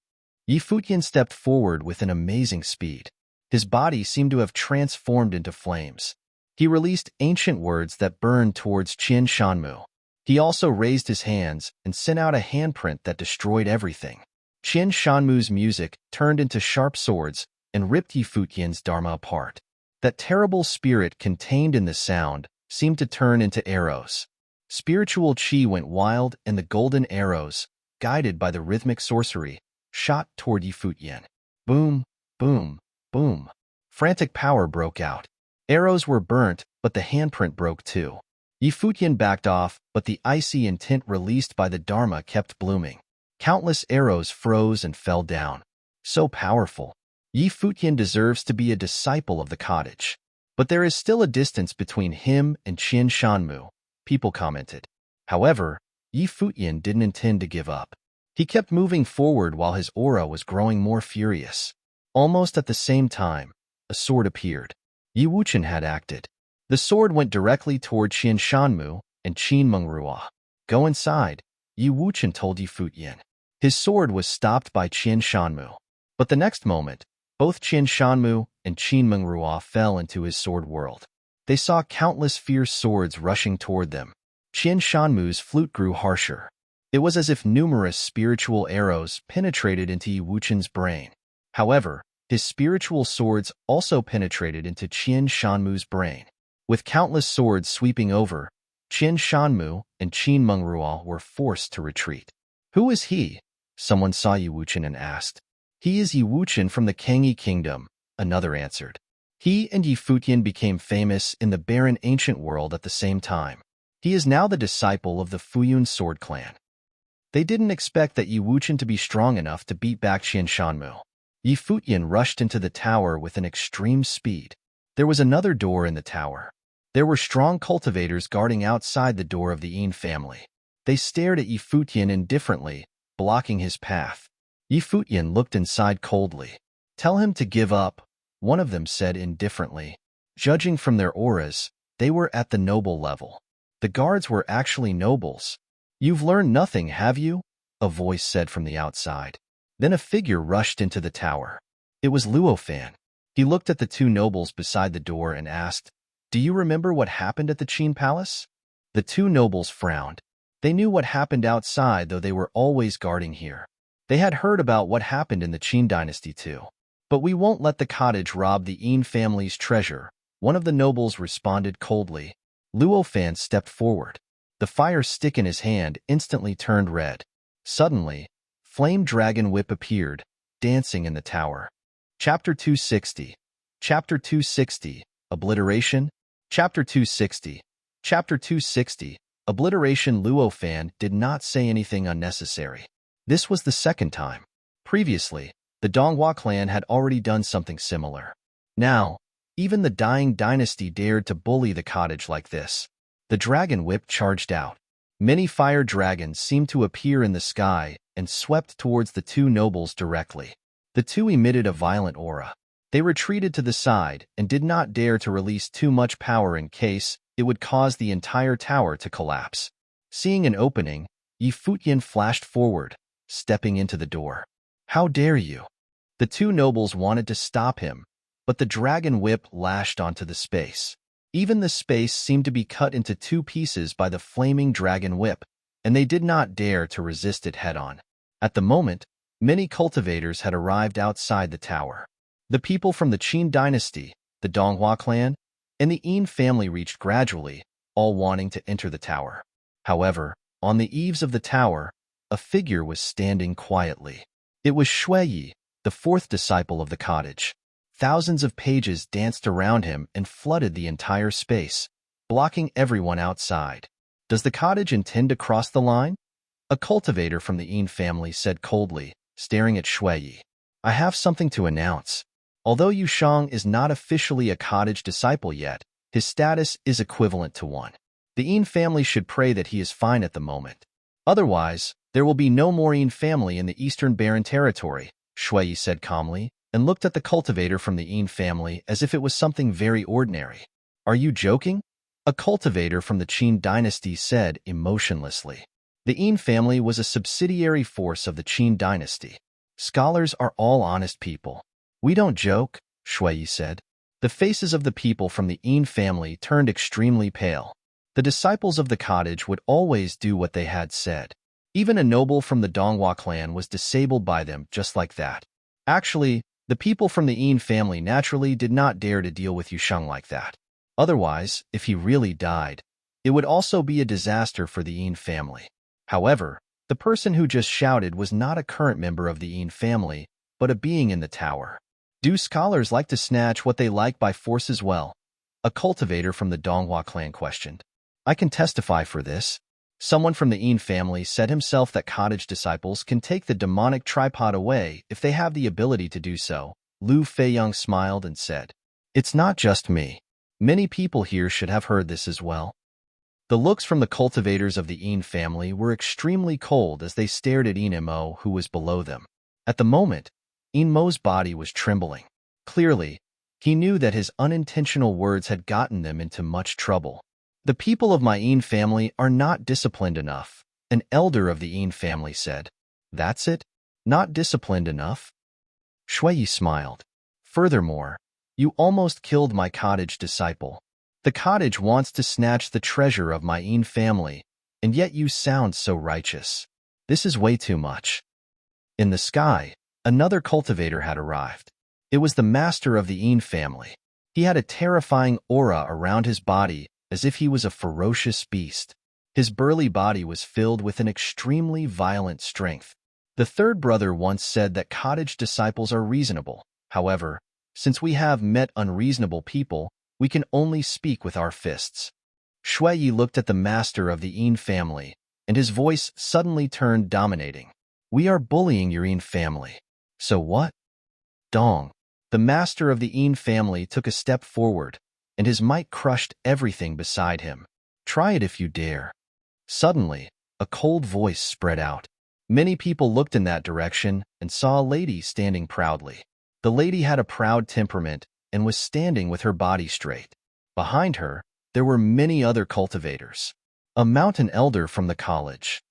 A: Yi Futian stepped forward with an amazing speed. His body seemed to have transformed into flames. He released ancient words that burned towards Qian Shanmu. He also raised his hands and sent out a handprint that destroyed everything. Qian Shanmu's music turned into sharp swords and ripped Yi Futian's dharma apart. That terrible spirit contained in the sound seemed to turn into arrows. Spiritual qi went wild, and the golden arrows, guided by the rhythmic sorcery, shot toward Yi Futian. Boom, boom, boom. Frantic power broke out. Arrows were burnt, but the handprint broke too. Yi Futian backed off, but the icy intent released by the dharma kept blooming. Countless arrows froze and fell down. So powerful. Yi Futian deserves to be a disciple of the cottage. But there is still a distance between him and Qian Shanmu, people commented. However, Yi Futian didn't intend to give up. He kept moving forward while his aura was growing more furious. Almost at the same time, a sword appeared. Yi Wuchen had acted. The sword went directly toward Qian Shanmu and Qin Mengrua. Go inside, Yi Wuchen told Yi Futian. His sword was stopped by Qian Shanmu. But the next moment, both Qian Shanmu and Qin Mengrua fell into his sword world. They saw countless fierce swords rushing toward them. Qian Shanmu's flute grew harsher. It was as if numerous spiritual arrows penetrated into Yi Wuchen's brain. However, his spiritual swords also penetrated into Qian Shanmu's brain. With countless swords sweeping over, Qian Shanmu and Qin Mengrua were forced to retreat. Who is he? Someone saw Yi Wuchen and asked. He is Yi Wuchen from the Kangyi Kingdom, another answered. He and Yi Futian became famous in the barren ancient world at the same time. He is now the disciple of the Fuyun sword clan. They didn't expect that Yi Wuqian to be strong enough to beat back Qian Shanmu. Yi Futian rushed into the tower with an extreme speed. There was another door in the tower. There were strong cultivators guarding outside the door of the Yin family. They stared at Yi Futian indifferently, blocking his path. Yi Futian looked inside coldly. "Tell him to give up," one of them said indifferently. Judging from their auras, they were at the noble level. The guards were actually nobles. "You've learned nothing, have you?" a voice said from the outside. Then a figure rushed into the tower. It was Luo Fan. He looked at the two nobles beside the door and asked, "Do you remember what happened at the Qin Palace?" The two nobles frowned. They knew what happened outside, though they were always guarding here. They had heard about what happened in the Qin dynasty too. "But we won't let the cottage rob the Yin family's treasure," one of the nobles responded coldly. Luo Fan stepped forward. The fire stick in his hand instantly turned red. Suddenly, Flame Dragon Whip appeared, dancing in the tower. Chapter 260. Chapter 260. Obliteration. Chapter 260. Chapter 260. Obliteration. Luo Fan did not say anything unnecessary. This was the second time. Previously, the Donghua clan had already done something similar. Now, even the dying dynasty dared to bully the cottage like this. The dragon whip charged out. Many fire dragons seemed to appear in the sky and swept towards the two nobles directly. The two emitted a violent aura. They retreated to the side and did not dare to release too much power in case it would cause the entire tower to collapse. Seeing an opening, Yi Futian flashed forward, stepping into the door. "How dare you?" The two nobles wanted to stop him, but the dragon whip lashed onto the space. Even the space seemed to be cut into two pieces by the flaming dragon whip, and they did not dare to resist it head-on. At the moment, many cultivators had arrived outside the tower. The people from the Qin dynasty, the Donghua clan, and the Yin family reached gradually, all wanting to enter the tower. However, on the eaves of the tower, a figure was standing quietly. It was Shui Yi, the fourth disciple of the cottage. Thousands of pages danced around him and flooded the entire space, blocking everyone outside. "Does the cottage intend to cross the line?" A cultivator from the Yin family said coldly, staring at Shui Yi. "I have something to announce. Although Yu Shang is not officially a cottage disciple yet, his status is equivalent to one. The Yin family should pray that he is fine at the moment. Otherwise, there will be no more Yin family in the Eastern Barren Territory," Shui Yi said calmly, and looked at the cultivator from the Yin family as if it was something very ordinary. "Are you joking?" a cultivator from the Qin dynasty said emotionlessly. The Yin family was a subsidiary force of the Qin dynasty. "Scholars are all honest people. We don't joke," Shui Yi said. The faces of the people from the Yin family turned extremely pale. The disciples of the cottage would always do what they had said. Even a noble from the Donghua clan was disabled by them just like that. Actually, the people from the Yin family naturally did not dare to deal with Yu Shang like that. Otherwise, if he really died, it would also be a disaster for the Yin family. However, the person who just shouted was not a current member of the Yin family, but a being in the tower. "Do scholars like to snatch what they like by force as well?" a cultivator from the Donghua clan questioned. "I can testify for this." Someone from the Yin family said himself that cottage disciples can take the demonic tripod away if they have the ability to do so. Lu Feiyang smiled and said, "It's not just me. Many people here should have heard this as well." The looks from the cultivators of the Yin family were extremely cold as they stared at Yin Mo, who was below them. At the moment, Yin Mo's body was trembling. Clearly, he knew that his unintentional words had gotten them into much trouble. "The people of my Yin family are not disciplined enough," an elder of the Yin family said. "That's it? Not disciplined enough?" Shui Yi smiled. "Furthermore, you almost killed my cottage disciple. The cottage wants to snatch the treasure of my Yin family, and yet you sound so righteous. This is way too much." In the sky, another cultivator had arrived. It was the master of the Yin family. He had a terrifying aura around his body, as if he was a ferocious beast. His burly body was filled with an extremely violent strength. The third brother once said that cottage disciples are reasonable. However, Since we have met unreasonable people, we can only speak with our fists. Shui Yi looked at the master of the Yin family, and his voice suddenly turned dominating. We are bullying your Yin family. So what? Dong. The master of the Yin family took a step forward, and his might crushed everything beside him. Try it if you dare. Suddenly, a cold voice spread out. Many people looked in that direction and saw a lady standing proudly. The lady had a proud temperament and was standing with her body straight. Behind her, there were many other cultivators. A mountain elder from the college.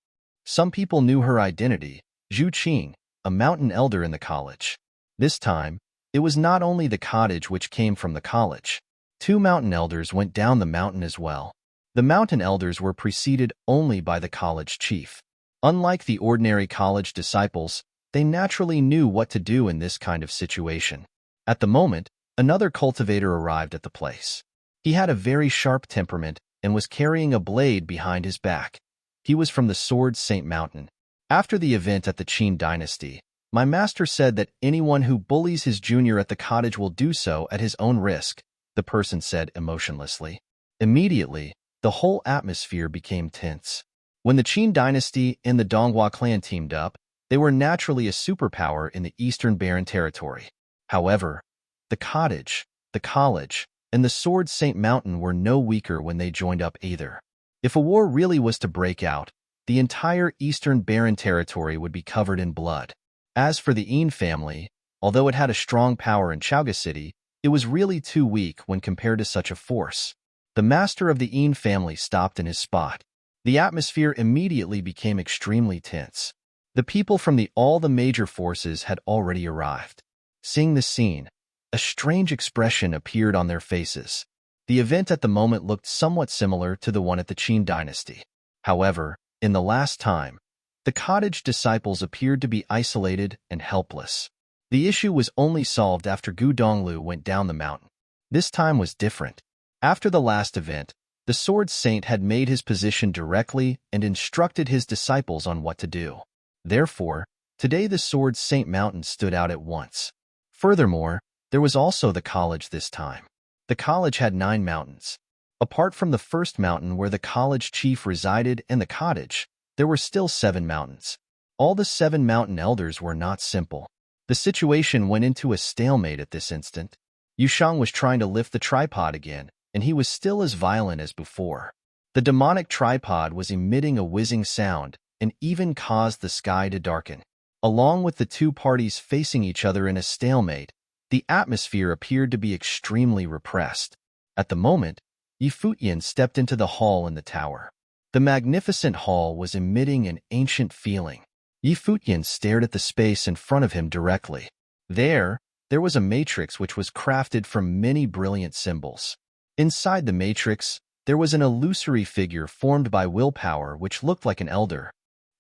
A: Some people knew her identity, Zhu Qing, a mountain elder in the college. This time, it was not only the cottage which came from the college. 2 mountain elders went down the mountain as well. The mountain elders were preceded only by the college chief. Unlike the ordinary college disciples, they naturally knew what to do in this kind of situation. At the moment, another cultivator arrived at the place. He had a very sharp temperament and was carrying a blade behind his back. He was from the Sword Saint Mountain. After the event at the Qin dynasty, my master said that anyone who bullies his junior at the cottage will do so at his own risk, the person said emotionlessly. Immediately, the whole atmosphere became tense. When the Qin dynasty and the Donghua clan teamed up, they were naturally a superpower in the Eastern Barren Territory. However, the cottage, the college, and the Sword Saint Mountain were no weaker when they joined up either. If a war really was to break out, the entire Eastern Barren Territory would be covered in blood. As for the Yin family, although it had a strong power in Chaoga City, it was really too weak when compared to such a force. The master of the Yin family stopped in his spot. The atmosphere immediately became extremely tense. The people from all the major forces had already arrived. Seeing the scene, a strange expression appeared on their faces. The event at the moment looked somewhat similar to the one at the Qin dynasty. However, in the last time, the cottage disciples appeared to be isolated and helpless. The issue was only solved after Gu Donglu went down the mountain. This time was different. After the last event, the Sword Saint had made his position directly and instructed his disciples on what to do. Therefore, today the Sword Saint Mountain stood out at once. Furthermore, there was also the college this time. The college had 9 mountains. Apart from the first mountain where the college chief resided and the cottage, there were still 7 mountains. All the 7 mountain elders were not simple. The situation went into a stalemate at this instant. Yushang was trying to lift the tripod again, and he was still as violent as before. The demonic tripod was emitting a whizzing sound and even caused the sky to darken. Along with the 2 parties facing each other in a stalemate, the atmosphere appeared to be extremely repressed. At the moment, Futian stepped into the hall in the tower. The magnificent hall was emitting an ancient feeling. Futian stared at the space in front of him directly. There was a matrix which was crafted from many brilliant symbols. Inside the matrix, there was an illusory figure formed by willpower which looked like an elder.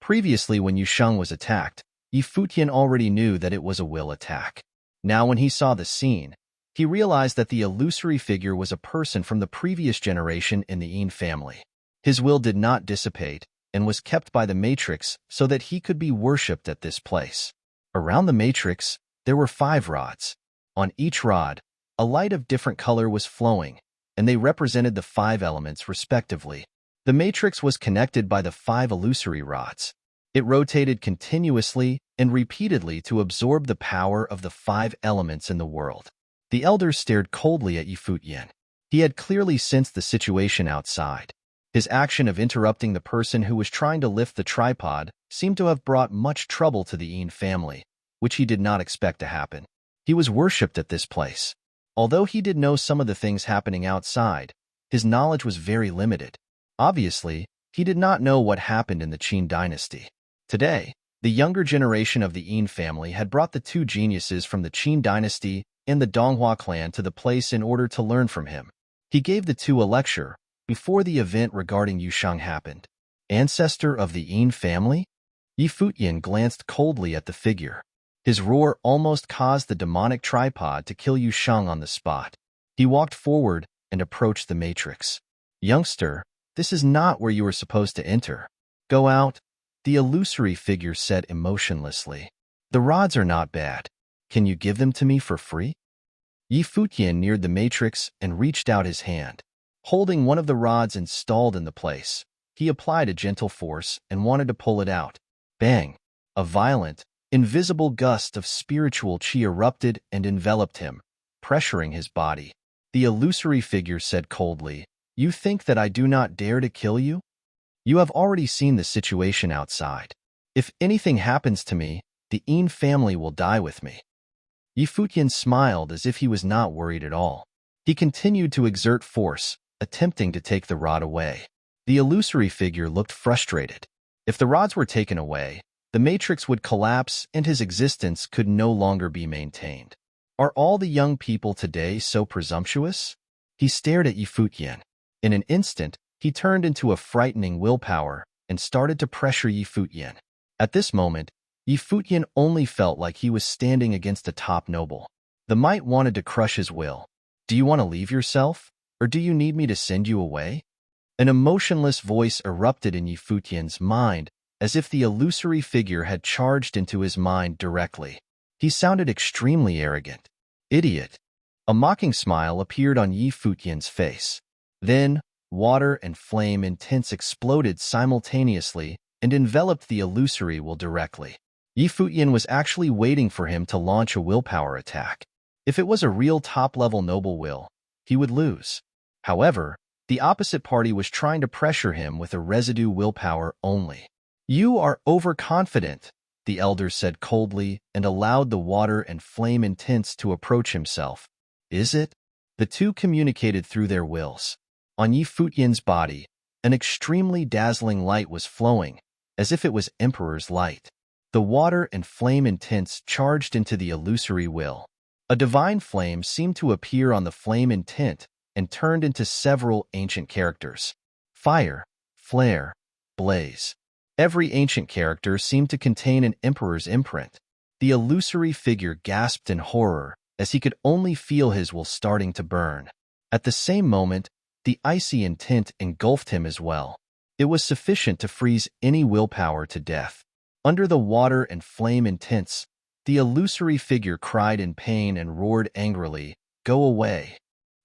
A: Previously, when Yushang was attacked, Futian already knew that it was a will attack. Now when he saw the scene, he realized that the illusory figure was a person from the previous generation in the Yin family. His will did not dissipate and was kept by the matrix so that he could be worshipped at this place. Around the matrix, there were 5 rods. On each rod, a light of different color was flowing, and they represented the 5 elements respectively. The matrix was connected by the 5 illusory rods. It rotated continuously and repeatedly to absorb the power of the 5 elements in the world. The elder stared coldly at Futian. He had clearly sensed the situation outside. His action of interrupting the person who was trying to lift the tripod seemed to have brought much trouble to the Yin family, which he did not expect to happen. He was worshipped at this place. Although he did know some of the things happening outside, his knowledge was very limited. Obviously, he did not know what happened in the Qin dynasty. Today, the younger generation of the Yin family had brought the 2 geniuses from the Qin dynasty and the Donghua clan to the place in order to learn from him. He gave the 2 a lecture before the event regarding Yushang happened. Ancestor of the Yin family? Futian glanced coldly at the figure. His roar almost caused the demonic tripod to kill Yushang on the spot. He walked forward and approached the matrix. Youngster, this is not where you were supposed to enter. Go out, the illusory figure said emotionlessly. The rods are not bad. Can you give them to me for free? Futian neared the matrix and reached out his hand. Holding one of the rods installed in the place, he applied a gentle force and wanted to pull it out. Bang! A violent, invisible gust of spiritual chi erupted and enveloped him, pressuring his body. The illusory figure said coldly, "You think that I do not dare to kill you? You have already seen the situation outside. If anything happens to me, the Yin family will die with me." Futian smiled as if he was not worried at all. He continued to exert force, attempting to take the rod away. The illusory figure looked frustrated. If the rods were taken away, the matrix would collapse and his existence could no longer be maintained. Are all the young people today so presumptuous? He stared at Futian. In an instant, he turned into a frightening willpower and started to pressure Futian. At this moment, Futian only felt like he was standing against a top noble. The might wanted to crush his will. "Do you want to leave yourself, or do you need me to send you away?" An emotionless voice erupted in Futian's mind, as if the illusory figure had charged into his mind directly. He sounded extremely arrogant. "Idiot." A mocking smile appeared on Futian's face. Then, water and flame intense exploded simultaneously and enveloped the illusory will directly. Futian was actually waiting for him to launch a willpower attack. If it was a real top-level noble will, he would lose. However, the opposite party was trying to pressure him with a residue willpower only. "You are overconfident," the elder said coldly and allowed the water and flame intense to approach himself. "Is it?" The two communicated through their wills. On Futian's body, an extremely dazzling light was flowing, as if it was Emperor's light. The water and flame intense charged into the illusory will. A divine flame seemed to appear on the flame intent and turned into several ancient characters. Fire, flare, blaze. Every ancient character seemed to contain an emperor's imprint. The illusory figure gasped in horror as he could only feel his will starting to burn. At the same moment, the icy intent engulfed him as well. It was sufficient to freeze any willpower to death. Under the water and flame intense, the illusory figure cried in pain and roared angrily, "Go away."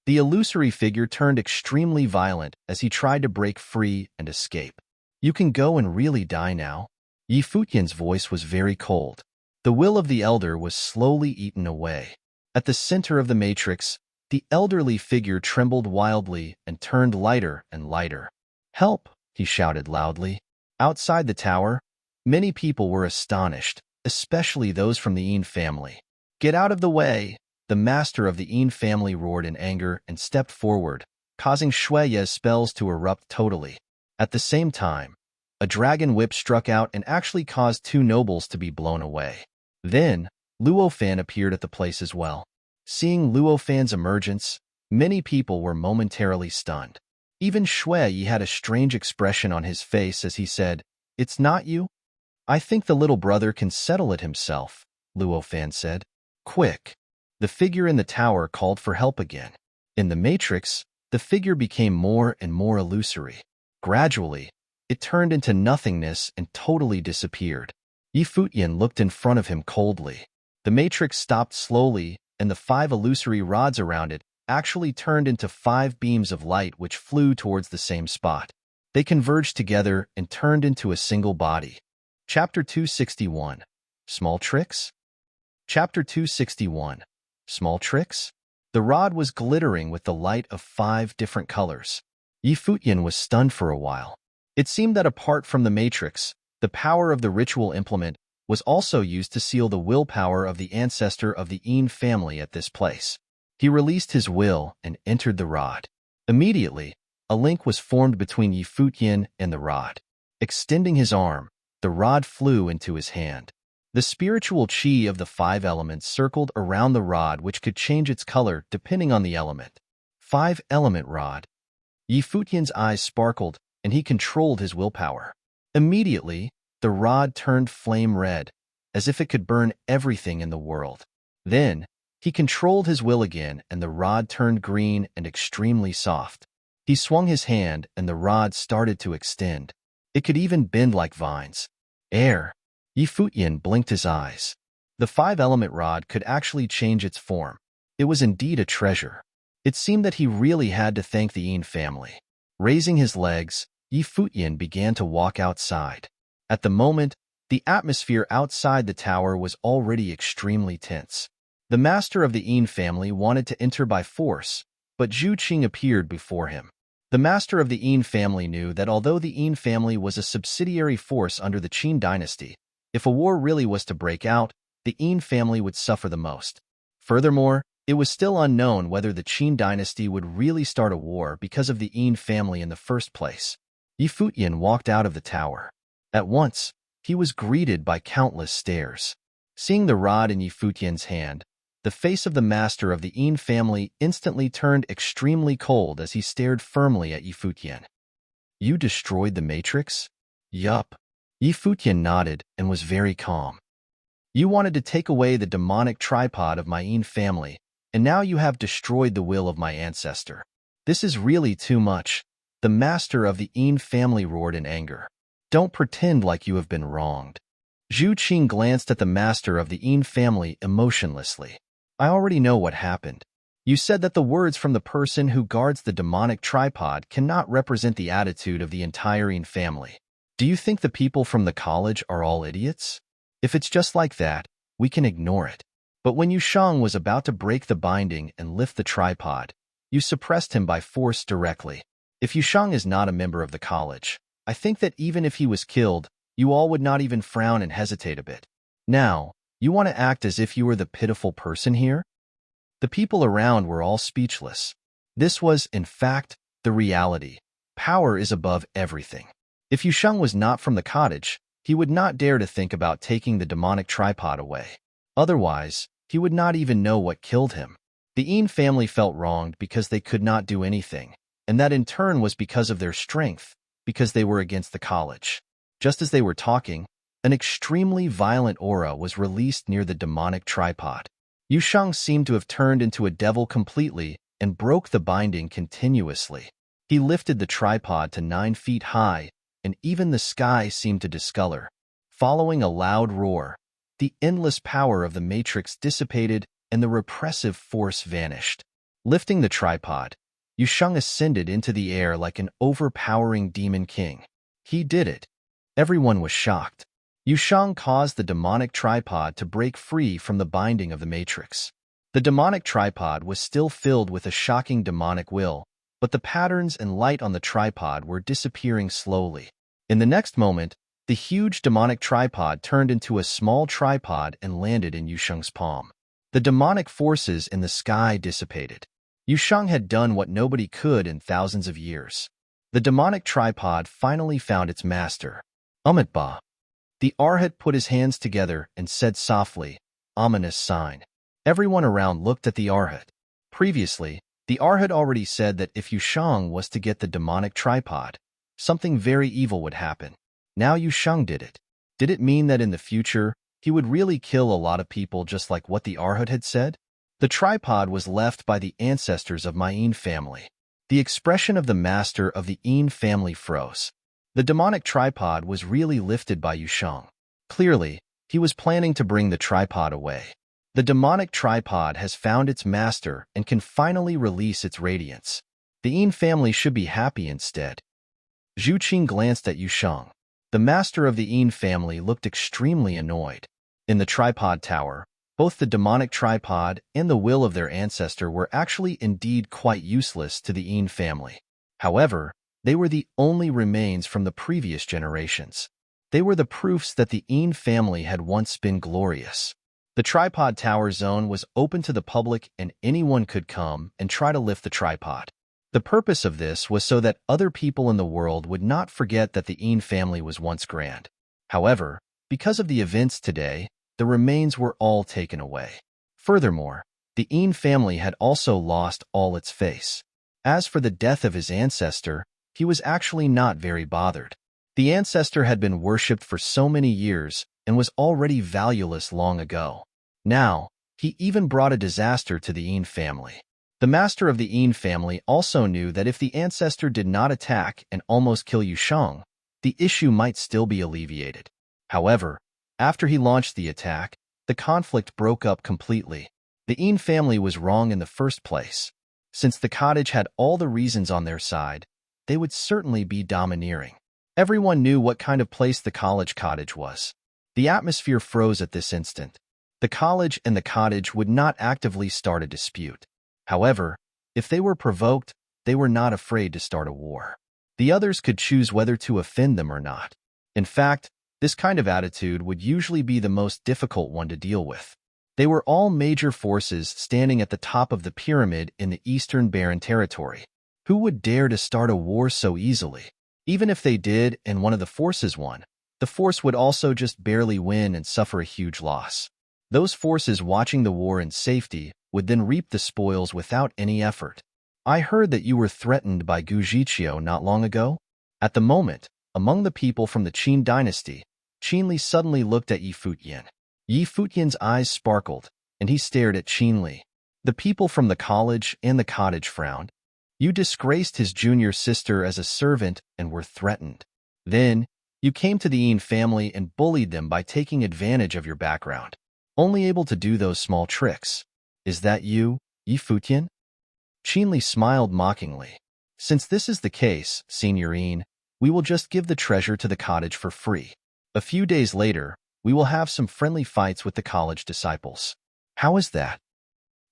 A: The illusory figure turned extremely violent as he tried to break free and escape. "You can go and really die now." Futian's voice was very cold. The will of the elder was slowly eaten away. At the center of the matrix, the elderly figure trembled wildly and turned lighter and lighter. "Help!" he shouted loudly. Outside the tower, many people were astonished, especially those from the Yin family. "Get out of the way!" The master of the Yin family roared in anger and stepped forward, causing Shuiye's spells to erupt totally. At the same time, a dragon whip struck out and actually caused two nobles to be blown away. Then, Luofan appeared at the place as well. Seeing Luofan's emergence, many people were momentarily stunned. Even Shuiye had a strange expression on his face as he said, "It's not you?" "I think the little brother can settle it himself," Luofan said. "Quick!" The figure in the tower called for help again. In the matrix, the figure became more and more illusory. Gradually, it turned into nothingness and totally disappeared. Futian looked in front of him coldly. The matrix stopped slowly, and the 5 illusory rods around it actually turned into 5 beams of light which flew towards the same spot. They converged together and turned into a single body. Chapter 261. Small Tricks? Chapter 261. Small Tricks? The rod was glittering with the light of 5 different colors. Futian was stunned for a while. It seemed that apart from the matrix, the power of the ritual implement was also used to seal the willpower of the ancestor of the Yin family at this place. He released his will and entered the rod. Immediately, a link was formed between Futian and the rod. Extending his arm, the rod flew into his hand. The spiritual chi of the 5 elements circled around the rod which could change its color depending on the element. 5-element rod. Futian's eyes sparkled, and he controlled his willpower. Immediately, the rod turned flame red, as if it could burn everything in the world. Then, he controlled his will again, and the rod turned green and extremely soft. He swung his hand, and the rod started to extend. It could even bend like vines. Air. Futian blinked his eyes. The 5-element rod could actually change its form. It was indeed a treasure. It seemed that he really had to thank the Yin family. Raising his legs, Futian began to walk outside. At the moment, the atmosphere outside the tower was already extremely tense. The master of the Yin family wanted to enter by force, but Zhu Qing appeared before him. The master of the Yin family knew that although the Yin family was a subsidiary force under the Qin dynasty, if a war really was to break out, the Yin family would suffer the most. Furthermore, it was still unknown whether the Qin dynasty would really start a war because of the Yin family in the first place. Futian walked out of the tower. At once, he was greeted by countless stares. Seeing the rod in Futian's hand, the face of the master of the Yin family instantly turned extremely cold as he stared firmly at Futian. You destroyed the matrix? Yup. Futian nodded and was very calm. You wanted to take away the demonic tripod of my Yin family, and now you have destroyed the will of my ancestor. This is really too much. The master of the Yin family roared in anger. Don't pretend like you have been wronged. Zhu Qing glanced at the master of the Yin family emotionlessly. I already know what happened. You said that the words from the person who guards the demonic tripod cannot represent the attitude of the entire Yin family. Do you think the people from the college are all idiots? If it's just like that, we can ignore it. But when Yu Shang was about to break the binding and lift the tripod, you suppressed him by force directly. If Yu Shang is not a member of the college, I think that even if he was killed, you all would not even frown and hesitate a bit. Now, you want to act as if you were the pitiful person here? The people around were all speechless. This was, in fact, the reality. Power is above everything. If Yu Shang was not from the cottage, he would not dare to think about taking the demonic tripod away. Otherwise, he would not even know what killed him. The Yin family felt wronged because they could not do anything, and that in turn was because of their strength, because they were against the college. Just as they were talking, an extremely violent aura was released near the demonic tripod. Yu Shang seemed to have turned into a devil completely and broke the binding continuously. He lifted the tripod to 9 feet high, and even the sky seemed to discolor. Following a loud roar, the endless power of the matrix dissipated and the repressive force vanished. Lifting the tripod, Yu Shang ascended into the air like an overpowering demon king. He did it. Everyone was shocked. Yu Shang caused the demonic tripod to break free from the binding of the matrix. The demonic tripod was still filled with a shocking demonic will, but the patterns and light on the tripod were disappearing slowly. In the next moment, the huge demonic tripod turned into a small tripod and landed in Yu Shang's palm. The demonic forces in the sky dissipated. Yu Shang had done what nobody could in thousands of years. The demonic tripod finally found its master. Ba. The Arhat put his hands together and said softly, ominous sign. Everyone around looked at the Arhat. Previously, the Arhat already said that if Yu Shang was to get the demonic tripod, something very evil would happen. Now Yu Shang did it. Did it mean that in the future, he would really kill a lot of people just like what the Arhat had said? The tripod was left by the ancestors of my Yin family. The expression of the master of the Yin family froze. The demonic tripod was really lifted by Yu Shang. Clearly, he was planning to bring the tripod away. The demonic tripod has found its master and can finally release its radiance. The Yin family should be happy instead. Zhu Qing glanced at Yu Shang. The master of the Yin family looked extremely annoyed. In the tripod tower, both the demonic tripod and the will of their ancestor were actually indeed quite useless to the Yin family. However, they were the only remains from the previous generations. They were the proofs that the Yin family had once been glorious. The tripod tower zone was open to the public and anyone could come and try to lift the tripod. The purpose of this was so that other people in the world would not forget that the Yin family was once grand. However, because of the events today, the remains were all taken away. Furthermore, the Yin family had also lost all its face. As for the death of his ancestor, he was actually not very bothered. The ancestor had been worshipped for so many years and was already valueless long ago. Now, he even brought a disaster to the Yin family. The master of the Yin family also knew that if the ancestor did not attack and almost kill Yu Shang, the issue might still be alleviated. However, after he launched the attack, the conflict broke up completely. The Yin family was wrong in the first place. Since the cottage had all the reasons on their side, they would certainly be domineering. Everyone knew what kind of place the college cottage was. The atmosphere froze at this instant. The college and the cottage would not actively start a dispute. However, if they were provoked, they were not afraid to start a war. The others could choose whether to offend them or not. In fact, this kind of attitude would usually be the most difficult one to deal with. They were all major forces standing at the top of the pyramid in the Eastern Barren Territory. Who would dare to start a war so easily? Even if they did and one of the forces won, the force would also just barely win and suffer a huge loss. Those forces watching the war in safety would then reap the spoils without any effort. I heard that you were threatened by Gujichio not long ago? At the moment, among the people from the Qin dynasty, Qinli suddenly looked at Yi Futian. Yi Futian's eyes sparkled, and he stared at Qinli. The people from the college and the cottage frowned. You disgraced his junior sister as a servant and were threatened. Then, you came to the Yin family and bullied them by taking advantage of your background. Only able to do those small tricks. Is that you, Yi Futian? Qinli smiled mockingly. Since this is the case, Signorine, we will just give the treasure to the cottage for free. A few days later, we will have some friendly fights with the college disciples. How is that?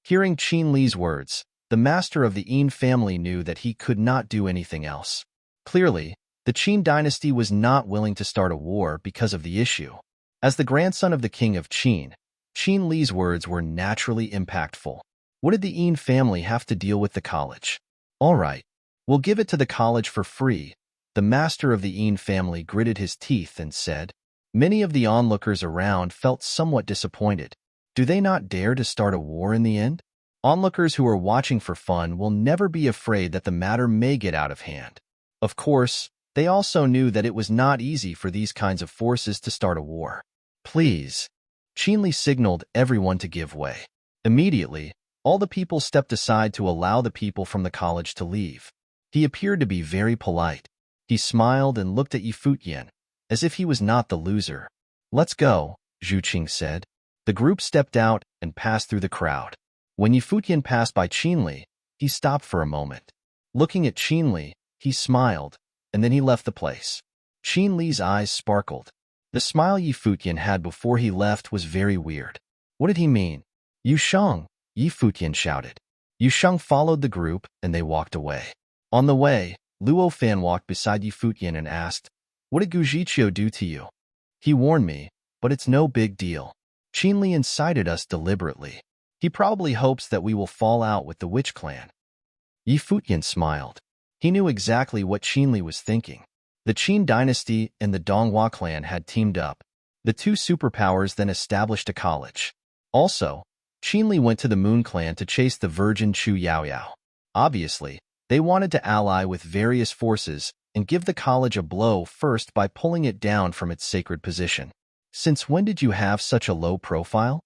A: Hearing Qinli's words, the master of the Yin family knew that he could not do anything else. Clearly, the Qin dynasty was not willing to start a war because of the issue. As the grandson of the king of Qin, Qinli's words were naturally impactful. What did the Yin family have to deal with the college? All right, we'll give it to the college for free. The master of the Yin family gritted his teeth and said. Many of the onlookers around felt somewhat disappointed. Do they not dare to start a war in the end? Onlookers who are watching for fun will never be afraid that the matter may get out of hand. Of course, they also knew that it was not easy for these kinds of forces to start a war. Please. Qinli signaled everyone to give way. Immediately, all the people stepped aside to allow the people from the college to leave. He appeared to be very polite. He smiled and looked at Yi Futian, as if he was not the loser. Let's go, Zhu Qing said. The group stepped out and passed through the crowd. When Yi Futian passed by Qinli, he stopped for a moment. Looking at Qinli, he smiled, and then he left the place. Qinli's eyes sparkled. The smile Yi Futian had before he left was very weird. What did he mean? Yu Sheng, Yi Futian shouted. Yu Sheng followed the group, and they walked away. On the way, Luo Fan walked beside Yi Futian and asked, What did Gujichio do to you? He warned me, but it's no big deal. Qinli incited us deliberately. He probably hopes that we will fall out with the witch clan. Yi Futian smiled. He knew exactly what Qinli was thinking. The Qin dynasty and the Donghua clan had teamed up. The two superpowers then established a college. Also, Qinli went to the Moon clan to chase the virgin Chu Yaoyao. Obviously, they wanted to ally with various forces and give the college a blow first by pulling it down from its sacred position. Since when did you have such a low profile?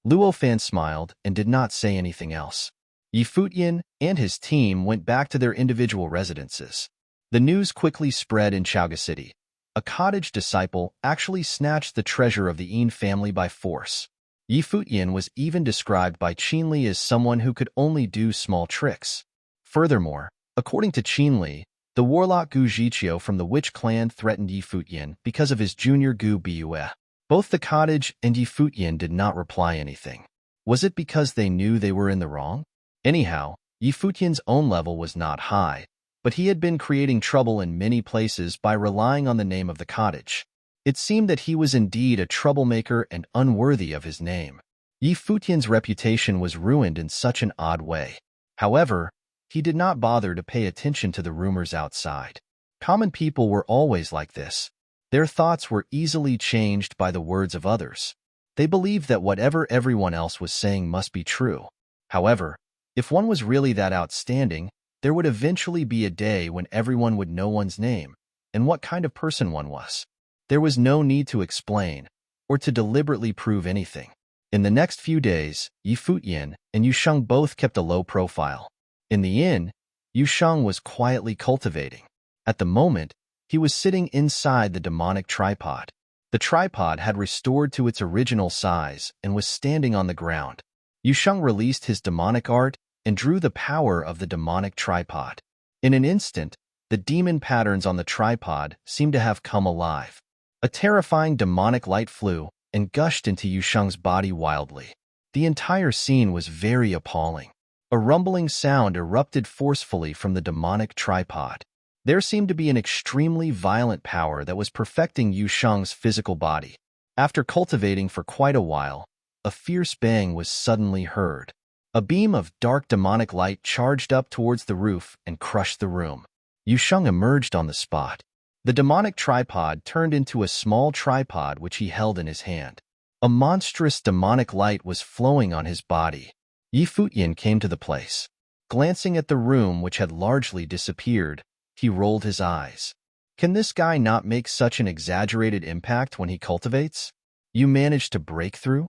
A: Luo Fan smiled and did not say anything else. Yi Futian and his team went back to their individual residences. The news quickly spread in Chaoga City. A cottage disciple actually snatched the treasure of the Yin family by force. Yi Futian was even described by Qinli as someone who could only do small tricks. Furthermore, according to Qinli, the warlock Gu Jiqiu from the witch clan threatened Yi Futian because of his junior Gu Bue. Both the cottage and Yi Futian did not reply anything. Was it because they knew they were in the wrong? Anyhow, Yi Futian's own level was not high, but he had been creating trouble in many places by relying on the name of the cottage. It seemed that he was indeed a troublemaker and unworthy of his name. Yi Futian's reputation was ruined in such an odd way. However, he did not bother to pay attention to the rumors outside. Common people were always like this. Their thoughts were easily changed by the words of others. They believed that whatever everyone else was saying must be true. However, if one was really that outstanding, there would eventually be a day when everyone would know one's name and what kind of person one was. There was no need to explain or to deliberately prove anything. In the next few days, Yi Futian and Yu Sheng both kept a low profile. In the inn, Yu Sheng was quietly cultivating. At the moment, he was sitting inside the demonic tripod. The tripod had restored to its original size and was standing on the ground. Yusheng released his demonic art and drew the power of the demonic tripod. In an instant, the demon patterns on the tripod seemed to have come alive. A terrifying demonic light flew and gushed into Yusheng's body wildly. The entire scene was very appalling. A rumbling sound erupted forcefully from the demonic tripod. There seemed to be an extremely violent power that was perfecting Yusheng's physical body. After cultivating for quite a while, a fierce bang was suddenly heard. A beam of dark demonic light charged up towards the roof and crushed the room. Yusheng emerged on the spot. The demonic tripod turned into a small tripod which he held in his hand. A monstrous demonic light was flowing on his body. Futian came to the place. Glancing at the room which had largely disappeared, he rolled his eyes. Can this guy not make such an exaggerated impact when he cultivates? You managed to break through?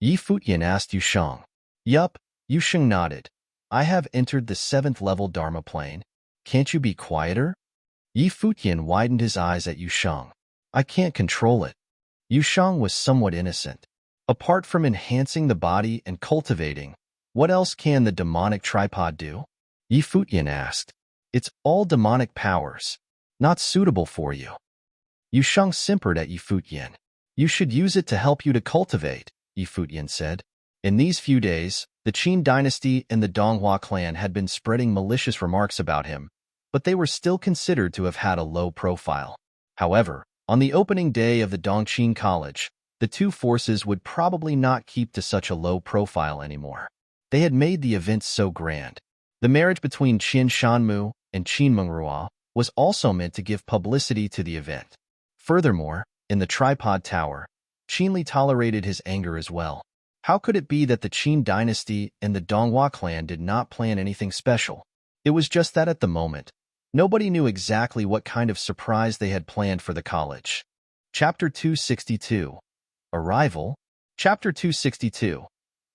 A: Futian asked Yusheng. Yup, Yusheng nodded. I have entered the 7th level Dharma plane. Can't you be quieter? Futian widened his eyes at Yusheng. I can't control it. Yusheng was somewhat innocent. Apart from enhancing the body and cultivating, what else can the demonic tripod do? Futian asked. It's all demonic powers. Not suitable for you. Yusheng simpered at Futian. You should use it to help you to cultivate, Futian said. In these few days, the Qin dynasty and the Donghua clan had been spreading malicious remarks about him, but they were still considered to have had a low profile. However, on the opening day of the Dongqing College, the two forces would probably not keep to such a low profile anymore. They had made the event so grand. The marriage between Qin Shanmu and Qin Mengrua was also meant to give publicity to the event. Furthermore, in the tripod tower, Qin Li tolerated his anger as well. How could it be that the Qin dynasty and the Donghua clan did not plan anything special? It was just that at the moment, nobody knew exactly what kind of surprise they had planned for the college. Chapter 262. Arrival. Chapter 262.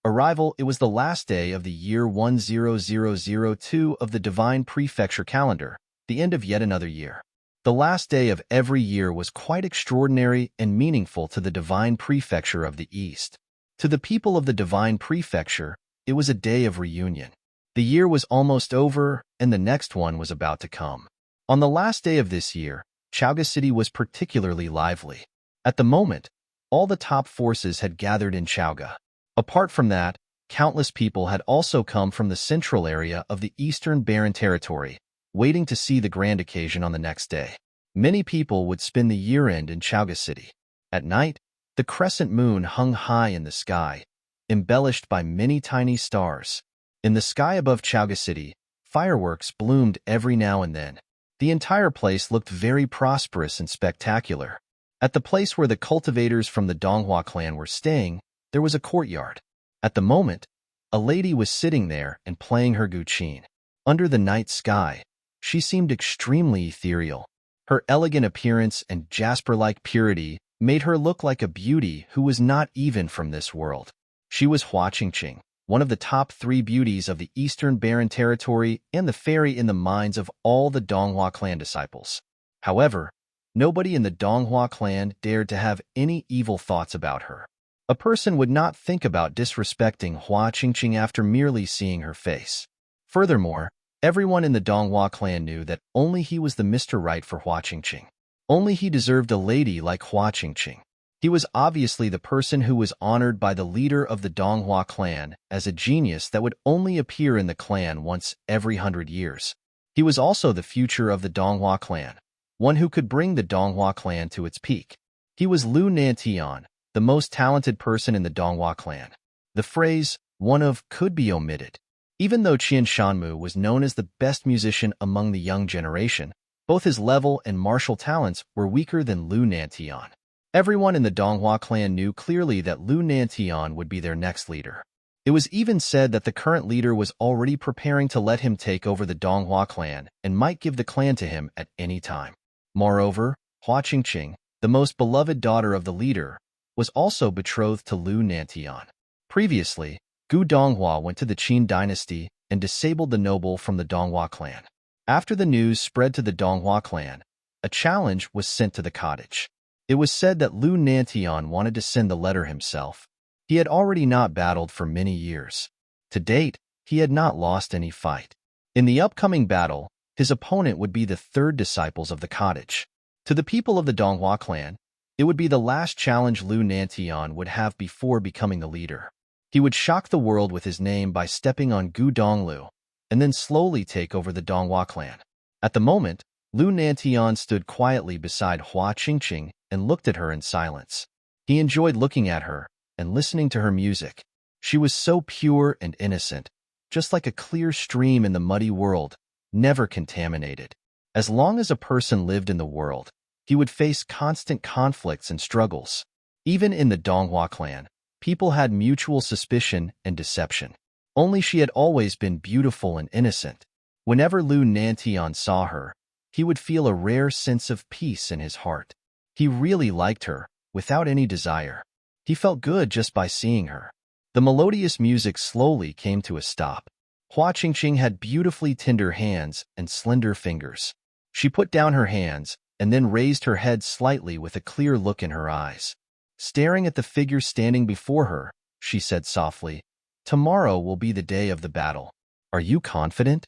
A: Arrival. It was the last day of the year 10002 of the Divine Prefecture calendar, the end of yet another year. The last day of every year was quite extraordinary and meaningful to the Divine Prefecture of the East. To the people of the Divine Prefecture, it was a day of reunion. The year was almost over, and the next one was about to come. On the last day of this year, Chaoga City was particularly lively. At the moment, all the top forces had gathered in Chaoga. Apart from that, countless people had also come from the central area of the Eastern Barren Territory, waiting to see the grand occasion on the next day. Many people would spend the year-end in Chaoga City. At night, the crescent moon hung high in the sky, embellished by many tiny stars. In the sky above Chaoga City, fireworks bloomed every now and then. The entire place looked very prosperous and spectacular. At the place where the cultivators from the Donghua clan were staying, there was a courtyard. At the moment, a lady was sitting there and playing her guqin. Under the night sky, she seemed extremely ethereal. Her elegant appearance and jasper-like purity made her look like a beauty who was not even from this world. She was Hua Qingqing, one of the top 3 beauties of the Eastern Barren Territory and the fairy in the minds of all the Donghua clan disciples. However, nobody in the Donghua clan dared to have any evil thoughts about her. A person would not think about disrespecting Hua Qingqing after merely seeing her face. Furthermore, everyone in the Donghua clan knew that only he was the Mr. Right for Hua Qingqing. Only he deserved a lady like Hua Qingqing. He was obviously the person who was honored by the leader of the Donghua clan as a genius that would only appear in the clan once every 100 years. He was also the future of the Donghua clan, one who could bring the Donghua clan to its peak. He was Lu Nantian, the most talented person in the Donghua clan. The phrase, one of, could be omitted. Even though Qian Shanmu was known as the best musician among the young generation, both his level and martial talents were weaker than Lu Nantian. Everyone in the Donghua clan knew clearly that Lu Nantian would be their next leader. It was even said that the current leader was already preparing to let him take over the Donghua clan and might give the clan to him at any time. Moreover, Hua Qingqing, the most beloved daughter of the leader, was also betrothed to Lu Nantian. Previously, Gu Donghua went to the Qin dynasty and disabled the noble from the Donghua clan. After the news spread to the Donghua clan, a challenge was sent to the cottage. It was said that Lu Nantian wanted to send the letter himself. He had already not battled for many years. To date, he had not lost any fight. In the upcoming battle, his opponent would be the third disciples of the cottage. To the people of the Donghua clan, it would be the last challenge Lu Nantian would have before becoming the leader. He would shock the world with his name by stepping on Gu Donglu, and then slowly take over the Donghua clan. At the moment, Lu Nantian stood quietly beside Hua Qingqing and looked at her in silence. He enjoyed looking at her and listening to her music. She was so pure and innocent, just like a clear stream in the muddy world, never contaminated. As long as a person lived in the world, he would face constant conflicts and struggles. Even in the Donghua clan, people had mutual suspicion and deception. Only she had always been beautiful and innocent. Whenever Lu Nantian saw her, he would feel a rare sense of peace in his heart. He really liked her, without any desire. He felt good just by seeing her. The melodious music slowly came to a stop. Hua Qingqing had beautifully tender hands and slender fingers. She put down her hands and then raised her head slightly with a clear look in her eyes. Staring at the figure standing before her, she said softly, "Tomorrow will be the day of the battle. Are you confident?"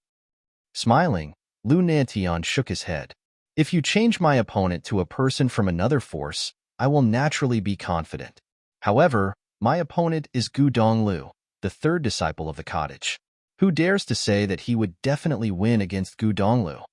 A: Smiling, Lu Nantian shook his head. "If you change my opponent to a person from another force, I will naturally be confident. However, my opponent is Gu Donglu, the third disciple of the cottage. Who dares to say that he would definitely win against Gu Donglu?"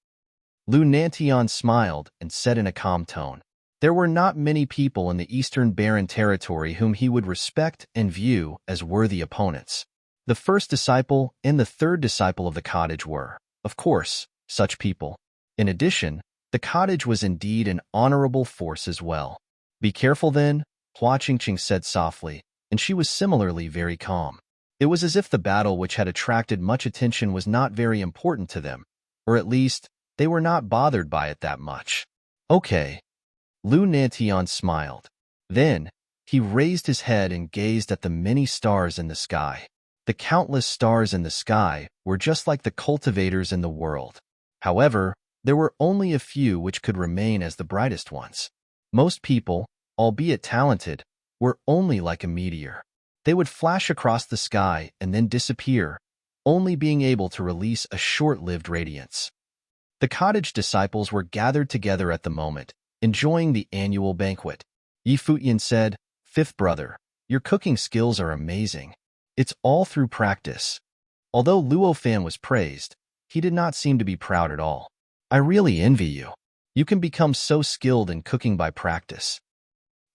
A: Lu Nantian smiled and said in a calm tone, "There were not many people in the Eastern Barren territory whom he would respect and view as worthy opponents. The first disciple and the third disciple of the cottage were, of course, such people. In addition, the cottage was indeed an honorable force as well." "Be careful then," Hua Qingqing said softly, and she was similarly very calm. It was as if the battle which had attracted much attention was not very important to them, or at least, they were not bothered by it that much. "Okay." Lu Nantian smiled. Then, he raised his head and gazed at the many stars in the sky. The countless stars in the sky were just like the cultivators in the world. However, there were only a few which could remain as the brightest ones. Most people, albeit talented, were only like a meteor. They would flash across the sky and then disappear, only being able to release a short-lived radiance. The cottage disciples were gathered together at the moment, enjoying the annual banquet. Yi Futian said, "Fifth brother, your cooking skills are amazing. It's all through practice." Although Luo Fan was praised, he did not seem to be proud at all. "I really envy you. You can become so skilled in cooking by practice."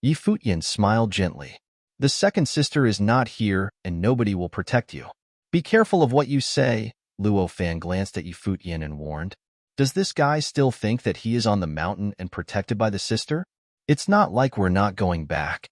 A: Yi Futian smiled gently. "The second sister is not here and nobody will protect you. Be careful of what you say." Luo Fan glanced at Yi Futian and warned, "Does this guy still think that he is on the mountain and protected by the sister? It's not like we're not going back."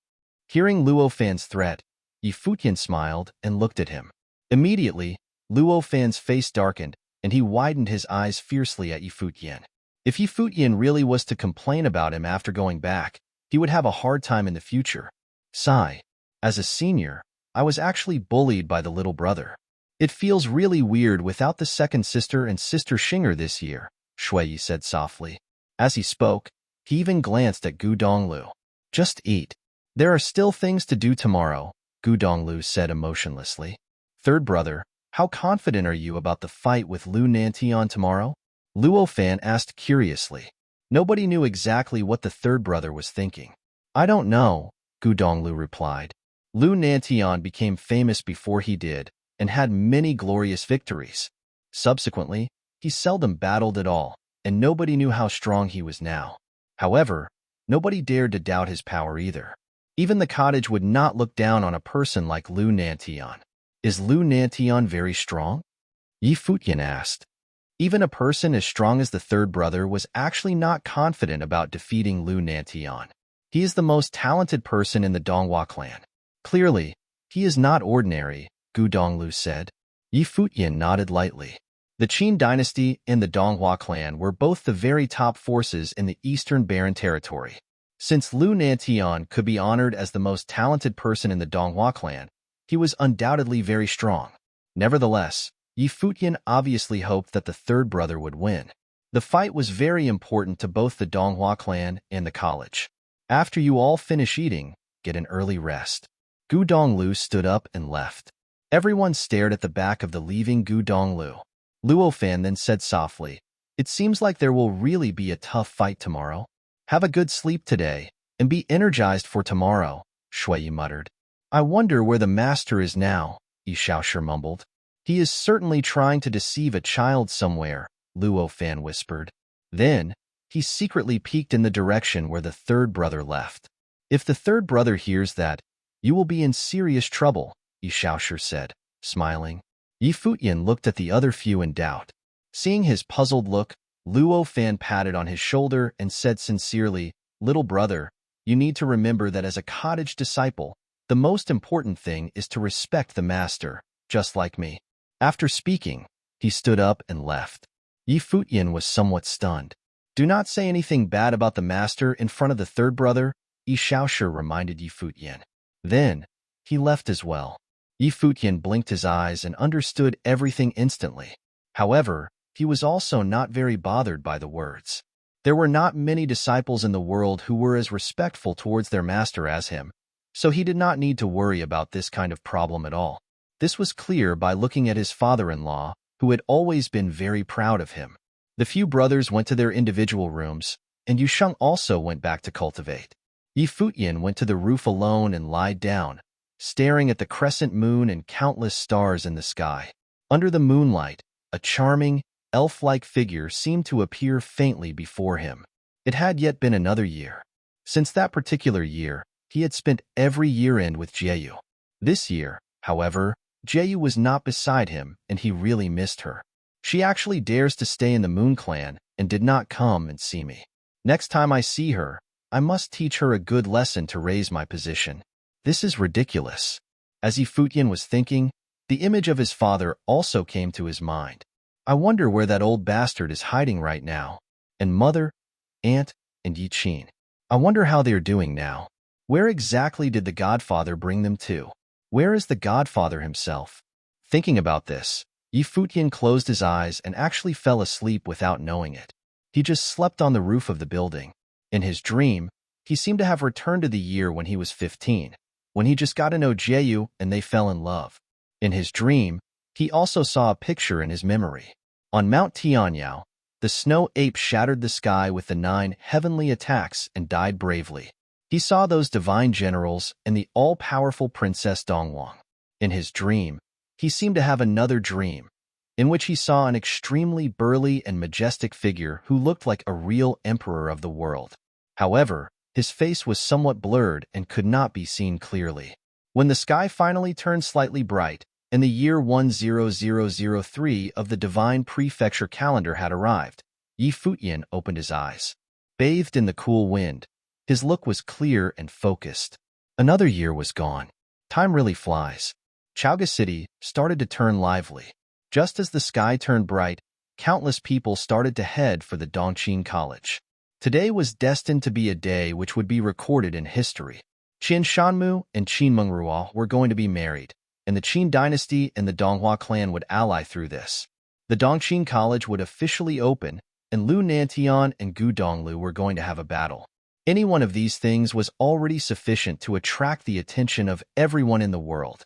A: Hearing Luo Fan's threat, Yi Futian smiled and looked at him. Immediately, Luo Fan's face darkened, and he widened his eyes fiercely at Yi Futian. If Yi Futian really was to complain about him after going back, he would have a hard time in the future. Sigh. As a senior, I was actually bullied by the little brother. It feels really weird without the second sister and sister Xinger this year, Shui said softly. As he spoke, he even glanced at Gu Donglu. "Just eat. There are still things to do tomorrow," Gu Donglu said emotionlessly. "Third brother, how confident are you about the fight with Lu Nantian tomorrow?" Luo Fan asked curiously. Nobody knew exactly what the third brother was thinking. "I don't know," Gu Donglu replied. Lu Nantian became famous before he did, and had many glorious victories. Subsequently, he seldom battled at all, and nobody knew how strong he was now. However, nobody dared to doubt his power either. Even the cottage would not look down on a person like Lu Nantian. "Is Lu Nantian very strong?" Yi Futian asked. Even a person as strong as the third brother was actually not confident about defeating Lu Nantian. "He is the most talented person in the Donghua clan. Clearly, he is not ordinary," Gu Donglu said. Yi Futian nodded lightly. The Qin dynasty and the Donghua clan were both the very top forces in the Eastern Barren territory. Since Lu Nantian could be honored as the most talented person in the Donghua clan, he was undoubtedly very strong. Nevertheless, Yi Futian obviously hoped that the third brother would win. The fight was very important to both the Donghua clan and the college. "After you all finish eating, get an early rest. Gu Donglu stood up and left. Everyone stared at the back of the leaving Gu Donglu. Luo Fan then said softly, "It seems like there will really be a tough fight tomorrow. Have a good sleep today, and be energized for tomorrow," Shui muttered. "I wonder where the master is now," Yi Shaoshi mumbled. "He is certainly trying to deceive a child somewhere," Luo Fan whispered. Then, he secretly peeked in the direction where the third brother left. "If the third brother hears that, you will be in serious trouble," Yi Shaoshi said, smiling. Yi Futian looked at the other few in doubt. Seeing his puzzled look, Luo Fan patted on his shoulder and said sincerely, "Little brother, you need to remember that as a cottage disciple, the most important thing is to respect the master, just like me." After speaking, he stood up and left. Yi Futian was somewhat stunned. "Do not say anything bad about the master in front of the third brother," Yi Shaoshi reminded Yi Futian. Then, he left as well. Yi Futian blinked his eyes and understood everything instantly. However, he was also not very bothered by the words. There were not many disciples in the world who were as respectful towards their master as him, so he did not need to worry about this kind of problem at all. This was clear by looking at his father-in-law, who had always been very proud of him. The few brothers went to their individual rooms, and Yusheng also went back to cultivate. Yi Futian went to the roof alone and lied down, staring at the crescent moon and countless stars in the sky. Under the moonlight, a charming, elf-like figure seemed to appear faintly before him. It had yet been another year. Since that particular year, he had spent every year-end with Jieyu. This year, however, Jieyu was not beside him, and he really missed her. "She actually dares to stay in the Moon Clan and did not come and see me. Next time I see her, I must teach her a good lesson to raise my position. This is ridiculous." As Yi Futian was thinking, the image of his father also came to his mind. "I wonder where that old bastard is hiding right now. And mother, aunt, and Yi Qin. I wonder how they are doing now. Where exactly did the godfather bring them to? Where is the godfather himself?" Thinking about this, Yi Futian closed his eyes and actually fell asleep without knowing it. He just slept on the roof of the building. In his dream, he seemed to have returned to the year when he was 15, when he just got to know Jieyu and they fell in love. In his dream, he also saw a picture in his memory. On Mount Tianyao, the snow ape shattered the sky with the 9 heavenly attacks and died bravely. He saw those divine generals and the all-powerful Princess Dongwang. In his dream, he seemed to have another dream, in which he saw an extremely burly and majestic figure who looked like a real emperor of the world. However, his face was somewhat blurred and could not be seen clearly. When the sky finally turned slightly bright, and the year 10003 of the Divine Prefecture calendar had arrived, Yi Futian opened his eyes. Bathed in the cool wind, his look was clear and focused. Another year was gone. Time really flies. Chaoga City started to turn lively. Just as the sky turned bright, countless people started to head for the Dongqing College. Today was destined to be a day which would be recorded in history. Qin Shanmu and Qin Mengruo were going to be married, and the Qin dynasty and the Donghua clan would ally through this. The Dongqing College would officially open, and Lu Nantian and Gu Donglu were going to have a battle. Any one of these things was already sufficient to attract the attention of everyone in the world.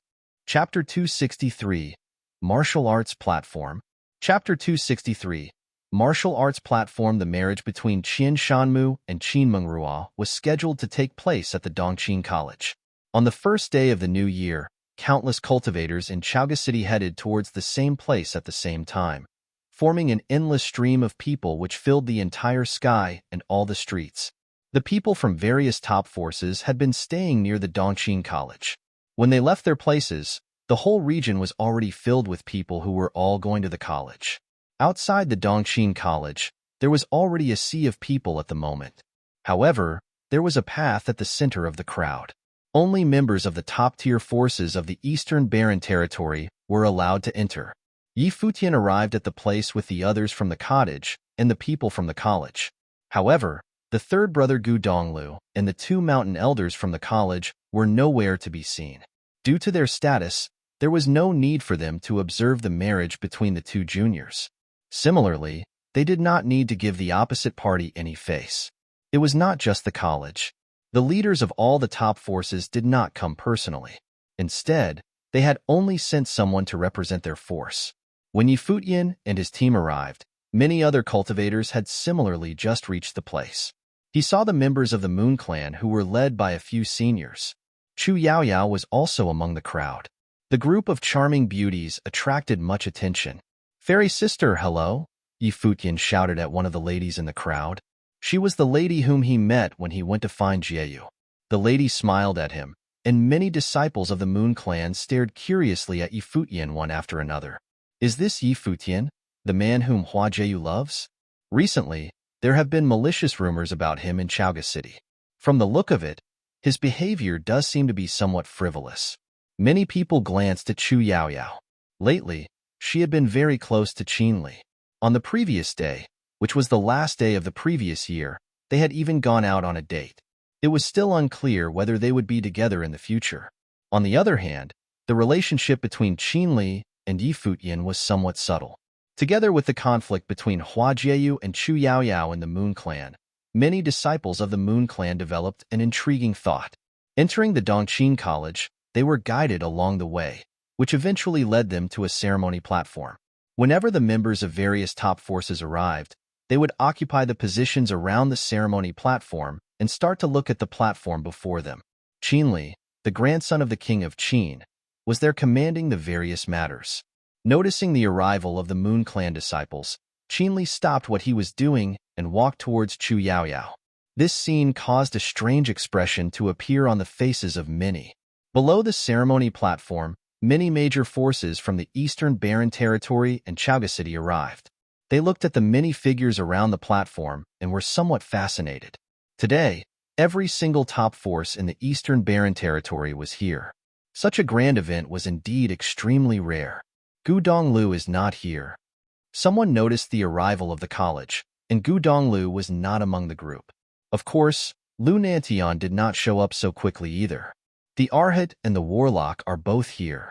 A: Chapter 263, Martial Arts Platform. Chapter 263, Martial Arts Platform. The marriage between Qin Shanmu and Qin Mengruo was scheduled to take place at the Dongqing College. On the first day of the new year, countless cultivators in Chaoga City headed towards the same place at the same time, forming an endless stream of people which filled the entire sky and all the streets. The people from various top forces had been staying near the Dongqing College. When they left their places, the whole region was already filled with people who were all going to the college. Outside the Dongqing College, there was already a sea of people at the moment. However, there was a path at the center of the crowd. Only members of the top-tier forces of the Eastern Barren Territory were allowed to enter. Yi Futian arrived at the place with the others from the cottage and the people from the college. However, the third brother Gu Donglu and the 2 mountain elders from the college were nowhere to be seen. Due to their status, there was no need for them to observe the marriage between the 2 juniors. Similarly, they did not need to give the opposite party any face. It was not just the college. The leaders of all the top forces did not come personally. Instead, they had only sent someone to represent their force. When Futian and his team arrived, many other cultivators had similarly just reached the place. He saw the members of the Moon Clan who were led by a few seniors. Chu Yaoyao was also among the crowd. The group of charming beauties attracted much attention. "Fairy sister, hello," Futian shouted at one of the ladies in the crowd. She was the lady whom he met when he went to find Jieyu. The lady smiled at him, and many disciples of the Moon Clan stared curiously at Futian one after another. "Is this Futian, the man whom Hua Jieyu loves?" Recently, there have been malicious rumors about him in Chaoga City. From the look of it, his behavior does seem to be somewhat frivolous. Many people glanced at Chu Yaoyao. Lately, she had been very close to Qinli. On the previous day, which was the last day of the previous year, they had even gone out on a date. It was still unclear whether they would be together in the future. On the other hand, the relationship between Qinli and Futian was somewhat subtle. Together with the conflict between Hua Jieyu and Chu Yaoyao in the Moon Clan, many disciples of the Moon Clan developed an intriguing thought. Entering the Dongqing College, they were guided along the way, which eventually led them to a ceremony platform. Whenever the members of various top forces arrived, they would occupy the positions around the ceremony platform and start to look at the platform before them. Qinli, the grandson of the king of Qin, was there commanding the various matters. Noticing the arrival of the Moon Clan disciples, Qinli stopped what he was doing and walked towards Chu Yaoyao. This scene caused a strange expression to appear on the faces of many. Below the ceremony platform, many major forces from the Eastern Barren Territory and Chaoga City arrived. They looked at the many figures around the platform and were somewhat fascinated. Today, every single top force in the Eastern Barren Territory was here. Such a grand event was indeed extremely rare. Gu Donglu is not here. Someone noticed the arrival of the college, and Gu Donglu was not among the group. Of course, Lu Nantian did not show up so quickly either. The Arhat and the Warlock are both here.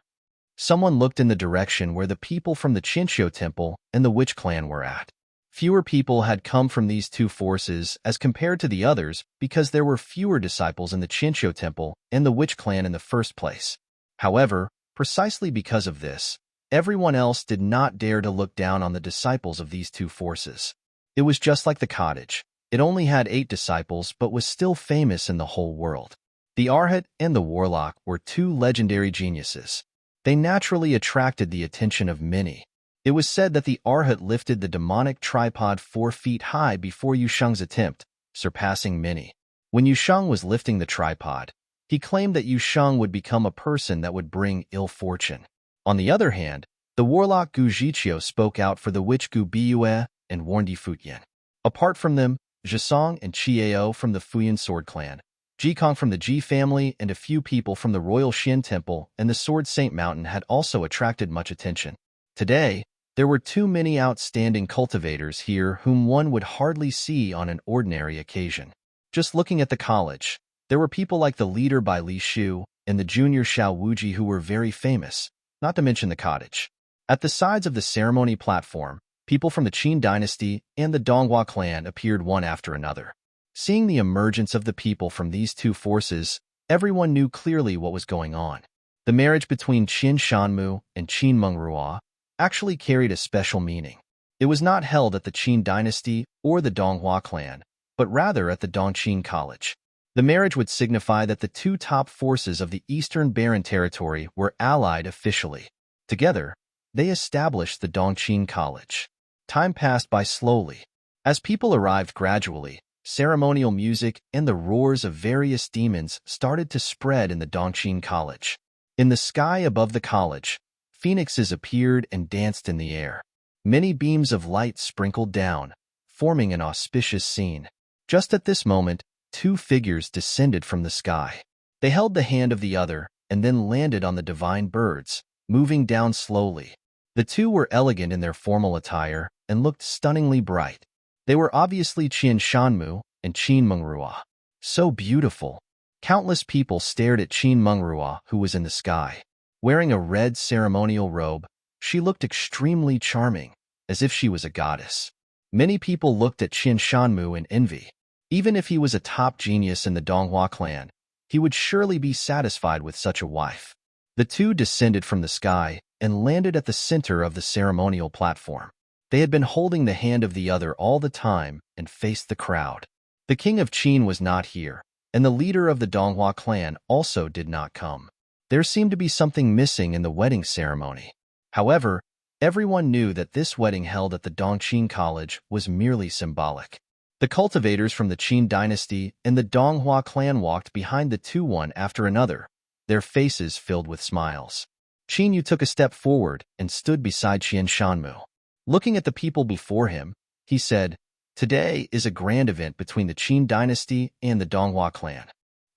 A: Someone looked in the direction where the people from the Qinqiu Temple and the Witch Clan were at. Fewer people had come from these two forces as compared to the others because there were fewer disciples in the Qinqiu Temple and the Witch Clan in the first place. However, precisely because of this, everyone else did not dare to look down on the disciples of these two forces. It was just like the cottage. It only had 8 disciples but was still famous in the whole world. The Arhat and the Warlock were 2 legendary geniuses. They naturally attracted the attention of many. It was said that the Arhat lifted the demonic tripod 4 feet high before Yusheng's attempt, surpassing many. When Yusheng was lifting the tripod, he claimed that Yusheng would become a person that would bring ill fortune. On the other hand, the Warlock Gu Zhiqiu spoke out for the witch Gu Biyue and warned Futian. Apart from them, Zhisong and Chiao from the Futian Sword Clan, Jikong from the Ji family, and a few people from the Royal Xin Temple and the Sword Saint Mountain had also attracted much attention. Today, there were too many outstanding cultivators here whom one would hardly see on an ordinary occasion. Just looking at the college, there were people like the leader by Li Shu and the junior Xiao Wuji who were very famous, not to mention the cottage. At the sides of the ceremony platform, people from the Qin dynasty and the Donghua clan appeared one after another. Seeing the emergence of the people from these two forces, everyone knew clearly what was going on. The marriage between Qin Shanmu and Qin Mengrua actually carried a special meaning. It was not held at the Qin dynasty or the Donghua clan, but rather at the Dongqing College. The marriage would signify that the two top forces of the Eastern Barren Territory were allied officially. Together, they established the Dongqing College. Time passed by slowly. As people arrived gradually, ceremonial music and the roars of various demons started to spread in the Dongqing College. In the sky above the college, phoenixes appeared and danced in the air. Many beams of light sprinkled down, forming an auspicious scene. Just at this moment, 2 figures descended from the sky. They held the hand of the other and then landed on the divine birds, moving down slowly. The 2 were elegant in their formal attire and looked stunningly bright. They were obviously Qin Shanmu and Qin Mengrua. So beautiful. Countless people stared at Qin Mengrua, who was in the sky. Wearing a red ceremonial robe, she looked extremely charming, as if she was a goddess. Many people looked at Qin Shanmu in envy. Even if he was a top genius in the Donghua clan, he would surely be satisfied with such a wife. The two descended from the sky and landed at the center of the ceremonial platform. They had been holding the hand of the other all the time and faced the crowd. The king of Qin was not here, and the leader of the Donghua clan also did not come. There seemed to be something missing in the wedding ceremony. However, everyone knew that this wedding held at the Dongqin College was merely symbolic. The cultivators from the Qin dynasty and the Donghua clan walked behind the two one after another, their faces filled with smiles. Qin Yu took a step forward and stood beside Qian Shanmu. Looking at the people before him, he said, "Today is a grand event between the Qin dynasty and the Donghua clan.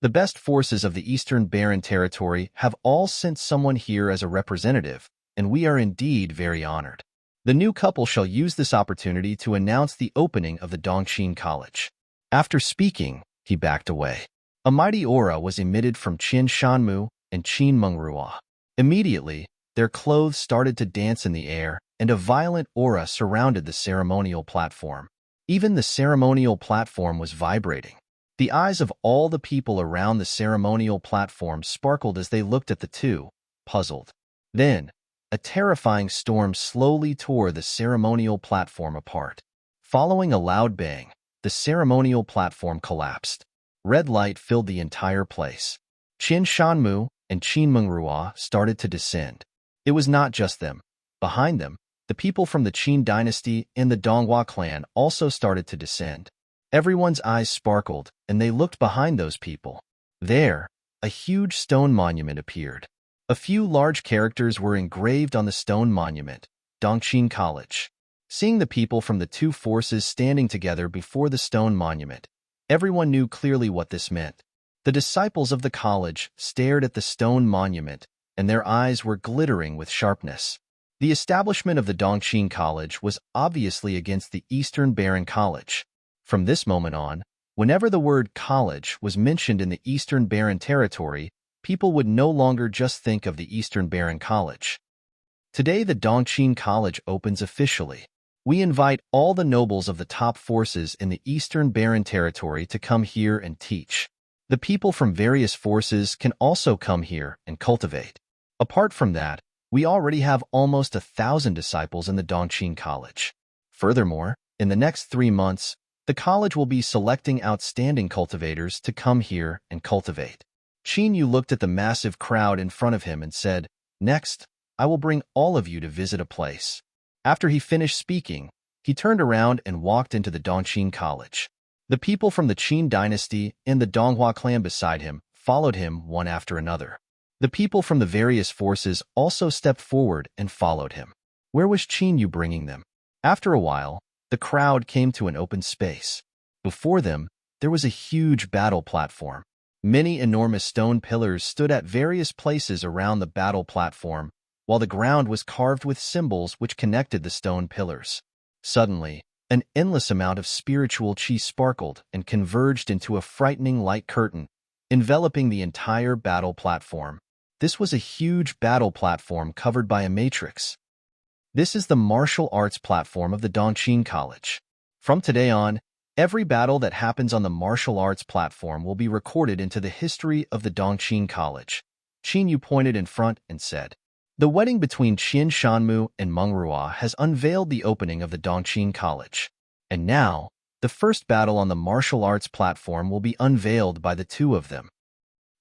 A: The best forces of the Eastern Barren Territory have all sent someone here as a representative, and we are indeed very honored. The new couple shall use this opportunity to announce the opening of the Dongqin College." After speaking, he backed away. A mighty aura was emitted from Qian Shanmu and Qin Mengrua. Immediately, their clothes started to dance in the air, and a violent aura surrounded the ceremonial platform. Even the ceremonial platform was vibrating. The eyes of all the people around the ceremonial platform sparkled as they looked at the two, puzzled. Then, a terrifying storm slowly tore the ceremonial platform apart. Following a loud bang, the ceremonial platform collapsed. Red light filled the entire place. Qian Shanmu and Qin Mengrua started to descend. It was not just them. Behind them, the people from the Qin dynasty and the Donghua clan also started to descend. Everyone's eyes sparkled, and they looked behind those people. There, a huge stone monument appeared. A few large characters were engraved on the stone monument, Dongqin College. Seeing the people from the two forces standing together before the stone monument, everyone knew clearly what this meant. The disciples of the college stared at the stone monument, and their eyes were glittering with sharpness. The establishment of the Dongqin College was obviously against the Eastern Barren College. From this moment on, whenever the word college was mentioned in the Eastern Barren Territory, people would no longer just think of the Eastern Barren College. Today, the Dongqin College opens officially. We invite all the nobles of the top forces in the Eastern Barren Territory to come here and teach. The people from various forces can also come here and cultivate. Apart from that, we already have almost 1,000 disciples in the Dongqin College. Furthermore, in the next 3 months, the college will be selecting outstanding cultivators to come here and cultivate. Qin Yu looked at the massive crowd in front of him and said, "Next, I will bring all of you to visit a place." After he finished speaking, he turned around and walked into the Dongqin College. The people from the Qin dynasty and the Donghua clan beside him followed him one after another. The people from the various forces also stepped forward and followed him. Where was Qin Yu bringing them? After a while, the crowd came to an open space. Before them, there was a huge battle platform. Many enormous stone pillars stood at various places around the battle platform, while the ground was carved with symbols which connected the stone pillars. Suddenly, an endless amount of spiritual qi sparkled and converged into a frightening light curtain, enveloping the entire battle platform. This was a huge battle platform covered by a matrix. This is the martial arts platform of the Dongqin College. From today on, every battle that happens on the martial arts platform will be recorded into the history of the Dongqin College. Qin Yu pointed in front and said, "The wedding between Qian Shanmu and Mengrua has unveiled the opening of the Dongqin College. And now, the first battle on the martial arts platform will be unveiled by the two of them."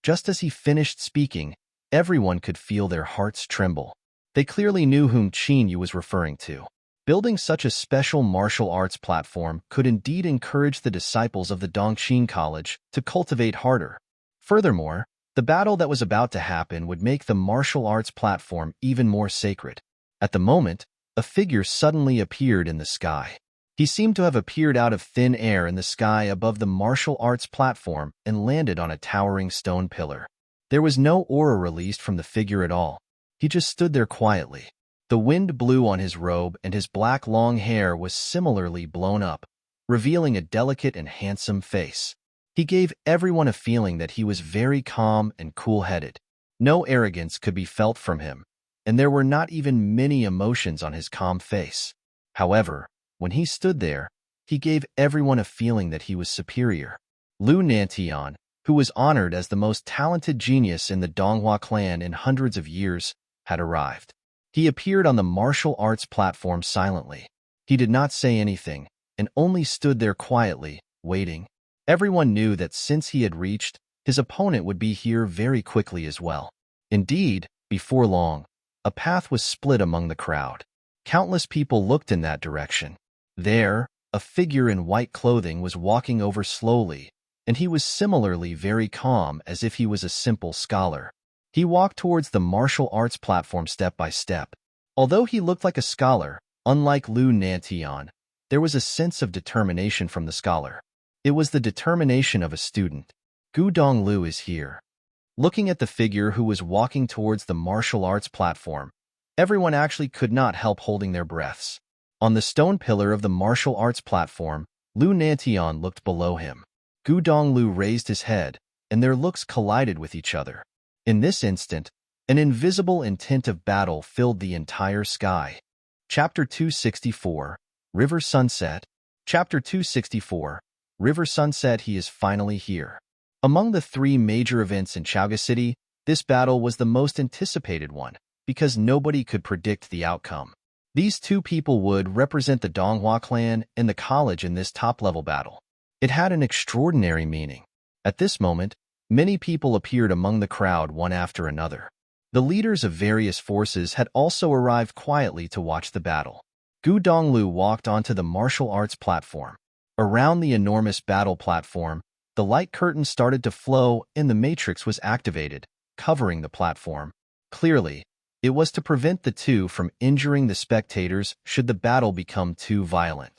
A: Just as he finished speaking, everyone could feel their hearts tremble. They clearly knew whom Qin Yu was referring to. Building such a special martial arts platform could indeed encourage the disciples of the Dongqin College to cultivate harder. Furthermore, the battle that was about to happen would make the martial arts platform even more sacred. At the moment, a figure suddenly appeared in the sky. He seemed to have appeared out of thin air in the sky above the martial arts platform and landed on a towering stone pillar. There was no aura released from the figure at all. He just stood there quietly. The wind blew on his robe and his black long hair was similarly blown up, revealing a delicate and handsome face. He gave everyone a feeling that he was very calm and cool-headed. No arrogance could be felt from him, and there were not even many emotions on his calm face. However, when he stood there, he gave everyone a feeling that he was superior. Lu Nantian, who was honored as the most talented genius in the Donghua clan in hundreds of years, had arrived. He appeared on the martial arts platform silently. He did not say anything, and only stood there quietly, waiting. Everyone knew that since he had reached, his opponent would be here very quickly as well. Indeed, before long, a path was split among the crowd. Countless people looked in that direction. There, a figure in white clothing was walking over slowly, and he was similarly very calm as if he was a simple scholar. He walked towards the martial arts platform step by step. Although he looked like a scholar, unlike Lu Nantian, there was a sense of determination from the scholar. It was the determination of a student. Gu Donglu is here. Looking at the figure who was walking towards the martial arts platform, everyone actually could not help holding their breaths. On the stone pillar of the martial arts platform, Lu Nantian looked below him. Gu Donglu raised his head, and their looks collided with each other. In this instant, an invisible intent of battle filled the entire sky. Chapter 264, River Sunset. Chapter 264, River Sunset. He is finally here. Among the three major events in Chaoga City, this battle was the most anticipated one, because nobody could predict the outcome. These two people would represent the Donghua clan and the college in this top-level battle. It had an extraordinary meaning. At this moment, many people appeared among the crowd one after another. The leaders of various forces had also arrived quietly to watch the battle. Gu Donglu walked onto the martial arts platform. Around the enormous battle platform, the light curtain started to flow and the matrix was activated, covering the platform. Clearly, it was to prevent the two from injuring the spectators should the battle become too violent.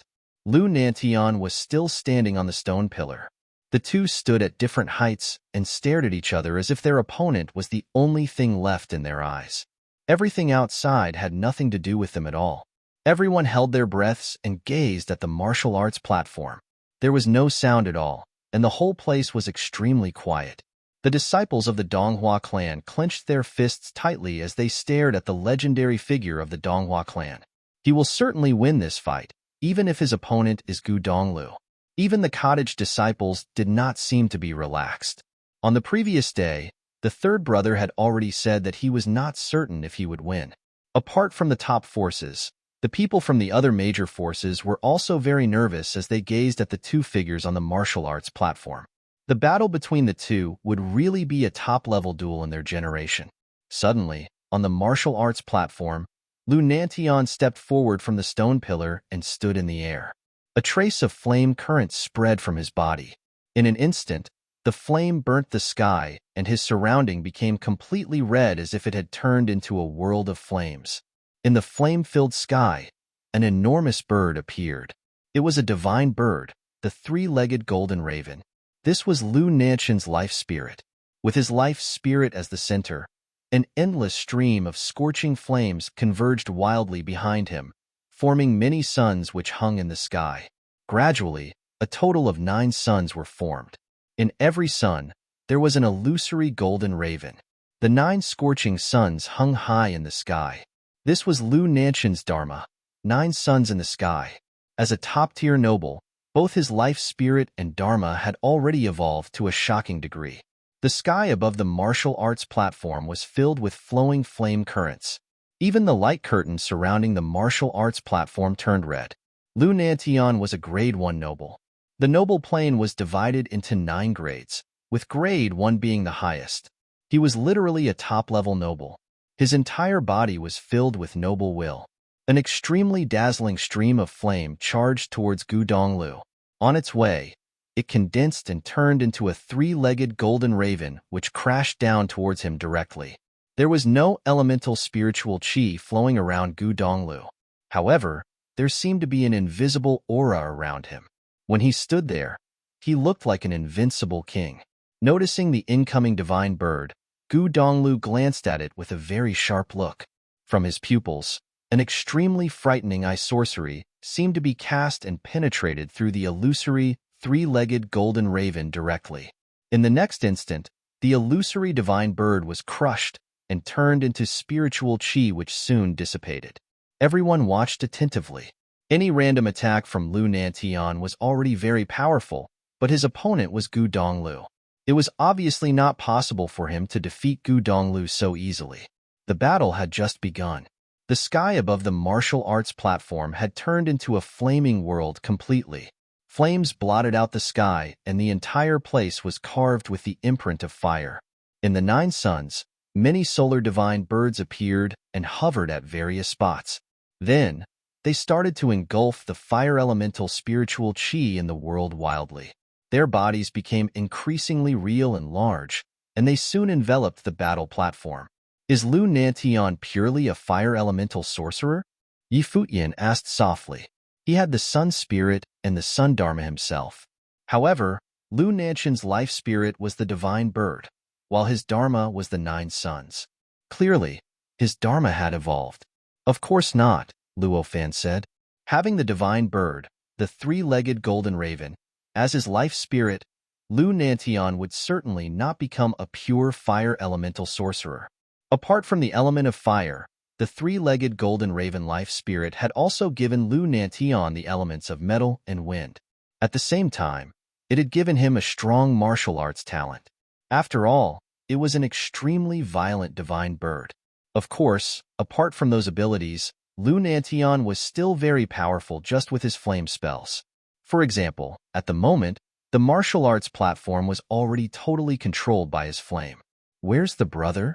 A: Lu Nantian was still standing on the stone pillar. The two stood at different heights and stared at each other as if their opponent was the only thing left in their eyes. Everything outside had nothing to do with them at all. Everyone held their breaths and gazed at the martial arts platform. There was no sound at all, and the whole place was extremely quiet. The disciples of the Donghua clan clenched their fists tightly as they stared at the legendary figure of the Donghua clan. He will certainly win this fight, even if his opponent is Gu Donglu. Even the cottage disciples did not seem to be relaxed. On the previous day, the third brother had already said that he was not certain if he would win. Apart from the top forces, the people from the other major forces were also very nervous as they gazed at the two figures on the martial arts platform. The battle between the two would really be a top-level duel in their generation. Suddenly, on the martial arts platform, Lu Nantian stepped forward from the stone pillar and stood in the air. A trace of flame current spread from his body. In an instant, the flame burnt the sky, and his surrounding became completely red as if it had turned into a world of flames. In the flame-filled sky, an enormous bird appeared. It was a divine bird, the three-legged golden raven. This was Lu Nantian's life spirit. With his life spirit as the center, an endless stream of scorching flames converged wildly behind him, forming many suns which hung in the sky. Gradually, a total of 9 suns were formed. In every sun, there was an illusory golden raven. The 9 scorching suns hung high in the sky. This was Lu Nantian's dharma, 9 suns in the sky. As a top-tier noble, both his life spirit and dharma had already evolved to a shocking degree. The sky above the martial arts platform was filled with flowing flame currents. Even the light curtain surrounding the martial arts platform turned red. Lu Nantian was a Grade 1 noble. The noble plane was divided into 9 grades, with Grade 1 being the highest. He was literally a top-level noble. His entire body was filled with noble will. An extremely dazzling stream of flame charged towards Gu Donglu. On its way, it condensed and turned into a 3-legged golden raven which crashed down towards him directly. There was no elemental spiritual qi flowing around Gu Donglu. However, there seemed to be an invisible aura around him. When he stood there, he looked like an invincible king. Noticing the incoming divine bird, Gu Donglu glanced at it with a very sharp look. From his pupils, an extremely frightening eye sorcery seemed to be cast and penetrated through the illusory, 3-legged golden raven directly. In the next instant, the illusory divine bird was crushed and turned into spiritual qi which soon dissipated. Everyone watched attentively. Any random attack from Lu Nantian was already very powerful, but his opponent was Gu Donglu. It was obviously not possible for him to defeat Gu Donglu so easily. The battle had just begun. The sky above the martial arts platform had turned into a flaming world completely. Flames blotted out the sky, and the entire place was carved with the imprint of fire. In the 9 suns, many solar divine birds appeared and hovered at various spots. Then, they started to engulf the fire elemental spiritual chi in the world wildly. Their bodies became increasingly real and large, and they soon enveloped the battle platform. Is Lu Nantian purely a fire elemental sorcerer? Futian asked softly. He had the sun spirit and the sun dharma himself. However, Lu Nantian's life spirit was the divine bird, while his dharma was the 9 suns. Clearly, his dharma had evolved. Of course not, Luo Fan said. Having the divine bird, the 3-legged golden raven, as his life spirit, Lu Nantian would certainly not become a pure fire elemental sorcerer. Apart from the element of fire, the 3-legged golden raven life spirit had also given Lu Nantian the elements of metal and wind. At the same time, it had given him a strong martial arts talent. After all, it was an extremely violent divine bird. Of course, apart from those abilities, Lu Nantian was still very powerful just with his flame spells. For example, at the moment, the martial arts platform was already totally controlled by his flame. Where's the brother?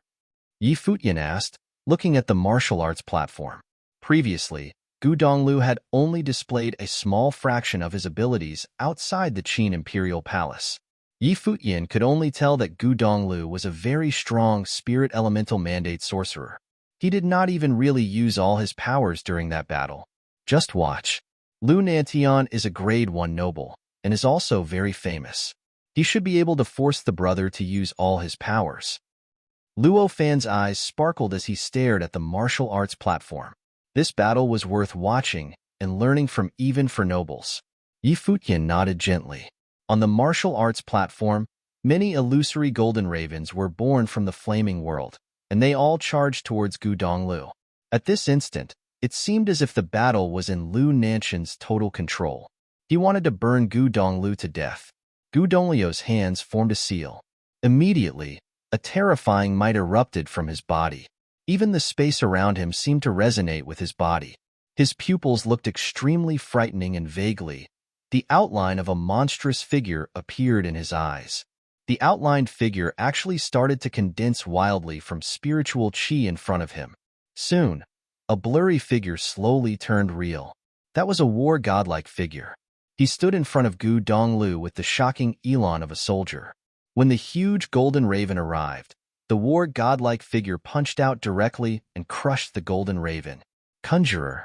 A: Futian asked, looking at the martial arts platform. Previously, Gu Donglu had only displayed a small fraction of his abilities outside the Qin Imperial Palace. Futian could only tell that Gu Donglu was a very strong spirit elemental mandate sorcerer. He did not even really use all his powers during that battle. Just watch. Lu Nantian is a grade 1 noble, and is also very famous. He should be able to force the brother to use all his powers. Luo Fan's eyes sparkled as he stared at the martial arts platform. This battle was worth watching and learning from even for nobles. Futian nodded gently. On the martial arts platform, many illusory golden ravens were born from the flaming world, and they all charged towards Gu Donglu. At this instant, it seemed as if the battle was in Lu Nantian's total control. He wanted to burn Gu Donglu to death. Gu Donglu's hands formed a seal. Immediately, a terrifying might erupted from his body. Even the space around him seemed to resonate with his body. His pupils looked extremely frightening, and vaguely, the outline of a monstrous figure appeared in his eyes. The outlined figure actually started to condense wildly from spiritual chi in front of him. Soon, a blurry figure slowly turned real. That was a war godlike figure. He stood in front of Gu Donglu with the shocking elan of a soldier. When the huge golden raven arrived, the war godlike figure punched out directly and crushed the golden raven. Conjurer.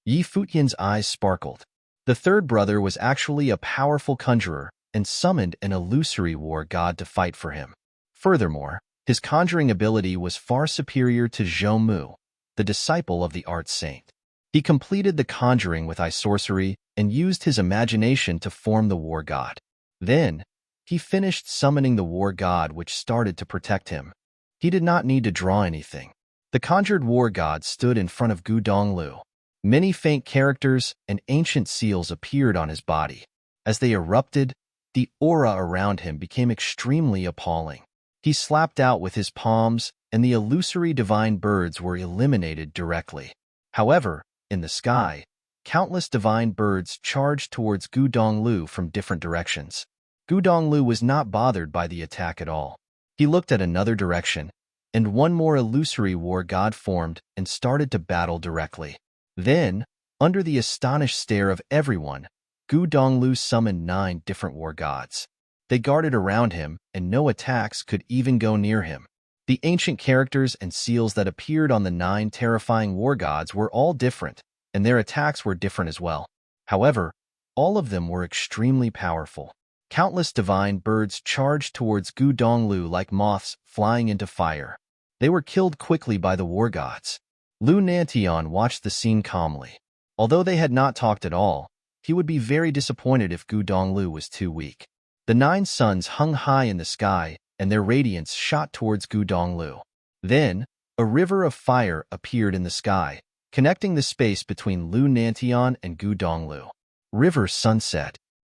A: Futian's eyes sparkled. The third brother was actually a powerful conjurer and summoned an illusory war god to fight for him. Furthermore, his conjuring ability was far superior to Zhou Mu, the disciple of the art saint. He completed the conjuring with eye sorcery and used his imagination to form the war god. Then, he finished summoning the war god, which started to protect him. He did not need to draw anything. The conjured war god stood in front of Gu Donglu. Many faint characters and ancient seals appeared on his body. As they erupted, the aura around him became extremely appalling. He slapped out with his palms, and the illusory divine birds were eliminated directly. However, in the sky, countless divine birds charged towards Gu Donglu from different directions. Gu Donglu was not bothered by the attack at all. He looked at another direction, and one more illusory war god formed and started to battle directly. Then, under the astonished stare of everyone, Gu Donglu summoned 9 different war gods. They guarded around him, and no attacks could even go near him. The ancient characters and seals that appeared on the 9 terrifying war gods were all different, and their attacks were different as well. However, all of them were extremely powerful. Countless divine birds charged towards Gu Donglu like moths flying into fire. They were killed quickly by the war gods. Lu Nantian watched the scene calmly. Although they had not talked at all, he would be very disappointed if Gu Donglu was too weak. The 9 suns hung high in the sky, and their radiance shot towards Gu Donglu. Then, a river of fire appeared in the sky, connecting the space between Lu Nantian and Gu Donglu. River sunset.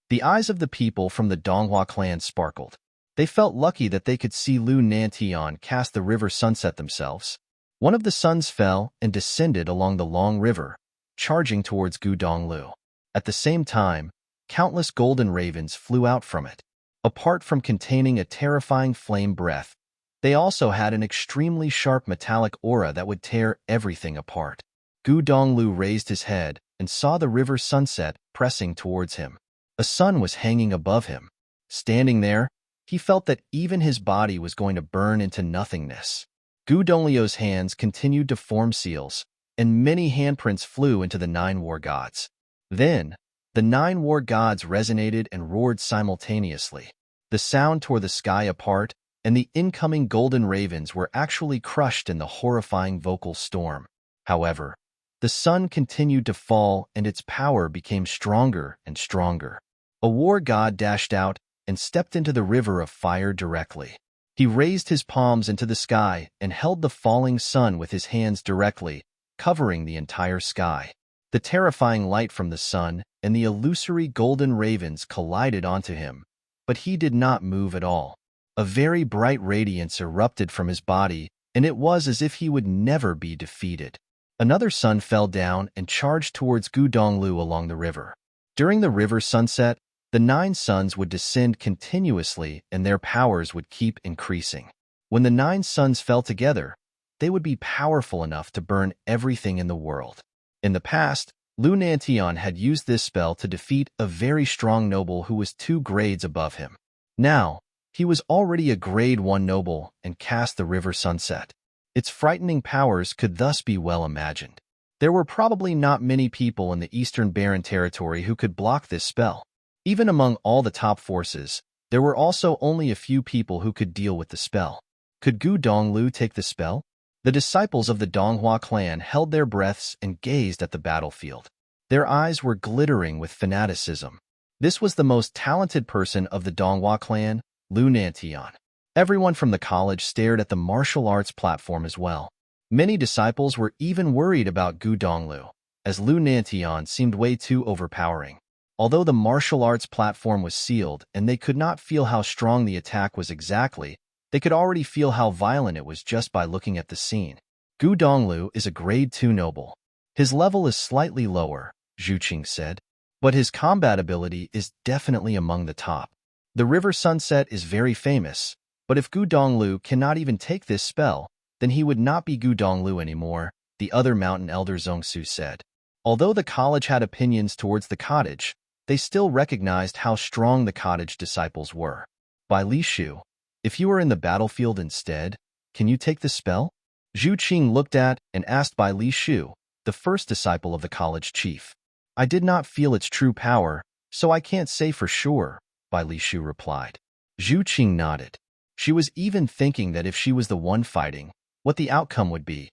A: The eyes of the people from the Donghua clan sparkled. They felt lucky that they could see Lu Nantian cast the river sunset themselves. One of the suns fell and descended along the long river, charging towards Gu Donglu. At the same time, countless golden ravens flew out from it. Apart from containing a terrifying flame breath, they also had an extremely sharp metallic aura that would tear everything apart. Gu Donglu raised his head and saw the river sunset pressing towards him. A sun was hanging above him. Standing there, he felt that even his body was going to burn into nothingness. Gu Donglio's hands continued to form seals, and many handprints flew into the 9 war gods. Then, the 9 war gods resonated and roared simultaneously. The sound tore the sky apart, and the incoming golden ravens were actually crushed in the horrifying vocal storm. However, the sun continued to fall and its power became stronger and stronger. A war god dashed out and stepped into the river of fire directly. He raised his palms into the sky and held the falling sun with his hands directly, covering the entire sky. The terrifying light from the sun and the illusory golden ravens collided onto him, but he did not move at all. A very bright radiance erupted from his body, and it was as if he would never be defeated. Another sun fell down and charged towards Gu Donglu along the river. During the river sunset, the 9 suns would descend continuously and their powers would keep increasing. When the 9 suns fell together, they would be powerful enough to burn everything in the world. In the past, Lu Nantian had used this spell to defeat a very strong noble who was 2 grades above him. Now, he was already a grade 1 noble and cast the river sunset. Its frightening powers could thus be well imagined. There were probably not many people in the Eastern Barren Territory who could block this spell. Even among all the top forces, there were also only a few people who could deal with the spell. Could Gu Donglu take the spell? The disciples of the Donghua clan held their breaths and gazed at the battlefield. Their eyes were glittering with fanaticism. This was the most talented person of the Donghua clan, Lu Nantian. Everyone from the college stared at the martial arts platform as well. Many disciples were even worried about Gu Donglu, as Lu Nantian seemed way too overpowering. Although the martial arts platform was sealed and they could not feel how strong the attack was exactly, they could already feel how violent it was just by looking at the scene. Gu Donglu is a grade 2 noble. His level is slightly lower, Zhu Qing said, but his combat ability is definitely among the top. The river sunset is very famous, but if Gu Donglu cannot even take this spell, then he would not be Gu Donglu anymore, the other mountain elder Zhongsu said. Although the college had opinions towards the cottage, they still recognized how strong the cottage disciples were. By Li Shu, if you are in the battlefield instead, can you take the spell? Zhu Qing looked at and asked Bai Li Shu, the first disciple of the college chief. I did not feel its true power, so I can't say for sure, Bai Li Shu replied. Zhu Qing nodded. She was even thinking that if she was the one fighting, what the outcome would be.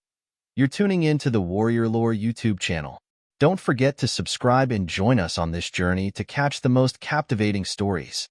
A: You're tuning in to the Warrior Lore YouTube channel. Don't forget to subscribe and join us on this journey to catch the most captivating stories.